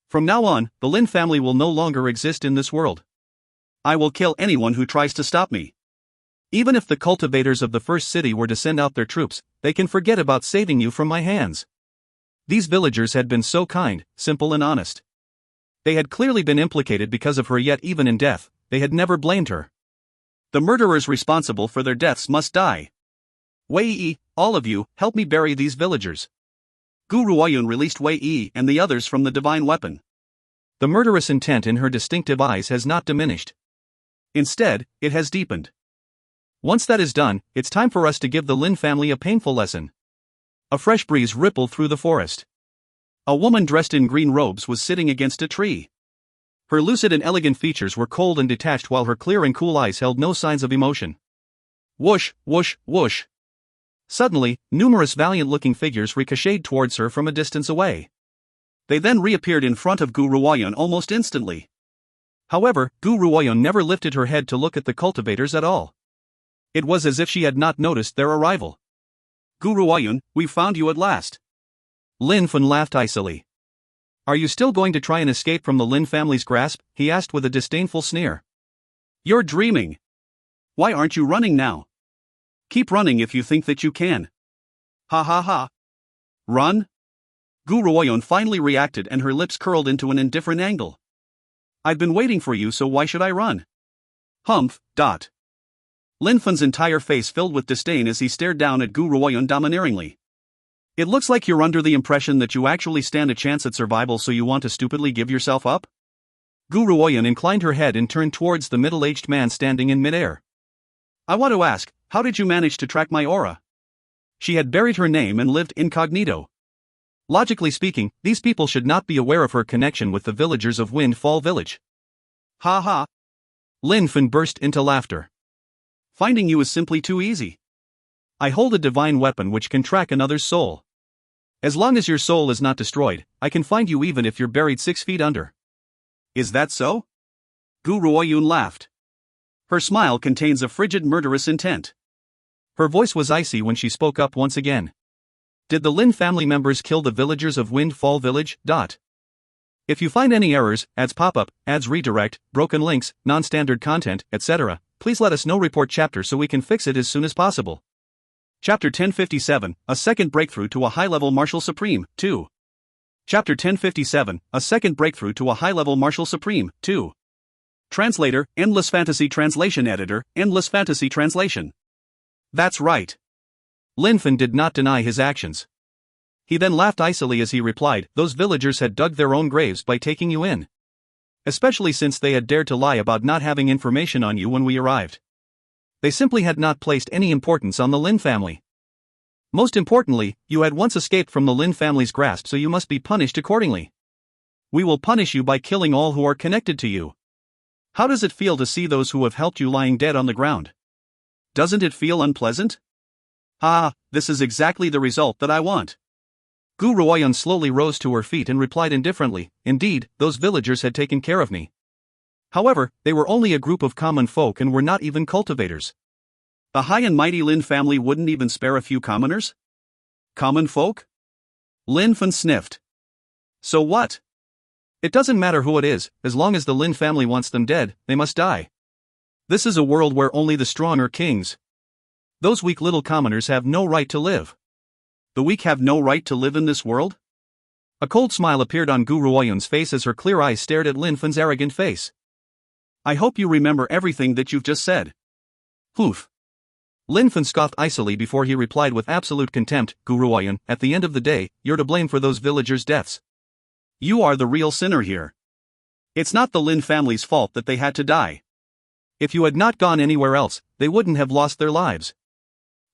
From now on, the Lin family will no longer exist in this world. I will kill anyone who tries to stop me. Even if the cultivators of the first city were to send out their troops, they can forget about saving you from my hands." These villagers had been so kind, simple and honest. They had clearly been implicated because of her, yet even in death, they had never blamed her. "The murderers responsible for their deaths must die. Wei Yi, all of you, help me bury these villagers." Gu Ruoyun released Wei Yi and the others from the divine weapon. The murderous intent in her distinctive eyes has not diminished. Instead, it has deepened. Once that is done, it's time for us to give the Lin family a painful lesson. A fresh breeze rippled through the forest. A woman dressed in green robes was sitting against a tree. Her lucid and elegant features were cold and detached while her clear and cool eyes held no signs of emotion. Whoosh, whoosh, whoosh. Suddenly, numerous valiant-looking figures ricocheted towards her from a distance away. They then reappeared in front of Gu Ruoyun almost instantly. However, Gu Ruoyun never lifted her head to look at the cultivators at all. It was as if she had not noticed their arrival. "Gu Ruoyun, we've found you at last." Lin Fun laughed icily. "Are you still going to try and escape from the Lin family's grasp?" he asked with a disdainful sneer. "You're dreaming. Why aren't you running now? Keep running if you think that you can." Ha ha ha. Run? Gu Ruoyun finally reacted and her lips curled into an indifferent angle. I've been waiting for you, so why should I run? Humph. Lin Fen's entire face filled with disdain as he stared down at Gu Ruoyun domineeringly. It looks like you're under the impression that you actually stand a chance at survival, so you want to stupidly give yourself up? Gu Ruoyun inclined her head and turned towards the middle-aged man standing in midair. I want to ask, how did you manage to track my aura? She had buried her name and lived incognito. Logically speaking, these people should not be aware of her connection with the villagers of Windfall Village. Ha ha. Lin Fen burst into laughter. Finding you is simply too easy. I hold a divine weapon which can track another's soul. As long as your soul is not destroyed, I can find you even if you're buried 6 feet under. Is that so? Gu Ruoyun laughed. Her smile contains a frigid murderous intent. Her voice was icy when she spoke up once again. Did the Lin family members kill the villagers of Windfall Village? If you find any errors, ads pop up, ads redirect, broken links, non-standard content, etc., please let us know. Report chapter so we can fix it as soon as possible. Chapter 1057, A Second Breakthrough to a High-Level Martial Supreme, 2. Chapter 1057, A Second Breakthrough to a High-Level Martial Supreme, 2. Translator, Endless Fantasy Translation Editor, Endless Fantasy Translation. That's right. Lin Fen did not deny his actions. He then laughed icily as he replied, those villagers had dug their own graves by taking you in. Especially since they had dared to lie about not having information on you when we arrived. They simply had not placed any importance on the Lin family. Most importantly, you had once escaped from the Lin family's grasp, so you must be punished accordingly. We will punish you by killing all who are connected to you. How does it feel to see those who have helped you lying dead on the ground? Doesn't it feel unpleasant? This is exactly the result that I want. Gu Ruoyun slowly rose to her feet and replied indifferently, indeed, those villagers had taken care of me. However, they were only a group of common folk and were not even cultivators. The high and mighty Lin family wouldn't even spare a few commoners? Common folk? Lin Fen sniffed. So what? It doesn't matter who it is, as long as the Lin family wants them dead, they must die. This is a world where only the strong are kings. Those weak little commoners have no right to live. The weak have no right to live in this world? A cold smile appeared on Gu Ruoyun's face as her clear eyes stared at Lin Fen's arrogant face. I hope you remember everything that you've just said. Hoof. Lin Fen scoffed icily before he replied with absolute contempt, Gu Ruoyun, at the end of the day, you're to blame for those villagers' deaths. You are the real sinner here. It's not the Lin family's fault that they had to die. If you had not gone anywhere else, they wouldn't have lost their lives.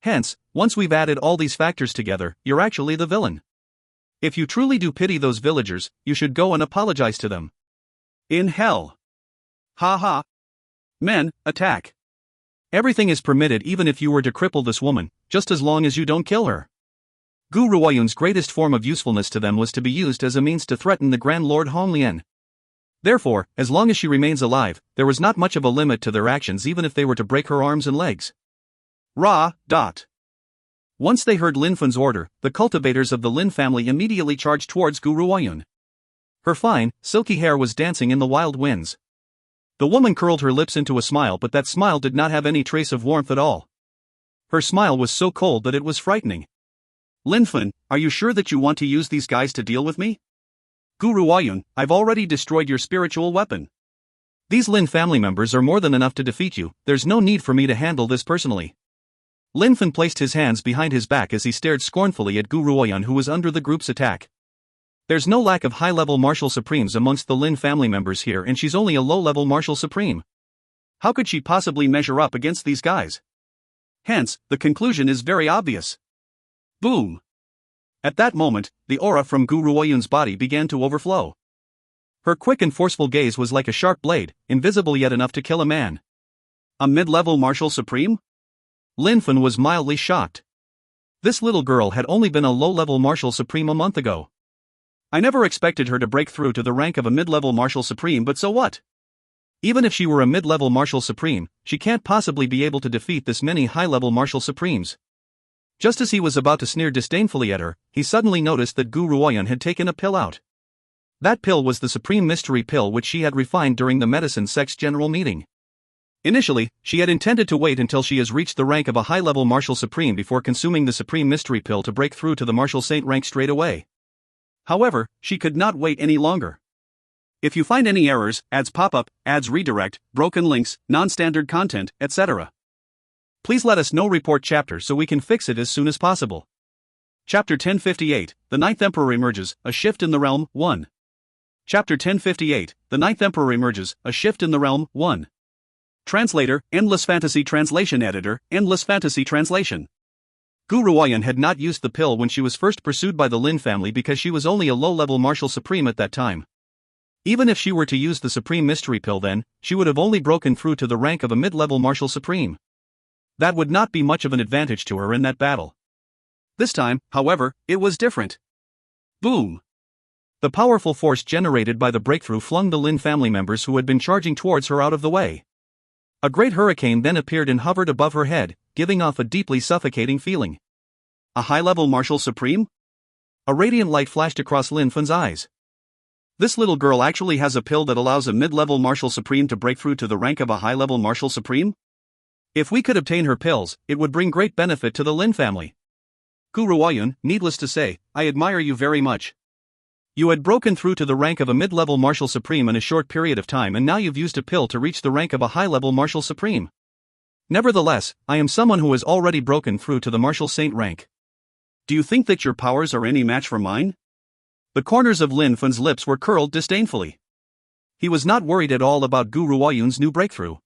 Hence, once we've added all these factors together, you're actually the villain. If you truly do pity those villagers, you should go and apologize to them. In hell. Ha ha. Men, attack. Everything is permitted even if you were to cripple this woman, just as long as you don't kill her. Gu Ruoyun's greatest form of usefulness to them was to be used as a means to threaten the Grand Lord Honglien. Therefore, as long as she remains alive, there was not much of a limit to their actions even if they were to break her arms and legs. Once they heard Lin Fen's order, the cultivators of the Lin family immediately charged towards Gu Ruoyun. Her fine, silky hair was dancing in the wild winds. The woman curled her lips into a smile, but that smile did not have any trace of warmth at all. Her smile was so cold that it was frightening. Lin Fen, are you sure that you want to use these guys to deal with me? Gu Ruoyun, I've already destroyed your spiritual weapon. These Lin family members are more than enough to defeat you, there's no need for me to handle this personally. Lin Fen placed his hands behind his back as he stared scornfully at Gu Ruoyun, who was under the group's attack. There's no lack of high-level martial supremes amongst the Lin family members here, and she's only a low-level martial supreme. How could she possibly measure up against these guys? Hence, the conclusion is very obvious. Boom! At that moment, the aura from Gu Ruoyun's body began to overflow. Her quick and forceful gaze was like a sharp blade, invisible yet enough to kill a man. A mid-level martial supreme? Lin Fen was mildly shocked. This little girl had only been a low-level martial supreme a month ago. I never expected her to break through to the rank of a mid-level martial supreme, but so what? Even if she were a mid-level martial supreme, she can't possibly be able to defeat this many high-level martial supremes. Just as he was about to sneer disdainfully at her, he suddenly noticed that Gu Ruoyun had taken a pill out. That pill was the Supreme Mystery Pill, which she had refined during the Medicine Sect's general meeting. Initially, she had intended to wait until she has reached the rank of a high-level martial supreme before consuming the Supreme Mystery Pill to break through to the martial saint rank straight away. However, she could not wait any longer. If you find any errors, ads pop up, ads redirect, broken links, non-standard content, etc., please let us know. Report chapter so we can fix it as soon as possible. Chapter 1058, The Ninth Emperor Emerges, A Shift in the Realm, 1. Chapter 1058, The Ninth Emperor Emerges, A Shift in the Realm, 1. Translator, Endless Fantasy Translation Editor, Endless Fantasy Translation. Gu Ruoyan had not used the pill when she was first pursued by the Lin family because she was only a low-level martial supreme at that time. Even if she were to use the Supreme Mystery Pill then, she would have only broken through to the rank of a mid-level martial supreme. That would not be much of an advantage to her in that battle. This time, however, it was different. Boom! The powerful force generated by the breakthrough flung the Lin family members who had been charging towards her out of the way. A great hurricane then appeared and hovered above her head, giving off a deeply suffocating feeling. A high-level martial supreme? A radiant light flashed across Lin Fun's eyes. This little girl actually has a pill that allows a mid-level martial supreme to break through to the rank of a high-level martial supreme? If we could obtain her pills, it would bring great benefit to the Lin family. Gu Ruoyun, needless to say, I admire you very much. You had broken through to the rank of a mid-level martial supreme in a short period of time and now you've used a pill to reach the rank of a high-level martial supreme. Nevertheless, I am someone who has already broken through to the martial saint rank. Do you think that your powers are any match for mine? The corners of Lin Fun's lips were curled disdainfully. He was not worried at all about Gu Ruoyun's new breakthrough.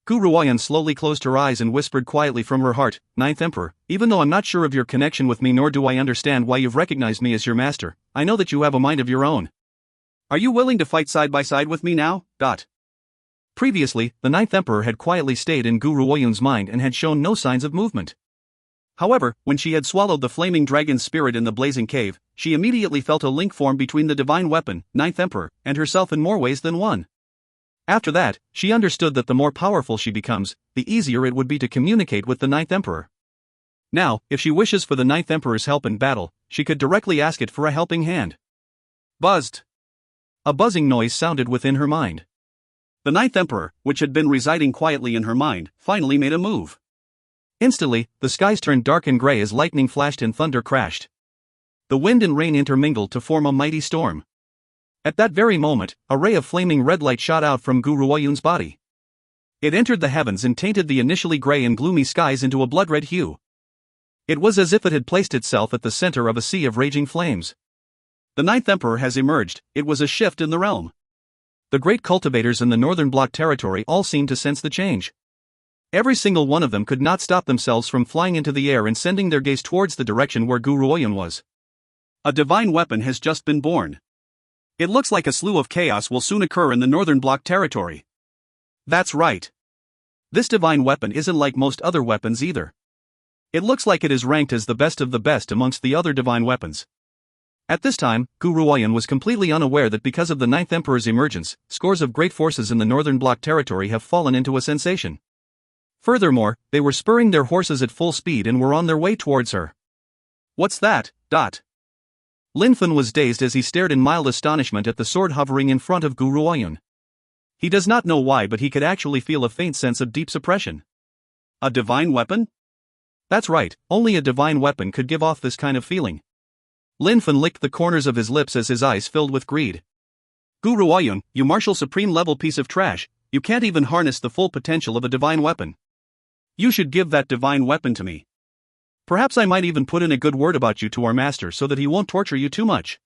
Gu Ruoyun slowly closed her eyes and whispered quietly from her heart, Ninth Emperor, even though I'm not sure of your connection with me nor do I understand why you've recognized me as your master, I know that you have a mind of your own. Are you willing to fight side by side with me now? Previously, the Ninth Emperor had quietly stayed in Gu Ruoyun's mind and had shown no signs of movement. However, when she had swallowed the flaming dragon's spirit in the blazing cave, she immediately felt a link form between the divine weapon, Ninth Emperor, and herself in more ways than one. After that, she understood that the more powerful she becomes, the easier it would be to communicate with the Ninth Emperor. Now, if she wishes for the Ninth Emperor's help in battle, she could directly ask it for a helping hand. Buzzed. A buzzing noise sounded within her mind. The Ninth Emperor, which had been residing quietly in her mind, finally made a move. Instantly, the skies turned dark and gray as lightning flashed and thunder crashed. The wind and rain intermingled to form a mighty storm. At that very moment, a ray of flaming red light shot out from Gu Ruoyun's body. It entered the heavens and tainted the initially gray and gloomy skies into a blood-red hue. It was as if it had placed itself at the center of a sea of raging flames. The Ninth Emperor has emerged, it was a shift in the realm. The great cultivators in the northern block territory all seemed to sense the change. Every single one of them could not stop themselves from flying into the air and sending their gaze towards the direction where Gu Ruoyun was. A divine weapon has just been born. It looks like a slew of chaos will soon occur in the northern block territory. That's right. This divine weapon isn't like most other weapons either. It looks like it is ranked as the best of the best amongst the other divine weapons. At this time, Gu Ruoyun was completely unaware that because of the Ninth Emperor's emergence, scores of great forces in the northern block territory have fallen into a sensation. Furthermore, they were spurring their horses at full speed and were on their way towards her. What's that? Lin Fun was dazed as he stared in mild astonishment at the sword hovering in front of Gu Ruoyun. He does not know why, but he could actually feel a faint sense of deep suppression. A divine weapon? That's right, only a divine weapon could give off this kind of feeling. Lin Fun licked the corners of his lips as his eyes filled with greed. Gu Ruoyun, you martial supreme level piece of trash, you can't even harness the full potential of a divine weapon. You should give that divine weapon to me. Perhaps I might even put in a good word about you to our master so that he won't torture you too much.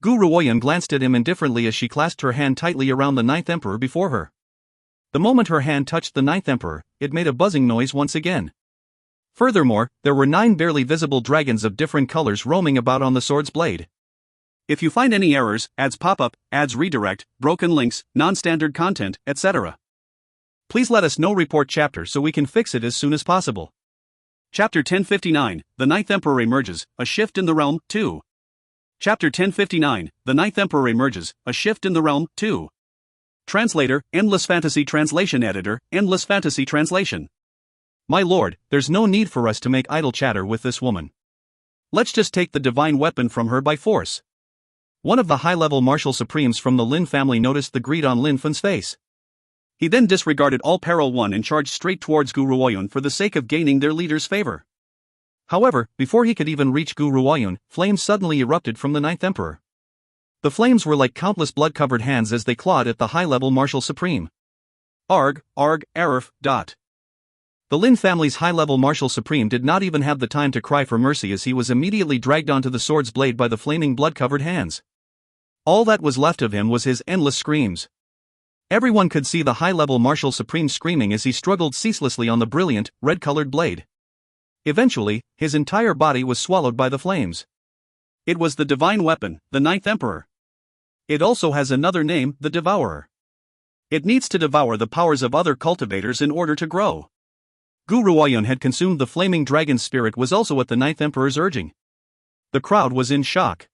Gu Ruoyan glanced at him indifferently as she clasped her hand tightly around the Ninth Emperor before her. The moment her hand touched the Ninth Emperor, it made a buzzing noise once again. Furthermore, there were 9 barely visible dragons of different colors roaming about on the sword's blade. If you find any errors, ads pop up, ads redirect, broken links, non-standard content, etc., please let us know. Report chapter so we can fix it as soon as possible. Chapter 1059, The Ninth Emperor Emerges, A Shift in the Realm, 2. Chapter 1059, The Ninth Emperor Emerges, A Shift in the Realm, 2. Translator, Endless Fantasy Translation Editor, Endless Fantasy Translation. My lord, there's no need for us to make idle chatter with this woman. Let's just take the divine weapon from her by force. One of the high-level martial supremes from the Lin family noticed the greed on Lin Fun's face. He then disregarded all peril one and charged straight towards Gu Ruoyun for the sake of gaining their leader's favor. However, before he could even reach Gu Ruoyun, flames suddenly erupted from the Ninth Emperor. The flames were like countless blood-covered hands as they clawed at the high-level Marshal Supreme. Arg, arf, dot. The Lin family's high-level Marshal Supreme did not even have the time to cry for mercy as he was immediately dragged onto the sword's blade by the flaming blood-covered hands. All that was left of him was his endless screams. Everyone could see the high-level Marshal Supreme screaming as he struggled ceaselessly on the brilliant, red-colored blade. Eventually, his entire body was swallowed by the flames. It was the divine weapon, the Ninth Emperor. It also has another name, the Devourer. It needs to devour the powers of other cultivators in order to grow. Gu Ruoyun had consumed the flaming dragon's spirit was also at the Ninth Emperor's urging. The crowd was in shock.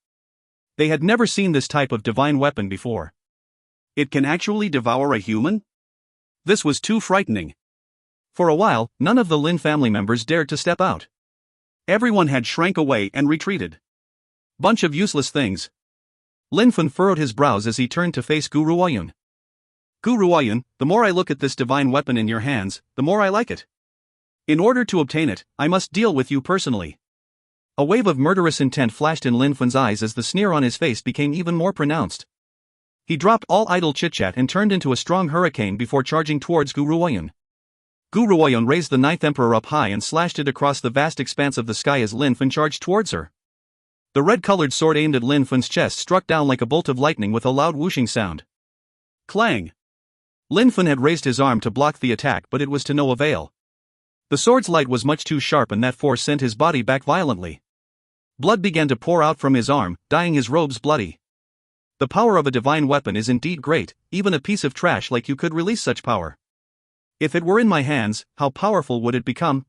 They had never seen this type of divine weapon before. It can actually devour a human? This was too frightening. For a while, none of the Lin family members dared to step out. Everyone had shrank away and retreated. Bunch of useless things. Lin Fen furrowed his brows as he turned to face Gu Ruoyun. Gu Ruoyun, the more I look at this divine weapon in your hands, the more I like it. In order to obtain it, I must deal with you personally. A wave of murderous intent flashed in Lin Fen's eyes as the sneer on his face became even more pronounced. He dropped all idle chit-chat and turned into a strong hurricane before charging towards Gu Ruoyun. Gu Ruoyun raised the Ninth Emperor up high and slashed it across the vast expanse of the sky as Lin Fen charged towards her. The red-colored sword aimed at Lin Fen's chest struck down like a bolt of lightning with a loud whooshing sound. Clang! Lin Fen had raised his arm to block the attack, but it was to no avail. The sword's light was much too sharp and that force sent his body back violently. Blood began to pour out from his arm, dyeing his robes bloody. The power of a divine weapon is indeed great, even a piece of trash like you could release such power. If it were in my hands, how powerful would it become?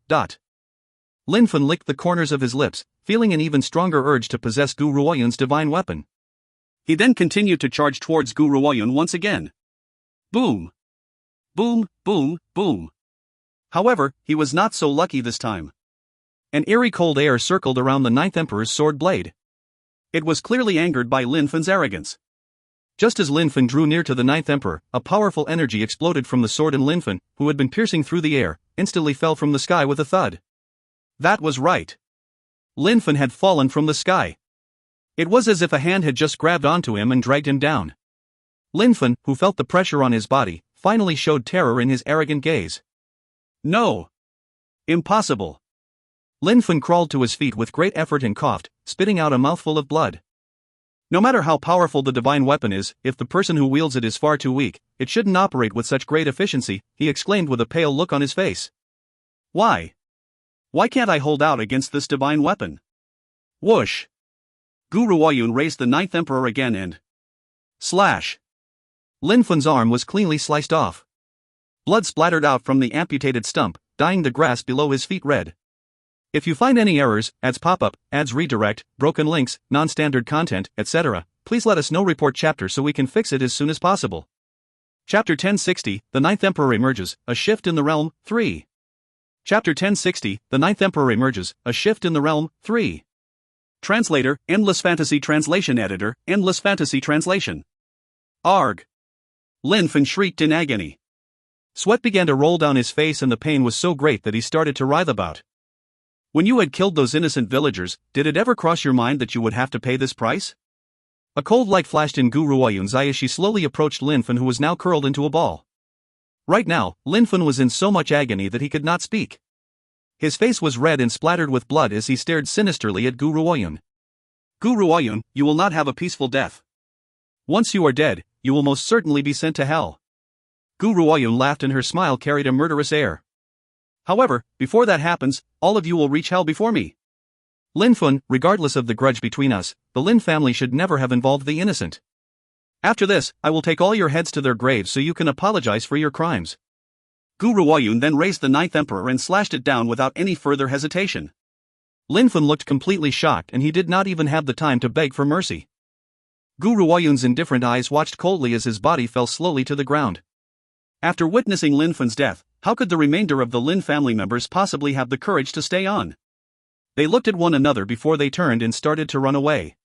Lin Fen licked the corners of his lips, feeling an even stronger urge to possess Gu Ruoyun's divine weapon. He then continued to charge towards Gu Ruoyun once again. Boom! Boom, boom, boom. However, he was not so lucky this time. An eerie cold air circled around the Ninth Emperor's sword blade. It was clearly angered by Lin Fen's arrogance. Just as Lin Fen drew near to the Ninth Emperor, a powerful energy exploded from the sword and Lin Fen, who had been piercing through the air, instantly fell from the sky with a thud. That was right. Lin Fen had fallen from the sky. It was as if a hand had just grabbed onto him and dragged him down. Lin Fen, who felt the pressure on his body, finally showed terror in his arrogant gaze. No! Impossible! Lin Fen crawled to his feet with great effort and coughed, spitting out a mouthful of blood. No matter how powerful the divine weapon is, if the person who wields it is far too weak, it shouldn't operate with such great efficiency, he exclaimed with a pale look on his face. Why? Why can't I hold out against this divine weapon? Whoosh! Gu Ruoyun raised the Ninth Emperor again and... slash! Lin Fen's arm was cleanly sliced off. Blood splattered out from the amputated stump, dyeing the grass below his feet red. If you find any errors, ads pop-up, ads redirect, broken links, non-standard content, etc., please let us know. Report chapter so we can fix it as soon as possible. Chapter 1060, The Ninth Emperor Emerges, A Shift in the Realm, 3. Chapter 1060, The Ninth Emperor Emerges, A Shift in the Realm, 3. Translator, Endless Fantasy Translation Editor, Endless Fantasy Translation. Arg! Lin Fen shrieked in agony. Sweat began to roll down his face and the pain was so great that he started to writhe about. When you had killed those innocent villagers, did it ever cross your mind that you would have to pay this price? A cold light flashed in Gu Ruoyun's eye as she slowly approached Lin Fen, who was now curled into a ball. Right now, Lin Fen was in so much agony that he could not speak. His face was red and splattered with blood as he stared sinisterly at Gu Ruoyun. Gu Ruoyun, you will not have a peaceful death. Once you are dead, you will most certainly be sent to hell. Gu Ruoyun laughed and her smile carried a murderous air. However, before that happens, all of you will reach hell before me. Lin Fen, regardless of the grudge between us, the Lin family should never have involved the innocent. After this, I will take all your heads to their graves so you can apologize for your crimes. Gu Ruoyun then raised the Ninth Emperor and slashed it down without any further hesitation. Lin Fen looked completely shocked and he did not even have the time to beg for mercy. Gu Ruoyun's indifferent eyes watched coldly as his body fell slowly to the ground. After witnessing Lin Fen's death, how could the remainder of the Lin family members possibly have the courage to stay on? They looked at one another before they turned and started to run away.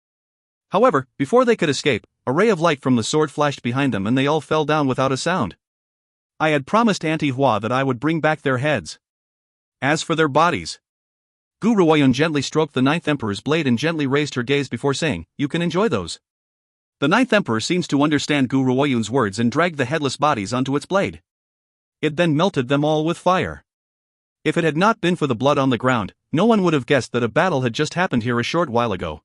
However, before they could escape, a ray of light from the sword flashed behind them and they all fell down without a sound. I had promised Auntie Hua that I would bring back their heads. As for their bodies... Gu Ruoyun gently stroked the Ninth Emperor's blade and gently raised her gaze before saying, "You can enjoy those." The ninth emperor seems to understand Gu Ruoyun's words and dragged the headless bodies onto its blade. It then melted them all with fire. If it had not been for the blood on the ground, no one would have guessed that a battle had just happened here a short while ago.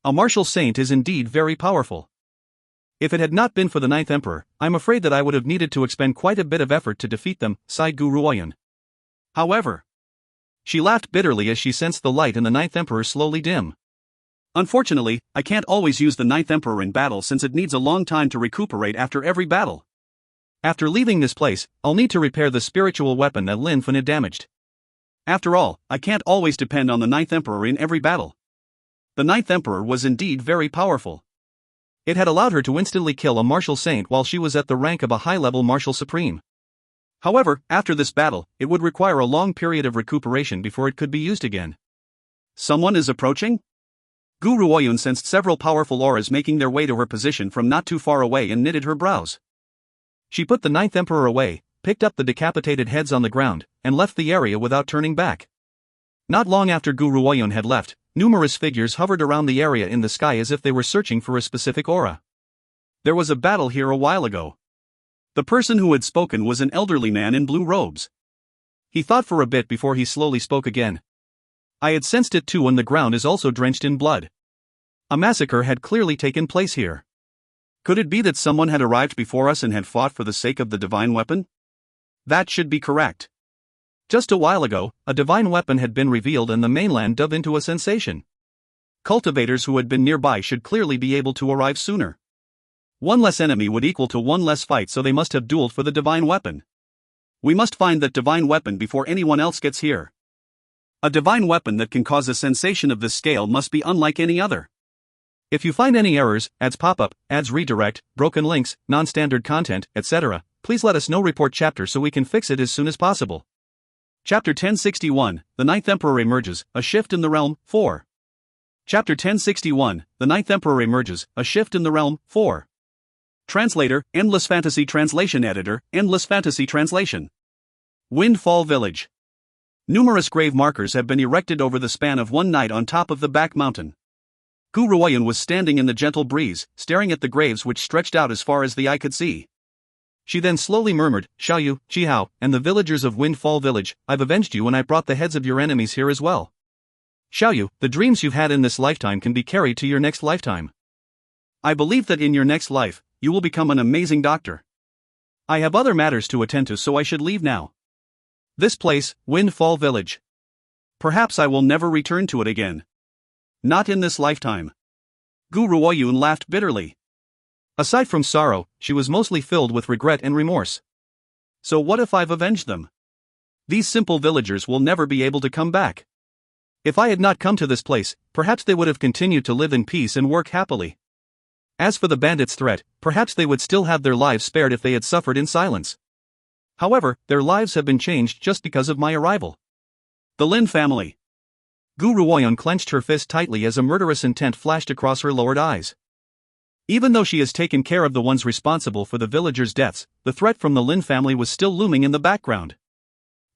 A martial saint is indeed very powerful. If it had not been for the ninth emperor, I'm afraid that I would have needed to expend quite a bit of effort to defeat them, sighed Gu Ruoyun. However, she laughed bitterly as she sensed the light in the ninth emperor slowly dim. Unfortunately, I can't always use the ninth emperor in battle since it needs a long time to recuperate after every battle. After leaving this place, I'll need to repair the spiritual weapon that Lin Fan had damaged. After all, I can't always depend on the ninth emperor in every battle. The ninth emperor was indeed very powerful. It had allowed her to instantly kill a martial saint while she was at the rank of a high-level martial supreme. However, after this battle, it would require a long period of recuperation before it could be used again. Someone is approaching? Gu Ruoyun sensed several powerful auras making their way to her position from not too far away and knitted her brows. She put the ninth emperor away, picked up the decapitated heads on the ground, and left the area without turning back. Not long after Gu Ruoyun had left, numerous figures hovered around the area in the sky as if they were searching for a specific aura. There was a battle here a while ago. The person who had spoken was an elderly man in blue robes. He thought for a bit before he slowly spoke again. I had sensed it too, and the ground is also drenched in blood. A massacre had clearly taken place here. Could it be that someone had arrived before us and had fought for the sake of the divine weapon? That should be correct. Just a while ago, a divine weapon had been revealed and the mainland dove into a sensation. Cultivators who had been nearby should clearly be able to arrive sooner. One less enemy would equal to one less fight, so they must have dueled for the divine weapon. We must find that divine weapon before anyone else gets here. A divine weapon that can cause a sensation of this scale must be unlike any other. If you find any errors, ads pop-up, ads redirect, broken links, non-standard content, etc., please let us know. Report chapter so we can fix it as soon as possible. Chapter 1061, The Ninth Emperor Emerges, A Shift in the Realm, 4. Chapter 1061, The Ninth Emperor Emerges, A Shift in the Realm, 4. Translator, Endless Fantasy Translation Editor, Endless Fantasy Translation. Windfall Village. Numerous grave markers have been erected over the span of one night on top of the back mountain. Gu Ruoyun was standing in the gentle breeze, staring at the graves which stretched out as far as the eye could see. She then slowly murmured, Xiaoyu, Qihao, and the villagers of Windfall Village, I've avenged you and I brought the heads of your enemies here as well. Xiaoyu, the dreams you've had in this lifetime can be carried to your next lifetime. I believe that in your next life, you will become an amazing doctor. I have other matters to attend to, so I should leave now. This place, Windfall Village. Perhaps I will never return to it again. Not in this lifetime. Gu Ruoyun laughed bitterly. Aside from sorrow, she was mostly filled with regret and remorse. So what if I've avenged them? These simple villagers will never be able to come back. If I had not come to this place, perhaps they would have continued to live in peace and work happily. As for the bandits' threat, perhaps they would still have their lives spared if they had suffered in silence. However, their lives have been changed just because of my arrival. The Lin family. Gu Ruoyun clenched her fist tightly as a murderous intent flashed across her lowered eyes. Even though she has taken care of the ones responsible for the villagers' deaths, the threat from the Lin family was still looming in the background.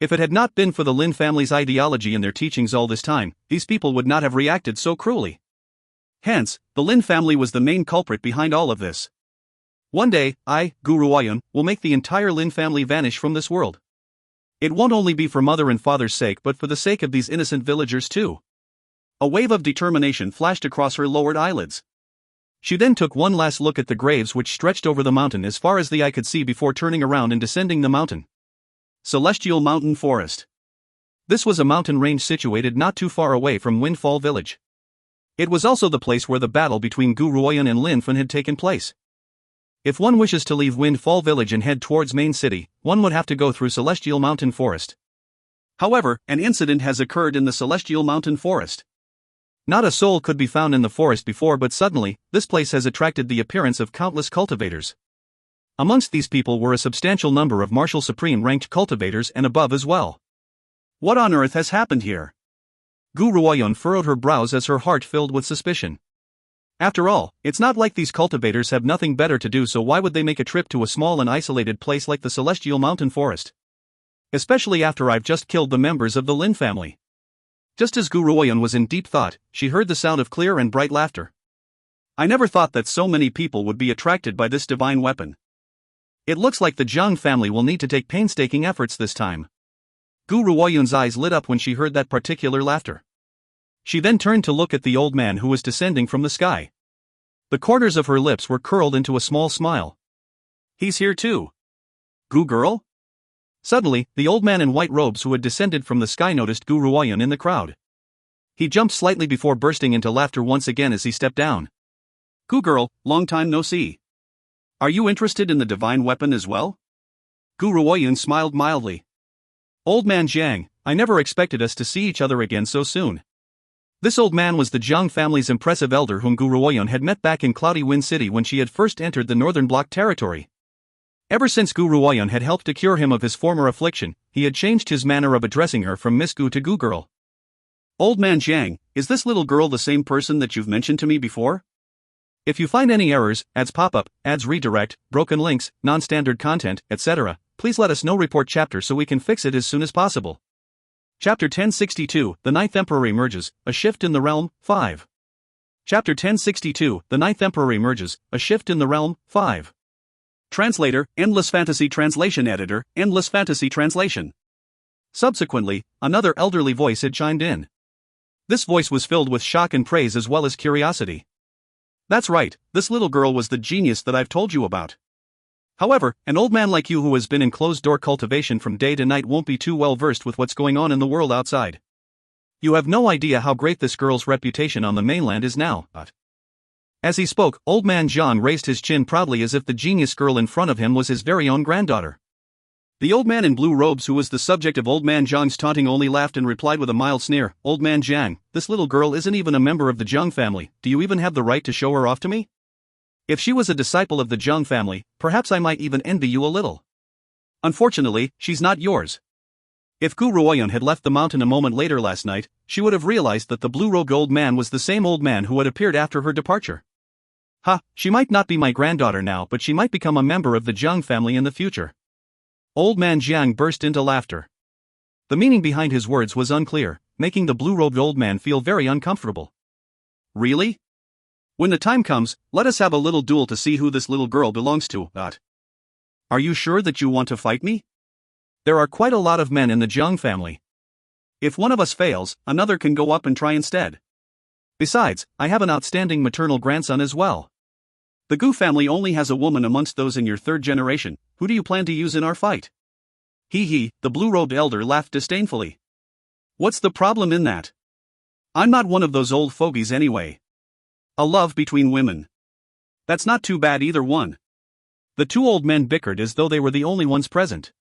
If it had not been for the Lin family's ideology and their teachings all this time, these people would not have reacted so cruelly. Hence, the Lin family was the main culprit behind all of this. One day, I, Gu Ruoyun, will make the entire Lin family vanish from this world. It won't only be for mother and father's sake but for the sake of these innocent villagers too. A wave of determination flashed across her lowered eyelids. She then took one last look at the graves which stretched over the mountain as far as the eye could see before turning around and descending the mountain. Celestial Mountain Forest. This was a mountain range situated not too far away from Windfall Village. It was also the place where the battle between Gu Ruoyun and Lin Fan had taken place. If one wishes to leave Windfall Village and head towards Main City, one would have to go through Celestial Mountain Forest. However, an incident has occurred in the Celestial Mountain Forest. Not a soul could be found in the forest before, but suddenly, this place has attracted the appearance of countless cultivators. Amongst these people were a substantial number of martial supreme ranked cultivators and above as well. What on earth has happened here? Gu Ruoyun furrowed her brows as her heart filled with suspicion. After all, it's not like these cultivators have nothing better to do, so why would they make a trip to a small and isolated place like the Celestial Mountain Forest? Especially after I've just killed the members of the Lin family. Just as Gu Ruoyun was in deep thought, she heard the sound of clear and bright laughter. I never thought that so many people would be attracted by this divine weapon. It looks like the Jiang family will need to take painstaking efforts this time. Gu Ruoyun's eyes lit up when she heard that particular laughter. She then turned to look at the old man who was descending from the sky. The corners of her lips were curled into a small smile. He's here too. Gu girl? Suddenly, the old man in white robes who had descended from the sky noticed Gu Ruoyun in the crowd. He jumped slightly before bursting into laughter once again as he stepped down. Gu girl, long time no see. Are you interested in the divine weapon as well? Gu Ruoyun smiled mildly. Old man Jiang, I never expected us to see each other again so soon. This old man was the Jiang family's impressive elder whom Gu Ruoyun had met back in Cloudy Wind City when she had first entered the Northern Bloc territory. Ever since Gu Ruoyun had helped to cure him of his former affliction, he had changed his manner of addressing her from Miss Gu to Gu girl. Old man Jiang, is this little girl the same person that you've mentioned to me before? If you find any errors, ads pop-up, ads redirect, broken links, non-standard content, etc., please let us know. Report chapter so we can fix it as soon as possible. Chapter 1062, The Ninth Emperor Emerges, A Shift in the Realm, 5. Chapter 1062, The Ninth Emperor Emerges, A Shift in the Realm, 5. Translator, Endless Fantasy Translation Editor, Endless Fantasy Translation. Subsequently, another elderly voice had chimed in. This voice was filled with shock and praise as well as curiosity. That's right, this little girl was the genius that I've told you about. However, an old man like you who has been in closed-door cultivation from day to night won't be too well versed with what's going on in the world outside. You have no idea how great this girl's reputation on the mainland is now. As he spoke, old man Jiang raised his chin proudly as if the genius girl in front of him was his very own granddaughter. The old man in blue robes who was the subject of old man Jiang's taunting only laughed and replied with a mild sneer, Old man Jiang, this little girl isn't even a member of the Jiang family, do you even have the right to show her off to me? If she was a disciple of the Jiang family, perhaps I might even envy you a little. Unfortunately, she's not yours. If Gu Ruoyun had left the mountain a moment later last night, she would have realized that the blue-robed old man was the same old man who had appeared after her departure. She might not be my granddaughter now, but she might become a member of the Jiang family in the future. Old man Jiang burst into laughter. The meaning behind his words was unclear, making the blue-robed old man feel very uncomfortable. Really? When the time comes, let us have a little duel to see who this little girl belongs to. Are you sure that you want to fight me? There are quite a lot of men in the Jiang family. If one of us fails, another can go up and try instead. Besides, I have an outstanding maternal grandson as well. The Gu family only has a woman amongst those in your third generation. Who do you plan to use in our fight? The blue-robed elder laughed disdainfully. What's the problem in that? I'm not one of those old fogies anyway. A love between women. That's not too bad either one. The two old men bickered as though they were the only ones present.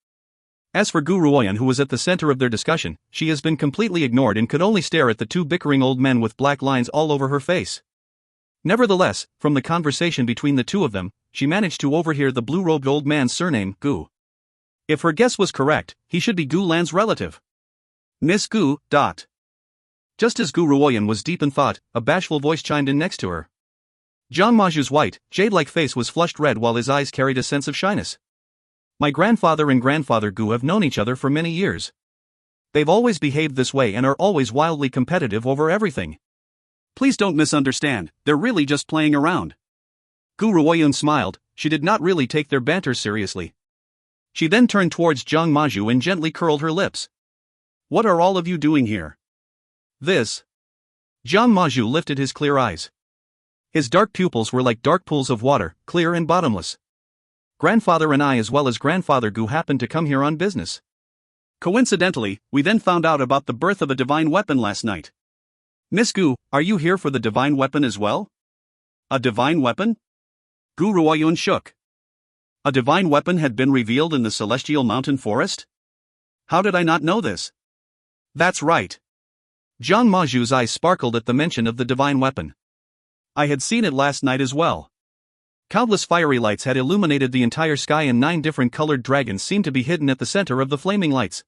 As for Gu Ruoyun, who was at the center of their discussion, she has been completely ignored and could only stare at the two bickering old men with black lines all over her face. Nevertheless, from the conversation between the two of them, she managed to overhear the blue-robed old man's surname, Gu. If her guess was correct, he should be Gu Lan's relative. Miss Gu. Just as Gu Ruoyun was deep in thought, a bashful voice chimed in next to her. Jiang Maju's white, jade-like face was flushed red while his eyes carried a sense of shyness. My grandfather and grandfather Gu have known each other for many years. They've always behaved this way and are always wildly competitive over everything. Please don't misunderstand, they're really just playing around. Gu Ruoyun smiled, she did not really take their banter seriously. She then turned towards Jiang Maju and gently curled her lips. What are all of you doing here? This. Jiang Maju lifted his clear eyes. His dark pupils were like dark pools of water, clear and bottomless. Grandfather and I as well as grandfather Gu happened to come here on business. Coincidentally, we then found out about the birth of a divine weapon last night. Miss Gu, are you here for the divine weapon as well? A divine weapon? Gu Ruoyun shook. A divine weapon had been revealed in the celestial mountain forest? How did I not know this? That's right. Jiang Maju's eyes sparkled at the mention of the divine weapon. I had seen it last night as well. Countless fiery lights had illuminated the entire sky and 9 different colored dragons seemed to be hidden at the center of the flaming lights.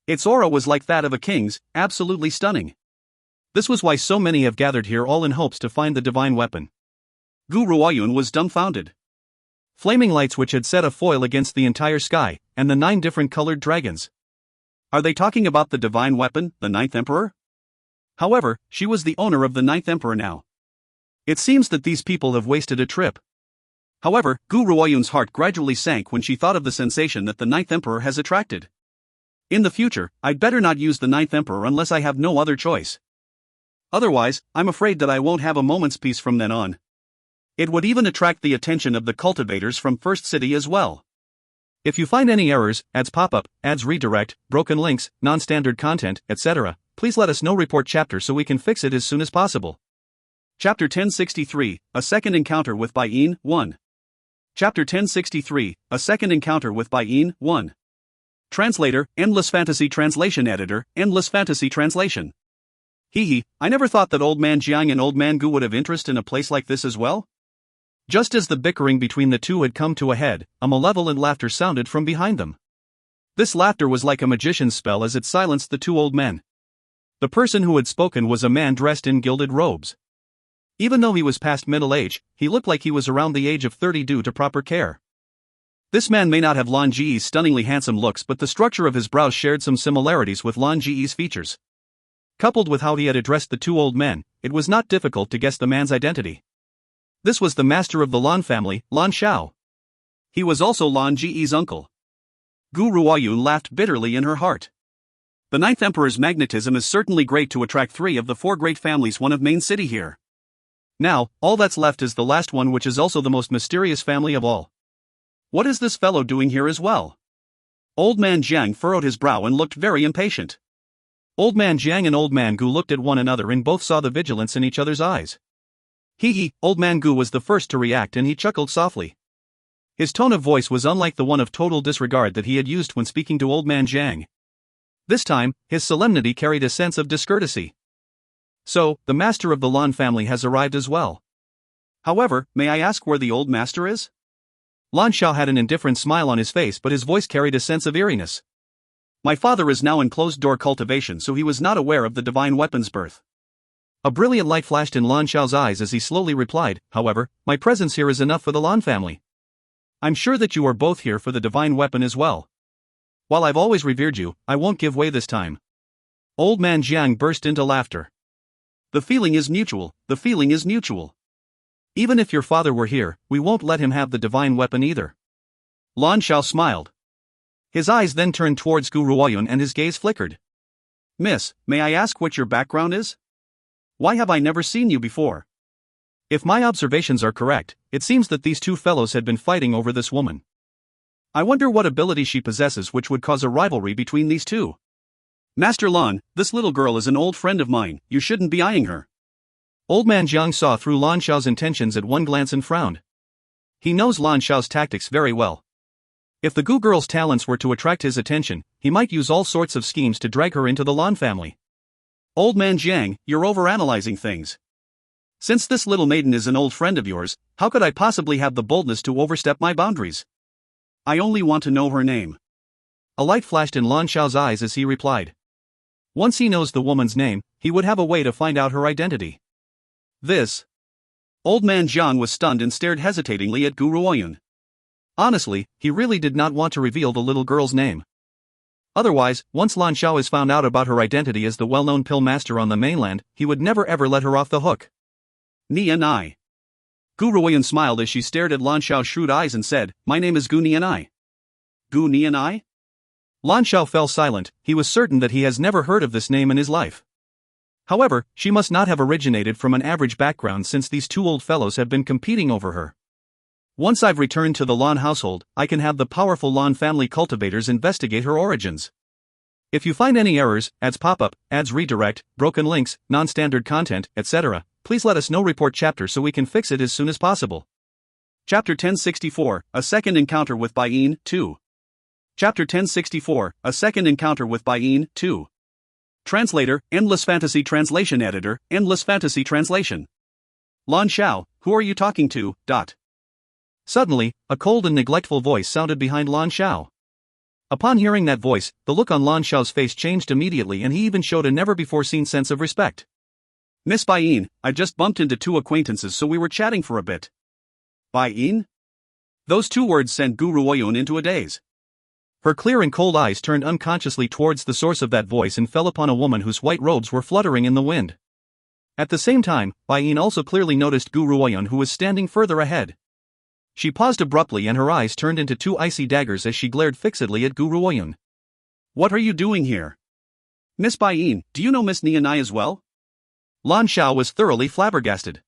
Its aura was like that of a king's, absolutely stunning. This was why so many have gathered here all in hopes to find the divine weapon. Gu Ruoyun was dumbfounded. Flaming lights which had set a foil against the entire sky, and the 9 different colored dragons. Are they talking about the divine weapon, the Ninth Emperor? However, she was the owner of the Ninth Emperor now. It seems that these people have wasted a trip. However, Gu Ruoyun's heart gradually sank when she thought of the sensation that the Ninth Emperor has attracted. In the future, I'd better not use the Ninth Emperor unless I have no other choice. Otherwise, I'm afraid that I won't have a moment's peace from then on. It would even attract the attention of the cultivators from First City as well. If you find any errors, ads pop-up, ads redirect, broken links, non-standard content, etc., please let us know. Report chapter so we can fix it as soon as possible. Chapter 1063, A Second Encounter with Bai-in, 1. Chapter 1063, A Second Encounter with Bai-in, 1. Translator, Endless Fantasy Translation Editor, Endless Fantasy Translation. I never thought that Old Man Jiang and Old Man Gu would have interest in a place like this as well. Just as the bickering between the two had come to a head, a malevolent laughter sounded from behind them. This laughter was like a magician's spell as it silenced the two old men. The person who had spoken was a man dressed in gilded robes. Even though he was past middle age, he looked like he was around the age of 30 due to proper care. This man may not have Lan Ji's stunningly handsome looks, but the structure of his brows shared some similarities with Lan Ji's features. Coupled with how he had addressed the two old men, it was not difficult to guess the man's identity. This was the master of the Lan family, Lan Xiao. He was also Lan Ji's uncle. Gu Ruoyun laughed bitterly in her heart. The Ninth Emperor's magnetism is certainly great to attract 3 of the 4 great families one of main city here. Now, all that's left is the last one, which is also the most mysterious family of all. What is this fellow doing here as well? Old Man Jiang furrowed his brow and looked very impatient. Old Man Jiang and Old Man Gu looked at one another and both saw the vigilance in each other's eyes. Old Man Gu was the first to react and he chuckled softly. His tone of voice was unlike the one of total disregard that he had used when speaking to Old Man Jiang. This time, his solemnity carried a sense of discourtesy. So, the master of the Lan family has arrived as well. However, may I ask where the old master is? Lan Xiao had an indifferent smile on his face, but his voice carried a sense of eeriness. My father is now in closed-door cultivation, so he was not aware of the divine weapon's birth. A brilliant light flashed in Lan Xiao's eyes as he slowly replied, however, my presence here is enough for the Lan family. I'm sure that you are both here for the divine weapon as well. While I've always revered you, I won't give way this time. Old Man Jiang burst into laughter. The feeling is mutual, the feeling is mutual. Even if your father were here, we won't let him have the divine weapon either. Lan Xiao smiled. His eyes then turned towards Gu Ruoyun and his gaze flickered. Miss, may I ask what your background is? Why have I never seen you before? If my observations are correct, it seems that these two fellows had been fighting over this woman. I wonder what ability she possesses which would cause a rivalry between these two. Master Lan, this little girl is an old friend of mine, you shouldn't be eyeing her. Old Man Jiang saw through Lan Xiao's intentions at one glance and frowned. He knows Lan Xiao's tactics very well. If the Gu girl's talents were to attract his attention, he might use all sorts of schemes to drag her into the Lan family. Old Man Jiang, you're overanalyzing things. Since this little maiden is an old friend of yours, how could I possibly have the boldness to overstep my boundaries? I only want to know her name. A light flashed in Lan Xiao's eyes as he replied. Once he knows the woman's name, he would have a way to find out her identity. This. Old Man Jiang was stunned and stared hesitatingly at Gu Ruoyun. Honestly, he really did not want to reveal the little girl's name. Otherwise, once Lan Xiao has found out about her identity as the well-known pill master on the mainland, he would never ever let her off the hook. Ni. Gu Ruoyun smiled as she stared at Lan Xiao's shrewd eyes and said, My name is Gu Ni. Gu Ni? Lan Xiao fell silent. He was certain that he has never heard of this name in his life. However, she must not have originated from an average background since these two old fellows have been competing over her. Once I've returned to the Lan household, I can have the powerful Lan family cultivators investigate her origins. If you find any errors, ads pop-up, ads redirect, broken links, non-standard content, etc., please let us know. Report chapter so we can fix it as soon as possible. Chapter 1064, A Second Encounter with Bai-in, 2. Chapter 1064, A Second Encounter with Bai-in, 2. Translator, Endless Fantasy Translation Editor, Endless Fantasy Translation. Lan Xiao, who are you talking to? Suddenly, a cold and neglectful voice sounded behind Lan Xiao. Upon hearing that voice, the look on Lan Xiao's face changed immediately and he even showed a never-before-seen sense of respect. Miss Bai-in, I just bumped into 2 acquaintances so we were chatting for a bit. Bai-in? Those 2 words sent Gu Ruoyun into a daze. Her clear and cold eyes turned unconsciously towards the source of that voice and fell upon a woman whose white robes were fluttering in the wind. At the same time, Bai Yin also clearly noticed Gu Ruoyun, who was standing further ahead. She paused abruptly and her eyes turned into two icy daggers as she glared fixedly at Gu Ruoyun. What are you doing here? Miss Bai Yin, do you know Miss Nianai as well? Lan Xiao was thoroughly flabbergasted.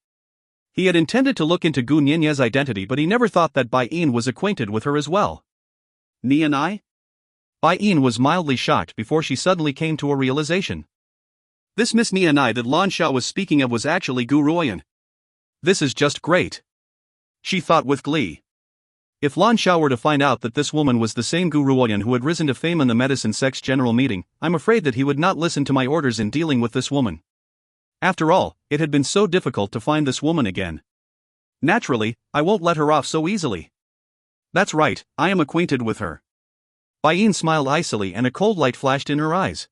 He had intended to look into Gu Nianye's identity, but he never thought that Bai Yin was acquainted with her as well. Nianai? Bai Yin was mildly shocked before she suddenly came to a realization. This Miss Nianai that Lan Xiao was speaking of was actually Gu Ruoyun. This is just great, she thought with glee. If Lan Xiao were to find out that this woman was the same Gu Ruoyun who had risen to fame in the medicine sect's general meeting, I'm afraid that he would not listen to my orders in dealing with this woman. After all, it had been so difficult to find this woman again. Naturally, I won't let her off so easily. That's right, I am acquainted with her. Bai Yin smiled icily and a cold light flashed in her eyes.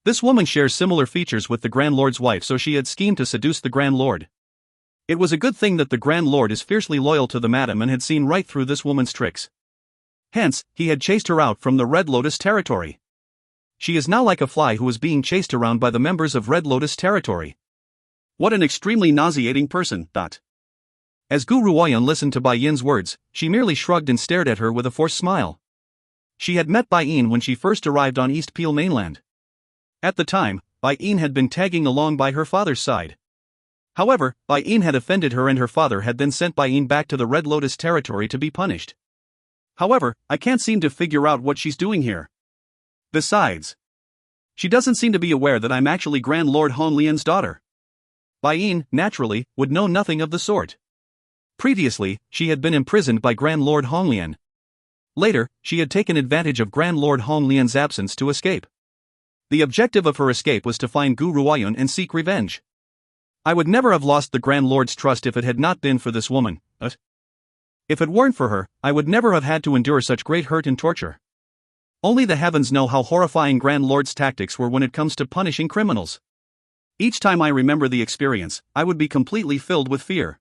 This woman shares similar features with the Grand Lord's wife, so she had schemed to seduce the Grand Lord. It was a good thing that the Grand Lord is fiercely loyal to the madam and had seen right through this woman's tricks. Hence, he had chased her out from the Red Lotus territory. She is now like a fly who is being chased around by the members of Red Lotus territory. What an extremely nauseating person, that. As Gu Ruoyun listened to Bai Yin's words, she merely shrugged and stared at her with a forced smile. She had met Bai Yin when she first arrived on East Peel mainland. At the time, Bai Yin had been tagging along by her father's side. However, Bai Yin had offended her and her father had then sent Bai Yin back to the Red Lotus territory to be punished. However, I can't seem to figure out what she's doing here. Besides, she doesn't seem to be aware that I'm actually Grand Lord Honglian's daughter. Bai Yin, naturally, would know nothing of the sort. Previously, she had been imprisoned by Grand Lord Honglian. Later, she had taken advantage of Grand Lord Honglian's absence to escape. The objective of her escape was to find Gu Ruoyun and seek revenge. I would never have lost the Grand Lord's trust if it had not been for this woman, but if it weren't for her, I would never have had to endure such great hurt and torture. Only the heavens know how horrifying Grand Lord's tactics were when it comes to punishing criminals. Each time I remember the experience, I would be completely filled with fear.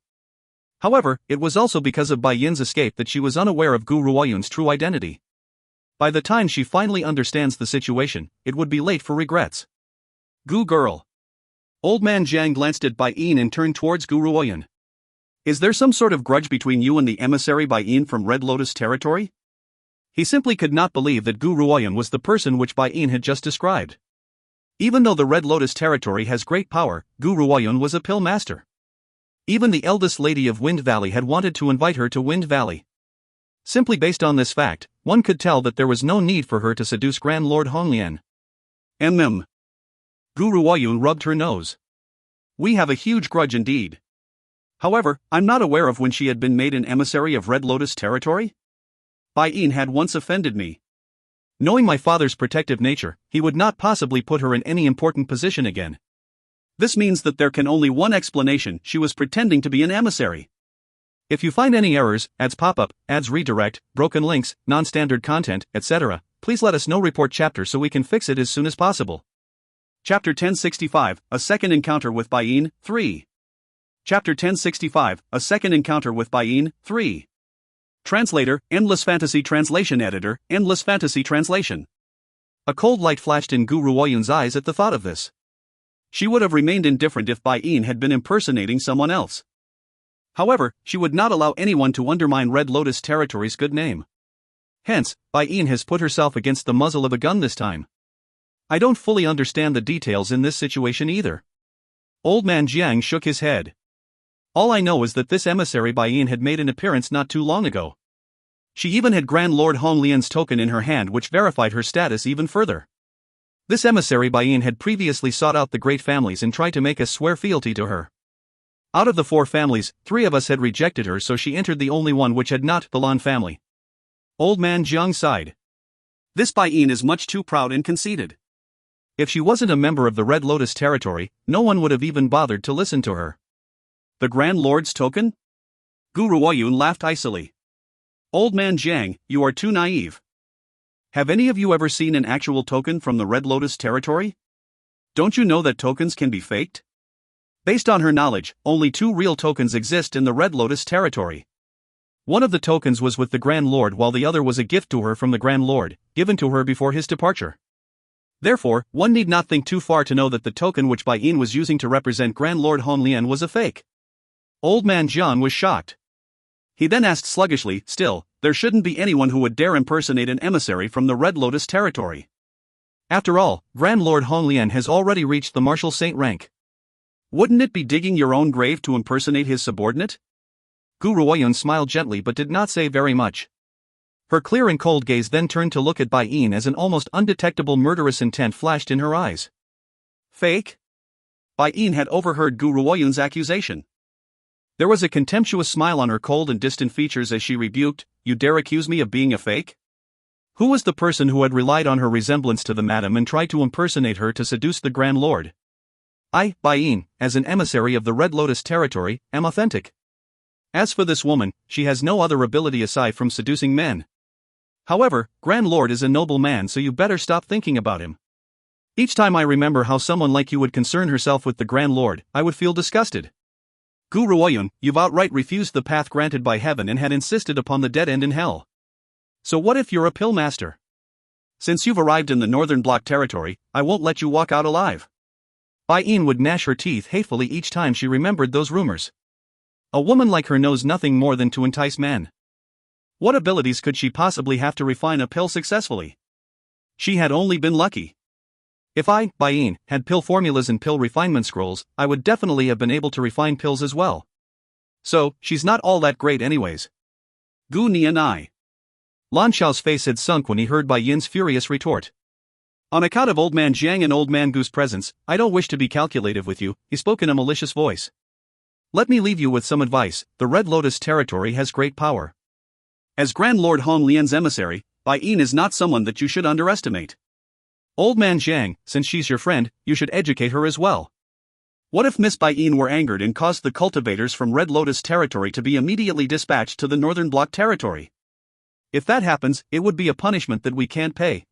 However, it was also because of Bai Yin's escape that she was unaware of Gu Ruoyun's true identity. By the time she finally understands the situation, it would be late for regrets. Gu girl. Old man Jiang glanced at Bai Yin and turned towards Gu Ruoyun. Is there some sort of grudge between you and the emissary Bai Yin from Red Lotus territory? He simply could not believe that Gu Ruoyun was the person which Bai Yin had just described. Even though the Red Lotus territory has great power, Gu Ruoyun was a pill master. Even the eldest lady of Wind Valley had wanted to invite her to Wind Valley. Simply based on this fact, one could tell that there was no need for her to seduce Grand Lord Honglian. Gu Ruoyun rubbed her nose. We have a huge grudge indeed. However, I'm not aware of when she had been made an emissary of Red Lotus territory. Bai Yin had once offended me. Knowing my father's protective nature, he would not possibly put her in any important position again. This means that there can only one explanation: she was pretending to be an emissary. If you find any errors, ads pop-up, ads redirect, broken links, non-standard content, etc., please let us know. Report chapter so we can fix it as soon as possible. Chapter 1065, A Second Encounter with Bai Yin, 3. Chapter 1065, A Second Encounter with Bai Yin, 3. Translator, Endless Fantasy Translation Editor, Endless Fantasy Translation. A cold light flashed in Gu Ruoyun's eyes at the thought of this. She would have remained indifferent if Bai Yin had been impersonating someone else. However, she would not allow anyone to undermine Red Lotus territory's good name. Hence, Bai Yin has put herself against the muzzle of a gun this time. I don't fully understand the details in this situation either. Old man Jiang shook his head. All I know is that this emissary Bai Yin had made an appearance not too long ago. She even had Grand Lord Honglian's token in her hand, which verified her status even further. This emissary Bai Yin had previously sought out the great families and tried to make us swear fealty to her. Out of the 4 families, 3 of us had rejected her, so she entered the only one which had not, the Lan family. Old man Jiang sighed. This Bai Yin is much too proud and conceited. If she wasn't a member of the Red Lotus territory, no one would have even bothered to listen to her. The Grand Lord's token? Gu Ruoyun laughed icily. Old man Jiang, you are too naive. Have any of you ever seen an actual token from the Red Lotus territory? Don't you know that tokens can be faked? Based on her knowledge, only 2 real tokens exist in the Red Lotus territory. One of the tokens was with the Grand Lord, while the other was a gift to her from the Grand Lord, given to her before his departure. Therefore, one need not think too far to know that the token which Bai Yin was using to represent Grand Lord Hon Lian was a fake. Old man Jiang was shocked. He then asked sluggishly, still, there shouldn't be anyone who would dare impersonate an emissary from the Red Lotus territory. After all, Grand Lord Hon Lian has already reached the Martial Saint rank. Wouldn't it be digging your own grave to impersonate his subordinate? Gu Ruoyun smiled gently but did not say very much. Her clear and cold gaze then turned to look at Bai Yin as an almost undetectable murderous intent flashed in her eyes. Fake? Bai Yin had overheard Gu Ruoyun's accusation. There was a contemptuous smile on her cold and distant features as she rebuked, "You dare accuse me of being a fake?" Who was the person who had relied on her resemblance to the madam and tried to impersonate her to seduce the Grand Lord? I, Bai Yin, as an emissary of the Red Lotus territory, am authentic. As for this woman, she has no other ability aside from seducing men. However, Grand Lord is a noble man, so you better stop thinking about him. Each time I remember how someone like you would concern herself with the Grand Lord, I would feel disgusted. Gu Ruoyun, you've outright refused the path granted by heaven and had insisted upon the dead end in hell. So what if you're a pill master? Since you've arrived in the Northern Bloc territory, I won't let you walk out alive. Bai Yin would gnash her teeth hatefully each time she remembered those rumors. A woman like her knows nothing more than to entice men. What abilities could she possibly have to refine a pill successfully? She had only been lucky. If I, Bai Yin, had pill formulas and pill refinement scrolls, I would definitely have been able to refine pills as well. So, she's not all that great anyways. Gu Nian I. Lan Xiao's face had sunk when he heard Bai Yin's furious retort. On account of Old Man Jiang and Old Man Gu's presence, I don't wish to be calculative with you, he spoke in a malicious voice. Let me leave you with some advice. The Red Lotus territory has great power. As Grand Lord Hon Lian's emissary, Bai Yin is not someone that you should underestimate. Old Man Jiang, since she's your friend, you should educate her as well. What if Miss Bai Yin were angered and caused the cultivators from Red Lotus territory to be immediately dispatched to the Northern Bloc territory? If that happens, it would be a punishment that we can't pay.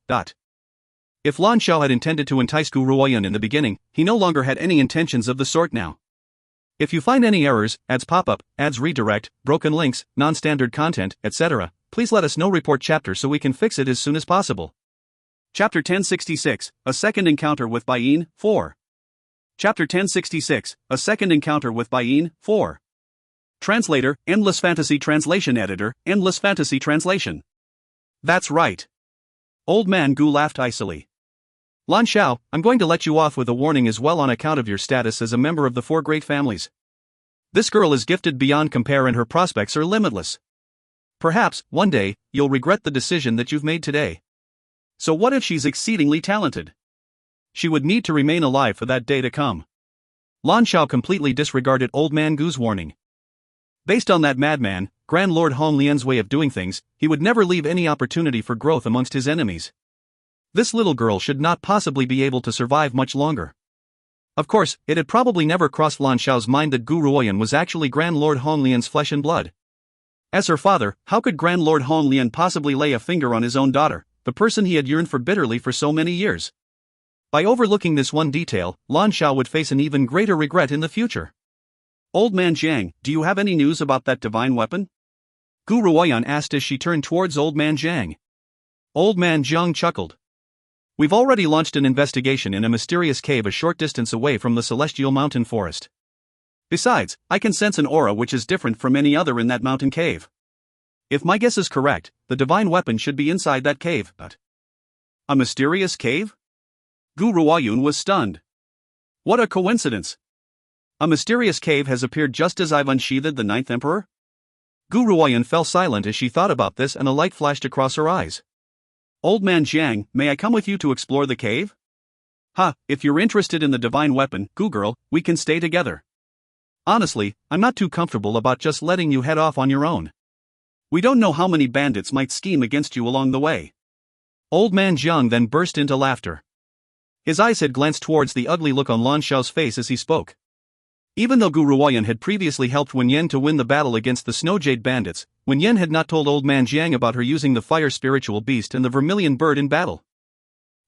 If Lan Xiao had intended to entice Gu Ruoyun in the beginning, he no longer had any intentions of the sort now. If you find any errors, ads pop-up, ads redirect, broken links, non-standard content, etc., please let us know. Report chapter so we can fix it as soon as possible. Chapter 1066, A Second Encounter with Bai Yin, 4. Chapter 1066, A Second Encounter with Bai Yin, 4. Translator, Endless Fantasy Translation Editor, Endless Fantasy Translation. That's right. Old Man Gu laughed icily. Lan Xiao, I'm going to let you off with a warning as well on account of your status as a member of the four great families. This girl is gifted beyond compare and her prospects are limitless. Perhaps, one day, you'll regret the decision that you've made today. So what if she's exceedingly talented? She would need to remain alive for that day to come. Lan Xiao completely disregarded Old Man Gu's warning. Based on that madman, Grand Lord Hon Lian's way of doing things, he would never leave any opportunity for growth amongst his enemies. This little girl should not possibly be able to survive much longer. Of course, it had probably never crossed Lan Xiao's mind that Gu Ruoyun was actually Grand Lord Hon Lian's flesh and blood. As her father, how could Grand Lord Hon Lian possibly lay a finger on his own daughter, the person he had yearned for bitterly for so many years? By overlooking this one detail, Lan Xiao would face an even greater regret in the future. Old Man Jiang, do you have any news about that divine weapon? Gu Ruoyun asked as she turned towards Old Man Jiang. Old Man Jiang chuckled. We've already launched an investigation in a mysterious cave a short distance away from the Celestial Mountain Forest. Besides, I can sense an aura which is different from any other in that mountain cave. If my guess is correct, the divine weapon should be inside that cave. A mysterious cave? Gu Ruoyun was stunned. What a coincidence! A mysterious cave has appeared just as I've unsheathed the Ninth Emperor? Gu Ruoyun fell silent as she thought about this and a light flashed across her eyes. Old Man Jiang, may I come with you to explore the cave? If you're interested in the divine weapon, Gu girl, we can stay together. Honestly, I'm not too comfortable about just letting you head off on your own. We don't know how many bandits might scheme against you along the way. Old Man Jiang then burst into laughter. His eyes had glanced towards the ugly look on Lan Xiao's face as he spoke. Even though Gu Ruoyun had previously helped Wen Yen to win the battle against the Snow Jade bandits, Wen Yen had not told Old Man Jiang about her using the fire spiritual beast and the vermilion bird in battle.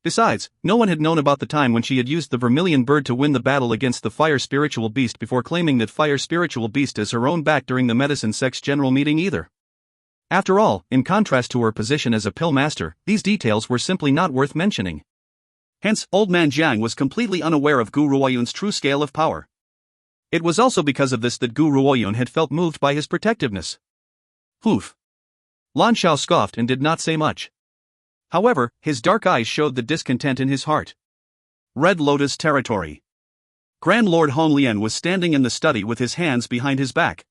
Besides, no one had known about the time when she had used the vermilion bird to win the battle against the fire spiritual beast before claiming that fire spiritual beast as her own back during the medicine sect's general meeting either. After all, in contrast to her position as a pill master, these details were simply not worth mentioning. Hence, old man Jiang was completely unaware of Gu Ruoyun's true scale of power. It was also because of this that Gu Ruoyun had felt moved by his protectiveness. Hoof. Lan Xiao scoffed and did not say much. However, his dark eyes showed the discontent in his heart. Red Lotus territory. Grand Lord Honglian was standing in the study with his hands behind his back.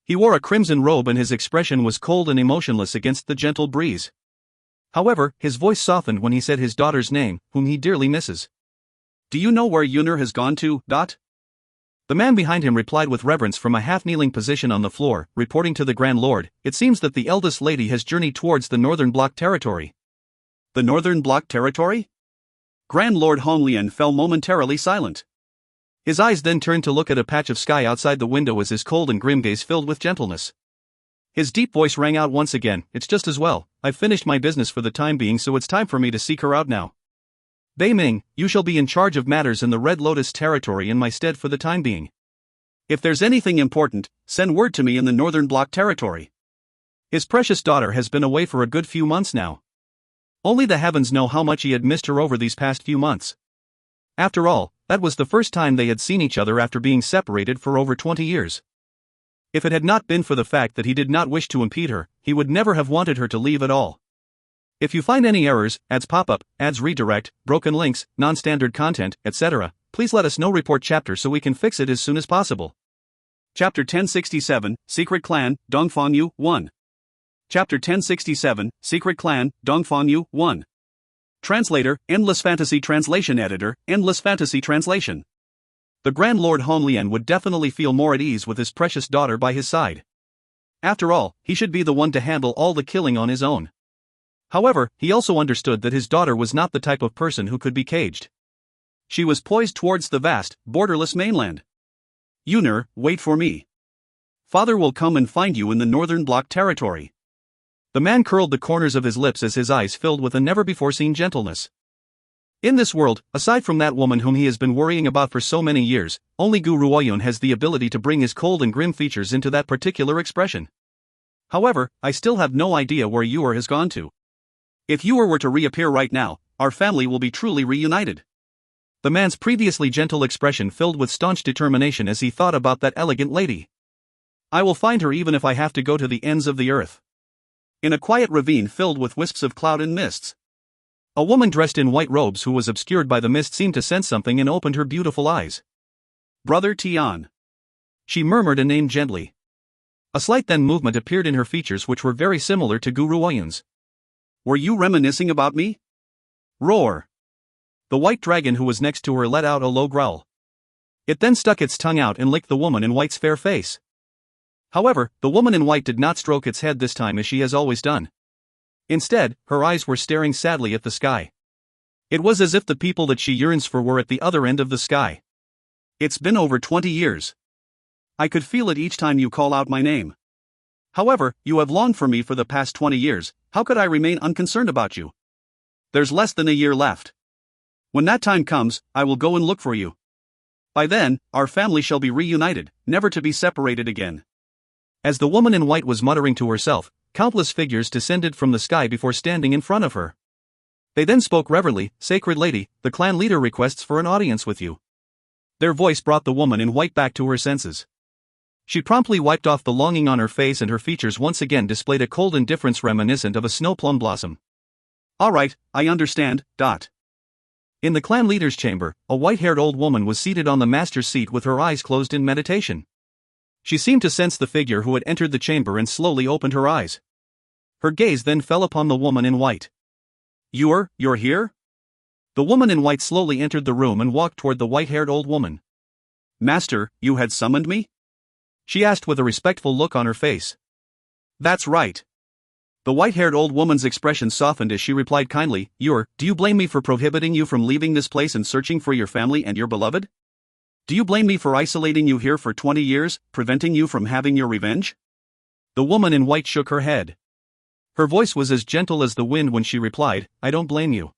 He wore a crimson robe and his expression was cold and emotionless against the gentle breeze. However, his voice softened when he said his daughter's name, whom he dearly misses. Do you know where Yuner has gone to? The man behind him replied with reverence from a half-kneeling position on the floor, reporting to the Grand Lord, it seems that the eldest lady has journeyed towards the Northern Bloc territory. The Northern Bloc territory? Grand Lord Honglian fell momentarily silent. His eyes then turned to look at a patch of sky outside the window as his cold and grim gaze filled with gentleness. His deep voice rang out once again, it's just as well, I've finished my business for the time being so it's time for me to seek her out now. Bei Ming, you shall be in charge of matters in the Red Lotus territory in my stead for the time being. If there's anything important, send word to me in the Northern Bloc territory. His precious daughter has been away for a good few months now. Only the heavens know how much he had missed her over these past few months. After all, that was the first time they had seen each other after being separated for over 20 years. If it had not been for the fact that he did not wish to impede her, he would never have wanted her to leave at all. If you find any errors, ads pop-up, ads redirect, broken links, non-standard content, etc., please let us know. Report chapter so we can fix it as soon as possible. Chapter 1067, Secret Clan, Dongfangyu, 1. Chapter 1067, Secret Clan, Dongfangyu, 1. Translator, Endless Fantasy Translation Editor, Endless Fantasy Translation. The Grand Lord Honglian would definitely feel more at ease with his precious daughter by his side. After all, he should be the one to handle all the killing on his own. However, he also understood that his daughter was not the type of person who could be caged. She was poised towards the vast, borderless mainland. Yuner, wait for me. Father will come and find you in the Northern Bloc territory. The man curled the corners of his lips as his eyes filled with a never-before-seen gentleness. In this world, aside from that woman whom he has been worrying about for so many years, only Gu Ruoyun has the ability to bring his cold and grim features into that particular expression. However, I still have no idea where Yuer has gone to. If Yuer were to reappear right now, our family will be truly reunited. The man's previously gentle expression filled with staunch determination as he thought about that elegant lady. I will find her even if I have to go to the ends of the earth. In a quiet ravine filled with wisps of cloud and mists. A woman dressed in white robes who was obscured by the mist seemed to sense something and opened her beautiful eyes. Brother Tian. She murmured a name gently. A slight then movement appeared in her features which were very similar to Gu Ruoyun's. Were you reminiscing about me? Roar. The white dragon who was next to her let out a low growl. It then stuck its tongue out and licked the woman in white's fair face. However, the woman in white did not stroke its head this time as she has always done. Instead, her eyes were staring sadly at the sky. It was as if the people that she yearns for were at the other end of the sky. It's been over 20 years. I could feel it each time you call out my name. However, you have longed for me for the past 20 years, how could I remain unconcerned about you? There's less than a year left. When that time comes, I will go and look for you. By then, our family shall be reunited, never to be separated again. As the woman in white was muttering to herself, countless figures descended from the sky before standing in front of her. They then spoke reverently, Sacred Lady, the clan leader requests for an audience with you. Their voice brought the woman in white back to her senses. She promptly wiped off the longing on her face and her features once again displayed a cold indifference reminiscent of a snow plum blossom. Alright, I understand. In the clan leader's chamber, a white-haired old woman was seated on the master's seat with her eyes closed in meditation. She seemed to sense the figure who had entered the chamber and slowly opened her eyes. Her gaze then fell upon the woman in white. You're here? The woman in white slowly entered the room and walked toward the white-haired old woman. Master, you had summoned me? She asked with a respectful look on her face. That's right. The white-haired old woman's expression softened as she replied kindly, do you blame me for prohibiting you from leaving this place and searching for your family and your beloved? Do you blame me for isolating you here for 20 years, preventing you from having your revenge? The woman in white shook her head. Her voice was as gentle as the wind when she replied, I don't blame you.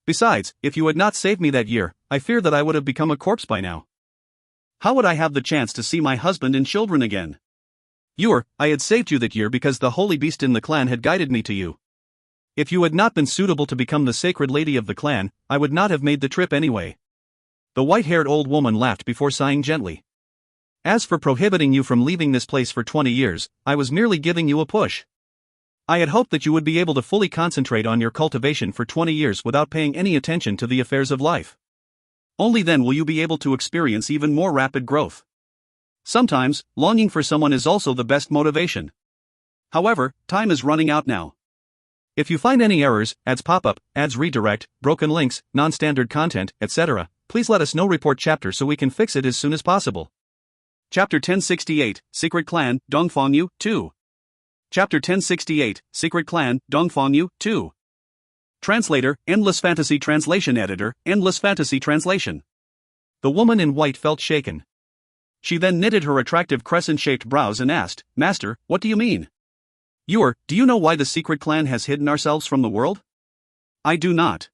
Besides, if you had not saved me that year, I fear that I would have become a corpse by now. How would I have the chance to see my husband and children again? I had saved you that year because the holy beast in the clan had guided me to you. If you had not been suitable to become the sacred lady of the clan, I would not have made the trip anyway. The white-haired old woman laughed before sighing gently. As for prohibiting you from leaving this place for 20 years, I was merely giving you a push. I had hoped that you would be able to fully concentrate on your cultivation for 20 years without paying any attention to the affairs of life. Only then will you be able to experience even more rapid growth. Sometimes, longing for someone is also the best motivation. However, time is running out now. If you find any errors, ads pop up, ads redirect, broken links, non-standard content, etc., please let us know. Report chapter so we can fix it as soon as possible. Chapter 1068, Secret Clan, Dongfangyu, 2. Chapter 1068, Secret Clan, Dongfangyu, 2. Translator, Endless Fantasy Translation Editor, Endless Fantasy Translation. The woman in white felt shaken. She then knitted her attractive crescent-shaped brows and asked, Master, what do you mean? Do you know why the Secret Clan has hidden ourselves from the world? I do not.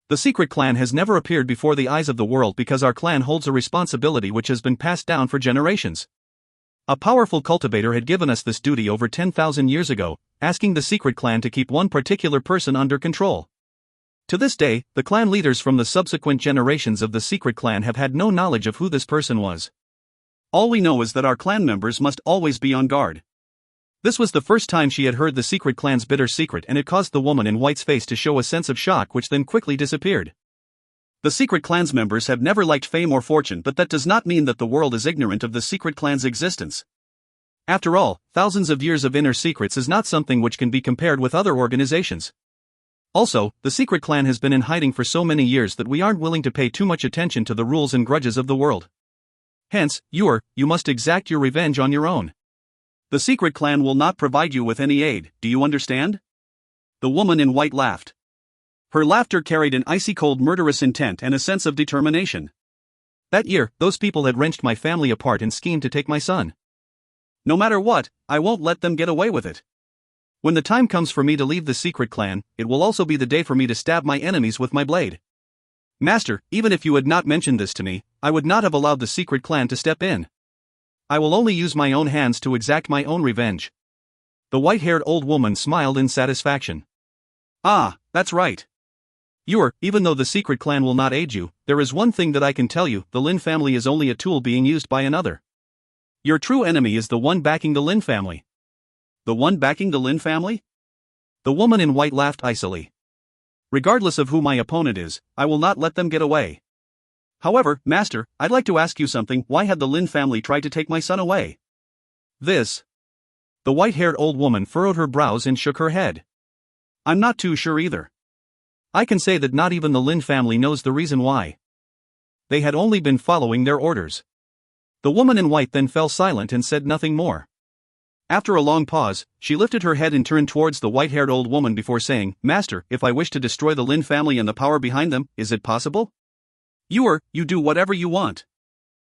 The Secret Clan has never appeared before the eyes of the world because our clan holds a responsibility which has been passed down for generations. A powerful cultivator had given us this duty over 10,000 years ago, asking the Secret Clan to keep one particular person under control. To this day, the clan leaders from the subsequent generations of the Secret Clan have had no knowledge of who this person was. All we know is that our clan members must always be on guard. This was the first time she had heard the Secret Clan's bitter secret, and it caused the woman in white's face to show a sense of shock which then quickly disappeared. The Secret Clan's members have never liked fame or fortune, but that does not mean that the world is ignorant of the Secret Clan's existence. After all, thousands of years of inner secrets is not something which can be compared with other organizations. Also, the Secret Clan has been in hiding for so many years that we aren't willing to pay too much attention to the rules and grudges of the world. Hence, you must exact your revenge on your own. The Secret Clan will not provide you with any aid, do you understand? The woman in white laughed. Her laughter carried an icy-cold murderous intent and a sense of determination. That year, those people had wrenched my family apart and schemed to take my son. No matter what, I won't let them get away with it. When the time comes for me to leave the Secret Clan, it will also be the day for me to stab my enemies with my blade. Master, even if you had not mentioned this to me, I would not have allowed the Secret Clan to step in. I will only use my own hands to exact my own revenge. The white-haired old woman smiled in satisfaction. Ah, that's right. Even though the Secret Clan will not aid you, there is one thing that I can tell you: the Lin family is only a tool being used by another. Your true enemy is the one backing the Lin family. The one backing the Lin family? The woman in white laughed icily. Regardless of who my opponent is, I will not let them get away. However, Master, I'd like to ask you something. Why had the Lin family tried to take my son away? The white-haired old woman furrowed her brows and shook her head. I'm not too sure either. I can say that not even the Lin family knows the reason why. They had only been following their orders. The woman in white then fell silent and said nothing more. After a long pause, she lifted her head and turned towards the white-haired old woman before saying, Master, if I wish to destroy the Lin family and the power behind them, is it possible? You do whatever you want.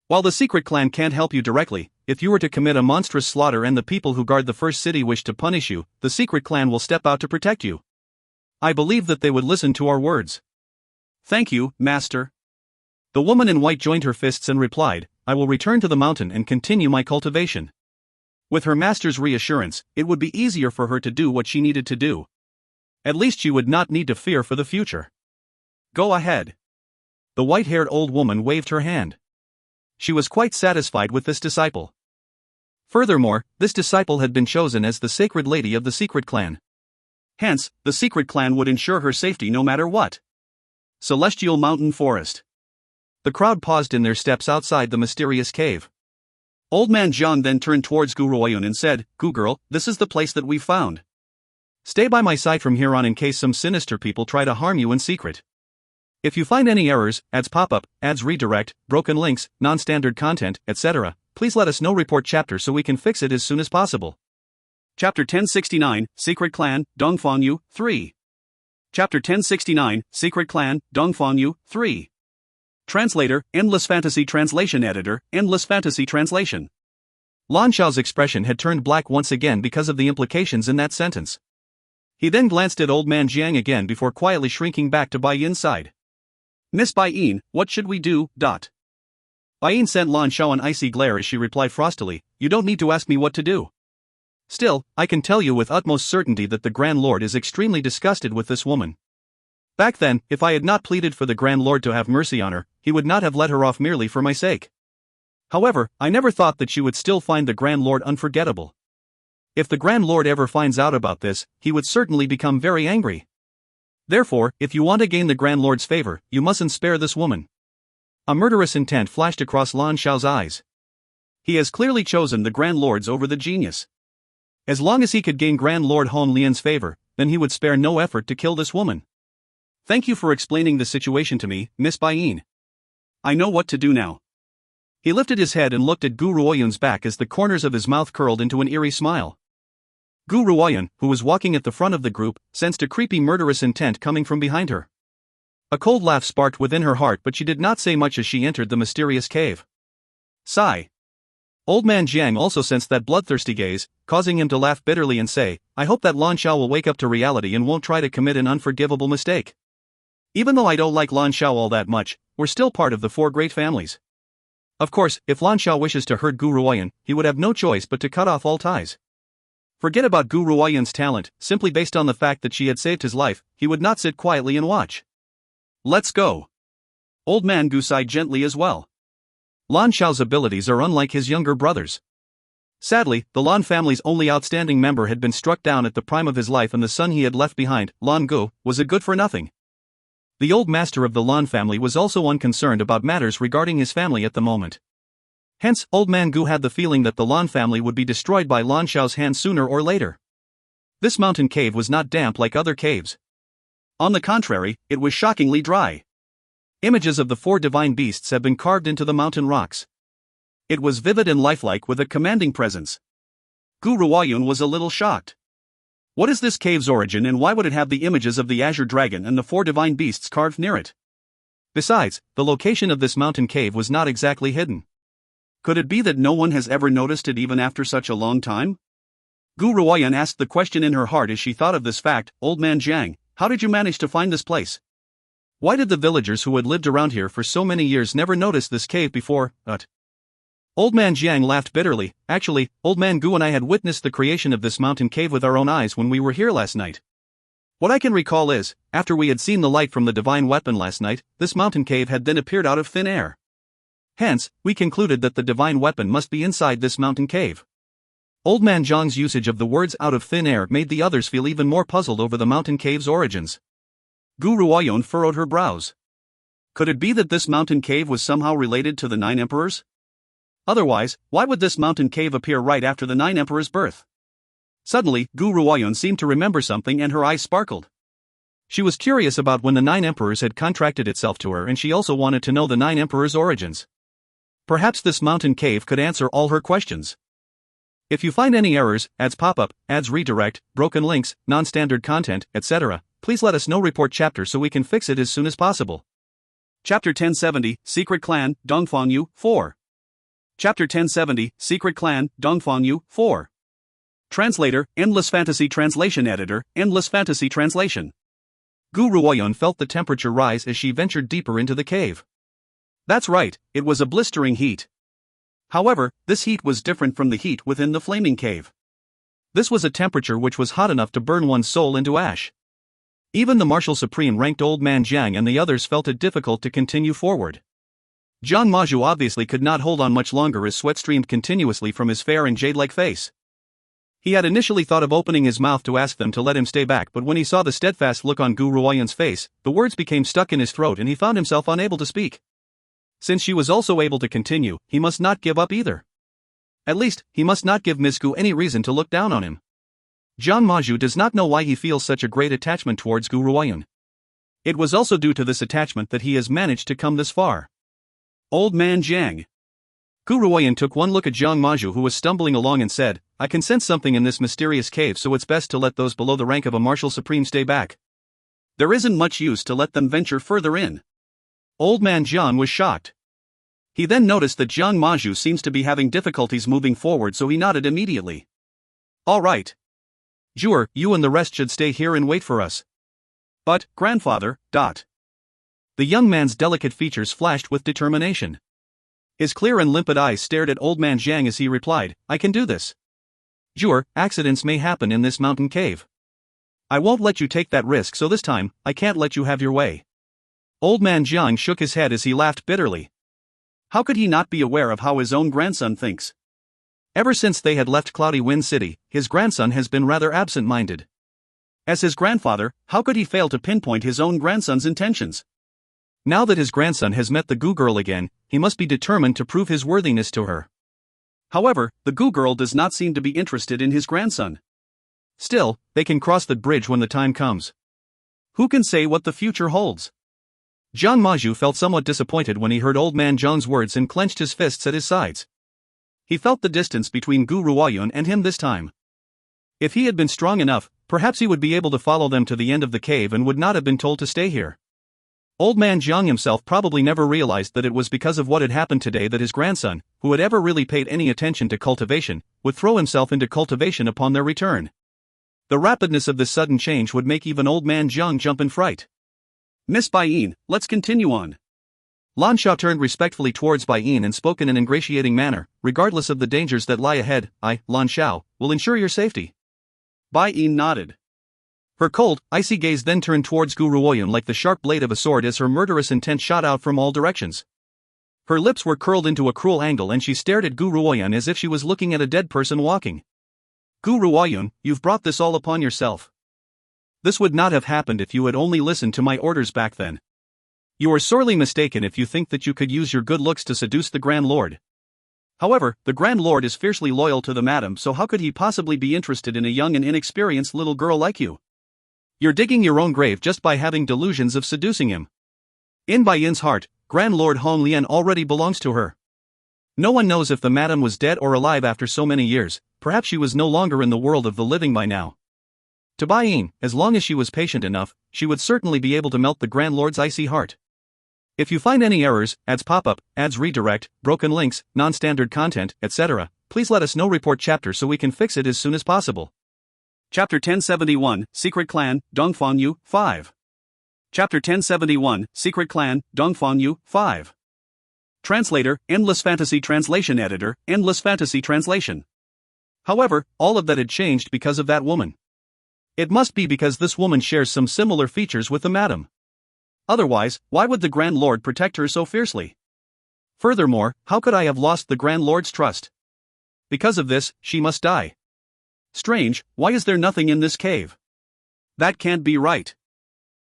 While the Secret Clan can't help you directly, if you were to commit a monstrous slaughter and the people who guard the first city wish to punish you, the Secret Clan will step out to protect you. I believe that they would listen to our words. Thank you, Master. The woman in white joined her fists and replied, I will return to the mountain and continue my cultivation. With her master's reassurance, it would be easier for her to do what she needed to do. At least she would not need to fear for the future. Go ahead. The white-haired old woman waved her hand. She was quite satisfied with this disciple. Furthermore, this disciple had been chosen as the sacred lady of the Secret Clan. Hence, the Secret Clan would ensure her safety no matter what. Celestial Mountain Forest. The crowd paused in their steps outside the mysterious cave. Old man Jiang then turned towards Gu Ruoyun and said, Gu girl, this is the place that we've found. Stay by my side from here on in case some sinister people try to harm you in secret. If you find any errors, ads pop up, ads redirect, broken links, non-standard content, etc., please let us know. Report chapter so we can fix it as soon as possible. Chapter 1069, Secret Clan, Dongfangyu, 3. Chapter 1069, Secret Clan, Dongfangyu, 3. Translator, Endless Fantasy Translation Editor, Endless Fantasy Translation. Lan Xiao's expression had turned black once again because of the implications in that sentence. He then glanced at old man Jiang again before quietly shrinking back to Bai Yin's side. Miss Bai Yin, what should we do? Bai Yin sent Lan Xiao an icy glare as she replied frostily, You don't need to ask me what to do. Still, I can tell you with utmost certainty that the Grand Lord is extremely disgusted with this woman. Back then, if I had not pleaded for the Grand Lord to have mercy on her, he would not have let her off merely for my sake. However, I never thought that she would still find the Grand Lord unforgettable. If the Grand Lord ever finds out about this, he would certainly become very angry. Therefore, if you want to gain the Grand Lord's favor, you mustn't spare this woman. A murderous intent flashed across Lan Xiao's eyes. He has clearly chosen the Grand Lords over the genius. As long as he could gain Grand Lord Hon Lian's favor, then he would spare no effort to kill this woman. Thank you for explaining the situation to me, Miss Baiyin. I know what to do now. He lifted his head and looked at Gu Ruoyun's back as the corners of his mouth curled into an eerie smile. Gu Ruoyun, who was walking at the front of the group, sensed a creepy murderous intent coming from behind her. A cold laugh sparked within her heart, but she did not say much as she entered the mysterious cave. Sigh. Old man Jiang also sensed that bloodthirsty gaze, causing him to laugh bitterly and say, I hope that Lan Xiao will wake up to reality and won't try to commit an unforgivable mistake. Even though I don't like Lan Xiao all that much, we're still part of the four great families. Of course, if Lan Xiao wishes to hurt Gu Ruoyun, he would have no choice but to cut off all ties. Forget about Gu Ruoyun's talent, simply based on the fact that she had saved his life, he would not sit quietly and watch. Let's go. Old man Gu sighed gently as well. Lan Xiao's abilities are unlike his younger brothers. Sadly, the Lan family's only outstanding member had been struck down at the prime of his life, and the son he had left behind, Lan Gu, was a good for nothing. The old master of the Lan family was also unconcerned about matters regarding his family at the moment. Hence, old man Gu had the feeling that the Lan family would be destroyed by Lan Xiao's hand sooner or later. This mountain cave was not damp like other caves. On the contrary, it was shockingly dry. Images of the four divine beasts had been carved into the mountain rocks. It was vivid and lifelike with a commanding presence. Gu Ruoyun was a little shocked. What is this cave's origin, and why would it have the images of the azure dragon and the four divine beasts carved near it? Besides, the location of this mountain cave was not exactly hidden. Could it be that no one has ever noticed it even after such a long time? Gu Ruoyun asked the question in her heart as she thought of this fact. Old man Jiang, how did you manage to find this place? Why did the villagers who had lived around here for so many years never notice this cave before? Old man Jiang laughed bitterly. Actually, old man Gu and I had witnessed the creation of this mountain cave with our own eyes when we were here last night. What I can recall is, after we had seen the light from the divine weapon last night, this mountain cave had then appeared out of thin air. Hence, we concluded that the divine weapon must be inside this mountain cave. Old man Jiang's usage of the words out of thin air made the others feel even more puzzled over the mountain cave's origins. Gu Ruoyun furrowed her brows. Could it be that this mountain cave was somehow related to the 9 emperors? Otherwise, why would this mountain cave appear right after the 9 emperors' birth? Suddenly, Gu Ruoyun seemed to remember something and her eyes sparkled. She was curious about when the 9 emperors had contracted itself to her, and she also wanted to know the 9 emperors' origins. Perhaps this mountain cave could answer all her questions. If you find any errors, ads pop-up, ads redirect, broken links, non-standard content, etc., please let us know. Report chapter so we can fix it as soon as possible. Chapter 1070, Secret Clan, Dongfangyu, 4. Chapter 1070, Secret Clan, Dongfangyu, 4. Translator, Endless Fantasy Translation Editor, Endless Fantasy Translation. Gu Ruoyun felt the temperature rise as she ventured deeper into the cave. That's right, it was a blistering heat. However, this heat was different from the heat within the flaming cave. This was a temperature which was hot enough to burn one's soul into ash. Even the Marshal Supreme ranked old man Jiang and the others felt it difficult to continue forward. Jiang Maju obviously could not hold on much longer as sweat streamed continuously from his fair and jade-like face. He had initially thought of opening his mouth to ask them to let him stay back, but when he saw the steadfast look on Gu Ruoyun's face, the words became stuck in his throat and he found himself unable to speak. Since she was also able to continue, he must not give up either. At least, he must not give Miss Gu any reason to look down on him. Jiang Maju does not know why he feels such a great attachment towards Gu Ruoyun. It was also due to this attachment that he has managed to come this far. Old man Jiang. Gu Ruoyun took one look at Jiang Maju, who was stumbling along, and said, I can sense something in this mysterious cave, so it's best to let those below the rank of a Marshal Supreme stay back. There isn't much use to let them venture further in. Old man Jiang was shocked. He then noticed that Jiang Maju seems to be having difficulties moving forward, so he nodded immediately. All right. Jur, you and the rest should stay here and wait for us. But, grandfather, The young man's delicate features flashed with determination. His clear and limpid eyes stared at old man Jiang as he replied, I can do this. Sure, accidents may happen in this mountain cave. I won't let you take that risk, so this time, I can't let you have your way. Old man Jiang shook his head as he laughed bitterly. How could he not be aware of how his own grandson thinks? Ever since they had left Cloudy Wind City, his grandson has been rather absent-minded. As his grandfather, how could he fail to pinpoint his own grandson's intentions? Now that his grandson has met the Goo Girl again, he must be determined to prove his worthiness to her. However, the Goo Girl does not seem to be interested in his grandson. Still, they can cross that bridge when the time comes. Who can say what the future holds? Jiang Maju felt somewhat disappointed when he heard Old Man Zhang's words and clenched his fists at his sides. He felt the distance between Gu Ruoyun and him this time. If he had been strong enough, perhaps he would be able to follow them to the end of the cave and would not have been told to stay here. Old Man Jiang himself probably never realized that it was because of what had happened today that his grandson, who had ever really paid any attention to cultivation, would throw himself into cultivation upon their return. The rapidness of this sudden change would make even Old Man Jiang jump in fright. Miss Baiyin, let's continue on. Lan Xiao turned respectfully towards Baiyin and spoke in an ingratiating manner. Regardless of the dangers that lie ahead, I, Lan Xiao, will ensure your safety. Baiyin nodded. Her cold, icy gaze then turned towards Gu Ruoyun like the sharp blade of a sword as her murderous intent shot out from all directions. Her lips were curled into a cruel angle and she stared at Gu Ruoyun as if she was looking at a dead person walking. Gu Ruoyun, you've brought this all upon yourself. This would not have happened if you had only listened to my orders back then. You are sorely mistaken if you think that you could use your good looks to seduce the Grand Lord. However, the Grand Lord is fiercely loyal to the madam, so how could he possibly be interested in a young and inexperienced little girl like you? You're digging your own grave just by having delusions of seducing him. In Baiyin's heart, Grand Lord Hong Lian already belongs to her. No one knows if the madam was dead or alive after so many years, perhaps she was no longer in the world of the living by now. To Baiyin, as long as she was patient enough, she would certainly be able to melt the Grand Lord's icy heart. If you find any errors, ads pop-up, ads redirect, broken links, non-standard content, etc., please let us know. Report chapter so we can fix it as soon as possible. Chapter 1071, Secret Clan, Dongfangyu, 5. Chapter 1071, Secret Clan, Dongfangyu, 5. Translator, Endless Fantasy Translation Editor, Endless Fantasy Translation. However, all of that had changed because of that woman. It must be because this woman shares some similar features with the madam. Otherwise, why would the Grand Lord protect her so fiercely? Furthermore, how could I have lost the Grand Lord's trust? Because of this, she must die. Strange, why is there nothing in this cave? That can't be right.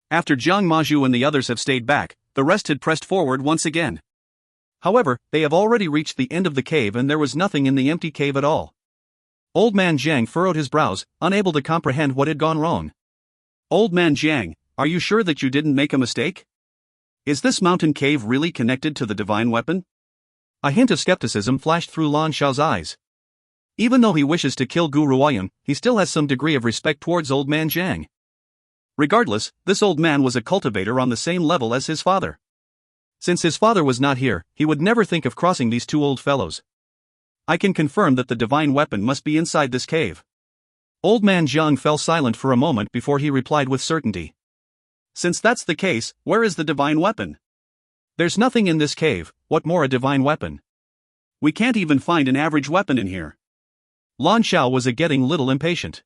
After Jiang Maju and the others have stayed back, the rest had pressed forward once again. However, they have already reached the end of the cave and there was nothing in the empty cave at all. Old Man Jiang furrowed his brows, unable to comprehend what had gone wrong. Old Man Jiang, are you sure that you didn't make a mistake? Is this mountain cave really connected to the divine weapon? A hint of skepticism flashed through Lan Xiao's eyes. Even though he wishes to kill Gu Ruoyun, he still has some degree of respect towards Old Man Jiang. Regardless, this old man was a cultivator on the same level as his father. Since his father was not here, he would never think of crossing these two old fellows. I can confirm that the divine weapon must be inside this cave. Old Man Jiang fell silent for a moment before he replied with certainty. Since that's the case, where is the divine weapon? There's nothing in this cave, what more a divine weapon? We can't even find an average weapon in here. Lan Xiao was getting little impatient.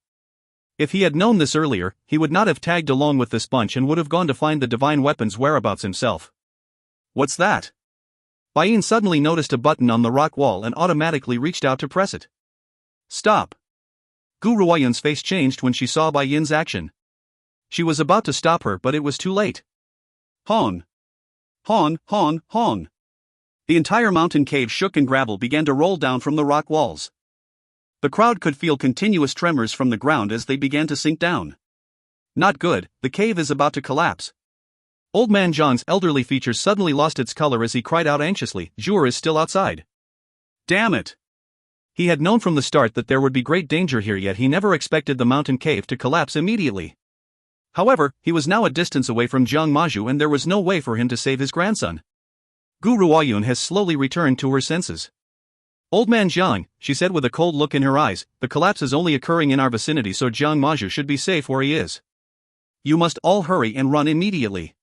If he had known this earlier, he would not have tagged along with this bunch and would have gone to find the divine weapon's whereabouts himself. What's that? Baiyin suddenly noticed a button on the rock wall and automatically reached out to press it. Stop. Gu Ruoyun's face changed when she saw Baiyin's action. She was about to stop her but it was too late. Hon. Hon, hon, hon. The entire mountain cave shook and gravel began to roll down from the rock walls. The crowd could feel continuous tremors from the ground as they began to sink down. Not good, the cave is about to collapse. Old Man Zhang's elderly features suddenly lost its color as he cried out anxiously, Jur is still outside. Damn it! He had known from the start that there would be great danger here, yet he never expected the mountain cave to collapse immediately. However, he was now a distance away from Jiang Maju and there was no way for him to save his grandson. Gu Ruoyun has slowly returned to her senses. Old Man Jiang, she said with a cold look in her eyes, the collapse is only occurring in our vicinity, so Jiang Maju should be safe where he is. You must all hurry and run immediately.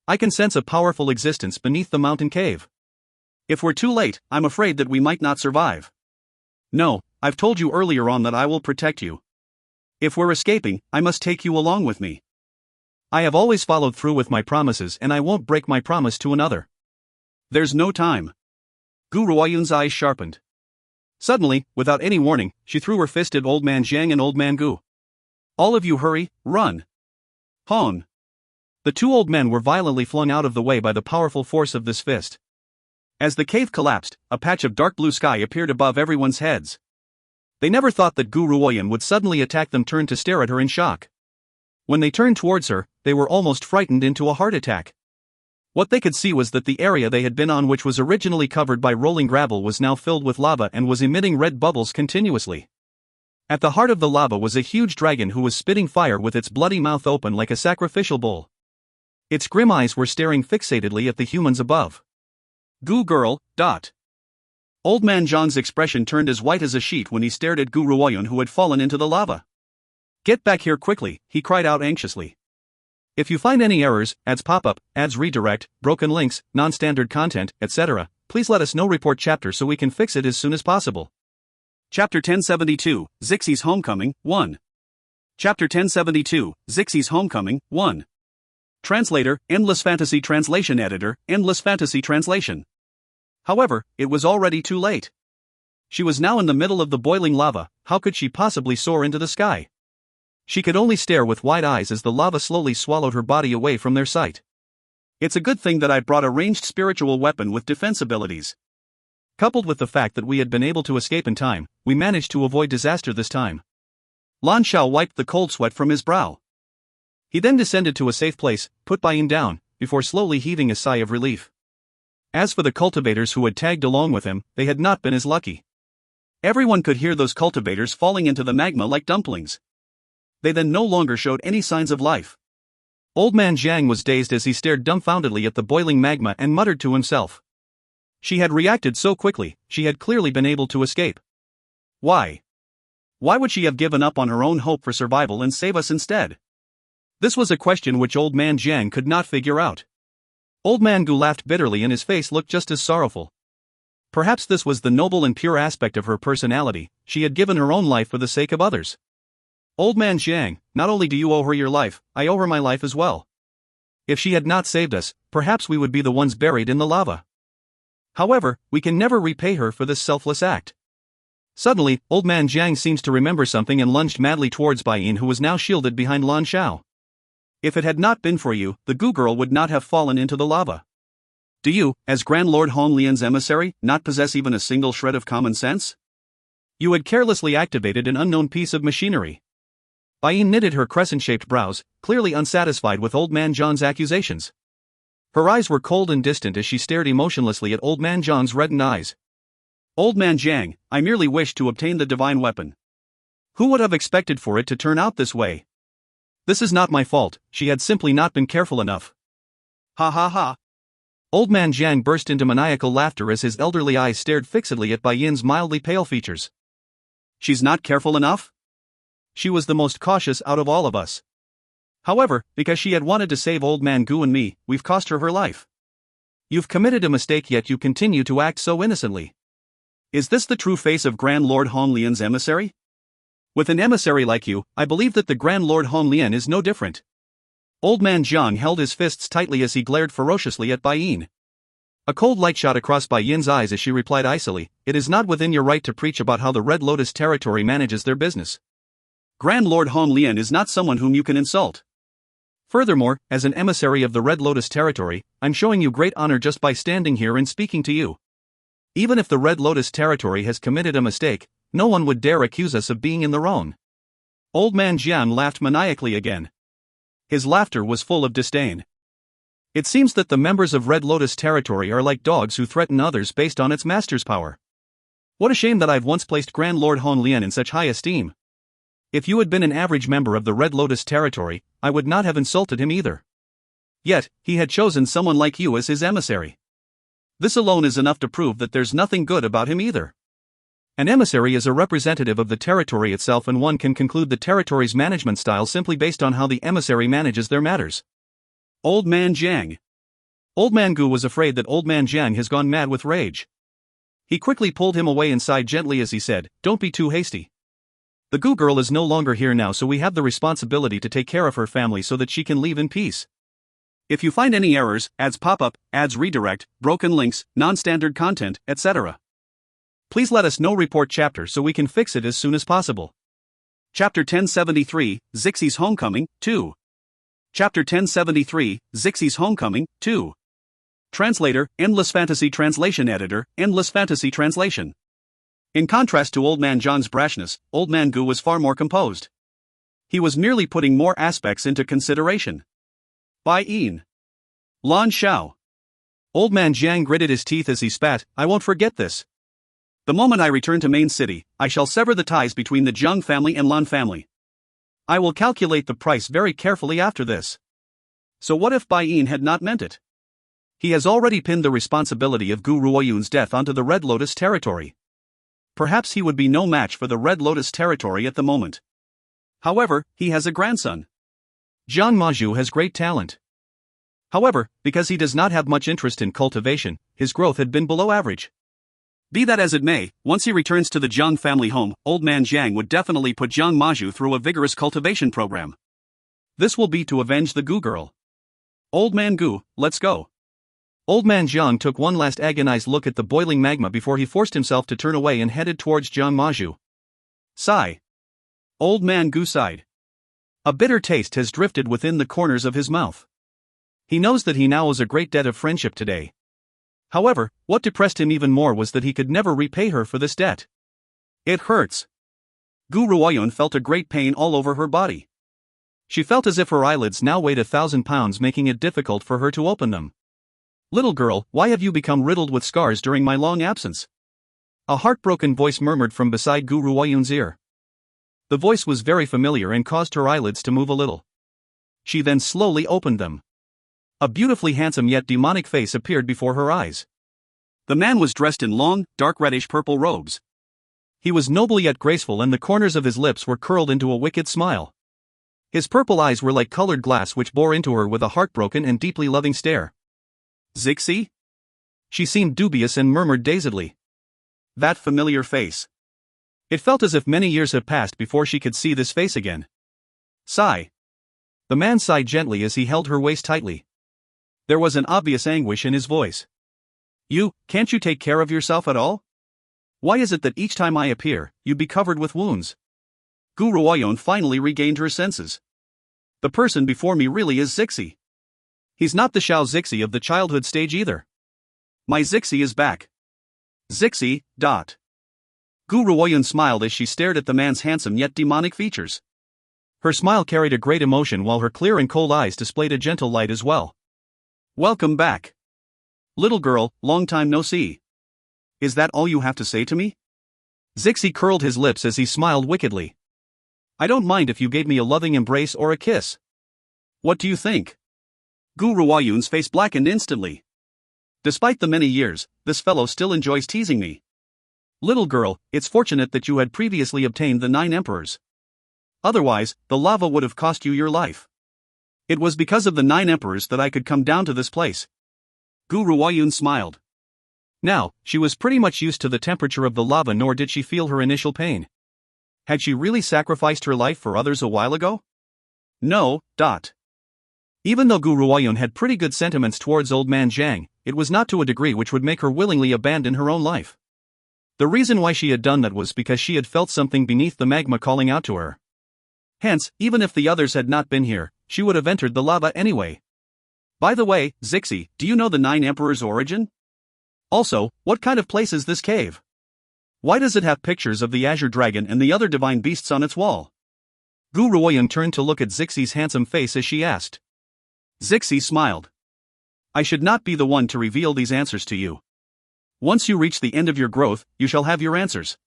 I can sense a powerful existence beneath the mountain cave. If we're too late, I'm afraid that we might not survive. No, I've told you earlier on that I will protect you. If we're escaping, I must take you along with me. I have always followed through with my promises and I won't break my promise to another. There's no time. Gu Ruoyun's eyes sharpened. Suddenly, without any warning, she threw her fist at Old Man Jiang and Old Man Gu. All of you hurry, run. Hon. The two old men were violently flung out of the way by the powerful force of this fist. As the cave collapsed, a patch of dark blue sky appeared above everyone's heads. They never thought that Gu Ruoyun would suddenly attack them, turned to stare at her in shock. When they turned towards her, they were almost frightened into a heart attack. What they could see was that the area they had been on, which was originally covered by rolling gravel, was now filled with lava and was emitting red bubbles continuously. At the heart of the lava was a huge dragon who was spitting fire with its bloody mouth open like a sacrificial bull. Its grim eyes were staring fixatedly at the humans above. Gu girl, dot. Old Man John's expression turned as white as a sheet when he stared at Gu Ruoyun, who had fallen into the lava. Get back here quickly, he cried out anxiously. If you find any errors, ads pop-up, ads redirect, broken links, non-standard content, etc., please let us know. Report chapter so we can fix it as soon as possible. Chapter 1072, Zixie's Homecoming, 1. Chapter 1072, Zixie's Homecoming, 1. Translator, Endless Fantasy Translation. Editor, Endless Fantasy Translation. However, it was already too late. She was now in the middle of the boiling lava. How could she possibly soar into the sky? She could only stare with wide eyes as the lava slowly swallowed her body away from their sight. It's a good thing that I brought a ranged spiritual weapon with defense abilities. Coupled with the fact that we had been able to escape in time, we managed to avoid disaster this time. Lan Xiao wiped the cold sweat from his brow. He then descended to a safe place, put Bai Yin down, before slowly heaving a sigh of relief. As for the cultivators who had tagged along with him, they had not been as lucky. Everyone could hear those cultivators falling into the magma like dumplings. They then no longer showed any signs of life. Old Man Jiang was dazed as he stared dumbfoundedly at the boiling magma and muttered to himself. She had reacted so quickly, she had clearly been able to escape. Why? Why would she have given up on her own hope for survival and save us instead? This was a question which Old Man Jiang could not figure out. Old Man Gu laughed bitterly and his face looked just as sorrowful. Perhaps this was the noble and pure aspect of her personality. She had given her own life for the sake of others. Old Man Jiang, not only do you owe her your life, I owe her my life as well. If she had not saved us, perhaps we would be the ones buried in the lava. However, we can never repay her for this selfless act. Suddenly, Old Man Jiang seems to remember something and lunged madly towards Bai Yin, who was now shielded behind Lan Xiao. If it had not been for you, the Gu girl would not have fallen into the lava. Do you, as Grand Lord Hong Lian's emissary, not possess even a single shred of common sense? You had carelessly activated an unknown piece of machinery. Bai Yin knitted her crescent-shaped brows, clearly unsatisfied with Old Man John's accusations. Her eyes were cold and distant as she stared emotionlessly at Old Man John's reddened eyes. Old Man Jiang, I merely wished to obtain the divine weapon. Who would have expected for it to turn out this way? This is not my fault, she had simply not been careful enough. Ha ha ha. Old Man Jiang burst into maniacal laughter as his elderly eyes stared fixedly at Bai Yin's mildly pale features. She's not careful enough? She was the most cautious out of all of us. However, because she had wanted to save Old Man Gu and me, we've cost her her life. You've committed a mistake, yet you continue to act so innocently. Is this the true face of Grand Lord Hong Lian's emissary? With an emissary like you, I believe that the Grand Lord Hong Lian is no different. Old Man Jiang held his fists tightly as he glared ferociously at Bai Yin. A cold light shot across Bai Yin's eyes as she replied icily, "It is not within your right to preach about how the Red Lotus territory manages their business. Grand Lord Hong Lian is not someone whom you can insult. Furthermore, as an emissary of the Red Lotus territory, I'm showing you great honor just by standing here and speaking to you. Even if the Red Lotus territory has committed a mistake, no one would dare accuse us of being in the wrong." Old Man Jiang laughed maniacally again. His laughter was full of disdain. It seems that the members of Red Lotus territory are like dogs who threaten others based on its master's power. What a shame that I've once placed Grand Lord Hong Lian in such high esteem. If you had been an average member of the Red Lotus territory, I would not have insulted him either. Yet, he had chosen someone like you as his emissary. This alone is enough to prove that there's nothing good about him either. An emissary is a representative of the territory itself, and one can conclude the territory's management style simply based on how the emissary manages their matters. Old Man Jiang. Old Man Gu was afraid that Old Man Jiang has gone mad with rage. He quickly pulled him away and sighed gently as he said, "Don't be too hasty. The Goo girl is no longer here now, so we have the responsibility to take care of her family so that she can leave in peace. If you find any errors, ads pop up, ads redirect, broken links, non-standard content, etc., please let us know. Report chapter so we can fix it as soon as possible." Chapter 1073, Zixie's Homecoming, 2. Chapter 1073, Zixie's Homecoming, 2. Translator, Endless Fantasy Translation Editor, Endless Fantasy Translation. In contrast to Old Man John's brashness, Old Man Goo was far more composed. He was merely putting more aspects into consideration. By Ian Lan Xiao. Old Man Jiang gritted his teeth as he spat, "I won't forget this. The moment I return to Main City, I shall sever the ties between the Jiang family and Lan family. I will calculate the price very carefully after this." So what if Bai Yin had not meant it? He has already pinned the responsibility of Gu Ruoyun's death onto the Red Lotus territory. Perhaps he would be no match for the Red Lotus territory at the moment. However, he has a grandson. Jiang Maju has great talent. However, because he does not have much interest in cultivation, his growth had been below average. Be that as it may, once he returns to the Jiang family home, Old Man Jiang would definitely put Jiang Maju through a vigorous cultivation program. This will be to avenge the Gu girl. Old Man Gu, let's go. Old Man Jiang took one last agonized look at the boiling magma before he forced himself to turn away and headed towards Jiang Maju. Sigh. Old Man Gu sighed. A bitter taste has drifted within the corners of his mouth. He knows that he now owes a great debt of friendship today. However, what depressed him even more was that he could never repay her for this debt. It hurts. Gu Ruoyun felt a great pain all over her body. She felt as if her eyelids now weighed 1,000 pounds, making it difficult for her to open them. "Little girl, why have you become riddled with scars during my long absence?" A heartbroken voice murmured from beside Gu Ruoyun's ear. The voice was very familiar and caused her eyelids to move a little. She then slowly opened them. A beautifully handsome yet demonic face appeared before her eyes. The man was dressed in long, dark reddish-purple robes. He was noble yet graceful, and the corners of his lips were curled into a wicked smile. His purple eyes were like colored glass which bore into her with a heartbroken and deeply loving stare. "Zixie?" She seemed dubious and murmured dazedly. That familiar face. It felt as if many years have passed before she could see this face again. Sigh. The man sighed gently as he held her waist tightly. There was an obvious anguish in his voice. Can't you take care of yourself at all? Why is it that each time I appear, you'd be covered with wounds?" Gu Ruoyun finally regained her senses. The person before me really is Zixie. He's not the Xiao Zixie of the childhood stage either. My Zixie is back. Zixie. Gu Ruoyun smiled as she stared at the man's handsome yet demonic features. Her smile carried a great emotion while her clear and cold eyes displayed a gentle light as well. "Welcome back. Little girl, long time no see. Is that all you have to say to me?" Zixie curled his lips as he smiled wickedly. "I don't mind if you gave me a loving embrace or a kiss. What do you think?" Gu Ruoyun's face blackened instantly. Despite the many years, this fellow still enjoys teasing me. "Little girl, it's fortunate that you had previously obtained the 9 emperors. Otherwise, the lava would have cost you your life. It was because of the 9 emperors that I could come down to this place." Gu Ruoyun smiled. Now, she was pretty much used to the temperature of the lava, nor did she feel her initial pain. Had she really sacrificed her life for others a while ago? No. Even though Gu Ruoyun had pretty good sentiments towards Old Man Jiang, it was not to a degree which would make her willingly abandon her own life. The reason why she had done that was because she had felt something beneath the magma calling out to her. Hence, even if the others had not been here, she would have entered the lava anyway. By the way, Zixie, do you know the 9 emperors' origin? Also, what kind of place is this cave? Why does it have pictures of the Azure Dragon and the other divine beasts on its wall?" Gu Ruoyun turned to look at Zixie's handsome face as she asked. Zixie smiled. "I should not be the one to reveal these answers to you. Once you reach the end of your growth, you shall have your answers."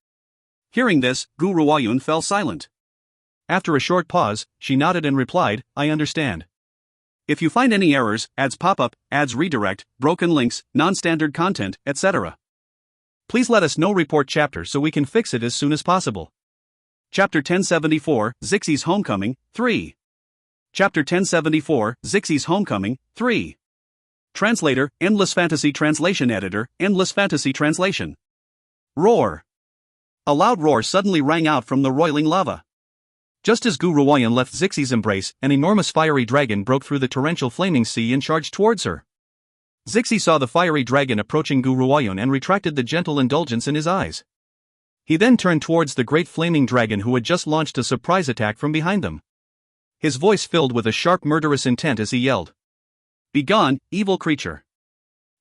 Hearing this, Gu Ruoyun fell silent. After a short pause, she nodded and replied, "I understand. If you find any errors, ads pop up, ads redirect, broken links, non-standard content, etc., please let us know. Report chapter so we can fix it as soon as possible." Chapter 1074, Zixie's Homecoming, 3. Chapter 1074, Zixie's Homecoming, 3. Translator, Endless Fantasy Translation Editor, Endless Fantasy Translation. Roar! A loud roar suddenly rang out from the roiling lava. Just as Gu Ruoyan left Zixie's embrace, an enormous fiery dragon broke through the torrential flaming sea and charged towards her. Zixie saw the fiery dragon approaching Gu Ruoyan and retracted the gentle indulgence in his eyes. He then turned towards the great flaming dragon who had just launched a surprise attack from behind them. His voice filled with a sharp murderous intent as he yelled, "Begone, evil creature!"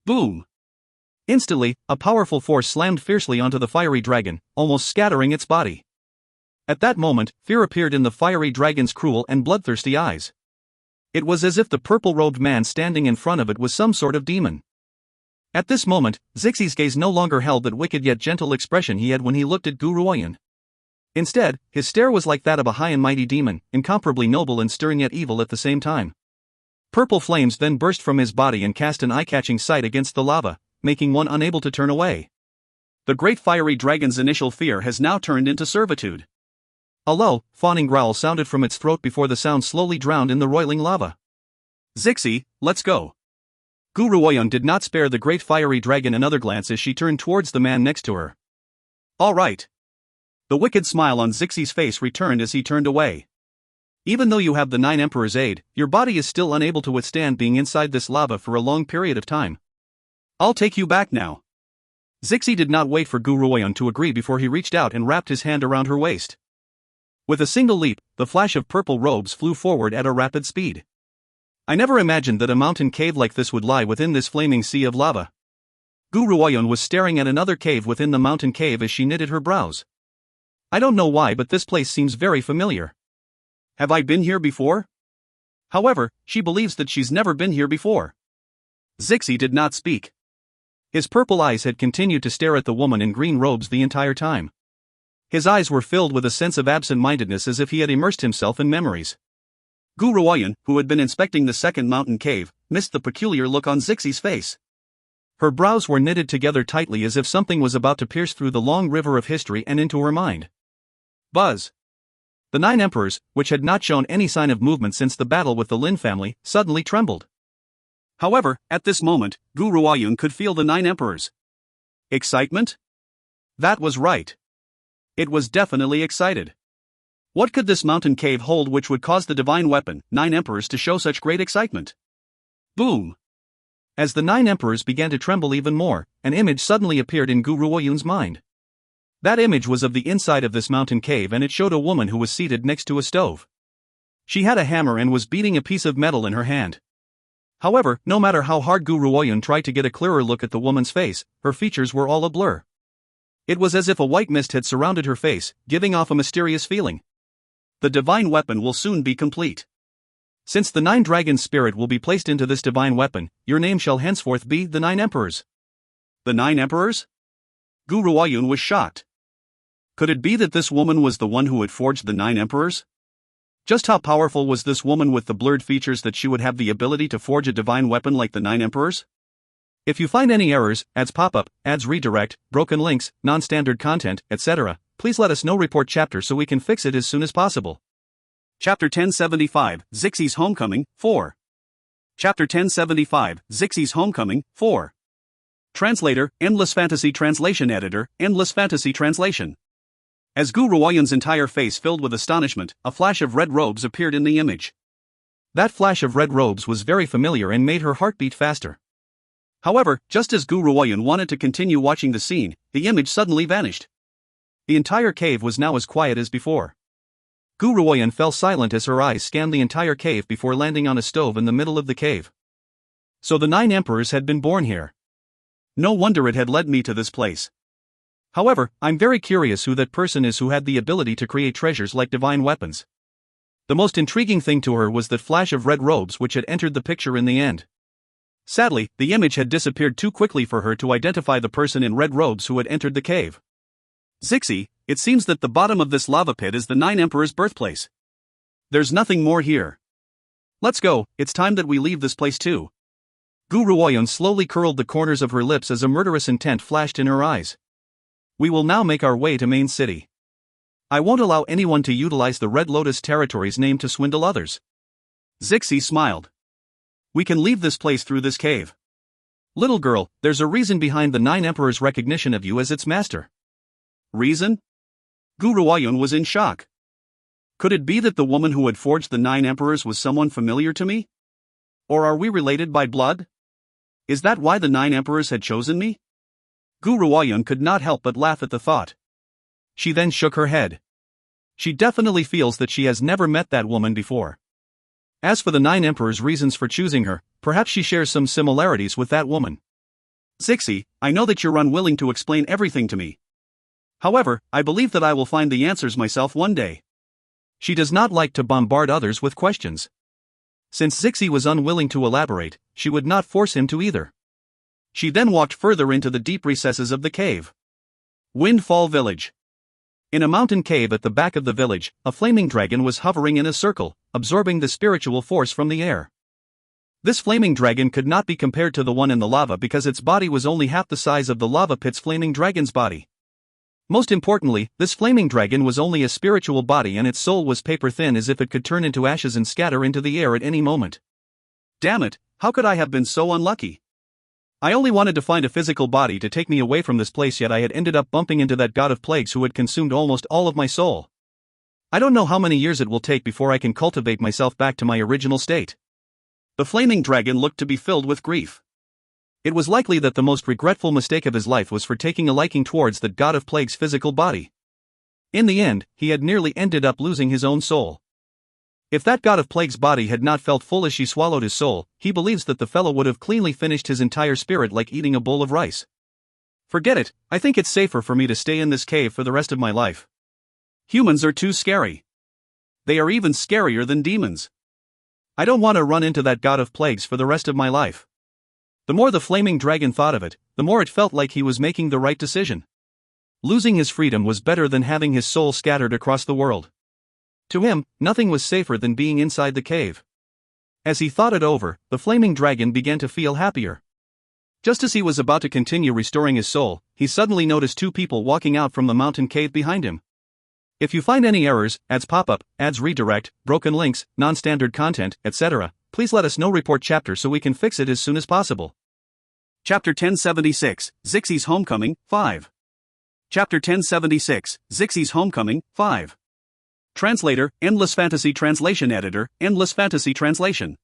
Boom! Instantly, a powerful force slammed fiercely onto the fiery dragon, almost scattering its body. At that moment, fear appeared in the fiery dragon's cruel and bloodthirsty eyes. It was as if the purple-robed man standing in front of it was some sort of demon. At this moment, Zixie's gaze no longer held that wicked yet gentle expression he had when he looked at Gu Ruoyan. Instead, his stare was like that of a high and mighty demon, incomparably noble and stern yet evil at the same time. Purple flames then burst from his body and cast an eye-catching sight against the lava, making one unable to turn away. The great fiery dragon's initial fear has now turned into servitude. A low, fawning growl sounded from its throat before the sound slowly drowned in the roiling lava. "Zixie, let's go." Gu Ruoyan did not spare the great fiery dragon another glance as she turned towards the man next to her. "All right." The wicked smile on Zixie's face returned as he turned away. "Even though you have the 9 Emperor's aid, your body is still unable to withstand being inside this lava for a long period of time. I'll take you back now." Zixie did not wait for Gu Ruoyan to agree before he reached out and wrapped his hand around her waist. With a single leap, the flash of purple robes flew forward at a rapid speed. "I never imagined that a mountain cave like this would lie within this flaming sea of lava." Gu Ruoyan was staring at another cave within the mountain cave as she knitted her brows. "I don't know why, but this place seems very familiar. Have I been here before?" However, she believes that she's never been here before. Zixie did not speak. His purple eyes had continued to stare at the woman in green robes the entire time. His eyes were filled with a sense of absent-mindedness as if he had immersed himself in memories. Gu Ruoyan, who had been inspecting the second mountain cave, missed the peculiar look on Zixie's face. Her brows were knitted together tightly as if something was about to pierce through the long river of history and into her mind. Buzz! The 9 Emperors, which had not shown any sign of movement since the battle with the Lin family, suddenly trembled. However, at this moment, Gu Ruoyan could feel the 9 Emperors. Excitement? That was right. It was definitely excited. What could this mountain cave hold which would cause the divine weapon, 9 Emperors, to show such great excitement? Boom! As the 9 Emperors began to tremble even more, an image suddenly appeared in Gu Ruoyan's mind. That image was of the inside of this mountain cave and it showed a woman who was seated next to a stove. She had a hammer and was beating a piece of metal in her hand. However, no matter how hard Gu Ruoyan tried to get a clearer look at the woman's face, her features were all a blur. It was as if a white mist had surrounded her face, giving off a mysterious feeling. The divine weapon will soon be complete. Since the 9 Dragon Spirit will be placed into this divine weapon, your name shall henceforth be the 9 Emperors. The 9 Emperors? Gu Ruoyan was shocked. Could it be that this woman was the one who had forged the 9 Emperors? Just how powerful was this woman with the blurred features that she would have the ability to forge a divine weapon like the 9 Emperors? If you find any errors, ads pop-up, ads redirect, broken links, non-standard content, etc., please let us know. Report chapter so we can fix it as soon as possible. Chapter 1075, Zixie's Homecoming, 4. Chapter 1075, Zixie's Homecoming, 4. Translator, Endless Fantasy Translation Editor, Endless Fantasy Translation. As Gu Ruoyan's entire face filled with astonishment, a flash of red robes appeared in the image. That flash of red robes was very familiar and made her heart beat faster. However, just as Gu Ruoyan wanted to continue watching the scene, the image suddenly vanished. The entire cave was now as quiet as before. Gu Ruoyan fell silent as her eyes scanned the entire cave before landing on a stove in the middle of the cave. So the 9 Emperors had been born here. No wonder it had led me to this place. However, I'm very curious who that person is who had the ability to create treasures like divine weapons. The most intriguing thing to her was that flash of red robes which had entered the picture in the end. Sadly, the image had disappeared too quickly for her to identify the person in red robes who had entered the cave. Zixie, it seems that the bottom of this lava pit is the 9 Emperors' birthplace. There's nothing more here. Let's go, it's time that we leave this place too. Gu Ruoyan slowly curled the corners of her lips as a murderous intent flashed in her eyes. We will now make our way to Main City. I won't allow anyone to utilize the Red Lotus territory's name to swindle others. Zixie smiled. We can leave this place through this cave. Little girl, there's a reason behind the 9 Emperors' recognition of you as its master. Reason? Gu Ruoyun was in shock. Could it be that the woman who had forged the 9 emperors was someone familiar to me? Or are we related by blood? Is that why the 9 emperors had chosen me? Gu Ruoyun could not help but laugh at the thought. She then shook her head. She definitely feels that she has never met that woman before. As for the 9 emperors' reasons for choosing her, perhaps she shares some similarities with that woman. Zixi, I know that you're unwilling to explain everything to me. However, I believe that I will find the answers myself one day. She does not like to bombard others with questions. Since Zixi was unwilling to elaborate, she would not force him to either. She then walked further into the deep recesses of the cave. Windfall Village. In a mountain cave at the back of the village, a flaming dragon was hovering in a circle, absorbing the spiritual force from the air. This flaming dragon could not be compared to the one in the lava because its body was only half the size of the lava pit's flaming dragon's body. Most importantly, this flaming dragon was only a spiritual body and its soul was paper thin, as if it could turn into ashes and scatter into the air at any moment. Damn it, how could I have been so unlucky? I only wanted to find a physical body to take me away from this place, yet I had ended up bumping into that god of plagues who had consumed almost all of my soul. I don't know how many years it will take before I can cultivate myself back to my original state. The flaming dragon looked to be filled with grief. It was likely that the most regretful mistake of his life was for taking a liking towards that god of plague's physical body. In the end, he had nearly ended up losing his own soul. If that god of plague's body had not felt full as she swallowed his soul, he believes that the fellow would have cleanly finished his entire spirit like eating a bowl of rice. Forget it, I think it's safer for me to stay in this cave for the rest of my life. Humans are too scary. They are even scarier than demons. I don't want to run into that god of plagues for the rest of my life. The more the flaming dragon thought of it, the more it felt like he was making the right decision. Losing his freedom was better than having his soul scattered across the world. To him, nothing was safer than being inside the cave. As he thought it over, the flaming dragon began to feel happier. Just as he was about to continue restoring his soul, he suddenly noticed 2 people walking out from the mountain cave behind him. If you find any errors, ads pop-up, ads redirect, broken links, non-standard content, etc., please let us know. Report chapter so we can fix it as soon as possible. Chapter 1076, Zixi's Homecoming, 5. Chapter 1076, Zixi's Homecoming, 5. Translator, Endless Fantasy Translation. Editor, Endless Fantasy Translation.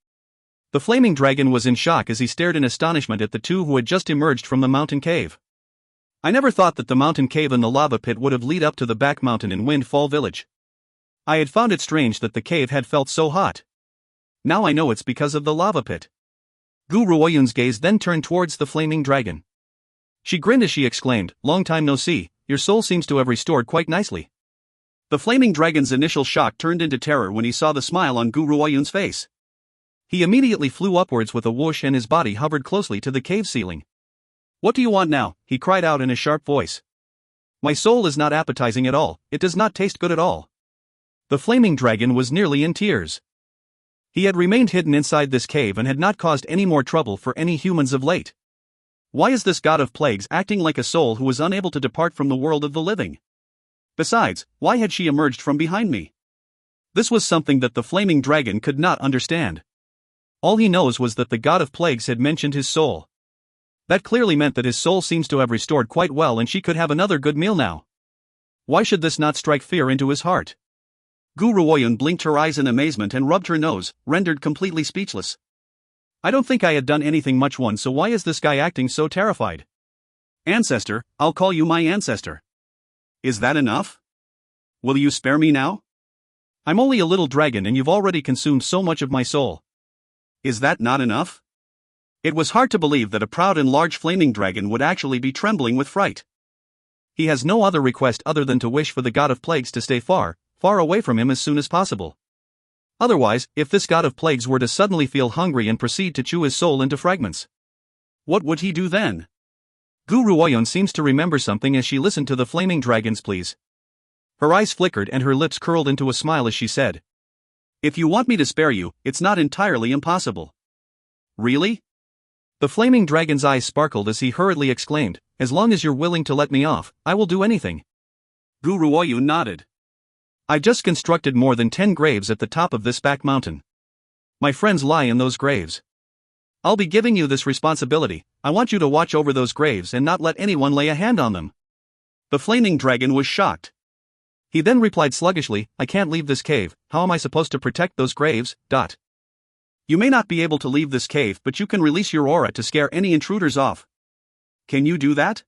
The flaming dragon was in shock as he stared in astonishment at the 2 who had just emerged from the mountain cave. I never thought that the mountain cave and the lava pit would have lead up to the back mountain in Windfall Village. I had found it strange that the cave had felt so hot. Now I know it's because of the lava pit. Gu Ruoyun's gaze then turned towards the flaming dragon. She grinned as she exclaimed, "Long time no see, your soul seems to have restored quite nicely." The flaming dragon's initial shock turned into terror when he saw the smile on Gu Ruoyun's face. He immediately flew upwards with a whoosh and his body hovered closely to the cave ceiling. "What do you want now?" he cried out in a sharp voice. "My soul is not appetizing at all, it does not taste good at all." The flaming dragon was nearly in tears. He had remained hidden inside this cave and had not caused any more trouble for any humans of late. Why is this god of plagues acting like a soul who was unable to depart from the world of the living? Besides, why had she emerged from behind me? This was something that the flaming dragon could not understand. All he knows was that the god of plagues had mentioned his soul. That clearly meant that his soul seems to have restored quite well and she could have another good meal now. Why should this not strike fear into his heart? Gu Ruoyun blinked her eyes in amazement and rubbed her nose, rendered completely speechless. I don't think I had done anything much once, so why is this guy acting so terrified? Ancestor, I'll call you my ancestor. Is that enough? Will you spare me now? I'm only a little dragon and you've already consumed so much of my soul. Is that not enough? It was hard to believe that a proud and large flaming dragon would actually be trembling with fright. He has no other request other than to wish for the god of plagues to stay far, far away from him as soon as possible. Otherwise, if this god of plagues were to suddenly feel hungry and proceed to chew his soul into fragments, what would he do then? Gu Ruoyun seems to remember something as she listened to the flaming dragon's pleas. Her eyes flickered and her lips curled into a smile as she said, "If you want me to spare you, it's not entirely impossible." Really? The flaming dragon's eyes sparkled as he hurriedly exclaimed, "As long as you're willing to let me off, I will do anything." Gu Ruoyun nodded. "I just constructed more than 10 graves at the top of this back mountain. My friends lie in those graves. I'll be giving you this responsibility. I want you to watch over those graves and not let anyone lay a hand on them." The flaming dragon was shocked. He then replied sluggishly, I can't leave this cave, how am I supposed to protect those graves? You may not be able to leave this cave, but you can release your aura to scare any intruders off. Can you do that?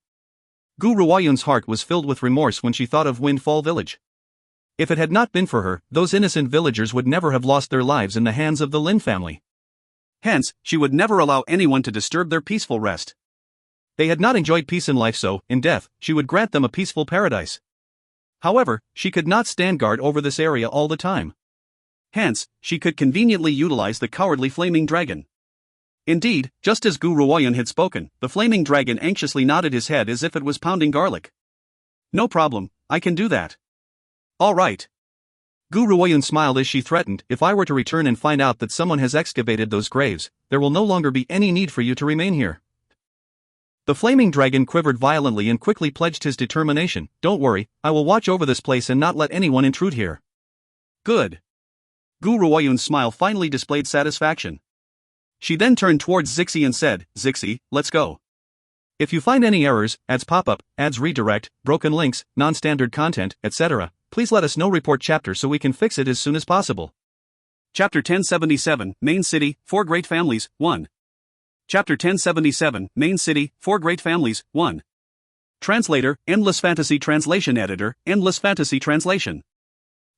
Gu Ruoyun's heart was filled with remorse when she thought of Windfall Village. If it had not been for her, those innocent villagers would never have lost their lives in the hands of the Lin family. Hence, she would never allow anyone to disturb their peaceful rest. They had not enjoyed peace in life, so, in death, she would grant them a peaceful paradise. However, she could not stand guard over this area all the time. Hence, she could conveniently utilize the cowardly flaming dragon. Indeed, just as Gu Ruoyun had spoken, the flaming dragon anxiously nodded his head as if it was pounding garlic. No problem, I can do that. All right. Gu Ruoyun smiled as she threatened, if I were to return and find out that someone has excavated those graves, there will no longer be any need for you to remain here. The flaming dragon quivered violently and quickly pledged his determination, don't worry, I will watch over this place and not let anyone intrude here. Good. Gu Ruoyun's smile finally displayed satisfaction. She then turned towards Zixi and said, Zixi, let's go. If you find any errors, ads pop-up, ads redirect, broken links, non-standard content, etc., please let us know. Report chapter so we can fix it as soon as possible. Chapter 1077, Main City, 4 Great Families, 1. Chapter 1077, Main City, 4 Great Families, 1. Translator, Endless Fantasy Translation Editor, Endless Fantasy Translation.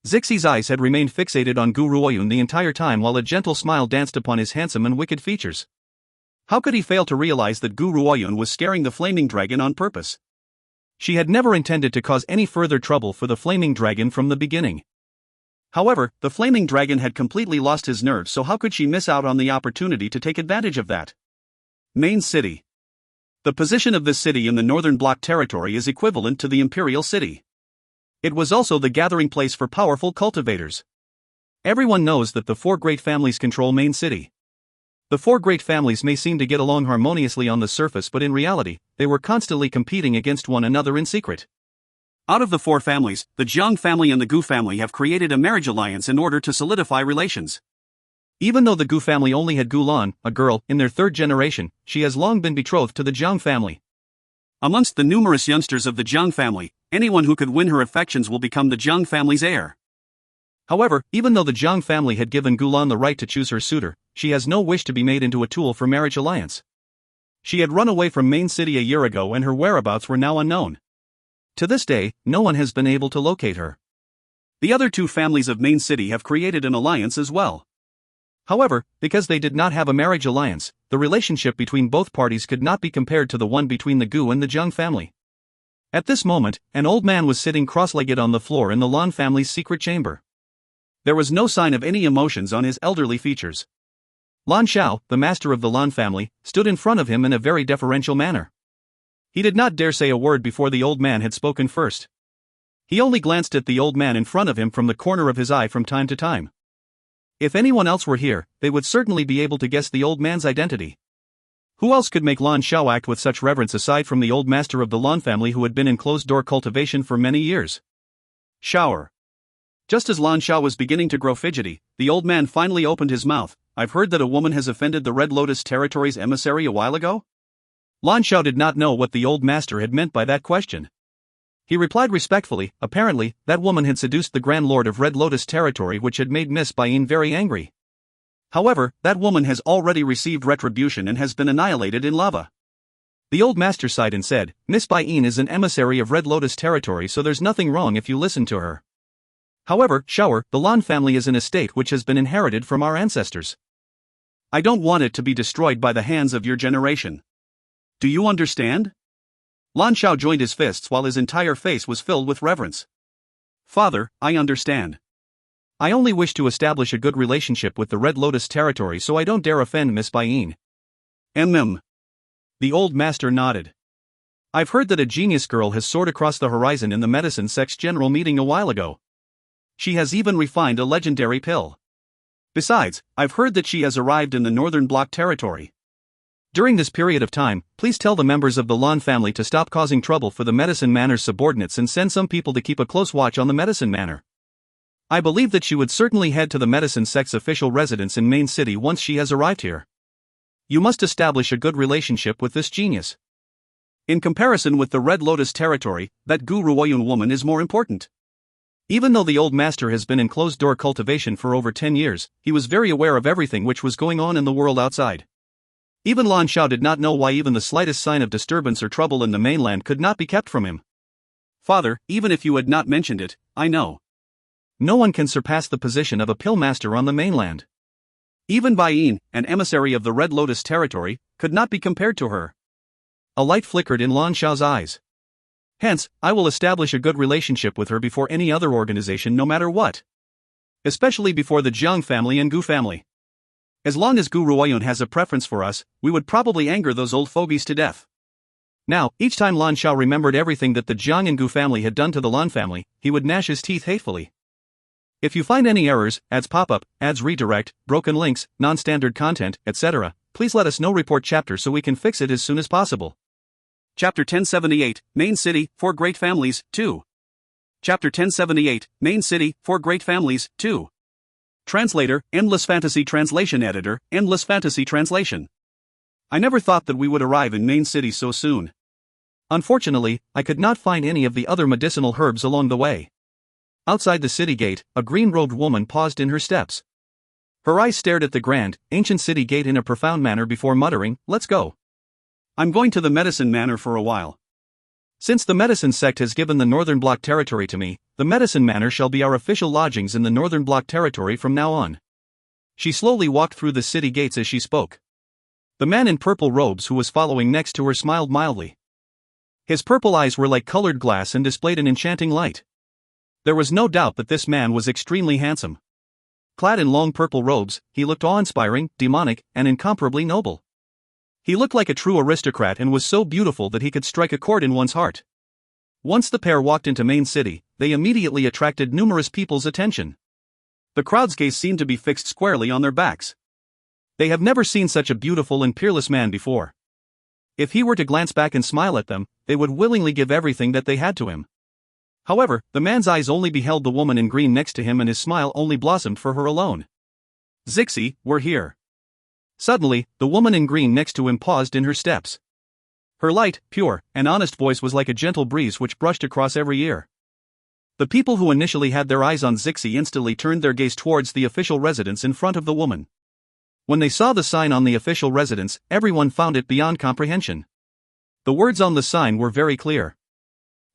Zixi's eyes had remained fixated on Gu Ruoyun the entire time while a gentle smile danced upon his handsome and wicked features. How could he fail to realize that Gu Ruoyun was scaring the flaming dragon on purpose? She had never intended to cause any further trouble for the flaming dragon from the beginning. However, the flaming dragon had completely lost his nerve, so how could she miss out on the opportunity to take advantage of that? Main City. The position of this city in the Northern Bloc territory is equivalent to the Imperial City. It was also the gathering place for powerful cultivators. Everyone knows that the 4 great families control Main City. The 4 great families may seem to get along harmoniously on the surface, but in reality, they were constantly competing against one another in secret. Out of the 4 families, the Jiang family and the Gu family have created a marriage alliance in order to solidify relations. Even though the Gu family only had Gulan, a girl, in their 3rd generation, she has long been betrothed to the Jiang family. Amongst the numerous youngsters of the Jiang family, anyone who could win her affections will become the Jiang family's heir. However, even though the Jiang family had given Gulan the right to choose her suitor, she has no wish to be made into a tool for marriage alliance. She had run away from Main City a year ago and her whereabouts were now unknown. To this day, no one has been able to locate her. The other 2 families of Main City have created an alliance as well. However, because they did not have a marriage alliance, the relationship between both parties could not be compared to the one between the Gu and the Jiang family. At this moment, an old man was sitting cross-legged on the floor in the Lan family's secret chamber. There was no sign of any emotions on his elderly features. Lan Xiao, the master of the Lan family, stood in front of him in a very deferential manner. He did not dare say a word before the old man had spoken first. He only glanced at the old man in front of him from the corner of his eye from time to time. If anyone else were here, they would certainly be able to guess the old man's identity. Who else could make Lan Xiao act with such reverence aside from the old master of the Lan family who had been in closed-door cultivation for many years? Shower. Just as Lan Xiao was beginning to grow fidgety, the old man finally opened his mouth. I've heard that a woman has offended the Red Lotus Territory's emissary a while ago? Lan Xiao did not know what the old master had meant by that question. He replied respectfully, apparently, that woman had seduced the Grand Lord of Red Lotus Territory, which had made Miss Baiyin very angry. However, that woman has already received retribution and has been annihilated in lava. The old master sighed and said, Miss Baiyin is an emissary of Red Lotus Territory, so there's nothing wrong if you listen to her. However, Shower, the Lan family is an estate which has been inherited from our ancestors. I don't want it to be destroyed by the hands of your generation. Do you understand? Lan Xiao joined his fists while his entire face was filled with reverence. Father, I understand. I only wish to establish a good relationship with the Red Lotus Territory, so I don't dare offend Miss Baiyin. The old master nodded. I've heard that a genius girl has soared across the horizon in the medicine sect's general meeting a while ago. She has even refined a legendary pill. Besides, I've heard that she has arrived in the Northern Bloc territory. During this period of time, please tell the members of the Lan family to stop causing trouble for the Medicine Manor's subordinates and send some people to keep a close watch on the Medicine Manor. I believe that she would certainly head to the medicine sect's official residence in Main City once she has arrived here. You must establish a good relationship with this genius. In comparison with the Red Lotus territory, that Gu Ruoyun woman is more important. Even though the old master has been in closed-door cultivation for over 10 years, he was very aware of everything which was going on in the world outside. Even Lan Xiao did not know why even the slightest sign of disturbance or trouble in the mainland could not be kept from him. Father, even if you had not mentioned it, I know. No one can surpass the position of a pill master on the mainland. Even Bai Yin, an emissary of the Red Lotus territory, could not be compared to her. A light flickered in Lan Xiao's eyes. Hence, I will establish a good relationship with her before any other organization, no matter what. Especially before the Jiang family and Gu family. As long as Gu Ruoyun has a preference for us, we would probably anger those old fogies to death. Now, each time Lan Xiao remembered everything that the Jiang and Gu family had done to the Lan family, he would gnash his teeth hatefully. If you find any errors, ads pop up, ads redirect, broken links, non-standard content, etc., please let us know. Report chapter so we can fix it as soon as possible. Chapter 1078, Main City, 4 Great Families, 2. Chapter 1078, Main City, 4 Great Families, 2. Translator, Endless Fantasy Translation Editor, Endless Fantasy Translation. I never thought that we would arrive in Main City so soon. Unfortunately, I could not find any of the other medicinal herbs along the way. Outside the city gate, a green-robed woman paused in her steps. Her eyes stared at the grand, ancient city gate in a profound manner before muttering, "Let's go. I'm going to the Medicine Manor for a while. Since the Medicine Sect has given the Northern Block territory to me, the Medicine Manor shall be our official lodgings in the Northern Block territory from now on." She slowly walked through the city gates as she spoke. The man in purple robes who was following next to her smiled mildly. His purple eyes were like colored glass and displayed an enchanting light. There was no doubt that this man was extremely handsome. Clad in long purple robes, he looked awe-inspiring, demonic, and incomparably noble. He looked like a true aristocrat and was so beautiful that he could strike a chord in one's heart. Once the pair walked into Main City, they immediately attracted numerous people's attention. The crowd's gaze seemed to be fixed squarely on their backs. They have never seen such a beautiful and peerless man before. If he were to glance back and smile at them, they would willingly give everything that they had to him. However, the man's eyes only beheld the woman in green next to him and his smile only blossomed for her alone. "Zixi, we're here." Suddenly, the woman in green next to him paused in her steps. Her light, pure, and honest voice was like a gentle breeze which brushed across every ear. The people who initially had their eyes on Zixi instantly turned their gaze towards the official residence in front of the woman. When they saw the sign on the official residence, everyone found it beyond comprehension. The words on the sign were very clear.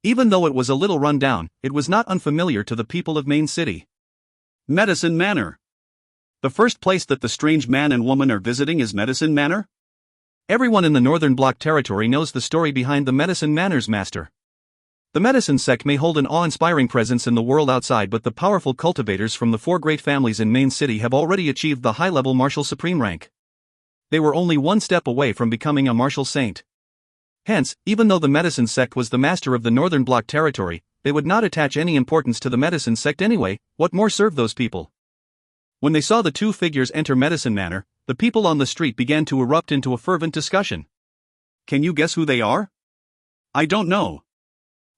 Even though it was a little run down, it was not unfamiliar to the people of Main City. Medicine Manor. The first place that the strange man and woman are visiting is Medicine Manor? Everyone in the Northern Block territory knows the story behind the Medicine Manor's master. The Medicine Sect may hold an awe-inspiring presence in the world outside, but the powerful cultivators from the 4 great families in Main City have already achieved the high-level martial supreme rank. They were only one step away from becoming a martial saint. Hence, even though the Medicine Sect was the master of the Northern Block territory, they would not attach any importance to the Medicine Sect anyway. What more serve those people? When they saw the 2 figures enter Medicine Manor, the people on the street began to erupt into a fervent discussion. Can you guess who they are? I don't know.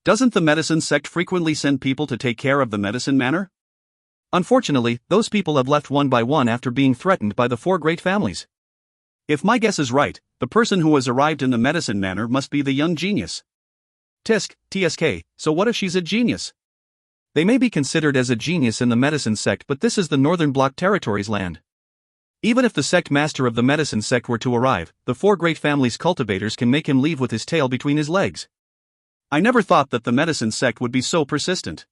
Doesn't the Medicine Sect frequently send people to take care of the Medicine Manor? Unfortunately, those people have left one by one after being threatened by the 4 great families. If my guess is right, the person who has arrived in the Medicine Manor must be the young genius. TSK, so what if she's a genius? They may be considered as a genius in the Medicine Sect, but this is the Northern Block territory's land. Even if the sect master of the Medicine Sect were to arrive, the 4 great families' cultivators can make him leave with his tail between his legs. I never thought that the Medicine Sect would be so persistent.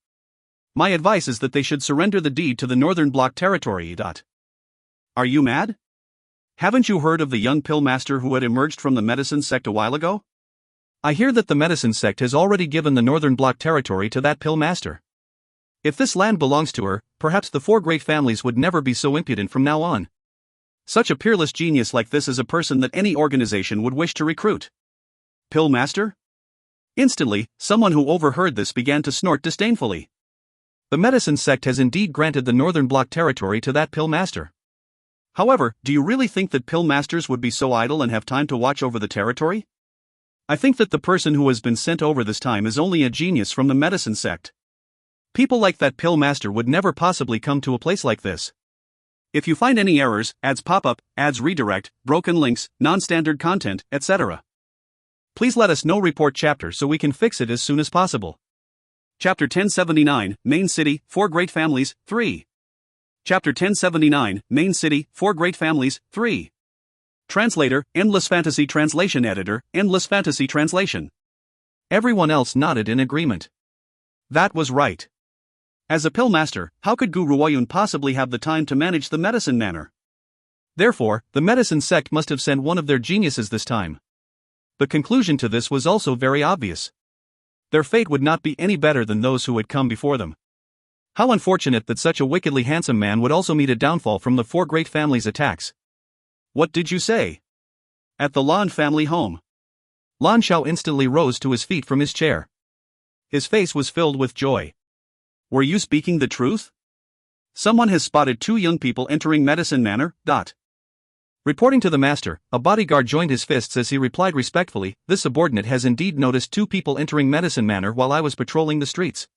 My advice is that they should surrender the deed to the Northern Block territory. Are you mad? Haven't you heard of the young pill master who had emerged from the Medicine Sect a while ago? I hear that the Medicine Sect has already given the Northern Block territory to that pill master. If this land belongs to her, perhaps the 4 great families would never be so impudent from now on. Such a peerless genius like this is a person that any organization would wish to recruit. Pill master? Instantly, someone who overheard this began to snort disdainfully. The Medicine Sect has indeed granted the Northern Block territory to that pill master. However, do you really think that pill masters would be so idle and have time to watch over the territory? I think that the person who has been sent over this time is only a genius from the Medicine Sect. People like that pill master would never possibly come to a place like this. If you find any errors, ads pop up, ads redirect, broken links, non-standard content, etc., Please let us know report chapter so we can fix it as soon as possible. Chapter 1079, Main City, 4 Great Families, 3. Chapter 1079, Main City, 4 Great Families, 3. Translator, Endless Fantasy Translation Editor, Endless Fantasy Translation. Everyone else nodded in agreement. That was right. As a pill master, how could Gu Ruoyun possibly have the time to manage the medicine manor? Therefore, the medicine sect must have sent one of their geniuses this time. The conclusion to this was also very obvious. Their fate would not be any better than those who had come before them. How unfortunate that such a wickedly handsome man would also meet a downfall from the 4 great families' attacks. What did you say? At the Lan family home. Lan Xiao instantly rose to his feet from his chair. His face was filled with joy. Were you speaking the truth? Someone has spotted 2 young people entering Medicine Manor. Reporting to the master, a bodyguard joined his fists as he replied respectfully, "This subordinate has indeed noticed 2 people entering Medicine Manor while I was patrolling the streets.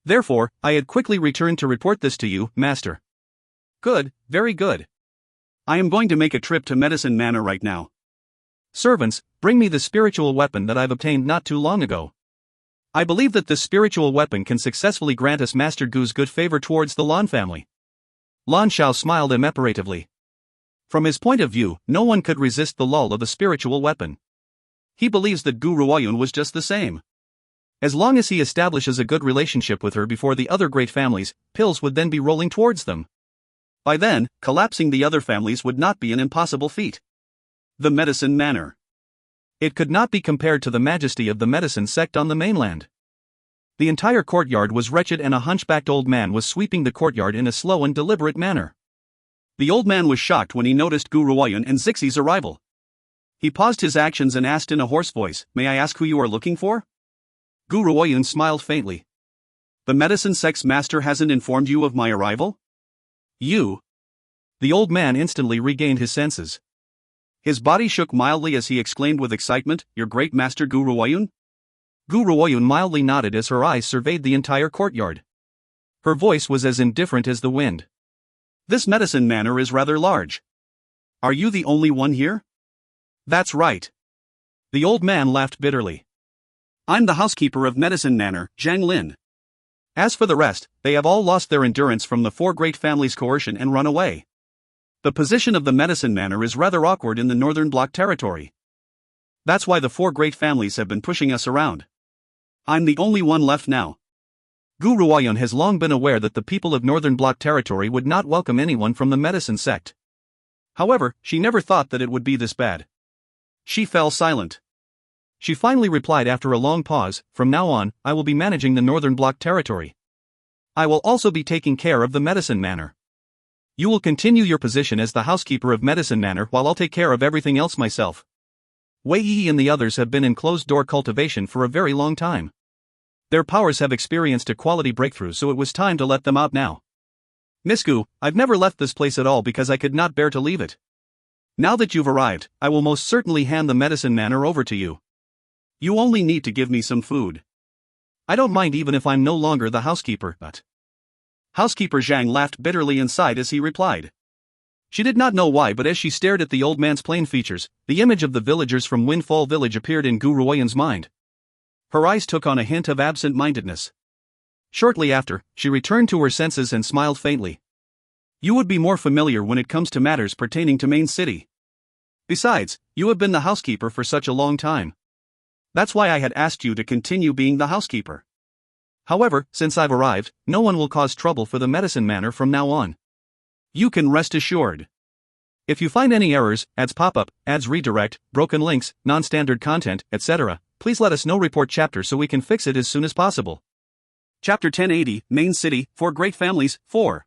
Therefore, I had quickly returned to report this to you, master." Good, very good. I am going to make a trip to Medicine Manor right now. Servants, bring me the spiritual weapon that I've obtained not too long ago. I believe that this spiritual weapon can successfully grant us Master Gu's good favor towards the Lan family. Lan Xiao smiled imoperatively. From his point of view, no one could resist the lull of the spiritual weapon. He believes that Gu Ruoyun was just the same. As long as he establishes a good relationship with her before the other great families, pills would then be rolling towards them. By then, collapsing the other families would not be an impossible feat. The Medicine Manor. It could not be compared to the majesty of the medicine sect on the mainland. The entire courtyard was wretched and a hunchbacked old man was sweeping the courtyard in a slow and deliberate manner. The old man was shocked when he noticed Gu Ruoyun and Zixi's arrival. He paused his actions and asked in a hoarse voice, "May I ask who you are looking for?" Gu Ruoyun smiled faintly. "The medicine sect's master hasn't informed you of my arrival?" "You?" The old man instantly regained his senses. His body shook mildly as he exclaimed with excitement, "Your great master Gu Ruoyun?" Gu Ruoyun mildly nodded as her eyes surveyed the entire courtyard. Her voice was as indifferent as the wind. "This medicine manor is rather large. Are you the only one here?" "That's right." The old man laughed bitterly. "I'm the housekeeper of Medicine Manor, Zhang Lin. As for the rest, they have all lost their endurance from the 4 great families' coercion and run away. The position of the Medicine Manor is rather awkward in the Northern Bloc territory. That's why the 4 great families have been pushing us around. I'm the only one left now." Gu Ruoyun has long been aware that the people of Northern Bloc territory would not welcome anyone from the medicine sect. However, she never thought that it would be this bad. She fell silent. She finally replied after a long pause, "From now on, I will be managing the Northern Bloc territory. I will also be taking care of the Medicine Manor. You will continue your position as the housekeeper of Medicine Manor while I'll take care of everything else myself." Wei Yi and the others have been in closed-door cultivation for a very long time. Their powers have experienced a quality breakthrough, so it was time to let them out now. "Miss Gu, I've never left this place at all because I could not bear to leave it. Now that you've arrived, I will most certainly hand the Medicine Manor over to you. You only need to give me some food." "I don't mind even if I'm no longer the housekeeper, but..." Housekeeper Zhang laughed bitterly inside as he replied. She did not know why, but as she stared at the old man's plain features, the image of the villagers from Windfall Village appeared in Gu Ruoyun's mind. Her eyes took on a hint of absent-mindedness. Shortly after, she returned to her senses and smiled faintly. "You would be more familiar when it comes to matters pertaining to Main City. Besides, you have been the housekeeper for such a long time. That's why I had asked you to continue being the housekeeper. However, since I've arrived, no one will cause trouble for the Medicine Manor from now on. You can rest assured. If you find any errors, ads pop up, ads redirect, broken links, non-standard content, etc., please let us know report chapter so we can fix it as soon as possible." Chapter 1080, Main City, 4 Great Families, 4.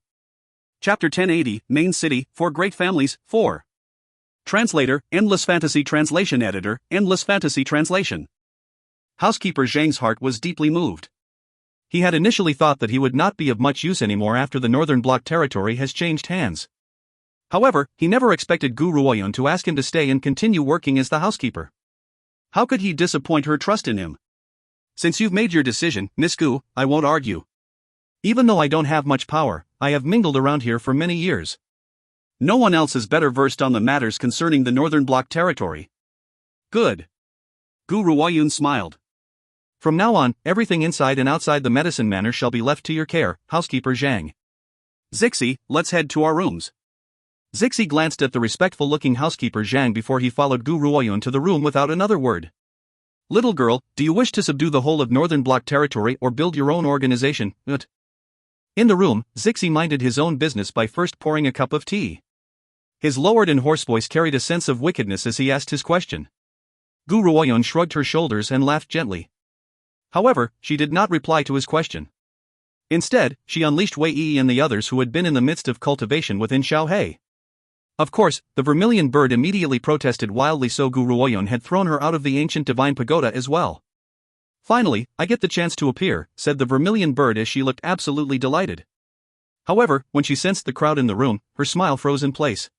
Chapter 1080, Main City, 4 Great Families, 4. Translator, Endless Fantasy Translation Editor, Endless Fantasy Translation. Housekeeper Zhang's heart was deeply moved. He had initially thought that he would not be of much use anymore after the Northern Bloc territory has changed hands. However, he never expected Gu Ruoyun to ask him to stay and continue working as the housekeeper. How could he disappoint her trust in him? "Since you've made your decision, Miss Gu, I won't argue. Even though I don't have much power, I have mingled around here for many years. No one else is better versed on the matters concerning the Northern Bloc territory." "Good. Gu Ruoyun smiled. From now on, everything inside and outside the medicine manor shall be left to your care, housekeeper Zhang. Zixi, let's head to our rooms. Zixi glanced at the respectful-looking housekeeper Zhang before he followed Gu Ruoyun to the room without another word. Little girl, do you wish to subdue the whole of Northern Bloc territory or build your own organization? In the room, Zixi minded his own business by first pouring a cup of tea. His lowered and hoarse voice carried a sense of wickedness as he asked his question. Gu Ruoyun shrugged her shoulders and laughed gently. However, she did not reply to his question. Instead, she unleashed Wei Yi and the others who had been in the midst of cultivation within Shaohei. Of course, the vermilion bird immediately protested wildly, so Gu Ruoyun had thrown her out of the ancient divine pagoda as well. Finally, I get the chance to appear, said the vermilion bird as she looked absolutely delighted. However, when she sensed the crowd in the room, her smile froze in place.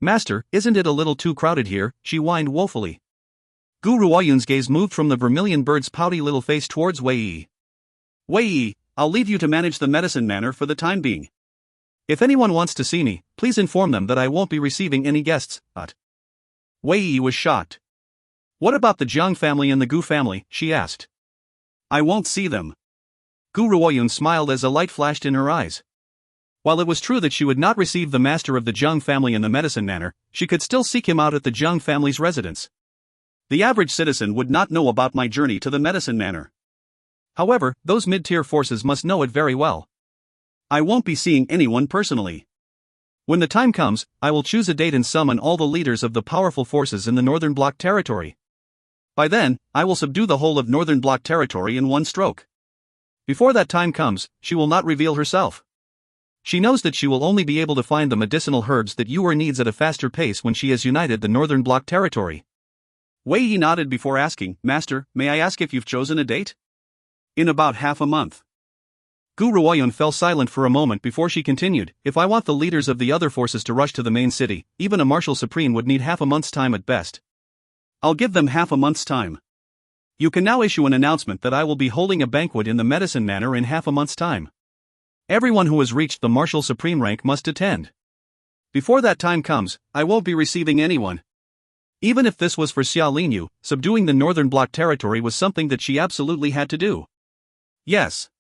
Master, isn't it a little too crowded here? She whined woefully. Gu Ruoyun's gaze moved from the vermilion bird's pouty little face towards Wei Yi. Wei Yi, I'll leave you to manage the medicine manor for the time being. If anyone wants to see me, please inform them that I won't be receiving any guests. Wei Yi was shocked. What about the Jiang family and the Gu family? She asked. I won't see them. Gu Ruoyun smiled as a light flashed in her eyes. While it was true that she would not receive the master of the Jiang family in the medicine manor, she could still seek him out at the Jiang family's residence. The average citizen would not know about my journey to the medicine manor. However, those mid-tier forces must know it very well. I won't be seeing anyone personally. When the time comes, I will choose a date and summon all the leaders of the powerful forces in the Northern Bloc territory. By then, I will subdue the whole of Northern Bloc territory in one stroke. Before that time comes, she will not reveal herself. She knows that she will only be able to find the medicinal herbs that Yuer needs at a faster pace when she has united the Northern Bloc territory. Wei Yi nodded before asking, Master, may I ask if you've chosen a date? In about half a month. Gu Ruoyun fell silent for a moment before she continued, if I want the leaders of the other forces to rush to the main city, even a Marshal Supreme would need half a month's time at best. I'll give them half a month's time. You can now issue an announcement that I will be holding a banquet in the medicine manor in half a month's time. Everyone who has reached the Marshal Supreme rank must attend. Before that time comes, I won't be receiving anyone. Even if this was for Xia Linyu, subduing the Northern Bloc territory was something that she absolutely had to do. Yes.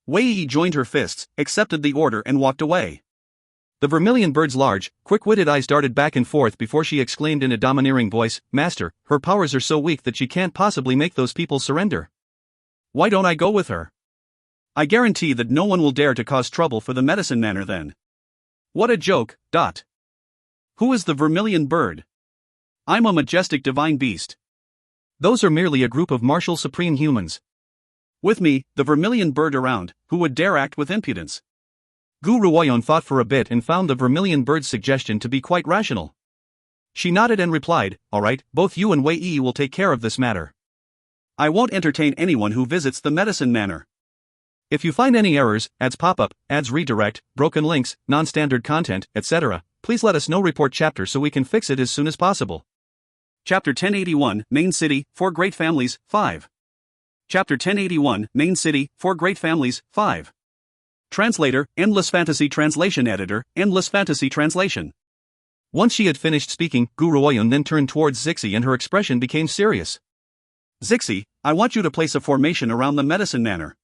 Wei Yi joined her fists, accepted the order and walked away. The vermilion bird's large, quick-witted eyes darted back and forth before she exclaimed in a domineering voice, Master, her powers are so weak that she can't possibly make those people surrender. Why don't I go with her? I guarantee that no one will dare to cause trouble for the medicine manor then. What a joke. Who is the vermilion bird? I'm a majestic divine beast. Those are merely a group of martial supreme humans. With me, the vermilion bird around, who would dare act with impudence? Gu Ruoyun thought for a bit and found the vermilion bird's suggestion to be quite rational. She nodded and replied, all right, both you and Wei Yi will take care of this matter. I won't entertain anyone who visits the medicine manor. If you find any errors, ads pop up, ads redirect, broken links, non-standard content, etc., please let us know. Report chapter so we can fix it as soon as possible. Chapter 1081, Main City, 4 Great Families, 5. Chapter 1081, Main City, 4 Great Families, 5. Translator, Endless Fantasy Translation Editor, Endless Fantasy Translation. Once she had finished speaking, Gu Ruoyun then turned towards Zixi and her expression became serious. Zixi, I want you to place a formation around the medicine manor.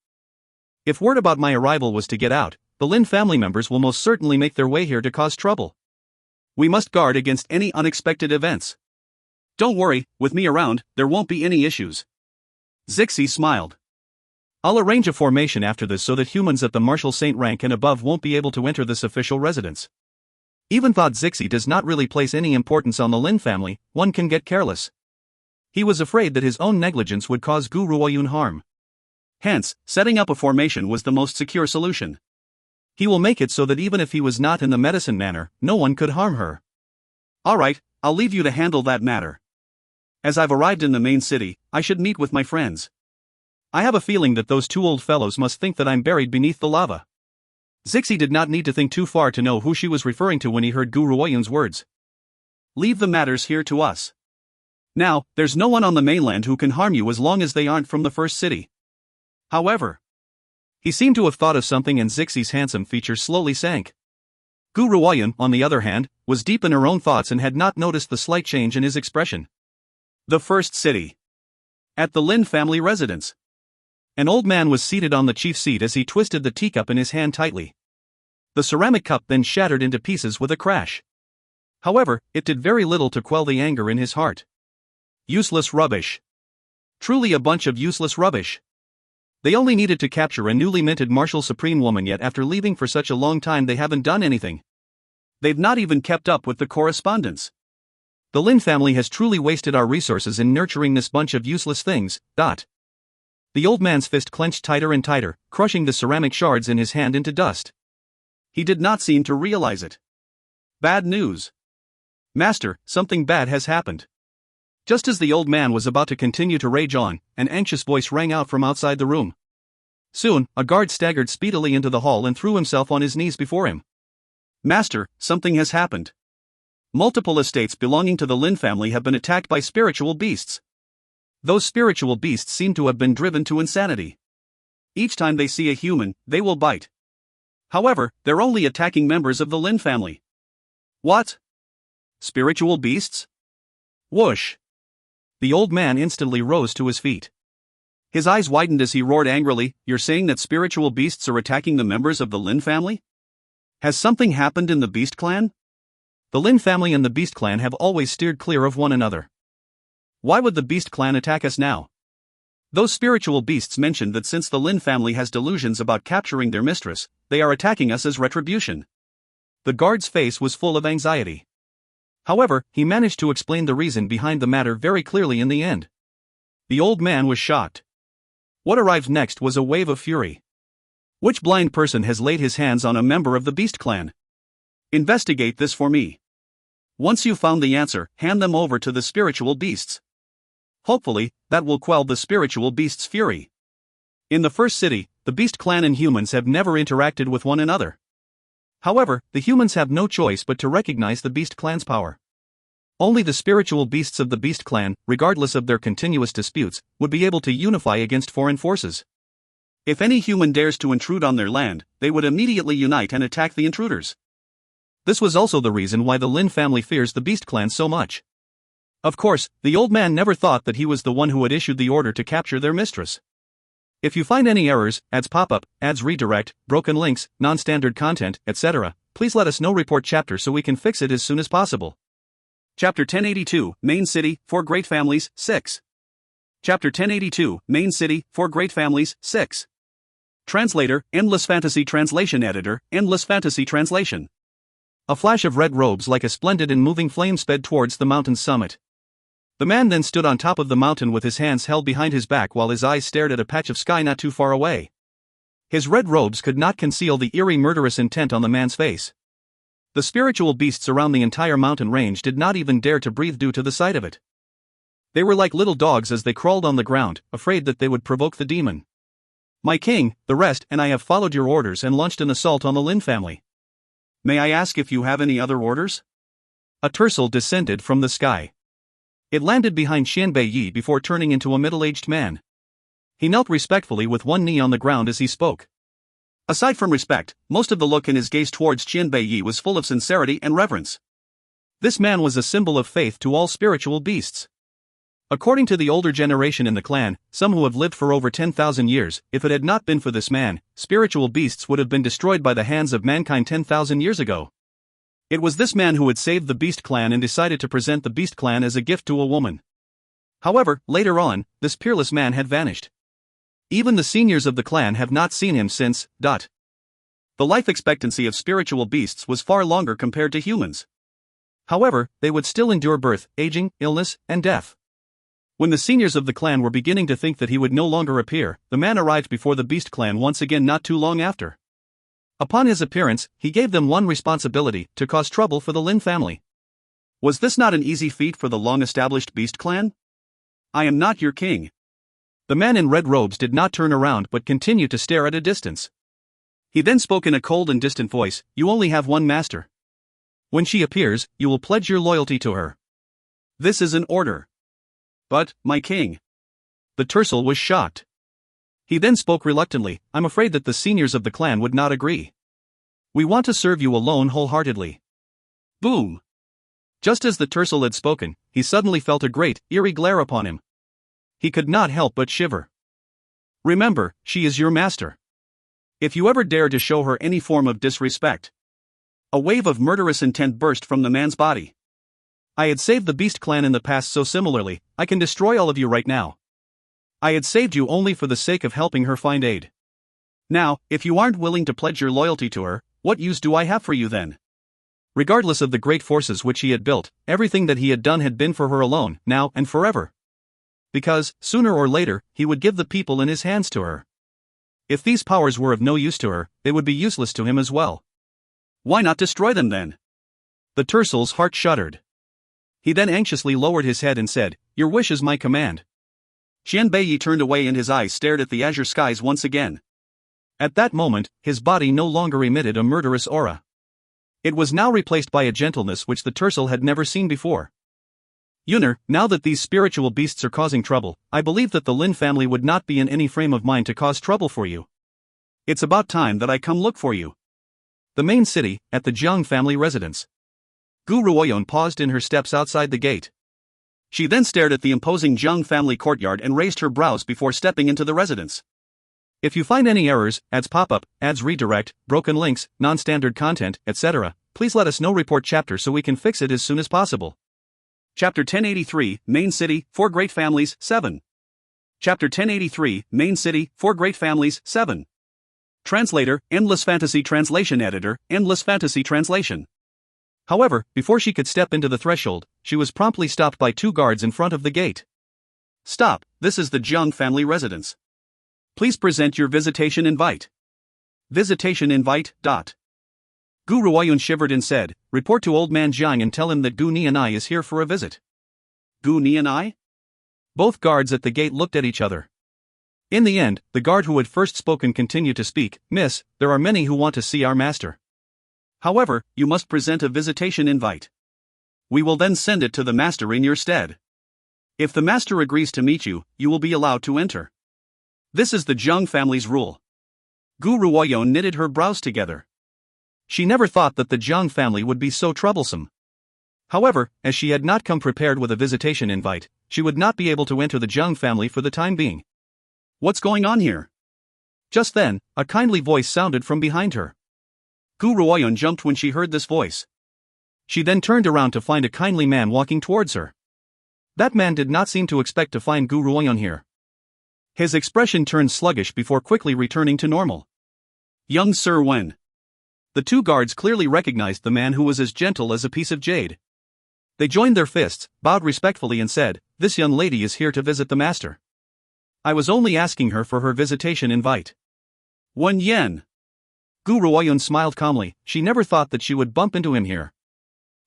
If word about my arrival was to get out, the Lin family members will most certainly make their way here to cause trouble. We must guard against any unexpected events. Don't worry, with me around, there won't be any issues. Zixi smiled. I'll arrange a formation after this so that humans at the Martial Saint rank and above won't be able to enter this official residence. Even though Zixi does not really place any importance on the Lin family, one can get careless. He was afraid that his own negligence would cause Gu Ruoyun harm. Hence, setting up a formation was the most secure solution. He will make it so that even if he was not in the medicine manor, no one could harm her. All right, I'll leave you to handle that matter. As I've arrived in the main city, I should meet with my friends. I have a feeling that those 2 old fellows must think that I'm buried beneath the lava. Zixi did not need to think too far to know who she was referring to when he heard Gu Ruoyun's words. Leave the matters here to us. Now, there's no one on the mainland who can harm you as long as they aren't from the first city. However, he seemed to have thought of something and Zixi's handsome features slowly sank. Gu Ruoyun, on the other hand, was deep in her own thoughts and had not noticed the slight change in his expression. The first city. At the Lin family residence. An old man was seated on the chief seat as he twisted the teacup in his hand tightly. The ceramic cup then shattered into pieces with a crash. However, it did very little to quell the anger in his heart. Useless rubbish. Truly a bunch of useless rubbish. They only needed to capture a newly minted Martial Supreme woman, yet after leaving for such a long time they haven't done anything. They've not even kept up with the correspondence. The Lin family has truly wasted our resources in nurturing this bunch of useless things. The old man's fist clenched tighter and tighter, crushing the ceramic shards in his hand into dust. He did not seem to realize it. Bad news. Master, something bad has happened. Just as the old man was about to continue to rage on, an anxious voice rang out from outside the room. Soon, a guard staggered speedily into the hall and threw himself on his knees before him. Master, something has happened. Multiple estates belonging to the Lin family have been attacked by spiritual beasts. Those spiritual beasts seem to have been driven to insanity. Each time they see a human, they will bite. However, they're only attacking members of the Lin family. What? Spiritual beasts? Whoosh! The old man instantly rose to his feet. His eyes widened as he roared angrily, "You're saying that spiritual beasts are attacking the members of the Lin family? Has something happened in the Beast Clan?" The Lin family and the Beast Clan have always steered clear of one another. Why would the Beast Clan attack us now? Those spiritual beasts mentioned that since the Lin family has delusions about capturing their mistress, they are attacking us as retribution. The guard's face was full of anxiety. However, he managed to explain the reason behind the matter very clearly in the end. The old man was shocked. What arrived next was a wave of fury. Which blind person has laid his hands on a member of the Beast Clan? Investigate this for me. Once you've found the answer, hand them over to the spiritual beasts. Hopefully, that will quell the spiritual beasts' fury. In the first city, the Beast Clan and humans have never interacted with one another. However, the humans have no choice but to recognize the Beast Clan's power. Only the spiritual beasts of the Beast Clan, regardless of their continuous disputes, would be able to unify against foreign forces. If any human dares to intrude on their land, they would immediately unite and attack the intruders. This was also the reason why the Lin family fears the Beast Clan so much. Of course, the old man never thought that he was the one who had issued the order to capture their mistress. If you find any errors, ads pop-up, ads redirect, broken links, non-standard content, etc., please let us know. Report chapter so we can fix it as soon as possible. Chapter 1082, Main City, 4 Great Families, 6. Chapter 1082, Main City, 4 Great Families, 6. Translator, Endless Fantasy Translation Editor, Endless Fantasy Translation. A flash of red robes like a splendid and moving flame sped towards the mountain's summit. The man then stood on top of the mountain with his hands held behind his back while his eyes stared at a patch of sky not too far away. His red robes could not conceal the eerie murderous intent on the man's face. The spiritual beasts around the entire mountain range did not even dare to breathe due to the sight of it. They were like little dogs as they crawled on the ground, afraid that they would provoke the demon. "My king, the rest and I have followed your orders and launched an assault on the Lin family. May I ask if you have any other orders?" A tercel descended from the sky. It landed behind Xianbei Yi before turning into a middle-aged man. He knelt respectfully with one knee on the ground as he spoke. Aside from respect, most of the look in his gaze towards Xianbei Yi was full of sincerity and reverence. This man was a symbol of faith to all spiritual beasts. According to the older generation in the clan, some who have lived for over 10,000 years, if it had not been for this man, spiritual beasts would have been destroyed by the hands of mankind 10,000 years ago. It was this man who had saved the Beast Clan and decided to present the Beast Clan as a gift to a woman. However, later on, this peerless man had vanished. Even the seniors of the clan have not seen him since. The life expectancy of spiritual beasts was far longer compared to humans. However, they would still endure birth, aging, illness, and death. When the seniors of the clan were beginning to think that he would no longer appear, the man arrived before the Beast Clan once again not too long after. Upon his appearance, he gave them one responsibility: to cause trouble for the Lin family. Was this not an easy feat for the long-established Beast Clan? "I am not your king." The man in red robes did not turn around but continued to stare at a distance. He then spoke in a cold and distant voice, "You only have one master. When she appears, you will pledge your loyalty to her. This is an order." "But, my king." The tercel was shocked. He then spoke reluctantly, "I'm afraid that the seniors of the clan would not agree. We want to serve you alone wholeheartedly." Boom! Just as the tercel had spoken, he suddenly felt a great, eerie glare upon him. he could not help but shiver. Remember, she is your master. If you ever dare to show her any form of disrespect. A wave of murderous intent burst from the man's body. I had saved the Beast clan in the past so similarly, I can destroy all of you right now. I had saved you only for the sake of helping her find aid. Now, if you aren't willing to pledge your loyalty to her, what use do I have for you then? Regardless of the great forces which he had built, everything that he had done had been for her alone, now and forever. Because, sooner or later, he would give the people in his hands to her. If these powers were of no use to her, they would be useless to him as well. Why not destroy them then? The Tersel's heart shuddered. He then anxiously lowered his head and said, "Your wish is my command." Xian Beiyi turned away and his eyes stared at the azure skies once again. At that moment, his body no longer emitted a murderous aura. It was now replaced by a gentleness which the Tersel had never seen before. Yuner, now that these spiritual beasts are causing trouble, I believe that the Lin family would not be in any frame of mind to cause trouble for you. It's about time that I come look for you. The main city, at the Jiang family residence. Gu Ruoyong paused in her steps outside the gate. She then stared at the imposing Jiang family courtyard and raised her brows before stepping into the residence. If you find any errors, ads pop-up, ads redirect, broken links, non-standard content, etc., please let us know. Report chapter so we can fix it as soon as possible. Chapter 1083, Main City, 4 Great Families, 7. Chapter 1083, Main City, 4 Great Families, 7. Translator, Endless Fantasy Translation Editor, Endless Fantasy Translation. However, before she could step into the threshold, she was promptly stopped by 2 guards in front of the gate. Stop, this is the Jiang family residence. Please present your visitation invite. Visitation invite. Gu Ruoyun shivered and said, "Report to Old Man Jiang and tell him that Gu Nianai is here for a visit." Gu Nianai? Both guards at the gate looked at each other. In the end, the guard who had first spoken continued to speak. "Miss, there are many who want to see our master. However, you must present a visitation invite. We will then send it to the master in your stead. If the master agrees to meet you, you will be allowed to enter. This is the Jiang family's rule." Gu Ruoyong knitted her brows together. She never thought that the Jiang family would be so troublesome. However, as she had not come prepared with a visitation invite, she would not be able to enter the Jiang family for the time being. What's going on here? Just then, a kindly voice sounded from behind her. Gu Ruoyong jumped when she heard this voice. She then turned around to find a kindly man walking towards her. That man did not seem to expect to find Gu Ruoyong here. His expression turned sluggish before quickly returning to normal. Young Sir Wen. The 2 guards clearly recognized the man who was as gentle as a piece of jade. They joined their fists, bowed respectfully and said, "This young lady is here to visit the master. I was only asking her for her visitation invite." Wen Yan. Gu Ruoyun smiled calmly. She never thought that she would bump into him here.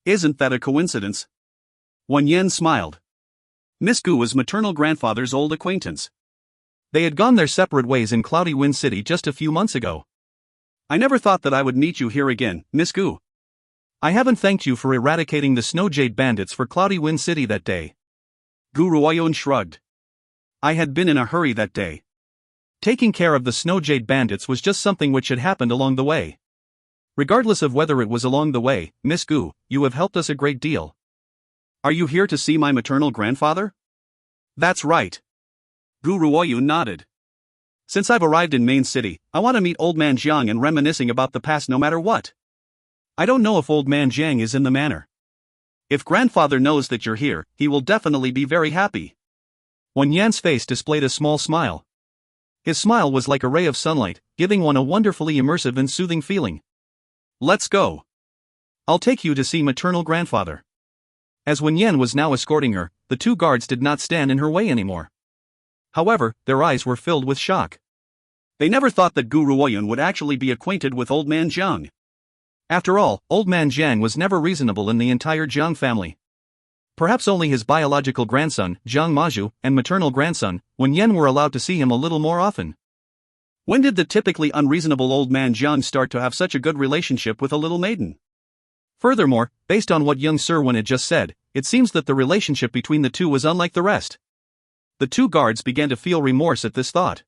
Isn't that a coincidence? Wen Yan smiled. Miss Gu was maternal grandfather's old acquaintance. They had gone their separate ways in Cloudy Wind City just a few months ago. I never thought that I would meet you here again, Miss Gu. I haven't thanked you for eradicating the Snow Jade bandits for Cloudy Wind City that day. Gu Ruoyong shrugged. I had been in a hurry that day. Taking care of the Snow Jade bandits was just something which had happened along the way. Regardless of whether it was along the way, Miss Gu, you have helped us a great deal. Are you here to see my maternal grandfather? That's right. Gu Ruoyong nodded. Since I've arrived in Main City, I want to meet Old Man Jiang and reminiscing about the past no matter what. I don't know if Old Man Jiang is in the manor. If grandfather knows that you're here, he will definitely be very happy. Wen Yan's face displayed a small smile. His smile was like a ray of sunlight, giving one a wonderfully immersive and soothing feeling. Let's go. I'll take you to see maternal grandfather. As Wen Yan was now escorting her, the 2 guards did not stand in her way anymore. However, their eyes were filled with shock. They never thought that Gu Ruoyong would actually be acquainted with Old Man Jiang. After all, Old Man Jiang was never reasonable in the entire Jiang family. Perhaps only his biological grandson, Jiang Maju, and maternal grandson, Wen Yan were allowed to see him a little more often. When did the typically unreasonable Old Man Jiang start to have such a good relationship with a little maiden? Furthermore, based on what young Sir Wen had just said, it seems that the relationship between the 2 was unlike the rest. The 2 guards began to feel remorse at this thought.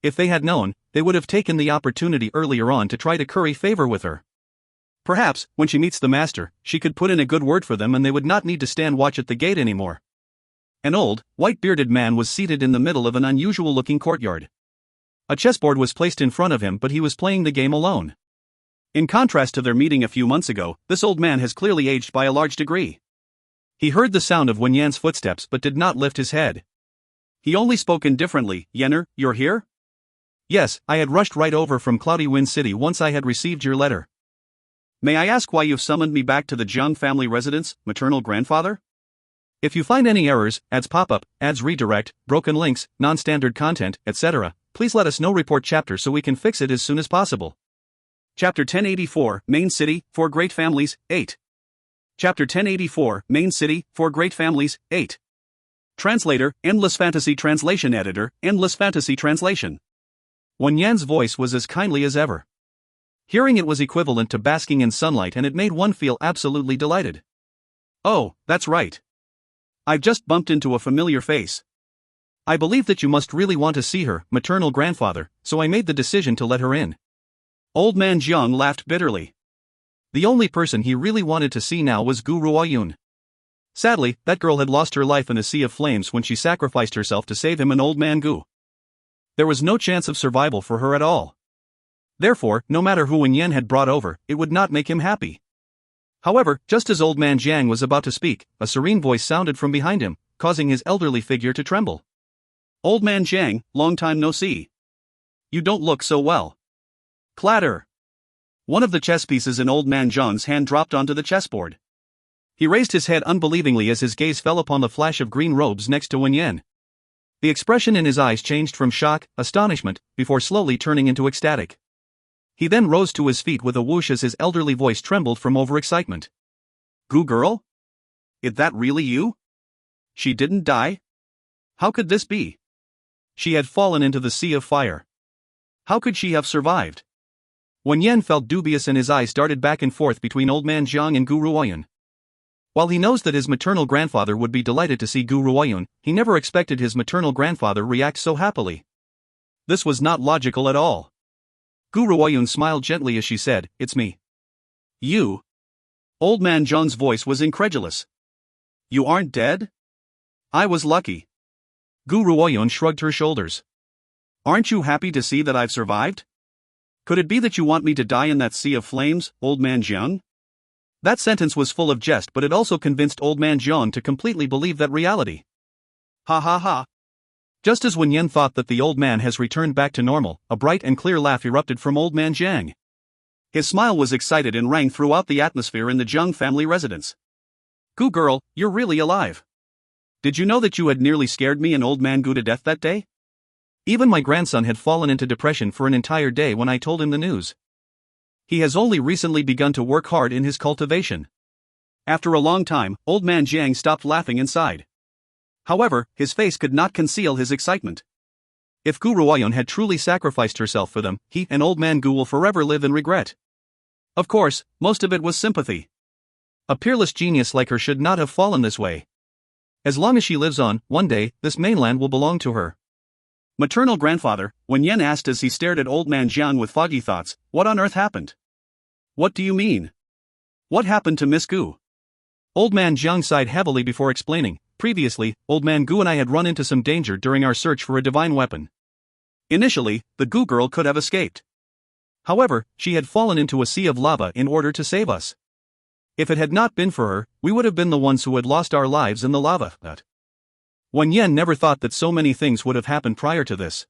If they had known, they would have taken the opportunity earlier on to try to curry favor with her. Perhaps, when she meets the master, she could put in a good word for them and they would not need to stand watch at the gate anymore. An old, white-bearded man was seated in the middle of an unusual-looking courtyard. A chessboard was placed in front of him, but he was playing the game alone. In contrast to their meeting a few months ago, this old man has clearly aged by a large degree. He heard the sound of Wen Yan's footsteps but did not lift his head. He only spoke indifferently. "Yenner, you're here?" "Yes, I had rushed right over from Cloudy Wind City once I had received your letter." "May I ask why you've summoned me back to the Jiang family residence, maternal grandfather?" "If you find any errors, ads pop up, ads redirect, broken links, non-standard content, etc., please let us know. Report chapter so we can fix it as soon as possible." Chapter 1084, Main City, for Great Families, 8. Chapter 1084, Main City, for Great Families, 8. Translator, Endless Fantasy Translation Editor, Endless Fantasy Translation. Wen Yan's voice was as kindly as ever. Hearing it was equivalent to basking in sunlight, and it made one feel absolutely delighted. "Oh, that's right. I've just bumped into a familiar face. I believe that you must really want to see her, maternal grandfather, so I made the decision to let her in." Old man Jiang laughed bitterly. The only person he really wanted to see now was Gu Ruoyun. Sadly, that girl had lost her life in a sea of flames when she sacrificed herself to save him and old man Gu. There was no chance of survival for her at all. Therefore, no matter who Wen Yan had brought over, it would not make him happy. However, just as old man Jiang was about to speak, a serene voice sounded from behind him, causing his elderly figure to tremble. "Old man Jiang, long time no see. You don't look so well." Clatter! One of the chess pieces in old man Jiang's hand dropped onto the chessboard. He raised his head unbelievingly as his gaze fell upon the flash of green robes next to Wen Yan. The expression in his eyes changed from shock, astonishment, before slowly turning into ecstatic. He then rose to his feet with a whoosh as his elderly voice trembled from overexcitement. "Gu girl? Is that really you? She didn't die? How could this be? She had fallen into the sea of fire. How could she have survived?" Wen Yan felt dubious and his eyes darted back and forth between old man Jiang and Gu Ruoyun. While he knows that his maternal grandfather would be delighted to see Gu Ruoyun, he never expected his maternal grandfather react so happily. This was not logical at all. Gu Ruoyun smiled gently as she said, "It's me." "You?" Old man Jiang's voice was incredulous. "You aren't dead? I was lucky." Gu Ruoyun shrugged her shoulders. "Aren't you happy to see that I've survived? Could it be that you want me to die in that sea of flames, old man Jiang?" That sentence was full of jest, but it also convinced old man Jiang to completely believe that reality. Ha ha ha. Just as Wen Yan thought that the old man has returned back to normal, a bright and clear laugh erupted from old man Jiang. His smile was excited and rang throughout the atmosphere in the Jiang family residence. "Gu girl, you're really alive. Did you know that you had nearly scared me and old man Gu to death that day?" Even my grandson had fallen into depression for an entire day when I told him the news. He has only recently begun to work hard in his cultivation. After a long time, old man Jiang stopped laughing and sighed. However, his face could not conceal his excitement. If Gu Ruoyun had truly sacrificed herself for them, he and old man Gu will forever live in regret. Of course, most of it was sympathy. A peerless genius like her should not have fallen this way. As long as she lives on, one day, this mainland will belong to her. "Maternal grandfather," Wen Yan asked as he stared at old man Jiang with foggy thoughts, "what on earth happened?" "What do you mean? What happened to Miss Gu?" Old man Jiang sighed heavily before explaining. "Previously, old man Gu and I had run into some danger during our search for a divine weapon. Initially, the Gu girl could have escaped. However, she had fallen into a sea of lava in order to save us. If it had not been for her, we would have been the ones who had lost our lives in the lava." Wen Yan never thought that so many things would have happened prior to this.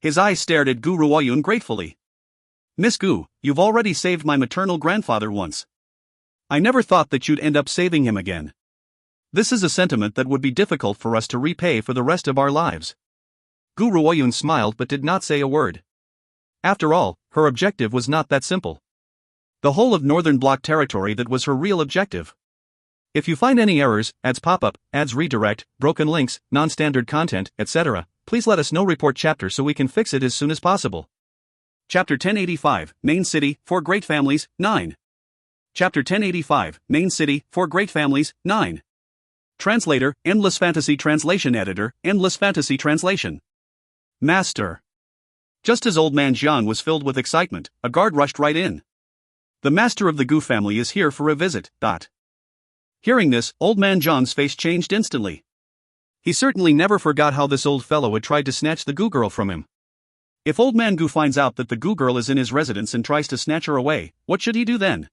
His eyes stared at Gu Ruoyun gratefully. "Miss Gu, you've already saved my maternal grandfather once. I never thought that you'd end up saving him again. This is a sentiment that would be difficult for us to repay for the rest of our lives." Gu Ruoyun smiled but did not say a word. After all, her objective was not that simple. The whole of Northern Bloc territory, that was her real objective. If you find any errors, ads pop up, ads redirect, broken links, non-standard content, etc., please let us know. Report chapter so we can fix it as soon as possible. Chapter 1085, Main City, for Great Families, 9. Chapter 1085, Main City, for Great Families, 9. Translator, Endless Fantasy Translation Editor, Endless Fantasy Translation. Master. Just as old man Jiang was filled with excitement, a guard rushed right in. "The master of the Gu family is here for a visit." Hearing this, old man Jiang's face changed instantly. He certainly never forgot how this old fellow had tried to snatch the Goo Girl from him. If Old Man Goo finds out that the Goo Girl is in his residence and tries to snatch her away, what should he do then?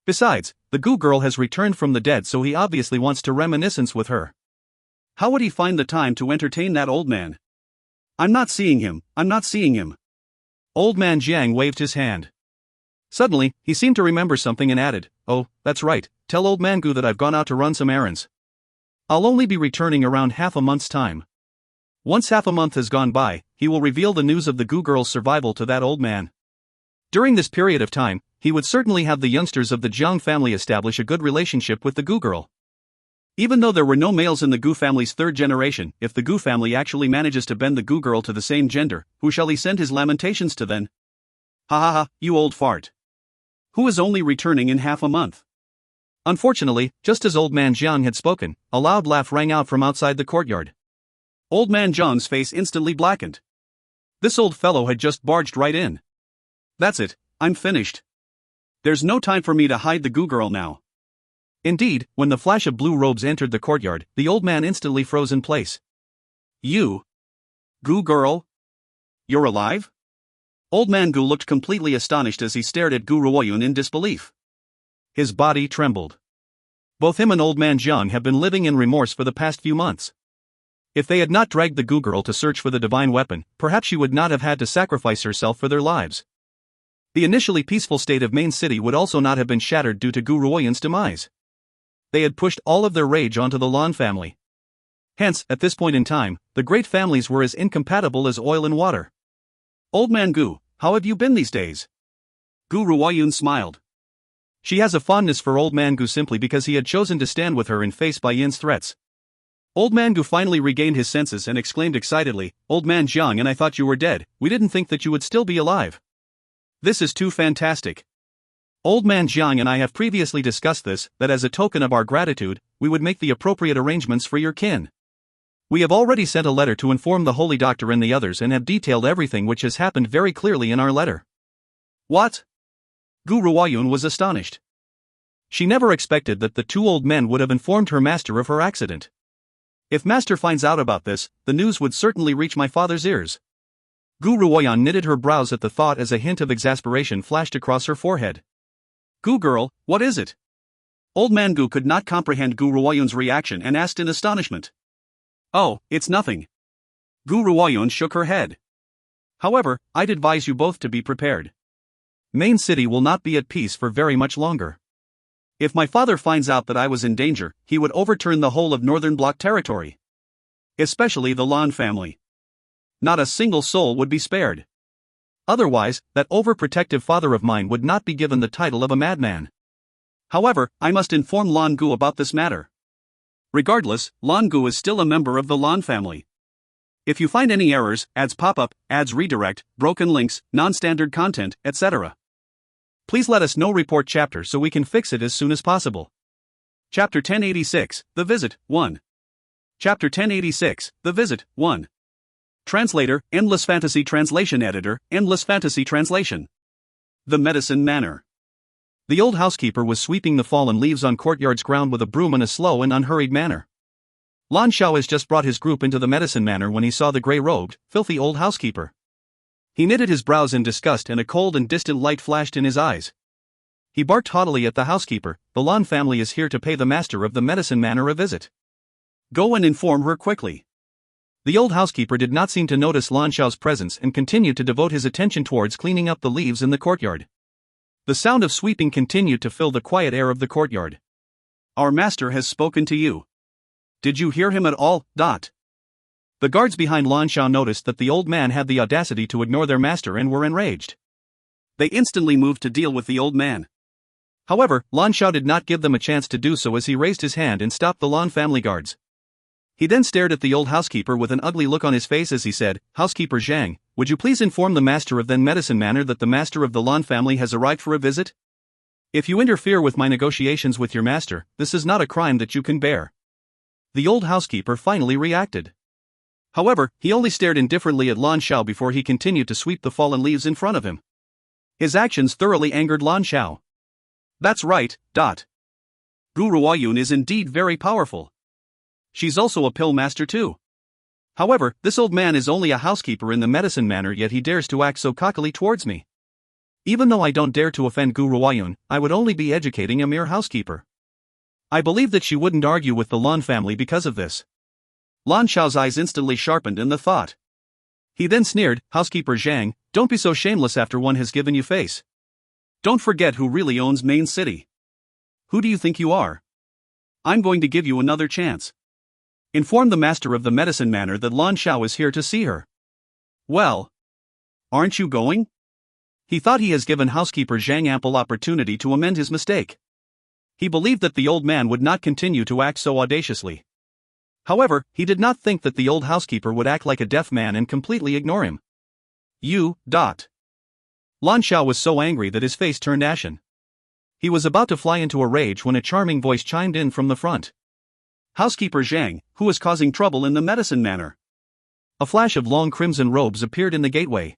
Besides, the Goo Girl has returned from the dead, so he obviously wants to reminiscence with her. How would he find the time to entertain that old man? I'm not seeing him. Old Man Jiang waved his hand. Suddenly, he seemed to remember something and added, "Oh, that's right, tell Old Man Goo that I've gone out to run some errands. I'll only be returning around half a month's time." Once half a month has gone by, he will reveal the news of the Goo Girl's survival to that old man. During this period of time, he would certainly have the youngsters of the Jiang family establish a good relationship with the Goo Girl. Even though there were no males in the Goo family's third generation, if the Goo family actually manages to bend the Goo Girl to the same gender, who shall he send his lamentations to then? Ha ha ha, you old fart. Who is only returning in half a month? Unfortunately, just as Old Man Jiang had spoken, a loud laugh rang out from outside the courtyard. Old Man Jiang's face instantly blackened. This old fellow had just barged right in. That's it, I'm finished. There's no time for me to hide the Goo Girl now. Indeed, when the flash of blue robes entered the courtyard, the old man instantly froze in place. You? Goo Girl? You're alive? Old Man Goo looked completely astonished as he stared at Goo Ruoyun in disbelief. His body trembled. Both him and Old Man Jiang have been living in remorse for the past few months. If they had not dragged the Goo Girl to search for the divine weapon, perhaps she would not have had to sacrifice herself for their lives. The initially peaceful state of Main City would also not have been shattered due to Goo Ruoyun's demise. They had pushed all of their rage onto the Lan family. Hence, at this point in time, the great families were as incompatible as oil and water. Old Man Goo, how have you been these days? Goo Ruoyun smiled. She has a fondness for Old Man Goo simply because he had chosen to stand with her in face Bai Yin's threats. Old Man Goo finally regained his senses and exclaimed excitedly, "Old Man Jiang, and I thought you were dead. We didn't think that you would still be alive. This is too fantastic. Old Man Jiang and I have previously discussed this, that as a token of our gratitude, we would make the appropriate arrangements for your kin. We have already sent a letter to inform the Holy Doctor and the others and have detailed everything which has happened very clearly in our letter." What? Goo Ruoyun was astonished. She never expected that the two old men would have informed her master of her accident. If master finds out about this, the news would certainly reach my father's ears. Goo Ruoyun knitted her brows at the thought as a hint of exasperation flashed across her forehead. Goo Girl, what is it? Old Man Goo could not comprehend Goo Ruoyun's reaction and asked in astonishment. Oh, it's nothing. Goo Ruoyun shook her head. However, I'd advise you both to be prepared. Main City will not be at peace for very much longer. If my father finds out that I was in danger, he would overturn the whole of Northern Bloc territory. Especially the Lan family. Not a single soul would be spared. Otherwise, that overprotective father of mine would not be given the title of a madman. However, I must inform Lan Goo about this matter. Regardless, Lan Goo is still a member of the Lan family. If you find any errors, ads pop up, ads redirect, broken links, non-standard content, etc., please let us know. Report chapter so we can fix it as soon as possible. Chapter 1086, The Visit, 1. Chapter 1086, The Visit, 1. Translator, Endless Fantasy Translation Editor, Endless Fantasy Translation. The Medicine Manor. The old housekeeper was sweeping the fallen leaves on courtyard's ground with a broom in a slow and unhurried manner. Lan Xiao has just brought his group into the medicine manor when he saw the grey-robed, filthy old housekeeper. He knitted his brows in disgust and a cold and distant light flashed in his eyes. He barked haughtily at the housekeeper. "The Lan family is here to pay the master of the medicine manor a visit. Go and inform her quickly." The old housekeeper did not seem to notice Lan Xiao's presence and continued to devote his attention towards cleaning up the leaves in the courtyard. The sound of sweeping continued to fill the quiet air of the courtyard. "Our master has spoken to you. Did you hear him at all? The guards behind Lan Xiao noticed that the old man had the audacity to ignore their master and were enraged. They instantly moved to deal with the old man. However, Lan Xiao did not give them a chance to do so as he raised his hand and stopped the Lan family guards. He then stared at the old housekeeper with an ugly look on his face as he said, "Housekeeper Zhang, would you please inform the master of the medicine manor that the master of the Lan family has arrived for a visit? If you interfere with my negotiations with your master, this is not a crime that you can bear." The old housekeeper finally reacted. However, he only stared indifferently at Lan Xiao before he continued to sweep the fallen leaves in front of him. His actions thoroughly angered Lan Xiao. "That's right. Goo Ruoyun is indeed very powerful. she's also a pill master too. However, this old man is only a housekeeper in the medicine manor, yet he dares to act so cockily towards me. Even though I don't dare to offend Gu Ruoyun, I would only be educating a mere housekeeper. I believe that she wouldn't argue with the Lan family because of this. Lan Xiao's eyes instantly sharpened in the thought. He then sneered, "Housekeeper Zhang, don't be so shameless after one has given you face. Don't forget who really owns Main City. Who do you think you are? I'm going to give you another chance. Inform the master of the medicine manor that Lan Xiao is here to see her." "Well, aren't you going?" He thought he has given housekeeper Zhang ample opportunity to amend his mistake. He believed that the old man would not continue to act so audaciously. However, he did not think that the old housekeeper would act like a deaf man and completely ignore him. Lan Xiao was so angry that his face turned ashen. He was about to fly into a rage when a charming voice chimed in from the front. "Housekeeper Zhang, who is causing trouble in the medicine manor?" A flash of long crimson robes appeared in the gateway.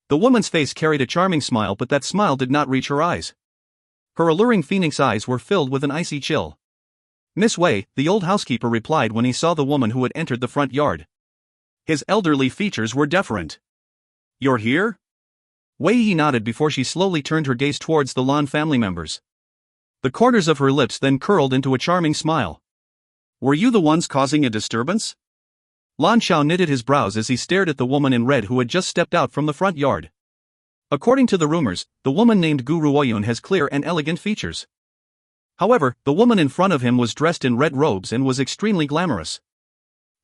The woman's face carried a charming smile, but that smile did not reach her eyes. Her alluring phoenix eyes were filled with an icy chill. "Miss Wei," the old housekeeper replied when he saw the woman who had entered the front yard. His elderly features were deferent. "You're here?" Wei Yi nodded before she slowly turned her gaze towards the Lan family members. The corners of her lips then curled into a charming smile. "Were you the ones causing a disturbance?" Lan Xiao knitted his brows as he stared at the woman in red who had just stepped out from the front yard. According to the rumors, the woman named Gu Ruoyun has clear and elegant features. However, the woman in front of him was dressed in red robes and was extremely glamorous.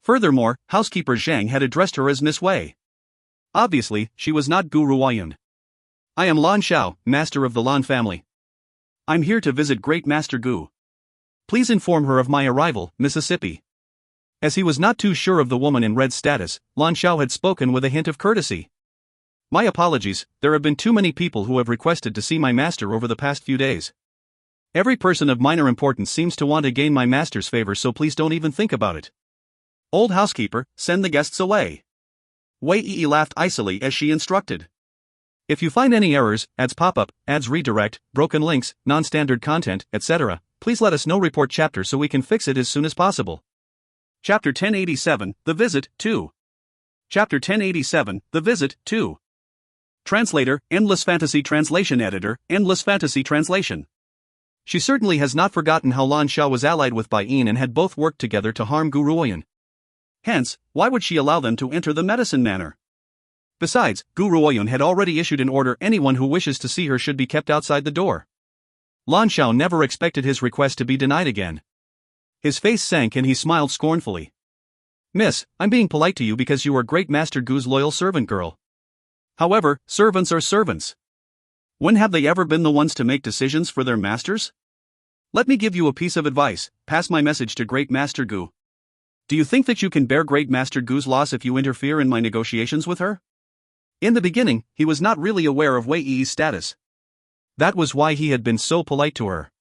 Furthermore, housekeeper Zhang had addressed her as Miss Wei. Obviously, she was not Gu Ruoyun. "I am Lan Xiao, master of the Lan family. I'm here to visit Great Master Gu. Please inform her of my arrival, Mississippi." As he was not too sure of the woman in red's status, Lan Xiao had spoken with a hint of courtesy. "My apologies, there have been too many people who have requested to see my master over the past few days. Every person of minor importance seems to want to gain my master's favor, so please don't even think about it. Old housekeeper, send the guests away." Wei Yi laughed icily as she instructed. "If you find any errors, ads pop up, ads redirect, broken links, non-standard content, etc., please let us know. Report chapter so we can fix it as soon as possible." Chapter 1087, The Visit, 2. Chapter 1087, The Visit, 2. Translator, Endless Fantasy Translation Editor, Endless Fantasy Translation. She certainly has not forgotten how Lan Xiao was allied with Bai Yin and had both worked together to harm Gu Ruoyun. Hence, why would she allow them to enter the medicine manor? Besides, Gu Ruoyun had already issued an order: anyone who wishes to see her should be kept outside the door. Lan Xiao never expected his request to be denied again. His face sank and he smiled scornfully. "Miss, I'm being polite to you because you are Great Master Gu's loyal servant girl. However, servants are servants. When have they ever been the ones to make decisions for their masters? Let me give you a piece of advice: pass my message to Great Master Gu. Do you think that you can bear Great Master Gu's loss if you interfere in my negotiations with her?" In the beginning, he was not really aware of Wei Yi's status. That was why he had been so polite to her.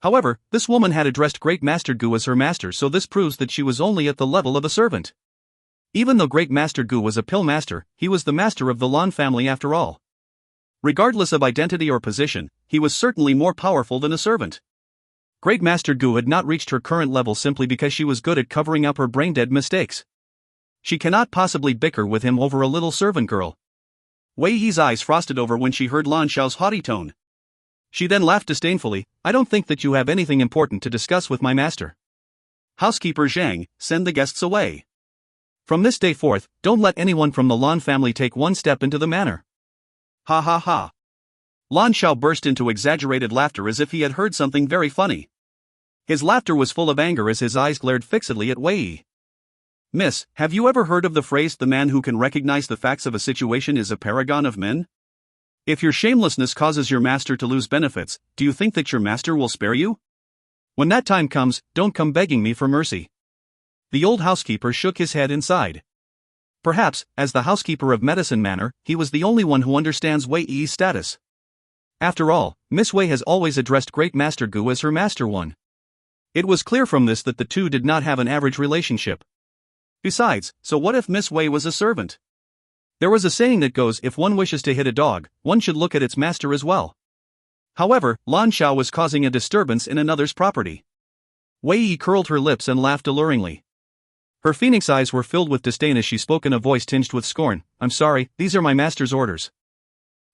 However, this woman had addressed Great Master Gu as her master, so this proves that she was only at the level of a servant. Even though Great Master Gu was a pill master, he was the master of the Lan family after all. Regardless of identity or position, he was certainly more powerful than a servant. Great Master Gu had not reached her current level simply because she was good at covering up her brain-dead mistakes. She cannot possibly bicker with him over a little servant girl. Wei Yi's eyes frosted over when she heard Lan Xiao's haughty tone. She then laughed disdainfully. "I don't think that you have anything important to discuss with my master. Housekeeper Zhang, send the guests away. From this day forth, don't let anyone from the Lan family take one step into the manor." Ha ha ha. Lan Xiao burst into exaggerated laughter as if he had heard something very funny. His laughter was full of anger as his eyes glared fixedly at Wei Yi. "Miss, have you ever heard of the phrase, the man who can recognize the facts of a situation is a paragon of men? If your shamelessness causes your master to lose benefits, do you think that your master will spare you? When that time comes, don't come begging me for mercy." The old housekeeper shook his head and sighed. Perhaps, as the housekeeper of Medicine Manor, he was the only one who understands Wei Yi's status. After all, Miss Wei has always addressed Great Master Gu as her Master One. It was clear from this that the two did not have an average relationship. Besides, so what if Miss Wei was a servant? There was a saying that goes, if one wishes to hit a dog, one should look at its master as well. However, Lan Xiao was causing a disturbance in another's property. Wei Yi curled her lips and laughed alluringly. Her phoenix eyes were filled with disdain as she spoke in a voice tinged with scorn. I'm sorry, these are my master's orders.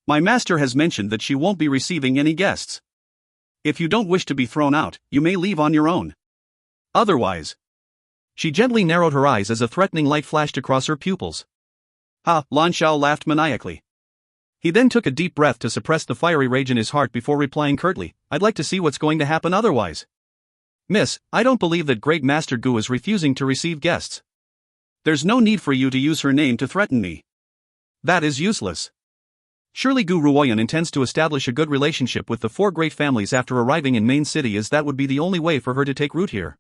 My master has mentioned that she won't be receiving any guests. If you don't wish to be thrown out, you may leave on your own. Otherwise. She gently narrowed her eyes as a threatening light flashed across her pupils. Ha, Lan Xiao laughed maniacally. He then took a deep breath to suppress the fiery rage in his heart before replying curtly, I'd like to see what's going to happen otherwise. Miss, I don't believe that Great Master Gu is refusing to receive guests. There's no need for you to use her name to threaten me. That is useless. Surely Gu Ruoyan intends to establish a good relationship with the 4 great families after arriving in Main City, as that would be the only way for her to take root here.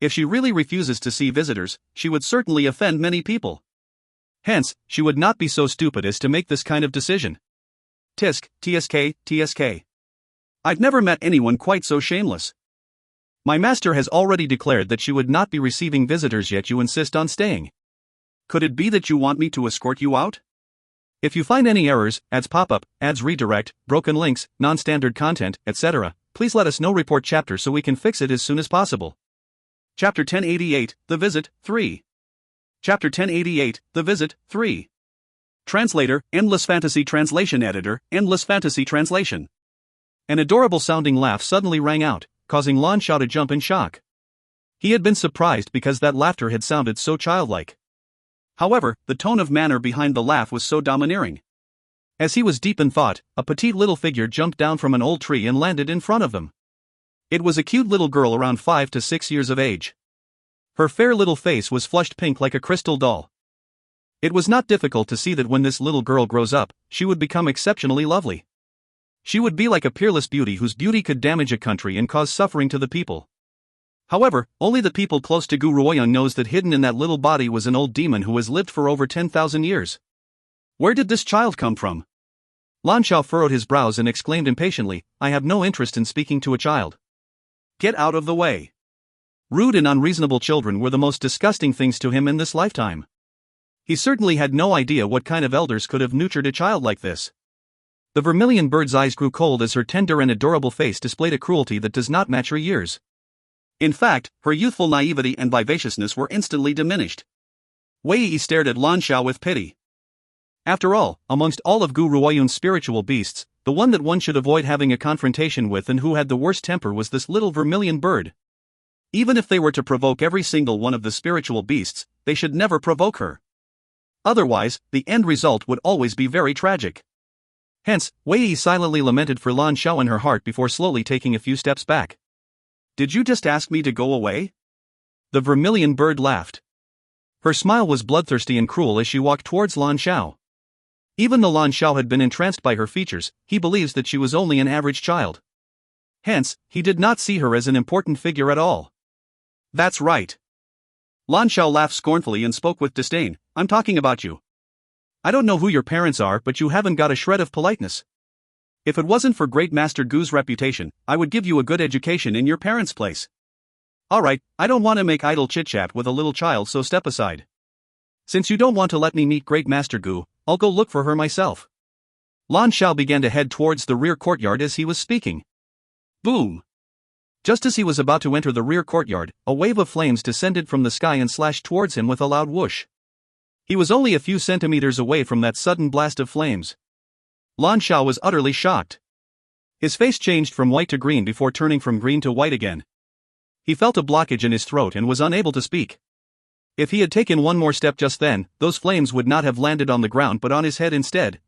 If she really refuses to see visitors, she would certainly offend many people. Hence, she would not be so stupid as to make this kind of decision. Tisk, tsk. I've never met anyone quite so shameless. My master has already declared that she would not be receiving visitors, yet you insist on staying. Could it be that you want me to escort you out? If you find any errors, ads pop up, ads redirect, broken links, non-standard content, etc., please let us know. Report chapter so we can fix it as soon as possible. Chapter 1088, The Visit, 3. Chapter 1088, The Visit, 3. Translator, Endless Fantasy Translation Editor, Endless Fantasy Translation. An adorable sounding laugh suddenly rang out, causing Lan Xiao to jump in shock. He had been surprised because that laughter had sounded so childlike. However, the tone of manner behind the laugh was so domineering. As he was deep in thought, a petite little figure jumped down from an old tree and landed in front of them. It was a cute little girl around 5 to 6 years of age. Her fair little face was flushed pink like a crystal doll. It was not difficult to see that when this little girl grows up, she would become exceptionally lovely. She would be like a peerless beauty whose beauty could damage a country and cause suffering to the people. However, only the people close to Gu Ruoyan knows that hidden in that little body was an old demon who has lived for over 10,000 years. Where did this child come from? Lan Xiao furrowed his brows and exclaimed impatiently, I have no interest in speaking to a child. Get out of the way. Rude and unreasonable children were the most disgusting things to him in this lifetime. He certainly had no idea what kind of elders could have nurtured a child like this. The vermilion bird's eyes grew cold as her tender and adorable face displayed a cruelty that does not match her years. In fact, her youthful naivety and vivaciousness were instantly diminished. Wei Yi stared at Lan Xiao with pity. After all, amongst all of Gu Ruoyun's spiritual beasts, the one that one should avoid having a confrontation with and who had the worst temper was this little vermilion bird. Even if they were to provoke every single one of the spiritual beasts, they should never provoke her. Otherwise, the end result would always be very tragic. Hence, Wei Yi silently lamented for Lan Xiao in her heart before slowly taking a few steps back. Did you just ask me to go away? The vermilion bird laughed. Her smile was bloodthirsty and cruel as she walked towards Lan Xiao. Even though Lan Xiao had been entranced by her features, he believes that she was only an average child. Hence, he did not see her as an important figure at all. That's right. Lan Xiao laughed scornfully and spoke with disdain, I'm talking about you. I don't know who your parents are, but you haven't got a shred of politeness. If it wasn't for Great Master Gu's reputation, I would give you a good education in your parents' place. Alright, I don't want to make idle chit-chat with a little child, so step aside. Since you don't want to let me meet Great Master Gu, I'll go look for her myself. Lan Xiao began to head towards the rear courtyard as he was speaking. Boom! Just as he was about to enter the rear courtyard, a wave of flames descended from the sky and slashed towards him with a loud whoosh. He was only a few centimeters away from that sudden blast of flames. Lan Xiao was utterly shocked. His face changed from white to green before turning from green to white again. He felt a blockage in his throat and was unable to speak. If he had taken one more step just then, those flames would not have landed on the ground but on his head instead.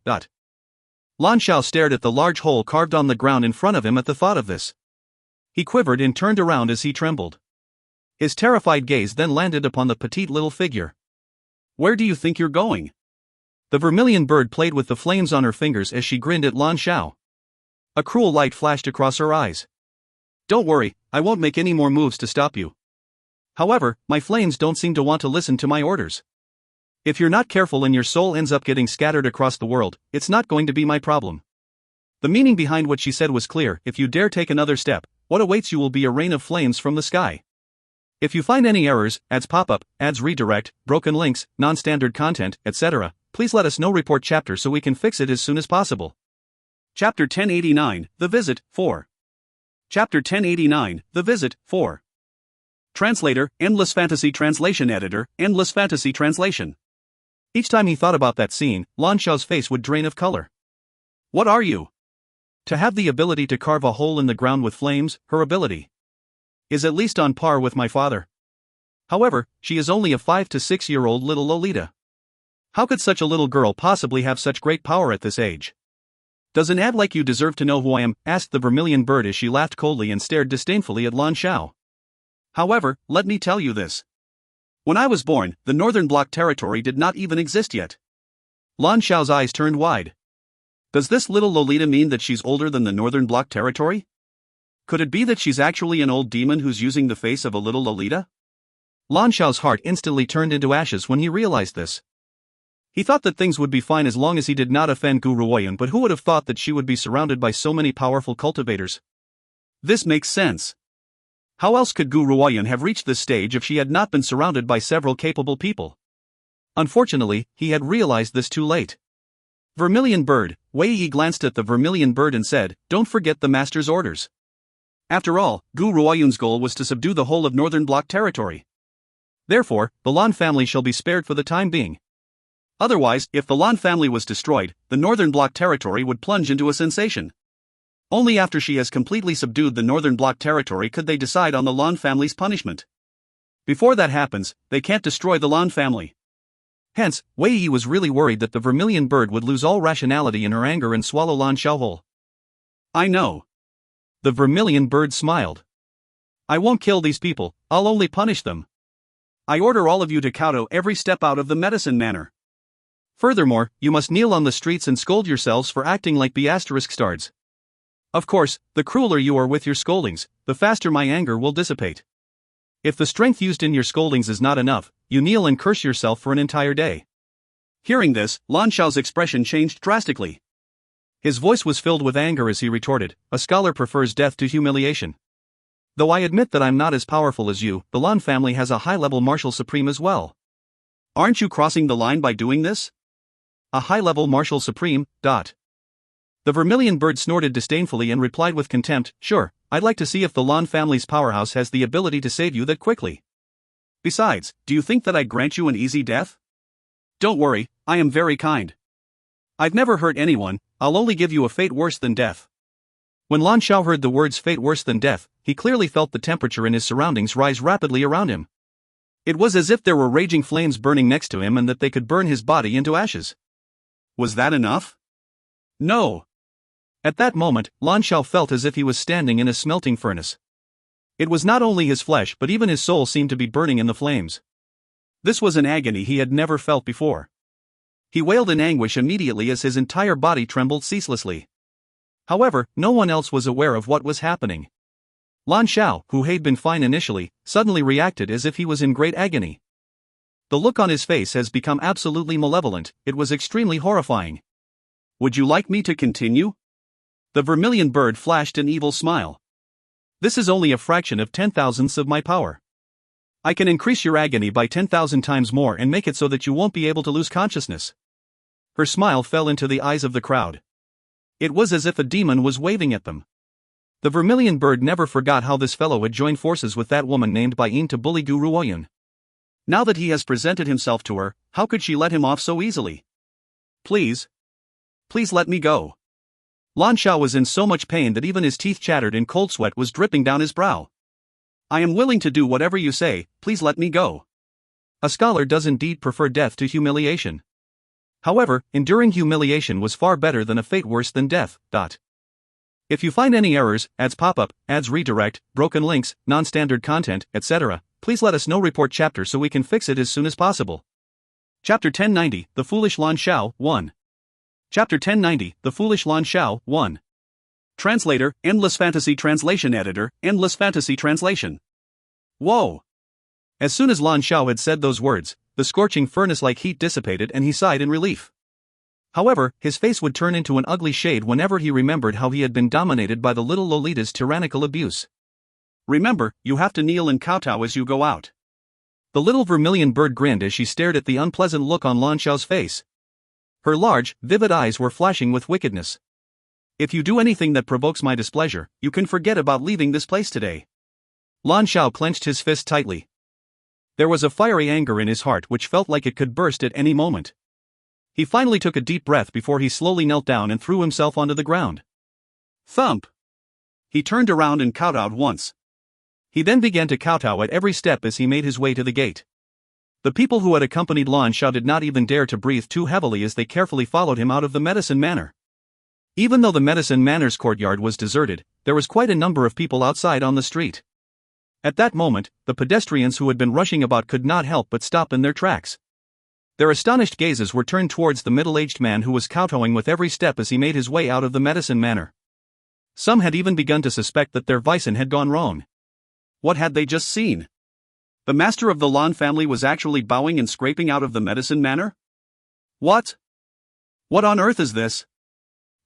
Lan Xiao stared at the large hole carved on the ground in front of him at the thought of this. He quivered and turned around as he trembled. His terrified gaze then landed upon the petite little figure. Where do you think you're going? The vermilion bird played with the flames on her fingers as she grinned at Lan Xiao. A cruel light flashed across her eyes. Don't worry, I won't make any more moves to stop you. However, my flames don't seem to want to listen to my orders. If you're not careful and your soul ends up getting scattered across the world, it's not going to be my problem. The meaning behind what she said was clear. If you dare take another step, what awaits you will be a rain of flames from the sky. If you find any errors, ads pop up, ads redirect, broken links, non-standard content, etc., please let us know. Report chapter so we can fix it as soon as possible. Chapter 1089, The Visit, 4. Chapter 1089, The Visit, 4. Translator, Endless Fantasy Translation Editor, Endless Fantasy Translation. Each time he thought about that scene, Lan Xiao's face would drain of color. What are you? To have the ability to carve a hole in the ground with flames, her ability is at least on par with my father. However, she is only a 5 to 6 year old little Lolita. How could such a little girl possibly have such great power at this age? Does an ad like you deserve to know who I am? Asked the vermilion bird as she laughed coldly and stared disdainfully at Lan Xiao. However, let me tell you this. When I was born, the Northern Bloc territory did not even exist yet. Lan Xiao's eyes turned wide. Does this little Lolita mean that she's older than the Northern Bloc territory? Could it be that she's actually an old demon who's using the face of a little Lolita? Lan Xiao's heart instantly turned into ashes when he realized this. He thought that things would be fine as long as he did not offend Gu Ruoyun, but who would have thought that she would be surrounded by so many powerful cultivators? This makes sense. How else could Gu Ruoyun have reached this stage if she had not been surrounded by several capable people? Unfortunately, he had realized this too late. Vermilion bird, Wei Yi glanced at the vermilion bird and said, "Don't forget the master's orders." After all, Gu Ruoyun's goal was to subdue the whole of Northern Bloc territory. Therefore, the Lan family shall be spared for the time being. Otherwise, if the Lan family was destroyed, the Northern Bloc territory would plunge into a sensation. Only after she has completely subdued the Northern Bloc territory could they decide on the Lan family's punishment. Before that happens, they can't destroy the Lan family. Hence, Wei Yi was really worried that the vermilion bird would lose all rationality in her anger and swallow Lan Xiao whole. I know. The vermilion bird smiled. I won't kill these people, I'll only punish them. I order all of you to kowtow every step out of the medicine manor. Furthermore, you must kneel on the streets and scold yourselves for acting like B***stards. Of course, the crueler you are with your scoldings, the faster my anger will dissipate. If the strength used in your scoldings is not enough, you kneel and curse yourself for an entire day. Hearing this, Lan Xiao's expression changed drastically. His voice was filled with anger as he retorted, "A scholar prefers death to humiliation. Though I admit that I'm not as powerful as you, the Lan family has a high-level martial supreme as well. Aren't you crossing the line by doing this? A high-level martial supreme, ... The vermilion bird snorted disdainfully and replied with contempt, "Sure, I'd like to see if the Lan family's powerhouse has the ability to save you that quickly. Besides, do you think that I'd grant you an easy death? Don't worry, I am very kind. I've never hurt anyone, I'll only give you a fate worse than death." When Lan Xiao heard the words fate worse than death, he clearly felt the temperature in his surroundings rise rapidly around him. It was as if there were raging flames burning next to him and that they could burn his body into ashes. Was that enough? No. At that moment, Lan Xiao felt as if he was standing in a smelting furnace. It was not only his flesh but even his soul seemed to be burning in the flames. This was an agony he had never felt before. He wailed in anguish immediately as his entire body trembled ceaselessly. However, no one else was aware of what was happening. Lan Xiao, who had been fine initially, suddenly reacted as if he was in great agony. The look on his face has become absolutely malevolent, it was extremely horrifying. Would you like me to continue? The vermilion bird flashed an evil smile. This is only a fraction of 10,000ths of my power. I can increase your agony by 10,000 times more and make it so that you won't be able to lose consciousness. Her smile fell into the eyes of the crowd. It was as if a demon was waving at them. The vermilion bird never forgot how this fellow had joined forces with that woman named Baiyin to bully Gu Ruoyun. Now that he has presented himself to her, how could she let him off so easily? Please let me go. Lan Xiao was in so much pain that even his teeth chattered and cold sweat was dripping down his brow. I am willing to do whatever you say, please let me go. A scholar does indeed prefer death to humiliation. However, enduring humiliation was far better than a fate worse than death. If you find any errors, ads pop up, ads redirect, broken links, non-standard content, etc., please let us know. Report chapter so we can fix it as soon as possible. Chapter 1090, The Foolish Lan Xiao, 1. Chapter 1090, The Foolish Lan Xiao, 1. Translator, Endless Fantasy Translation Editor, Endless Fantasy Translation. Whoa! As soon as Lan Xiao had said those words, the scorching furnace-like heat dissipated and he sighed in relief. However, his face would turn into an ugly shade whenever he remembered how he had been dominated by the little Lolita's tyrannical abuse. Remember, you have to kneel and kowtow as you go out. The little vermilion bird grinned as she stared at the unpleasant look on Lan Xiao's face. Her large, vivid eyes were flashing with wickedness. If you do anything that provokes my displeasure, you can forget about leaving this place today. Lan Xiao clenched his fist tightly. There was a fiery anger in his heart which felt like it could burst at any moment. He finally took a deep breath before he slowly knelt down and threw himself onto the ground. Thump! He turned around and kowtowed once. He then began to kowtow at every step as he made his way to the gate. The people who had accompanied Lan Xiao did not even dare to breathe too heavily as they carefully followed him out of the Medicine Manor. Even though the Medicine Manor's courtyard was deserted, there was quite a number of people outside on the street. At that moment, the pedestrians who had been rushing about could not help but stop in their tracks. Their astonished gazes were turned towards the middle-aged man who was kowtowing with every step as he made his way out of the Medicine Manor. Some had even begun to suspect that their Weissen had gone wrong. What had they just seen? The master of the Lan family was actually bowing and scraping out of the Medicine Manor? What? What on earth is this?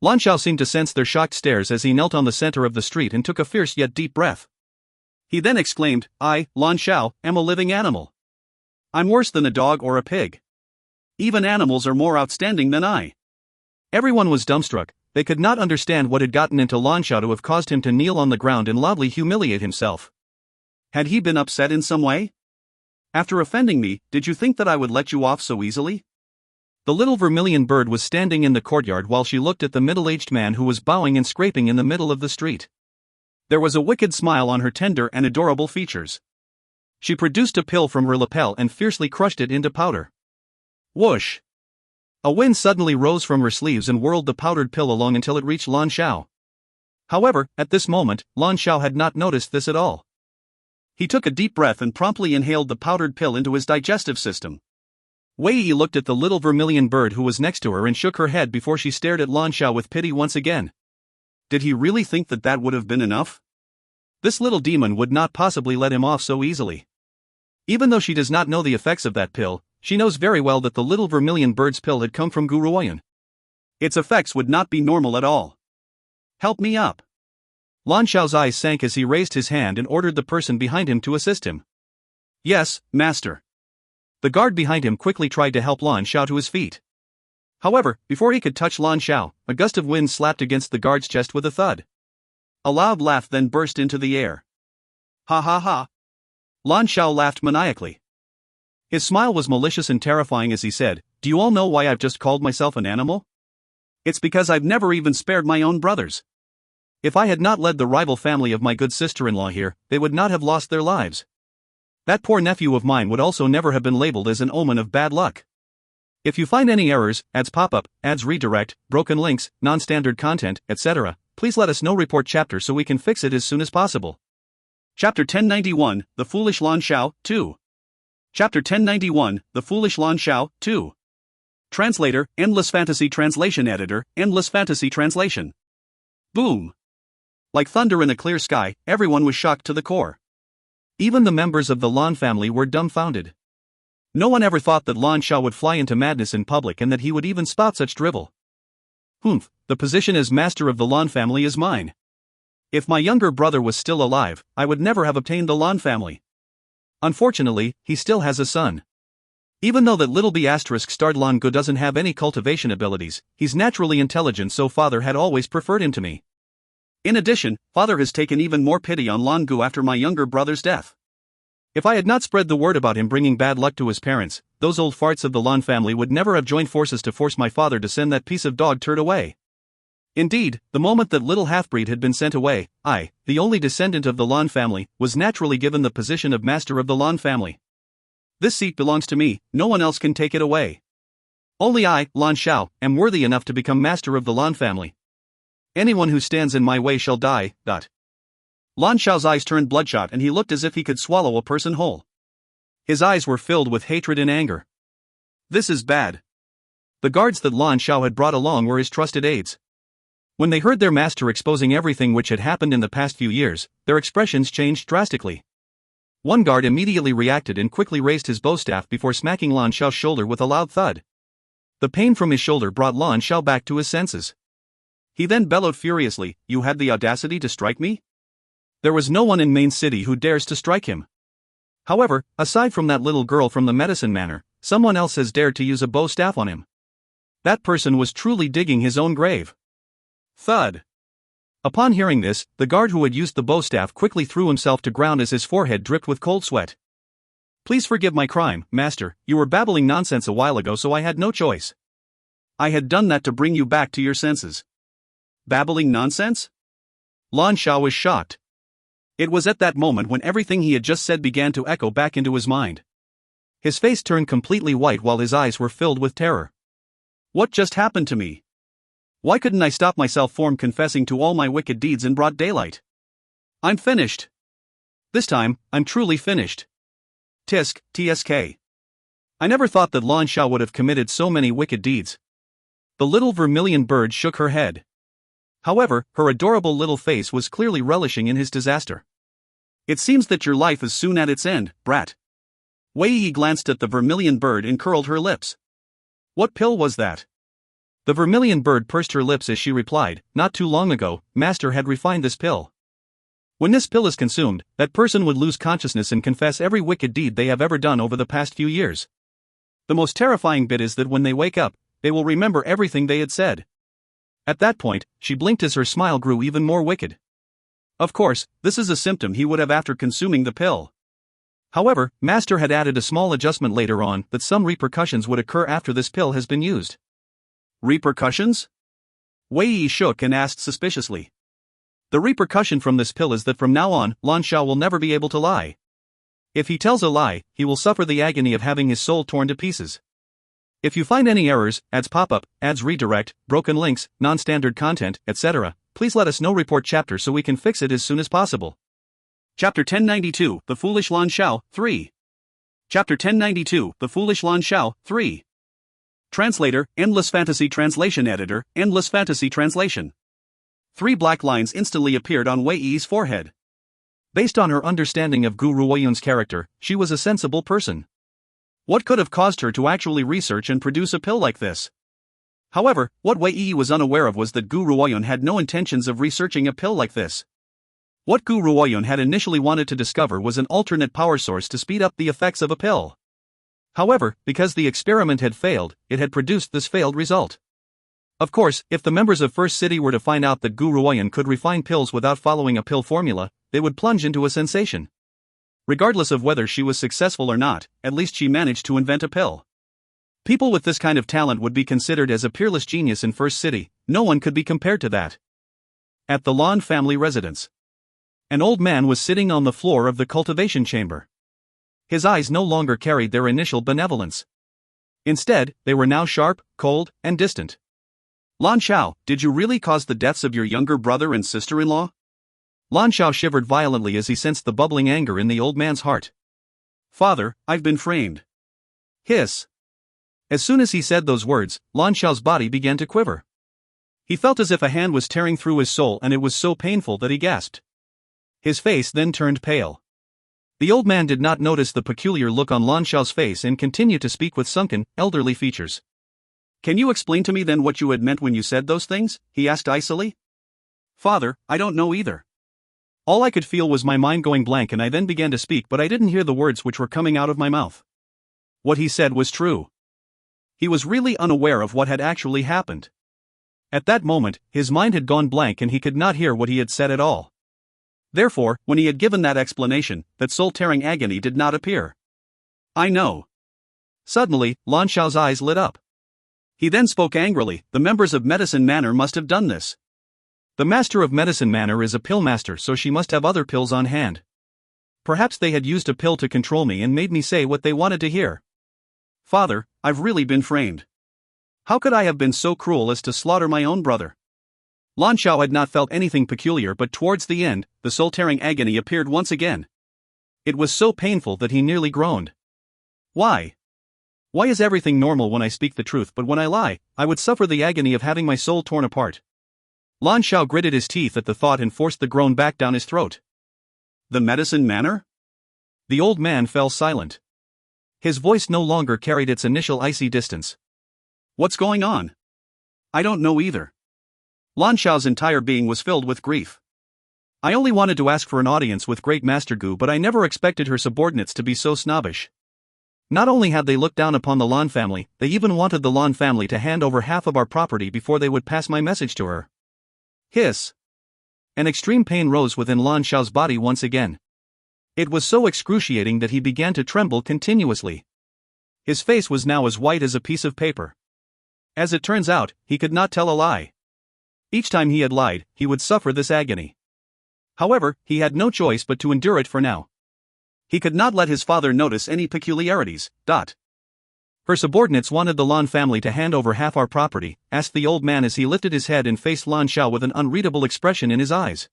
Lan Xiao seemed to sense their shocked stares as he knelt on the center of the street and took a fierce yet deep breath. He then exclaimed, I, Lan Xiao, am a living animal. I'm worse than a dog or a pig. Even animals are more outstanding than I. Everyone was dumbstruck. They could not understand what had gotten into Lan Xiao to have caused him to kneel on the ground and loudly humiliate himself. Had he been upset in some way? After offending me, did you think that I would let you off so easily? The little vermilion bird was standing in the courtyard while she looked at the middle-aged man who was bowing and scraping in the middle of the street. There was a wicked smile on her tender and adorable features. She produced a pill from her lapel and fiercely crushed it into powder. Whoosh! A wind suddenly rose from her sleeves and whirled the powdered pill along until it reached Lan Xiao. However, at this moment, Lan Xiao had not noticed this at all. He took a deep breath and promptly inhaled the powdered pill into his digestive system. Wei Yi looked at the little vermilion bird who was next to her and shook her head before she stared at Lan Xiao with pity once again. Did he really think that that would have been enough? This little demon would not possibly let him off so easily. Even though she does not know the effects of that pill, she knows very well that the little vermilion bird's pill had come from Guruoyan. Its effects would not be normal at all. Help me up. Lan Xiao's eyes sank as he raised his hand and ordered the person behind him to assist him. Yes, master. The guard behind him quickly tried to help Lan Xiao to his feet. However, before he could touch Lan Xiao, a gust of wind slapped against the guard's chest with a thud. A loud laugh then burst into the air. Ha ha ha. Lan Xiao laughed maniacally. His smile was malicious and terrifying as he said, Do you all know why I've just called myself an animal? It's because I've never even spared my own brothers. If I had not led the rival family of my good sister-in-law here, they would not have lost their lives. That poor nephew of mine would also never have been labeled as an omen of bad luck. If you find any errors, ads pop up, ads redirect, broken links, non-standard content, etc., please let us know. Report chapter so we can fix it as soon as possible. Chapter 1091, The Foolish Lan Xiao, 2. Chapter 1091, The Foolish Lan Xiao, 2. Translator, Endless Fantasy Translation Editor, Endless Fantasy Translation. Boom. Like thunder in a clear sky, everyone was shocked to the core. Even the members of the Lan family were dumbfounded. No one ever thought that Lan Xiao would fly into madness in public and that he would even spout such drivel. Humph, the position as master of the Lan family is mine. If my younger brother was still alive, I would never have obtained the Lan family. Unfortunately, he still has a son. Even though that little B***starred Lan Gu doesn't have any cultivation abilities, he's naturally intelligent, so father had always preferred him to me. In addition, father has taken even more pity on Lan Gu after my younger brother's death. If I had not spread the word about him bringing bad luck to his parents, those old farts of the Lan family would never have joined forces to force my father to send that piece of dog turd away. Indeed, the moment that little half-breed had been sent away, I, the only descendant of the Lan family, was naturally given the position of master of the Lan family. This seat belongs to me, no one else can take it away. Only I, Lan Xiao, am worthy enough to become master of the Lan family. Anyone who stands in my way shall die. Lan Xiao's eyes turned bloodshot and he looked as if he could swallow a person whole. His eyes were filled with hatred and anger. This is bad. The guards that Lan Xiao had brought along were his trusted aides. When they heard their master exposing everything which had happened in the past few years, their expressions changed drastically. One guard immediately reacted and quickly raised his bowstaff before smacking Lan Xiao's shoulder with a loud thud. The pain from his shoulder brought Lan Xiao back to his senses. He then bellowed furiously, You had the audacity to strike me? There was no one in Main City who dares to strike him. However, aside from that little girl from the Medicine Manor, someone else has dared to use a bow staff on him. That person was truly digging his own grave. Thud. Upon hearing this, the guard who had used the bowstaff quickly threw himself to ground as his forehead dripped with cold sweat. Please forgive my crime, master, you were babbling nonsense a while ago so I had no choice. I had done that to bring you back to your senses. Babbling nonsense? Lan Shao was shocked. It was at that moment when everything he had just said began to echo back into his mind. His face turned completely white while his eyes were filled with terror. What just happened to me? Why couldn't I stop myself from confessing to all my wicked deeds in broad daylight? I'm finished. This time, I'm truly finished. Tisk, TSK. I never thought that Lan Shao would have committed so many wicked deeds. The little vermilion bird shook her head. However, her adorable little face was clearly relishing in his disaster. It seems that your life is soon at its end, brat. Wei Yi glanced at the vermilion bird and curled her lips. What pill was that? The vermilion bird pursed her lips as she replied, not too long ago, Master had refined this pill. When this pill is consumed, that person would lose consciousness and confess every wicked deed they have ever done over the past few years. The most terrifying bit is that when they wake up, they will remember everything they had said. At that point, she blinked as her smile grew even more wicked. Of course, this is a symptom he would have after consuming the pill. However, Master had added a small adjustment later on that some repercussions would occur after this pill has been used. Repercussions? Wei Yi shook and asked suspiciously. The repercussion from this pill is that from now on, Lan Shao will never be able to lie. If he tells a lie, he will suffer the agony of having his soul torn to pieces. If you find any errors, ads pop up, ads redirect, broken links, non-standard content, etc., please let us know. Report chapter so we can fix it as soon as possible. Chapter 1092, The Foolish Lan Shao, 3. Chapter 1092, The Foolish Lan Shao, 3. Translator, Endless Fantasy Translation Editor, Endless Fantasy Translation. 3 black lines instantly appeared on Wei Yi's forehead. Based on her understanding of Gu Ruoyun's character, she was a sensible person. What could have caused her to actually research and produce a pill like this? However, what Wei Yi was unaware of was that Gu Ruoyun had no intentions of researching a pill like this. What Gu Ruoyun had initially wanted to discover was an alternate power source to speed up the effects of a pill. However, because the experiment had failed, it had produced this failed result. Of course, if the members of First City were to find out that Gu Ruoyun could refine pills without following a pill formula, they would plunge into a sensation. Regardless of whether she was successful or not, at least she managed to invent a pill. People with this kind of talent would be considered as a peerless genius in First City. No one could be compared to that. At the Lan family residence, an old man was sitting on the floor of the cultivation chamber. His eyes no longer carried their initial benevolence. Instead, they were now sharp, cold, and distant. Lan Shao, did you really cause the deaths of your younger brother and sister-in-law? Lan Shao shivered violently as he sensed the bubbling anger in the old man's heart. Father, I've been framed. Hiss. As soon as he said those words, Lan Shao's body began to quiver. He felt as if a hand was tearing through his soul and it was so painful that he gasped. His face then turned pale. The old man did not notice the peculiar look on Lan Shao's face and continued to speak with sunken, elderly features. Can you explain to me then what you had meant when you said those things? He asked icily. Father, I don't know either. All I could feel was my mind going blank and I then began to speak but I didn't hear the words which were coming out of my mouth. What he said was true. He was really unaware of what had actually happened. At that moment, his mind had gone blank and he could not hear what he had said at all. Therefore, when he had given that explanation, that soul-tearing agony did not appear. I know. Suddenly, Lan Shao's eyes lit up. He then spoke angrily, the members of Medicine Manor must have done this. The master of Medicine Manor is a pill master, so she must have other pills on hand. Perhaps they had used a pill to control me and made me say what they wanted to hear. Father, I've really been framed. How could I have been so cruel as to slaughter my own brother? Lan Shao had not felt anything peculiar, but towards the end, the soul-tearing agony appeared once again. It was so painful that he nearly groaned. Why? Why is everything normal when I speak the truth, but when I lie, I would suffer the agony of having my soul torn apart? Lan Shao gritted his teeth at the thought and forced the groan back down his throat. The Medicine Manor? The old man fell silent. His voice no longer carried its initial icy distance. What's going on? I don't know either. Lan Shao's entire being was filled with grief. I only wanted to ask for an audience with Great Master Gu, but I never expected her subordinates to be so snobbish. Not only had they looked down upon the Lan family, they even wanted the Lan family to hand over half of our property before they would pass my message to her. Hiss. An extreme pain rose within Lan Xiao's body once again. It was so excruciating that he began to tremble continuously. His face was now as white as a piece of paper. As it turns out, he could not tell a lie. Each time he had lied, he would suffer this agony. However, he had no choice but to endure it for now. He could not let his father notice any peculiarities. Her subordinates wanted the Lan family to hand over half our property, asked the old man as he lifted his head and faced Lan Xiao with an unreadable expression in his eyes.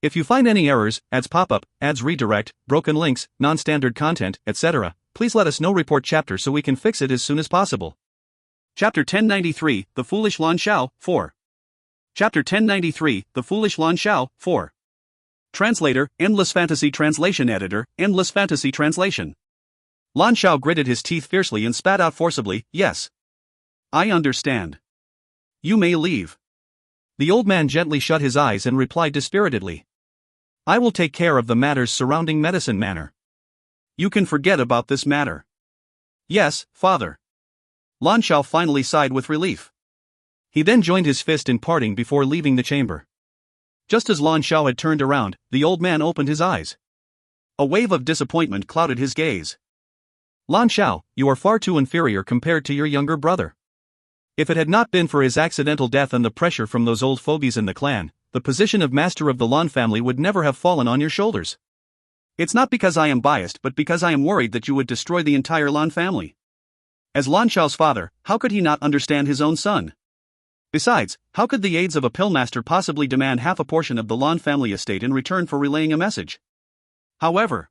If you find any errors, ads pop-up, ads redirect, broken links, non-standard content, etc., please let us know. Report chapter so we can fix it as soon as possible. Chapter 1093, The Foolish Lan Xiao, 4. Chapter 1093, The Foolish Lan Xiao, 4. Translator, Endless Fantasy Translation Editor, Endless Fantasy Translation. Lan Xiao gritted his teeth fiercely and spat out forcibly, "Yes. I understand. You may leave." The old man gently shut his eyes and replied dispiritedly, "I will take care of the matters surrounding Medicine Manor." "You can forget about this matter." "Yes, father." Lan Xiao finally sighed with relief. He then joined his fist in parting before leaving the chamber. Just as Lan Xiao had turned around, the old man opened his eyes. A wave of disappointment clouded his gaze. "Lan Xiao, you are far too inferior compared to your younger brother. If it had not been for his accidental death and the pressure from those old fogies in the clan, the position of master of the Lan family would never have fallen on your shoulders." "It's not because I am biased but because I am worried that you would destroy the entire Lan family. As Lan Xiao's father, how could he not understand his own son? Besides, how could the aides of a pillmaster possibly demand half a portion of the Lan family estate in return for relaying a message? However..."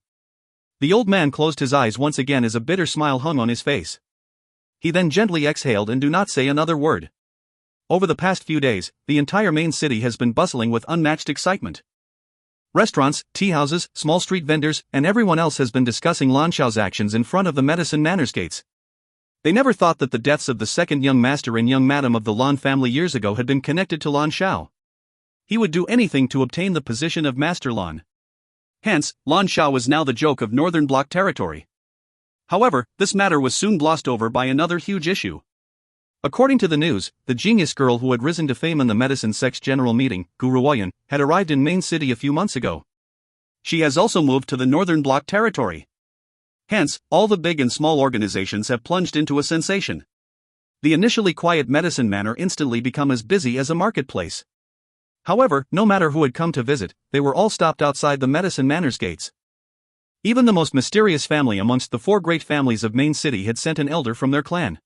The old man closed his eyes once again as a bitter smile hung on his face. He then gently exhaled and do not say another word. Over the past few days, the entire main city has been bustling with unmatched excitement. Restaurants, tea houses, small street vendors, and everyone else has been discussing Lan Xiao's actions in front of the Medicine Manor's gates. They never thought that the deaths of the second young master and young madam of the Lan family years ago had been connected to Lan Xiao. He would do anything to obtain the position of Master Lan. Hence, Lan Xiao was now the joke of Northern Bloc territory. However, this matter was soon glossed over by another huge issue. According to the news, the genius girl who had risen to fame in the medicine sect's general meeting, Gu Ruoyan, had arrived in Main City a few months ago. She has also moved to the Northern Bloc territory. Hence, all the big and small organizations have plunged into a sensation. The initially quiet Medicine Manor instantly became as busy as a marketplace. However, no matter who had come to visit, they were all stopped outside the Medicine Manor's gates. Even the most mysterious family amongst the four great families of Main City had sent an elder from their clan.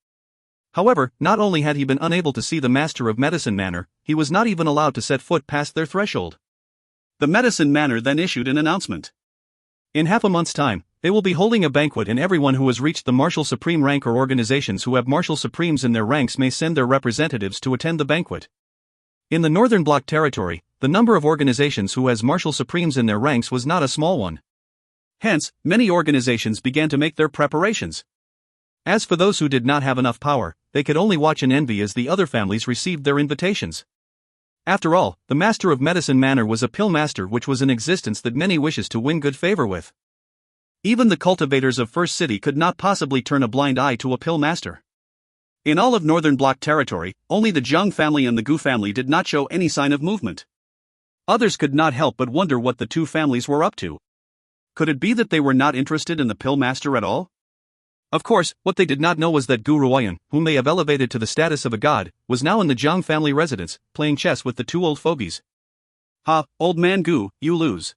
However, not only had he been unable to see the master of Medicine Manor, he was not even allowed to set foot past their threshold. The Medicine Manor then issued an announcement. In half a month's time, they will be holding a banquet and everyone who has reached the Martial Supreme rank or organizations who have Martial Supremes in their ranks may send their representatives to attend the banquet. In the Northern Bloc territory, the number of organizations who has Martial Supremes in their ranks was not a small one. Hence, many organizations began to make their preparations. As for those who did not have enough power, they could only watch in envy as the other families received their invitations. After all, the master of Medicine Manor was a pill master which was in existence that many wishes to win good favor with. Even the cultivators of First City could not possibly turn a blind eye to a pill master. In all of Northern Bloc territory, only the Zhang family and the Gu family did not show any sign of movement. Others could not help but wonder what the two families were up to. Could it be that they were not interested in the pill master at all? Of course, what they did not know was that Gu Ruoyan, whom they have elevated to the status of a god, was now in the Zhang family residence, playing chess with the two old fogies. "Ha, old man Gu, you lose."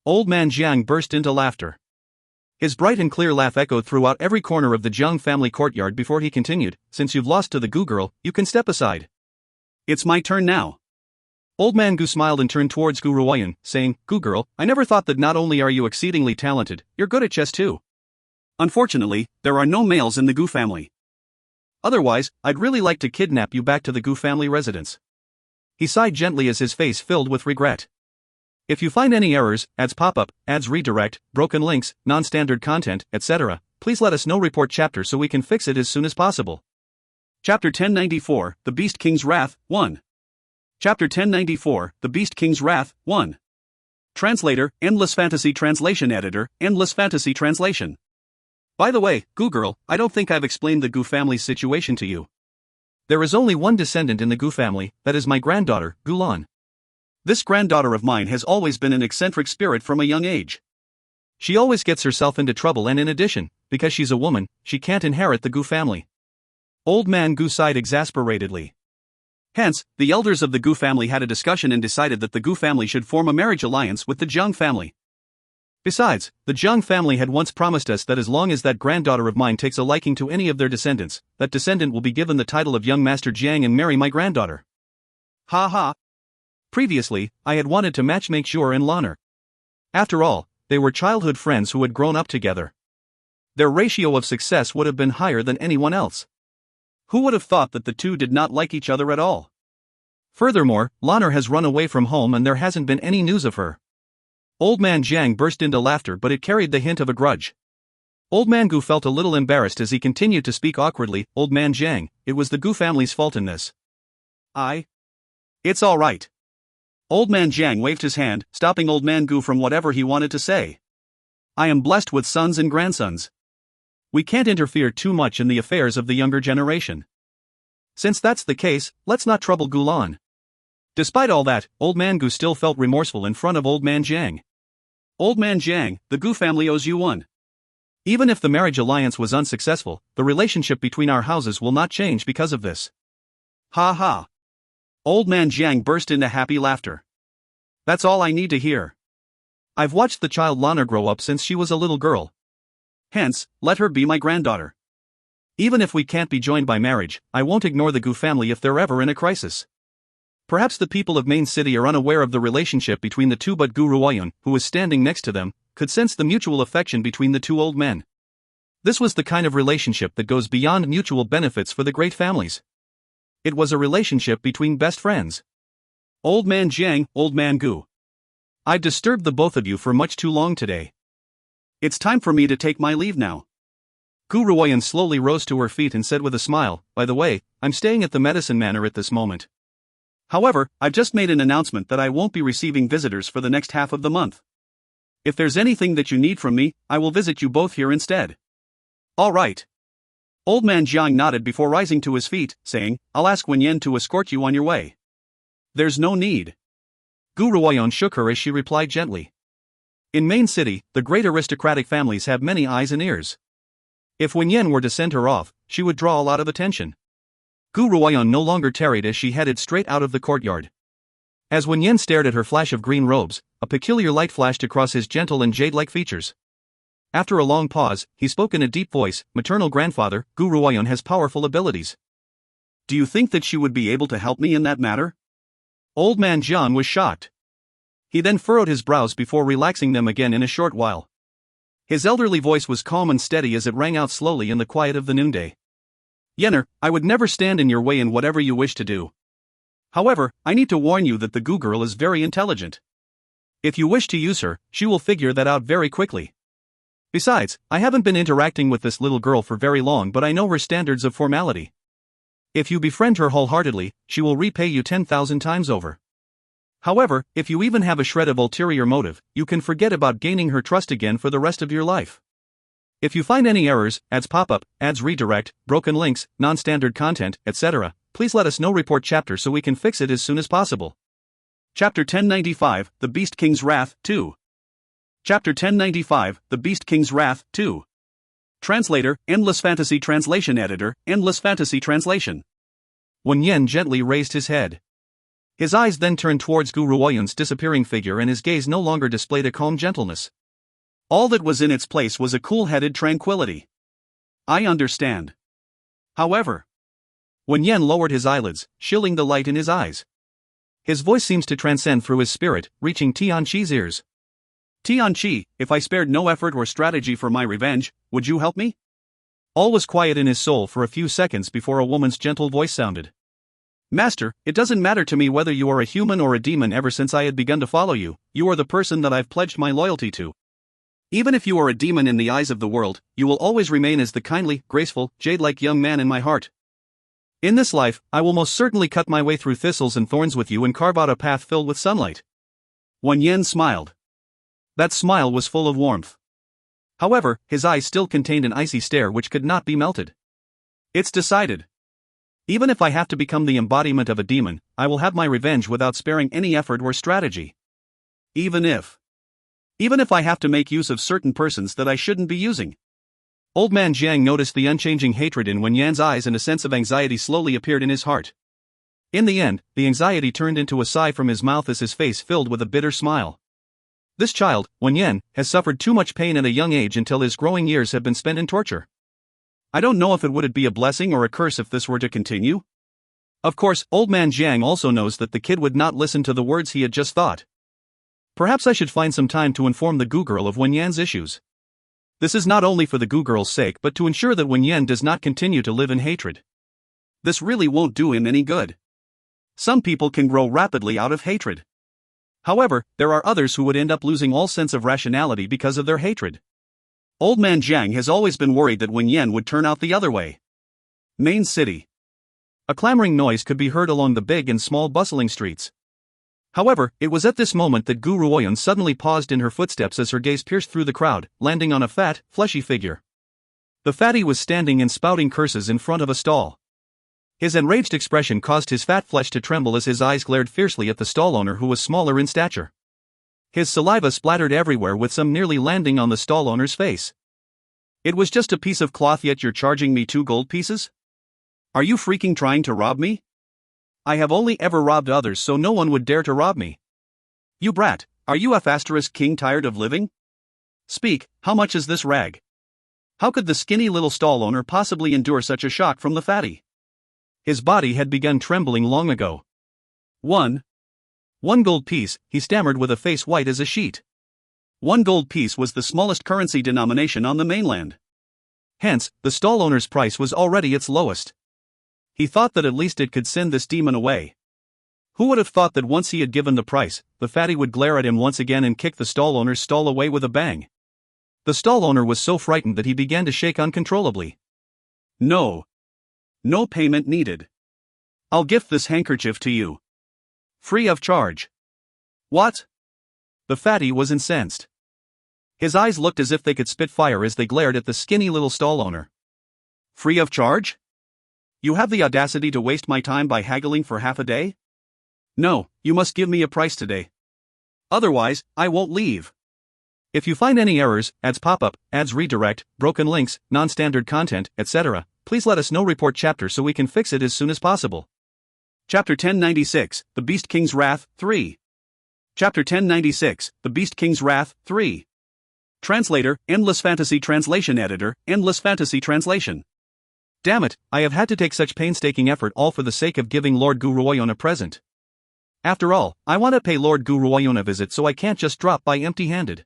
Old man Jiang burst into laughter. His bright and clear laugh echoed throughout every corner of the Zhang family courtyard before he continued, "Since you've lost to the Gu girl, you can step aside." "It's my turn now." Old man Gu smiled and turned towards Gu Ruoyan, saying, "Gu girl, I never thought that not only are you exceedingly talented, you're good at chess too." "Unfortunately, there are no males in the Gu family. Otherwise, I'd really like to kidnap you back to the Gu family residence." He sighed gently as his face filled with regret. If you find any errors, ads pop up, ads redirect, broken links, non-standard content, etc., please let us know. Report chapter so we can fix it as soon as possible. Chapter 1094, The Beast King's Wrath, 1. Chapter 1094, The Beast King's Wrath, 1. Translator, Endless Fantasy Translation Editor, Endless Fantasy Translation. By the way, Gu girl, I don't think I've explained the Gu family's situation to you. There is only one descendant in the Gu family, that is my granddaughter, Gu Lan. This granddaughter of mine has always been an eccentric spirit from a young age. She always gets herself into trouble, and in addition, because she's a woman, she can't inherit the Gu family. Old man Gu sighed exasperatedly. Hence, the elders of the Gu family had a discussion and decided that the Gu family should form a marriage alliance with the Jiang family. Besides, the Jiang family had once promised us that as long as that granddaughter of mine takes a liking to any of their descendants, that descendant will be given the title of young Master Jiang and marry my granddaughter. Ha ha. Previously, I had wanted to matchmake Zhuor and Lan'er. After all, they were childhood friends who had grown up together. Their ratio of success would have been higher than anyone else. Who would have thought that the two did not like each other at all? Furthermore, Lan'er has run away from home and there hasn't been any news of her. Old man Jiang burst into laughter, but it carried the hint of a grudge. Old man Gu felt a little embarrassed as he continued to speak awkwardly. Old man Jiang, it was the Gu family's fault in this. It's all right. Old man Jiang waved his hand, stopping old man Gu from whatever he wanted to say. I am blessed with sons and grandsons. We can't interfere too much in the affairs of the younger generation. Since that's the case, let's not trouble Gulan. Despite all that, old man Gu still felt remorseful in front of old man Jiang. Old man Jiang, the Gu family owes you one. Even if the marriage alliance was unsuccessful, the relationship between our houses will not change because of this. Ha ha. Old man Jiang burst into happy laughter. That's all I need to hear. I've watched the child Lan'er grow up since she was a little girl. Hence, let her be my granddaughter. Even if we can't be joined by marriage, I won't ignore the Gu family if they're ever in a crisis. Perhaps the people of Main City are unaware of the relationship between the two, but Gu Ruoyun, who was standing next to them, could sense the mutual affection between the two old men. This was the kind of relationship that goes beyond mutual benefits for the great families. It was a relationship between best friends. Old man Jiang, old man Gu. I've disturbed the both of you for much too long today. It's time for me to take my leave now. Gu Ruoyun slowly rose to her feet and said with a smile, by the way, I'm staying at the Medicine Manor at this moment. However, I've just made an announcement that I won't be receiving visitors for the next half of the month. If there's anything that you need from me, I will visit you both here instead. All right. Old man Jiang nodded before rising to his feet, saying, I'll ask Wen Yen to escort you on your way. There's no need. Gu Ruoyun shook her as she replied gently. In Main City, the great aristocratic families have many eyes and ears. If Wen Yen were to send her off, she would draw a lot of attention. Gu Ruoyun no longer tarried as she headed straight out of the courtyard. As Wen Yen stared at her flash of green robes, a peculiar light flashed across his gentle and jade-like features. After a long pause, he spoke in a deep voice, Maternal grandfather, Gu Ruoyun has powerful abilities. Do you think that she would be able to help me in that matter? Old man Jiang was shocked. He then furrowed his brows before relaxing them again in a short while. His elderly voice was calm and steady as it rang out slowly in the quiet of the noonday. Yenner, I would never stand in your way in whatever you wish to do. However, I need to warn you that the Gu girl is very intelligent. If you wish to use her, she will figure that out very quickly. Besides, I haven't been interacting with this little girl for very long, but I know her standards of formality. If you befriend her wholeheartedly, she will repay you 10,000 times over. However, if you even have a shred of ulterior motive, you can forget about gaining her trust again for the rest of your life. If you find any errors, ads pop up, ads redirect, broken links, non-standard content, etc., please let us know. Report chapter so we can fix it as soon as possible. Chapter 1095, The Beast King's Wrath, 2. Chapter 1095, The Beast King's Wrath, 2. Translator, Endless Fantasy Translation Editor, Endless Fantasy Translation. Wen Yen gently raised his head. His eyes then turned towards Gu Ruoyun's disappearing figure and his gaze no longer displayed a calm gentleness. All that was in its place was a cool-headed tranquility. I understand. However, Wen Yen lowered his eyelids, shielding the light in his eyes. His voice seems to transcend through his spirit, reaching Tianqi's ears. Tianqi, if I spared no effort or strategy for my revenge, would you help me? All was quiet in his soul for a few seconds before a woman's gentle voice sounded. Master, it doesn't matter to me whether you are a human or a demon. Ever since I had begun to follow you, you are the person that I've pledged my loyalty to. Even if you are a demon in the eyes of the world, you will always remain as the kindly, graceful, jade-like young man in my heart. In this life, I will most certainly cut my way through thistles and thorns with you and carve out a path filled with sunlight. Wen Yen smiled. That smile was full of warmth. However, his eyes still contained an icy stare which could not be melted. It's decided. Even if I have to become the embodiment of a demon, I will have my revenge without sparing any effort or strategy. Even if I have to make use of certain persons that I shouldn't be using. Old man Jiang noticed the unchanging hatred in Wen Yan's eyes, and a sense of anxiety slowly appeared in his heart. In the end, the anxiety turned into a sigh from his mouth as his face filled with a bitter smile. This child, Wen Yan, has suffered too much pain at a young age until his growing years have been spent in torture. I don't know if it would be a blessing or a curse if this were to continue. Of course, old man Jiang also knows that the kid would not listen to the words he had just thought. Perhaps I should find some time to inform the Gu girl of Wen Yan's issues. This is not only for the Gu girl's sake but to ensure that Wen Yan does not continue to live in hatred. This really won't do him any good. Some people can grow rapidly out of hatred. However, there are others who would end up losing all sense of rationality because of their hatred. Old man Jiang has always been worried that Wen Yan would turn out the other way. Main city. A clamoring noise could be heard along the big and small bustling streets. However, it was at this moment that Gu Ruoyun suddenly paused in her footsteps as her gaze pierced through the crowd, landing on a fat, fleshy figure. The fatty was standing and spouting curses in front of a stall. His enraged expression caused his fat flesh to tremble as his eyes glared fiercely at the stall owner, who was smaller in stature. His saliva splattered everywhere, with some nearly landing on the stall owner's face. It was just a piece of cloth, yet you're charging me 2 gold pieces? Are you freaking trying to rob me? I have only ever robbed others, so no one would dare to rob me. You brat, are you F*** king tired of living? Speak, how much is this rag? How could the skinny little stall owner possibly endure such a shock from the fatty? His body had begun trembling long ago. 1 gold piece, he stammered with a face white as a sheet. 1 gold piece was the smallest currency denomination on the mainland. Hence, the stall owner's price was already its lowest. He thought that at least it could send this demon away. Who would have thought that once he had given the price, the fatty would glare at him once again and kick the stall owner's stall away with a bang? The stall owner was so frightened that he began to shake uncontrollably. No payment needed. I'll gift this handkerchief to you. Free of charge. What? The fatty was incensed. His eyes looked as if they could spit fire as they glared at the skinny little stall owner. Free of charge? You have the audacity to waste my time by haggling for half a day? No, you must give me a price today. Otherwise, I won't leave. If you find any errors, ads pop-up, ads redirect, broken links, non-standard content, etc., please let us know. Report chapter so we can fix it as soon as possible. Chapter 1096, The Beast King's Wrath, 3. Chapter 1096, The Beast King's Wrath, 3. Translator, Endless Fantasy Translation Editor, Endless Fantasy Translation. Damn it, I have had to take such painstaking effort all for the sake of giving Lord Gu Ruoyun a present. After all, I want to pay Lord Gu Ruoyun a visit, so I can't just drop by empty-handed.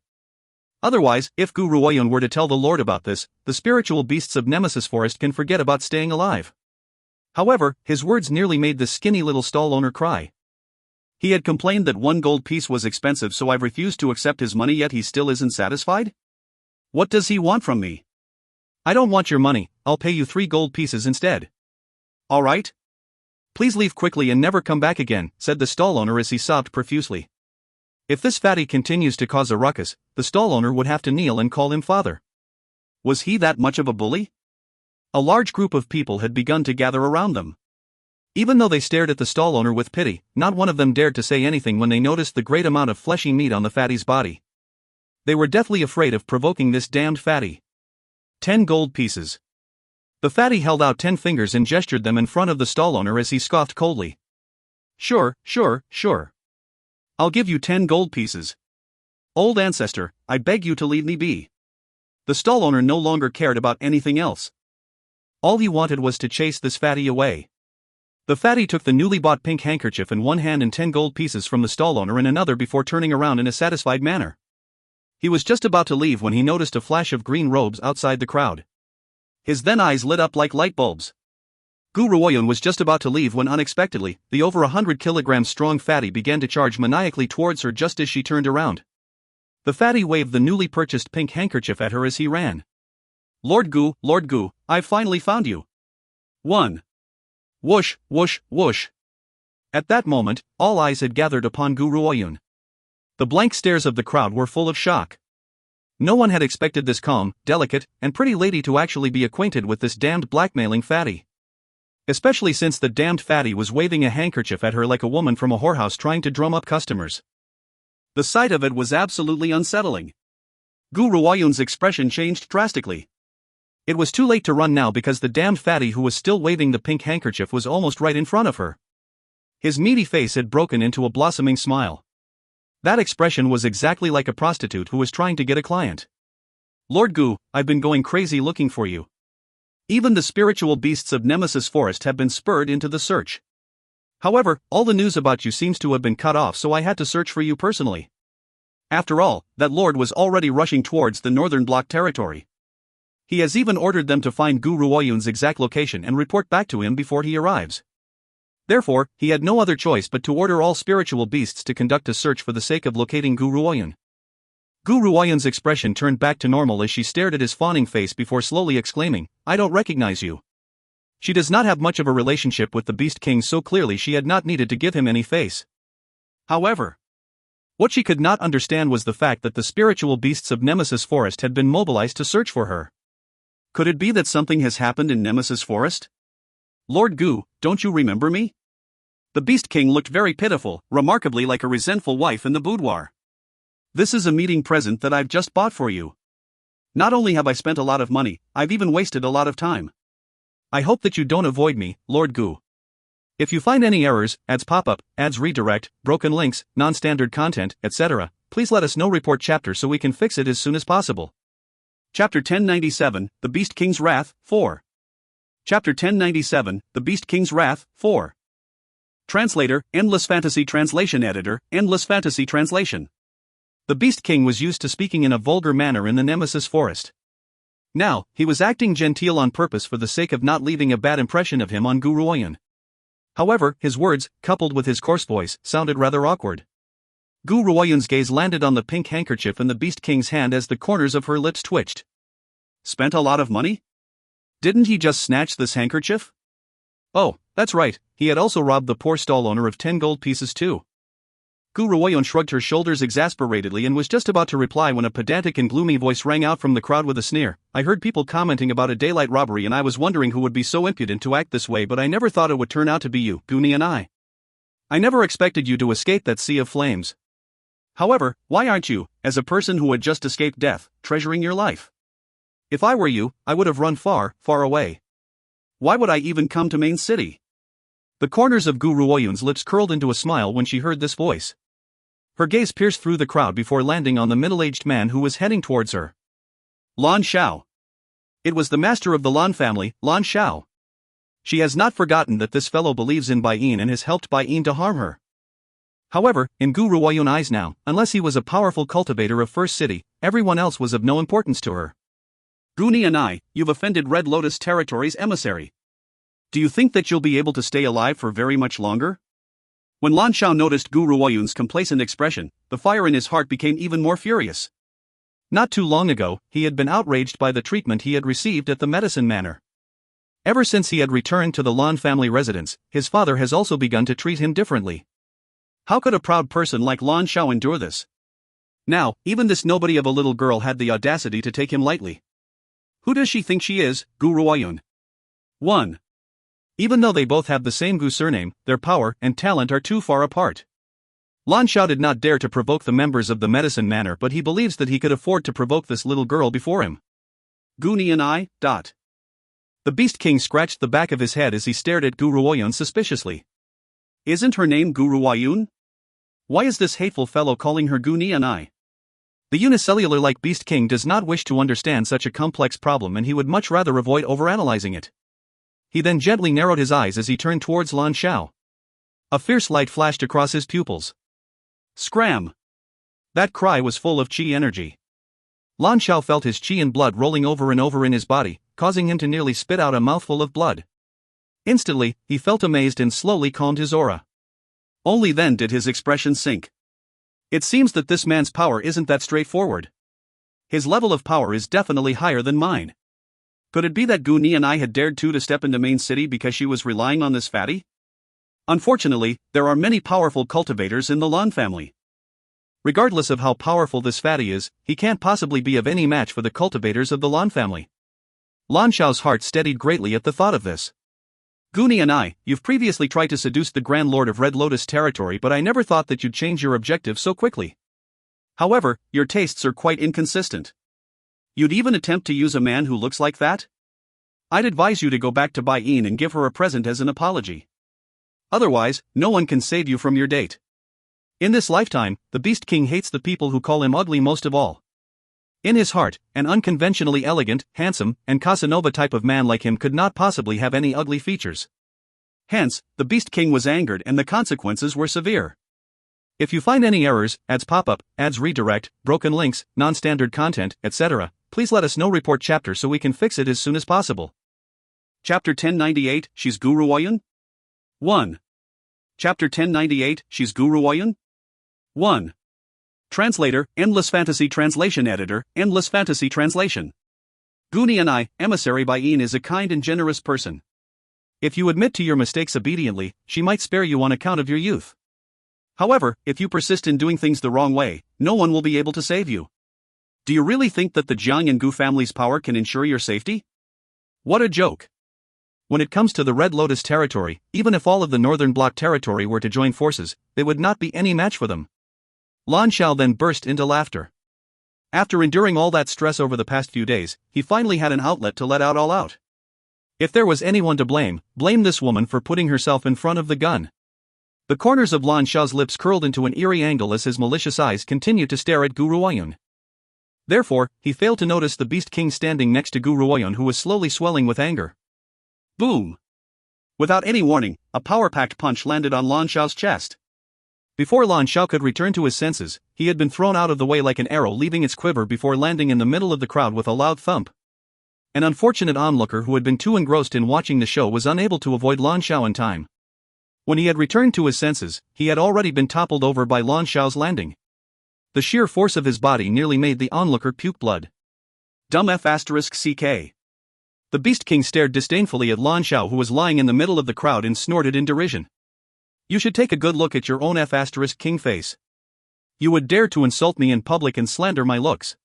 Otherwise, if Gu Ruoyun were to tell the Lord about this, the spiritual beasts of Nemesis Forest can forget about staying alive. However, his words nearly made the skinny little stall owner cry. He had complained that 1 gold piece was expensive, so I've refused to accept his money, yet he still isn't satisfied? What does he want from me? I don't want your money, I'll pay you 3 gold pieces instead. All right. Please leave quickly and never come back again, said the stall owner as he sobbed profusely. If this fatty continues to cause a ruckus, the stall owner would have to kneel and call him father. Was he that much of a bully? A large group of people had begun to gather around them. Even though they stared at the stall owner with pity, not one of them dared to say anything when they noticed the great amount of fleshy meat on the fatty's body. They were deathly afraid of provoking this damned fatty. 10 gold pieces. The fatty held out 10 fingers and gestured them in front of the stall owner as he scoffed coldly. Sure. I'll give you 10 gold pieces. Old ancestor, I beg you to leave me be. The stall owner no longer cared about anything else. All he wanted was to chase this fatty away. The fatty took the newly bought pink handkerchief in one hand and 10 gold pieces from the stall owner in another before turning around in a satisfied manner. He was just about to leave when he noticed a flash of green robes outside the crowd. His then eyes lit up like light bulbs. Gu Ruoyun was just about to leave when unexpectedly, the over 100 kilograms strong fatty began to charge maniacally towards her just as she turned around. The fatty waved the newly purchased pink handkerchief at her as he ran. Lord Gu, I've finally found you. 1. Whoosh, whoosh, whoosh. At that moment, all eyes had gathered upon Gu Ruoyun. The blank stares of the crowd were full of shock. No one had expected this calm, delicate, and pretty lady to actually be acquainted with this damned blackmailing fatty. Especially since the damned fatty was waving a handkerchief at her like a woman from a whorehouse trying to drum up customers. The sight of it was absolutely unsettling. Gu Ruoyun's expression changed drastically. It was too late to run now because the damned fatty who was still waving the pink handkerchief was almost right in front of her. His meaty face had broken into a blossoming smile. That expression was exactly like a prostitute who was trying to get a client. Lord Gu, I've been going crazy looking for you. Even the spiritual beasts of Nemesis Forest have been spurred into the search. However, all the news about you seems to have been cut off, so I had to search for you personally. After all, that lord was already rushing towards the northern block territory. He has even ordered them to find Gu Ruoyun's exact location and report back to him before he arrives. Therefore, he had no other choice but to order all spiritual beasts to conduct a search for the sake of locating Gu Ruoyun. Gu Ruoyun's expression turned back to normal as she stared at his fawning face before slowly exclaiming, "I don't recognize you." She does not have much of a relationship with the Beast King, so clearly she had not needed to give him any face. However, what she could not understand was the fact that the spiritual beasts of Nemesis Forest had been mobilized to search for her. Could it be that something has happened in Nemesis Forest? Lord Gu, don't you remember me? The Beast King looked very pitiful, remarkably like a resentful wife in the boudoir. This is a meeting present that I've just bought for you. Not only have I spent a lot of money, I've even wasted a lot of time. I hope that you don't avoid me, Lord Gu. If you find any errors, ads pop-up, ads redirect, broken links, non-standard content, etc., please let us know. Report chapter so we can fix it as soon as possible. Chapter 1097, The Beast King's Wrath, 4. Chapter 1097, The Beast King's Wrath, 4. Translator, Endless Fantasy Translation Editor, Endless Fantasy Translation. The Beast King was used to speaking in a vulgar manner in the Nemesis Forest. Now, he was acting genteel on purpose for the sake of not leaving a bad impression of him on Gu Ruoyun. However, his words, coupled with his coarse voice, sounded rather awkward. Gu Ruoyun's gaze landed on the pink handkerchief in the Beast King's hand as the corners of her lips twitched. Spent a lot of money? Didn't he just snatch this handkerchief? Oh, that's right, he had also robbed the poor stall owner of 10 gold pieces too. Gu Ruoyun shrugged her shoulders exasperatedly and was just about to reply when a pedantic and gloomy voice rang out from the crowd with a sneer. I heard people commenting about a daylight robbery and I was wondering who would be so impudent to act this way, but I never thought it would turn out to be you, Goonie and I. I never expected you to escape that sea of flames. However, why aren't you, as a person who had just escaped death, treasuring your life? If I were you, I would have run far, far away. Why would I even come to Main City? The corners of Gu Ruoyun's lips curled into a smile when she heard this voice. Her gaze pierced through the crowd before landing on the middle-aged man who was heading towards her. Lan Xiao. It was the master of the Lan family, Lan Xiao. She has not forgotten that this fellow believes in Bai Yin and has helped Bai Yin to harm her. However, in Gu Ruoyun's eyes now, unless he was a powerful cultivator of First City, everyone else was of no importance to her. Goonie and I, you've offended Red Lotus Territory's emissary. Do you think that you'll be able to stay alive for very much longer? When Lan Xiao noticed Gu Ruoyun's complacent expression, the fire in his heart became even more furious. Not too long ago, he had been outraged by the treatment he had received at the Medicine Manor. Ever since he had returned to the Lan family residence, his father has also begun to treat him differently. How could a proud person like Lan Xiao endure this? Now, even this nobody of a little girl had the audacity to take him lightly. Who does she think she is, Gu Ruoyun? 1. Even though they both have the same Gu surname, their power and talent are too far apart. Lan Xiao did not dare to provoke the members of the Medicine Manor, but he believes that he could afford to provoke this little girl before him. Goonie and I. The Beast King scratched the back of his head as he stared at Gu Ruoyun suspiciously. Isn't her name Gu Ruoyun? Why is this hateful fellow calling her Goonie and I? The unicellular-like Beast King does not wish to understand such a complex problem and he would much rather avoid overanalyzing it. He then gently narrowed his eyes as he turned towards Lan Xiao. A fierce light flashed across his pupils. Scram! That cry was full of qi energy. Lan Xiao felt his qi and blood rolling over and over in his body, causing him to nearly spit out a mouthful of blood. Instantly, he felt amazed and slowly calmed his aura. Only then did his expression sink. It seems that this man's power isn't that straightforward. His level of power is definitely higher than mine. Could it be that Goonie and I had dared to step into Main City because she was relying on this fatty? Unfortunately, there are many powerful cultivators in the Lan family. Regardless of how powerful this fatty is, he can't possibly be of any match for the cultivators of the Lan family. Lan Xiao's heart steadied greatly at the thought of this. Goonie and you've previously tried to seduce the Grand Lord of Red Lotus territory, but I never thought that you'd change your objective so quickly. However, your tastes are quite inconsistent. You'd even attempt to use a man who looks like that? I'd advise you to go back to Bai Yin and give her a present as an apology. Otherwise, no one can save you from your date. In this lifetime, the Beast King hates the people who call him ugly most of all. In his heart, an unconventionally elegant, handsome, and Casanova type of man like him could not possibly have any ugly features. Hence, the Beast King was angered and the consequences were severe. If you find any errors, ads pop up, ads redirect, broken links, non-standard content, etc., please let us know. Report chapter so we can fix it as soon as possible. Chapter 1098, She's Guruoyun? 1. Chapter 1098, She's Guruoyun? 1. Translator, Endless Fantasy Translation Editor, Endless Fantasy Translation. Goonie and Emissary Bai Yin is a kind and generous person. If you admit to your mistakes obediently, she might spare you on account of your youth. However, if you persist in doing things the wrong way, no one will be able to save you. Do you really think that the Jiang and Gu family's power can ensure your safety? What a joke. When it comes to the Red Lotus territory, even if all of the Northern Bloc territory were to join forces, they would not be any match for them. Lan Xiao then burst into laughter. After enduring all that stress over the past few days, he finally had an outlet to let all out. If there was anyone to blame this woman for putting herself in front of the gun. The corners of Lan Xiao's lips curled into an eerie angle as his malicious eyes continued to stare at Guruoyun. Therefore, he failed to notice the Beast King standing next to Guruoyun, who was slowly swelling with anger. Boom! Without any warning, a power-packed punch landed on Lan Xiao's chest. Before Lan Xiao could return to his senses, he had been thrown out of the way like an arrow leaving its quiver before landing in the middle of the crowd with a loud thump. An unfortunate onlooker who had been too engrossed in watching the show was unable to avoid Lan Xiao in time. When he had returned to his senses, he had already been toppled over by Lan Xiao's landing. The sheer force of his body nearly made the onlooker puke blood. Dumb F***CK. The Beast King stared disdainfully at Lan Xiao, who was lying in the middle of the crowd, and snorted in derision. You should take a good look at your own F***king face. You would dare to insult me in public and slander my looks.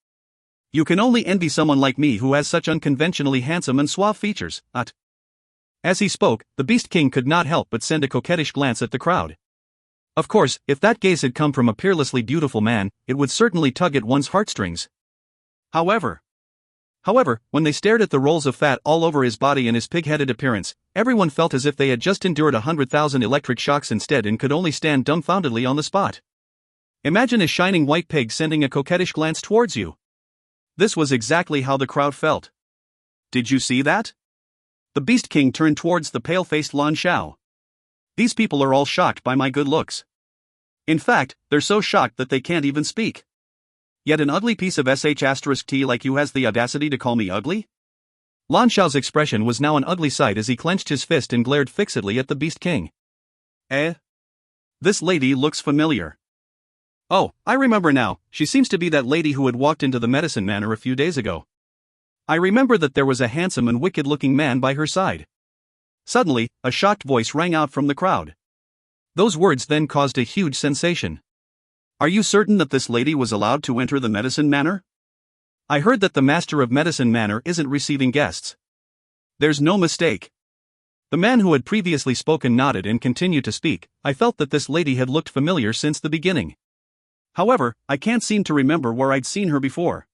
You can only envy someone like me who has such unconventionally handsome and suave features. As he spoke, the Beast King could not help but send a coquettish glance at the crowd. Of course, if that gaze had come from a peerlessly beautiful man, it would certainly tug at one's heartstrings. However, when they stared at the rolls of fat all over his body and his pig-headed appearance, everyone felt as if they had just endured 100,000 electric shocks instead and could only stand dumbfoundedly on the spot. Imagine a shining white pig sending a coquettish glance towards you. This was exactly how the crowd felt. Did you see that? The Beast King turned towards the pale-faced Lan Xiao. These people are all shocked by my good looks. In fact, they're so shocked that they can't even speak. Yet an ugly piece of sh*t like you has the audacity to call me ugly? Lan Xiao's expression was now an ugly sight as he clenched his fist and glared fixedly at the Beast King. This lady looks familiar. Oh, I remember now, she seems to be that lady who had walked into the Medicine Manor a few days ago. I remember that there was a handsome and wicked-looking man by her side. Suddenly, a shocked voice rang out from the crowd. Those words then caused a huge sensation. Are you certain that this lady was allowed to enter the Medicine Manor? I heard that the Master of Medicine Manor isn't receiving guests. There's no mistake. The man who had previously spoken nodded and continued to speak. I felt that this lady had looked familiar since the beginning. However, I can't seem to remember where I'd seen her before.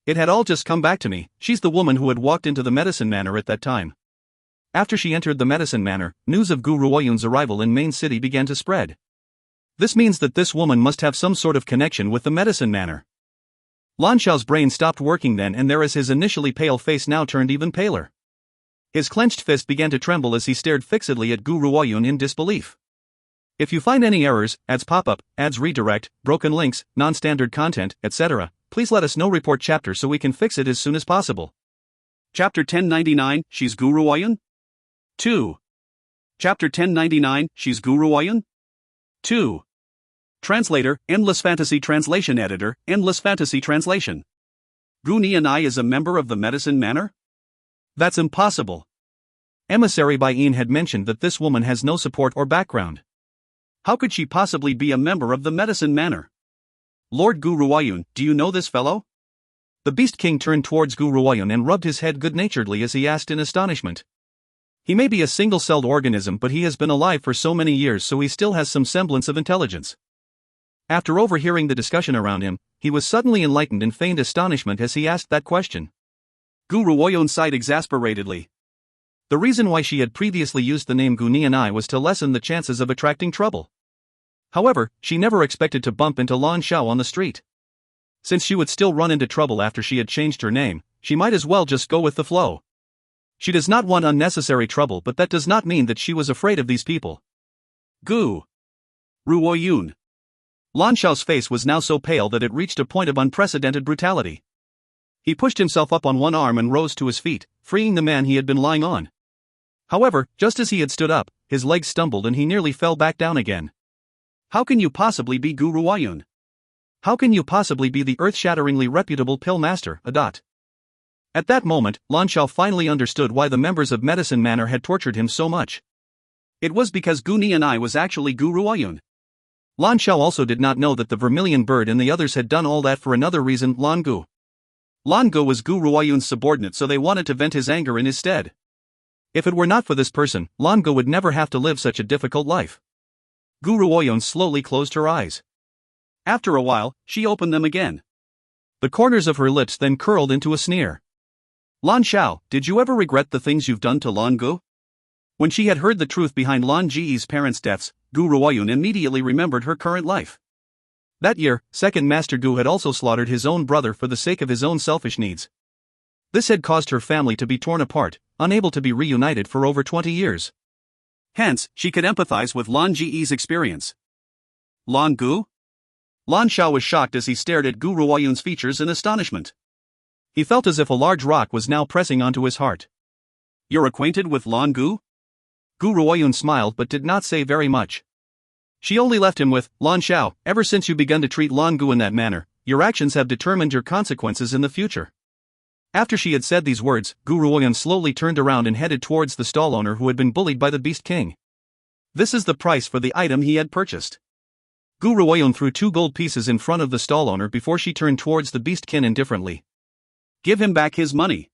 It had all just come back to me. She's the woman who had walked into the Medicine Manor at that time. After she entered the Medicine Manor, news of Guruoyun's arrival in Main City began to spread. This means that this woman must have some sort of connection with the Medicine Manor. Lan Xiao's brain stopped working then and there as his initially pale face now turned even paler. His clenched fist began to tremble as he stared fixedly at Guruoyun in disbelief. If you find any errors, ads pop up, ads redirect, broken links, non-standard content, etc., please let us know. Report chapter so we can fix it as soon as possible. Chapter 1099, She's Guruoyun? 2. Chapter 1099, She's Guruoyun? 2. Translator, Endless Fantasy Translation Editor, Endless Fantasy Translation. Goonie and is a member of the Medicine Manor? That's impossible. Emissary Bai Yin had mentioned that this woman has no support or background. How could she possibly be a member of the Medicine Manor? Lord Guruoyun, do you know this fellow? The Beast King turned towards Guruoyun and rubbed his head good-naturedly as he asked in astonishment. He may be a single-celled organism, but he has been alive for so many years, so he still has some semblance of intelligence. After overhearing the discussion around him, he was suddenly enlightened and feigned astonishment as he asked that question. Gu Ruoyun sighed exasperatedly. The reason why she had previously used the name Gu Nianai was to lessen the chances of attracting trouble. However, she never expected to bump into Lan Xiao on the street. Since she would still run into trouble after she had changed her name, she might as well just go with the flow. She does not want unnecessary trouble, but that does not mean that she was afraid of these people. Gu Ruoyun. Lan Xiao's face was now so pale that it reached a point of unprecedented brutality. He pushed himself up on one arm and rose to his feet, freeing the man he had been lying on. However, just as he had stood up, his legs stumbled and he nearly fell back down again. How can you possibly be Gu Ruoyun? How can you possibly be the earth-shatteringly reputable pill master, Adat? At that moment, Lan Xiao finally understood why the members of Medicine Manor had tortured him so much. It was because Gu Nianai was actually Gu Ruoyun. Lan Xiao also did not know that the Vermilion Bird and the others had done all that for another reason. Lan Gu was Gu Ruoyun's subordinate, so they wanted to vent his anger in his stead. If it were not for this person, Lan Gu would never have to live such a difficult life. Gu Ruoyun slowly closed her eyes. After a while, she opened them again. The corners of her lips then curled into a sneer. Lan Xiao, did you ever regret the things you've done to Lan Gu? When she had heard the truth behind Lan Ji's parents' deaths, Gu Ruoyun immediately remembered her current life. That year, Second Master Gu had also slaughtered his own brother for the sake of his own selfish needs. This had caused her family to be torn apart, unable to be reunited for over 20 years. Hence, she could empathize with Lan Ji's experience. Lan Gu? Lan Xiao was shocked as he stared at Gu Ruoyun's features in astonishment. He felt as if a large rock was now pressing onto his heart. You're acquainted with Lan Gu? Gu Ruoyun smiled but did not say very much. She only left him with, Lan Xiao, ever since you began to treat Lan Gu in that manner, your actions have determined your consequences in the future. After she had said these words, Gu Ruoyun slowly turned around and headed towards the stall owner who had been bullied by the Beast King. This is the price for the item he had purchased. Gu Ruoyun threw 2 gold pieces in front of the stall owner before she turned towards the Beast King indifferently. Give him back his money.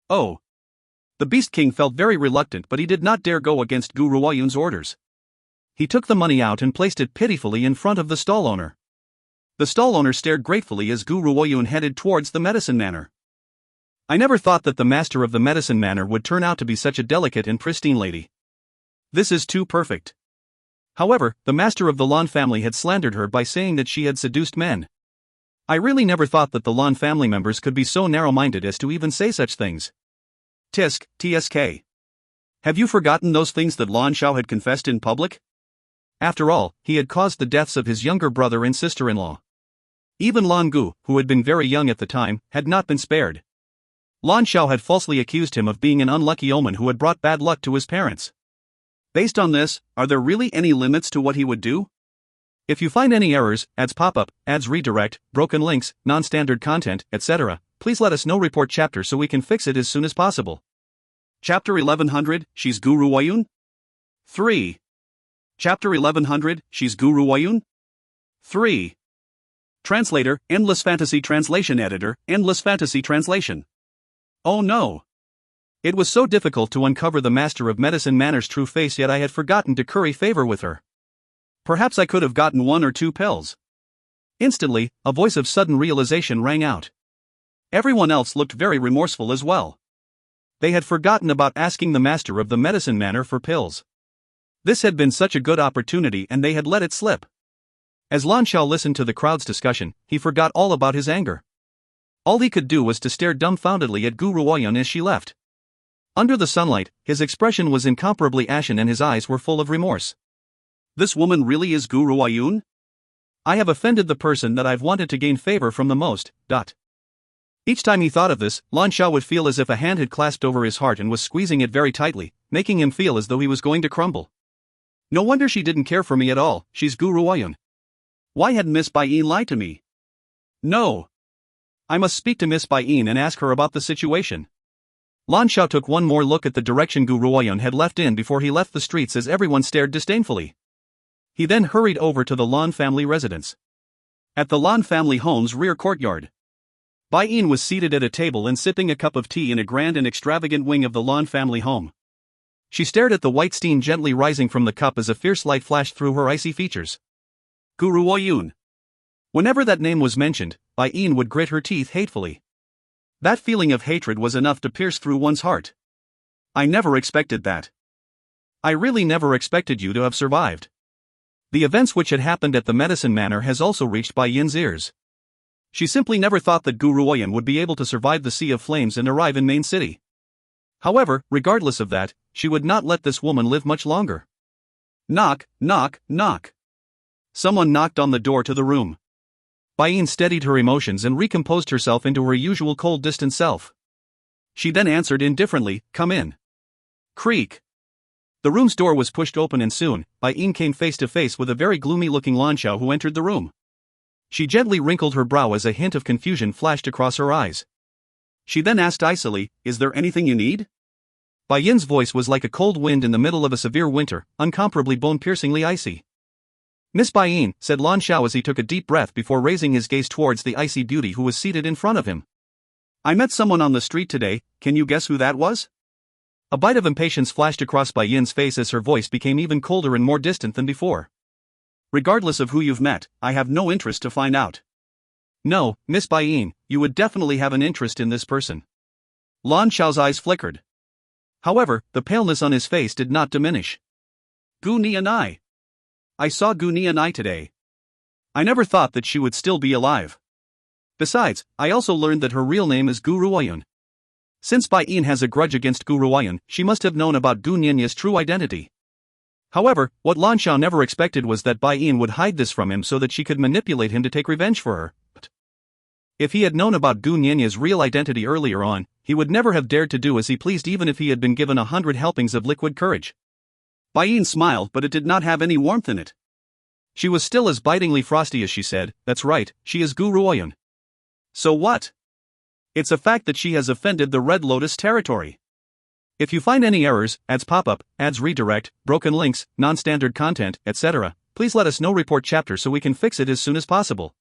Oh. The Beast King felt very reluctant, but he did not dare go against Gu Ruoyun's orders. He took the money out and placed it pitifully in front of the stall owner. The stall owner stared gratefully as Gu Ruoyun headed towards the Medicine Manor. I never thought that the master of the Medicine Manor would turn out to be such a delicate and pristine lady. This is too perfect. However, the master of the Lan family had slandered her by saying that she had seduced men. I really never thought that the Lan family members could be so narrow-minded as to even say such things. Tisk, TSK. Have you forgotten those things that Lan Xiao had confessed in public? After all, he had caused the deaths of his younger brother and sister-in-law. Even Lan Gu, who had been very young at the time, had not been spared. Lan Xiao had falsely accused him of being an unlucky omen who had brought bad luck to his parents. Based on this, are there really any limits to what he would do? If you find any errors, ads pop-up, ads redirect, broken links, non-standard content, etc., please let us know. Report chapter so we can fix it as soon as possible. Chapter 1100, She's Gu Ruoyun? 3. Chapter 1100, She's Gu Ruoyun? 3. Translator, Endless Fantasy Translation Editor, Endless Fantasy Translation. Oh no! It was so difficult to uncover the Master of Medicine Manor's true face, yet I had forgotten to curry favor with her. Perhaps I could have gotten 1 or 2 pills. Instantly, a voice of sudden realization rang out. Everyone else looked very remorseful as well. They had forgotten about asking the Master of the Medicine Manor for pills. This had been such a good opportunity and they had let it slip. As Lan Xiao listened to the crowd's discussion, he forgot all about his anger. All he could do was to stare dumbfoundedly at Gu Ruoyun as she left. Under the sunlight, his expression was incomparably ashen and his eyes were full of remorse. This woman really is Gu Ruoyun? I have offended the person that I've wanted to gain favor from the most. Each time he thought of this, Lan Xiao would feel as if a hand had clasped over his heart and was squeezing it very tightly, making him feel as though he was going to crumble. No wonder she didn't care for me at all. She's Gu Ruoyun. Why had Miss Baiyin lied to me? No. I must speak to Miss Baiyin and ask her about the situation. Lan Xiao took one more look at the direction Gu Ruoyun had left in before he left the streets as everyone stared disdainfully. He then hurried over to the Lan family residence. At the Lan family home's rear courtyard, Baiyin was seated at a table and sipping a cup of tea in a grand and extravagant wing of the Lan family home. She stared at the white steam gently rising from the cup as a fierce light flashed through her icy features. Gu Ruoyun. Whenever that name was mentioned, Bai Yin would grit her teeth hatefully. That feeling of hatred was enough to pierce through one's heart. I never expected that. I really never expected you to have survived. The events which had happened at the Medicine Manor has also reached Bai Yin's ears. She simply never thought that Gu Ruoyan would be able to survive the Sea of Flames and arrive in Main City. However, regardless of that, she would not let this woman live much longer. Knock, knock, knock. Someone knocked on the door to the room. Bai Yin steadied her emotions and recomposed herself into her usual cold, distant self. She then answered indifferently, "Come in." Creak. The room's door was pushed open and soon, Bai Yin came face to face with a very gloomy-looking Lan Xiao who entered the room. She gently wrinkled her brow as a hint of confusion flashed across her eyes. She then asked icily, "Is there anything you need?" Bai Yin's voice was like a cold wind in the middle of a severe winter, incomparably bone-piercingly icy. "Miss Bai Yin," said Lan Xiao as he took a deep breath before raising his gaze towards the icy beauty who was seated in front of him. "I met someone on the street today, can you guess who that was?" A bite of impatience flashed across Bai Yin's face as her voice became even colder and more distant than before. "Regardless of who you've met, I have no interest to find out." "No, Miss Bai Yin, you would definitely have an interest in this person." Lan Xiao's eyes flickered. However, the paleness on his face did not diminish. "Gu Nianai. I saw Gu Nianai today. I never thought that she would still be alive. Besides, I also learned that her real name is Gu Ruoyun. Since Bai Yin has a grudge against Gu Ruoyun, she must have known about Gu Nianya's true identity." However, what Lan Xiao never expected was that Bai Yin would hide this from him so that she could manipulate him to take revenge for her. But if he had known about Gu Nianya's real identity earlier on, he would never have dared to do as he pleased even if he had been given 100 helpings of liquid courage. Bai Yin smiled, but it did not have any warmth in it. She was still as bitingly frosty as she said, "That's right, she is Gu Ruoyun." "So what? It's a fact that she has offended the Red Lotus territory." If you find any errors, ads pop up, ads redirect, broken links, non-standard content, etc., please let us know. Report chapter so we can fix it as soon as possible.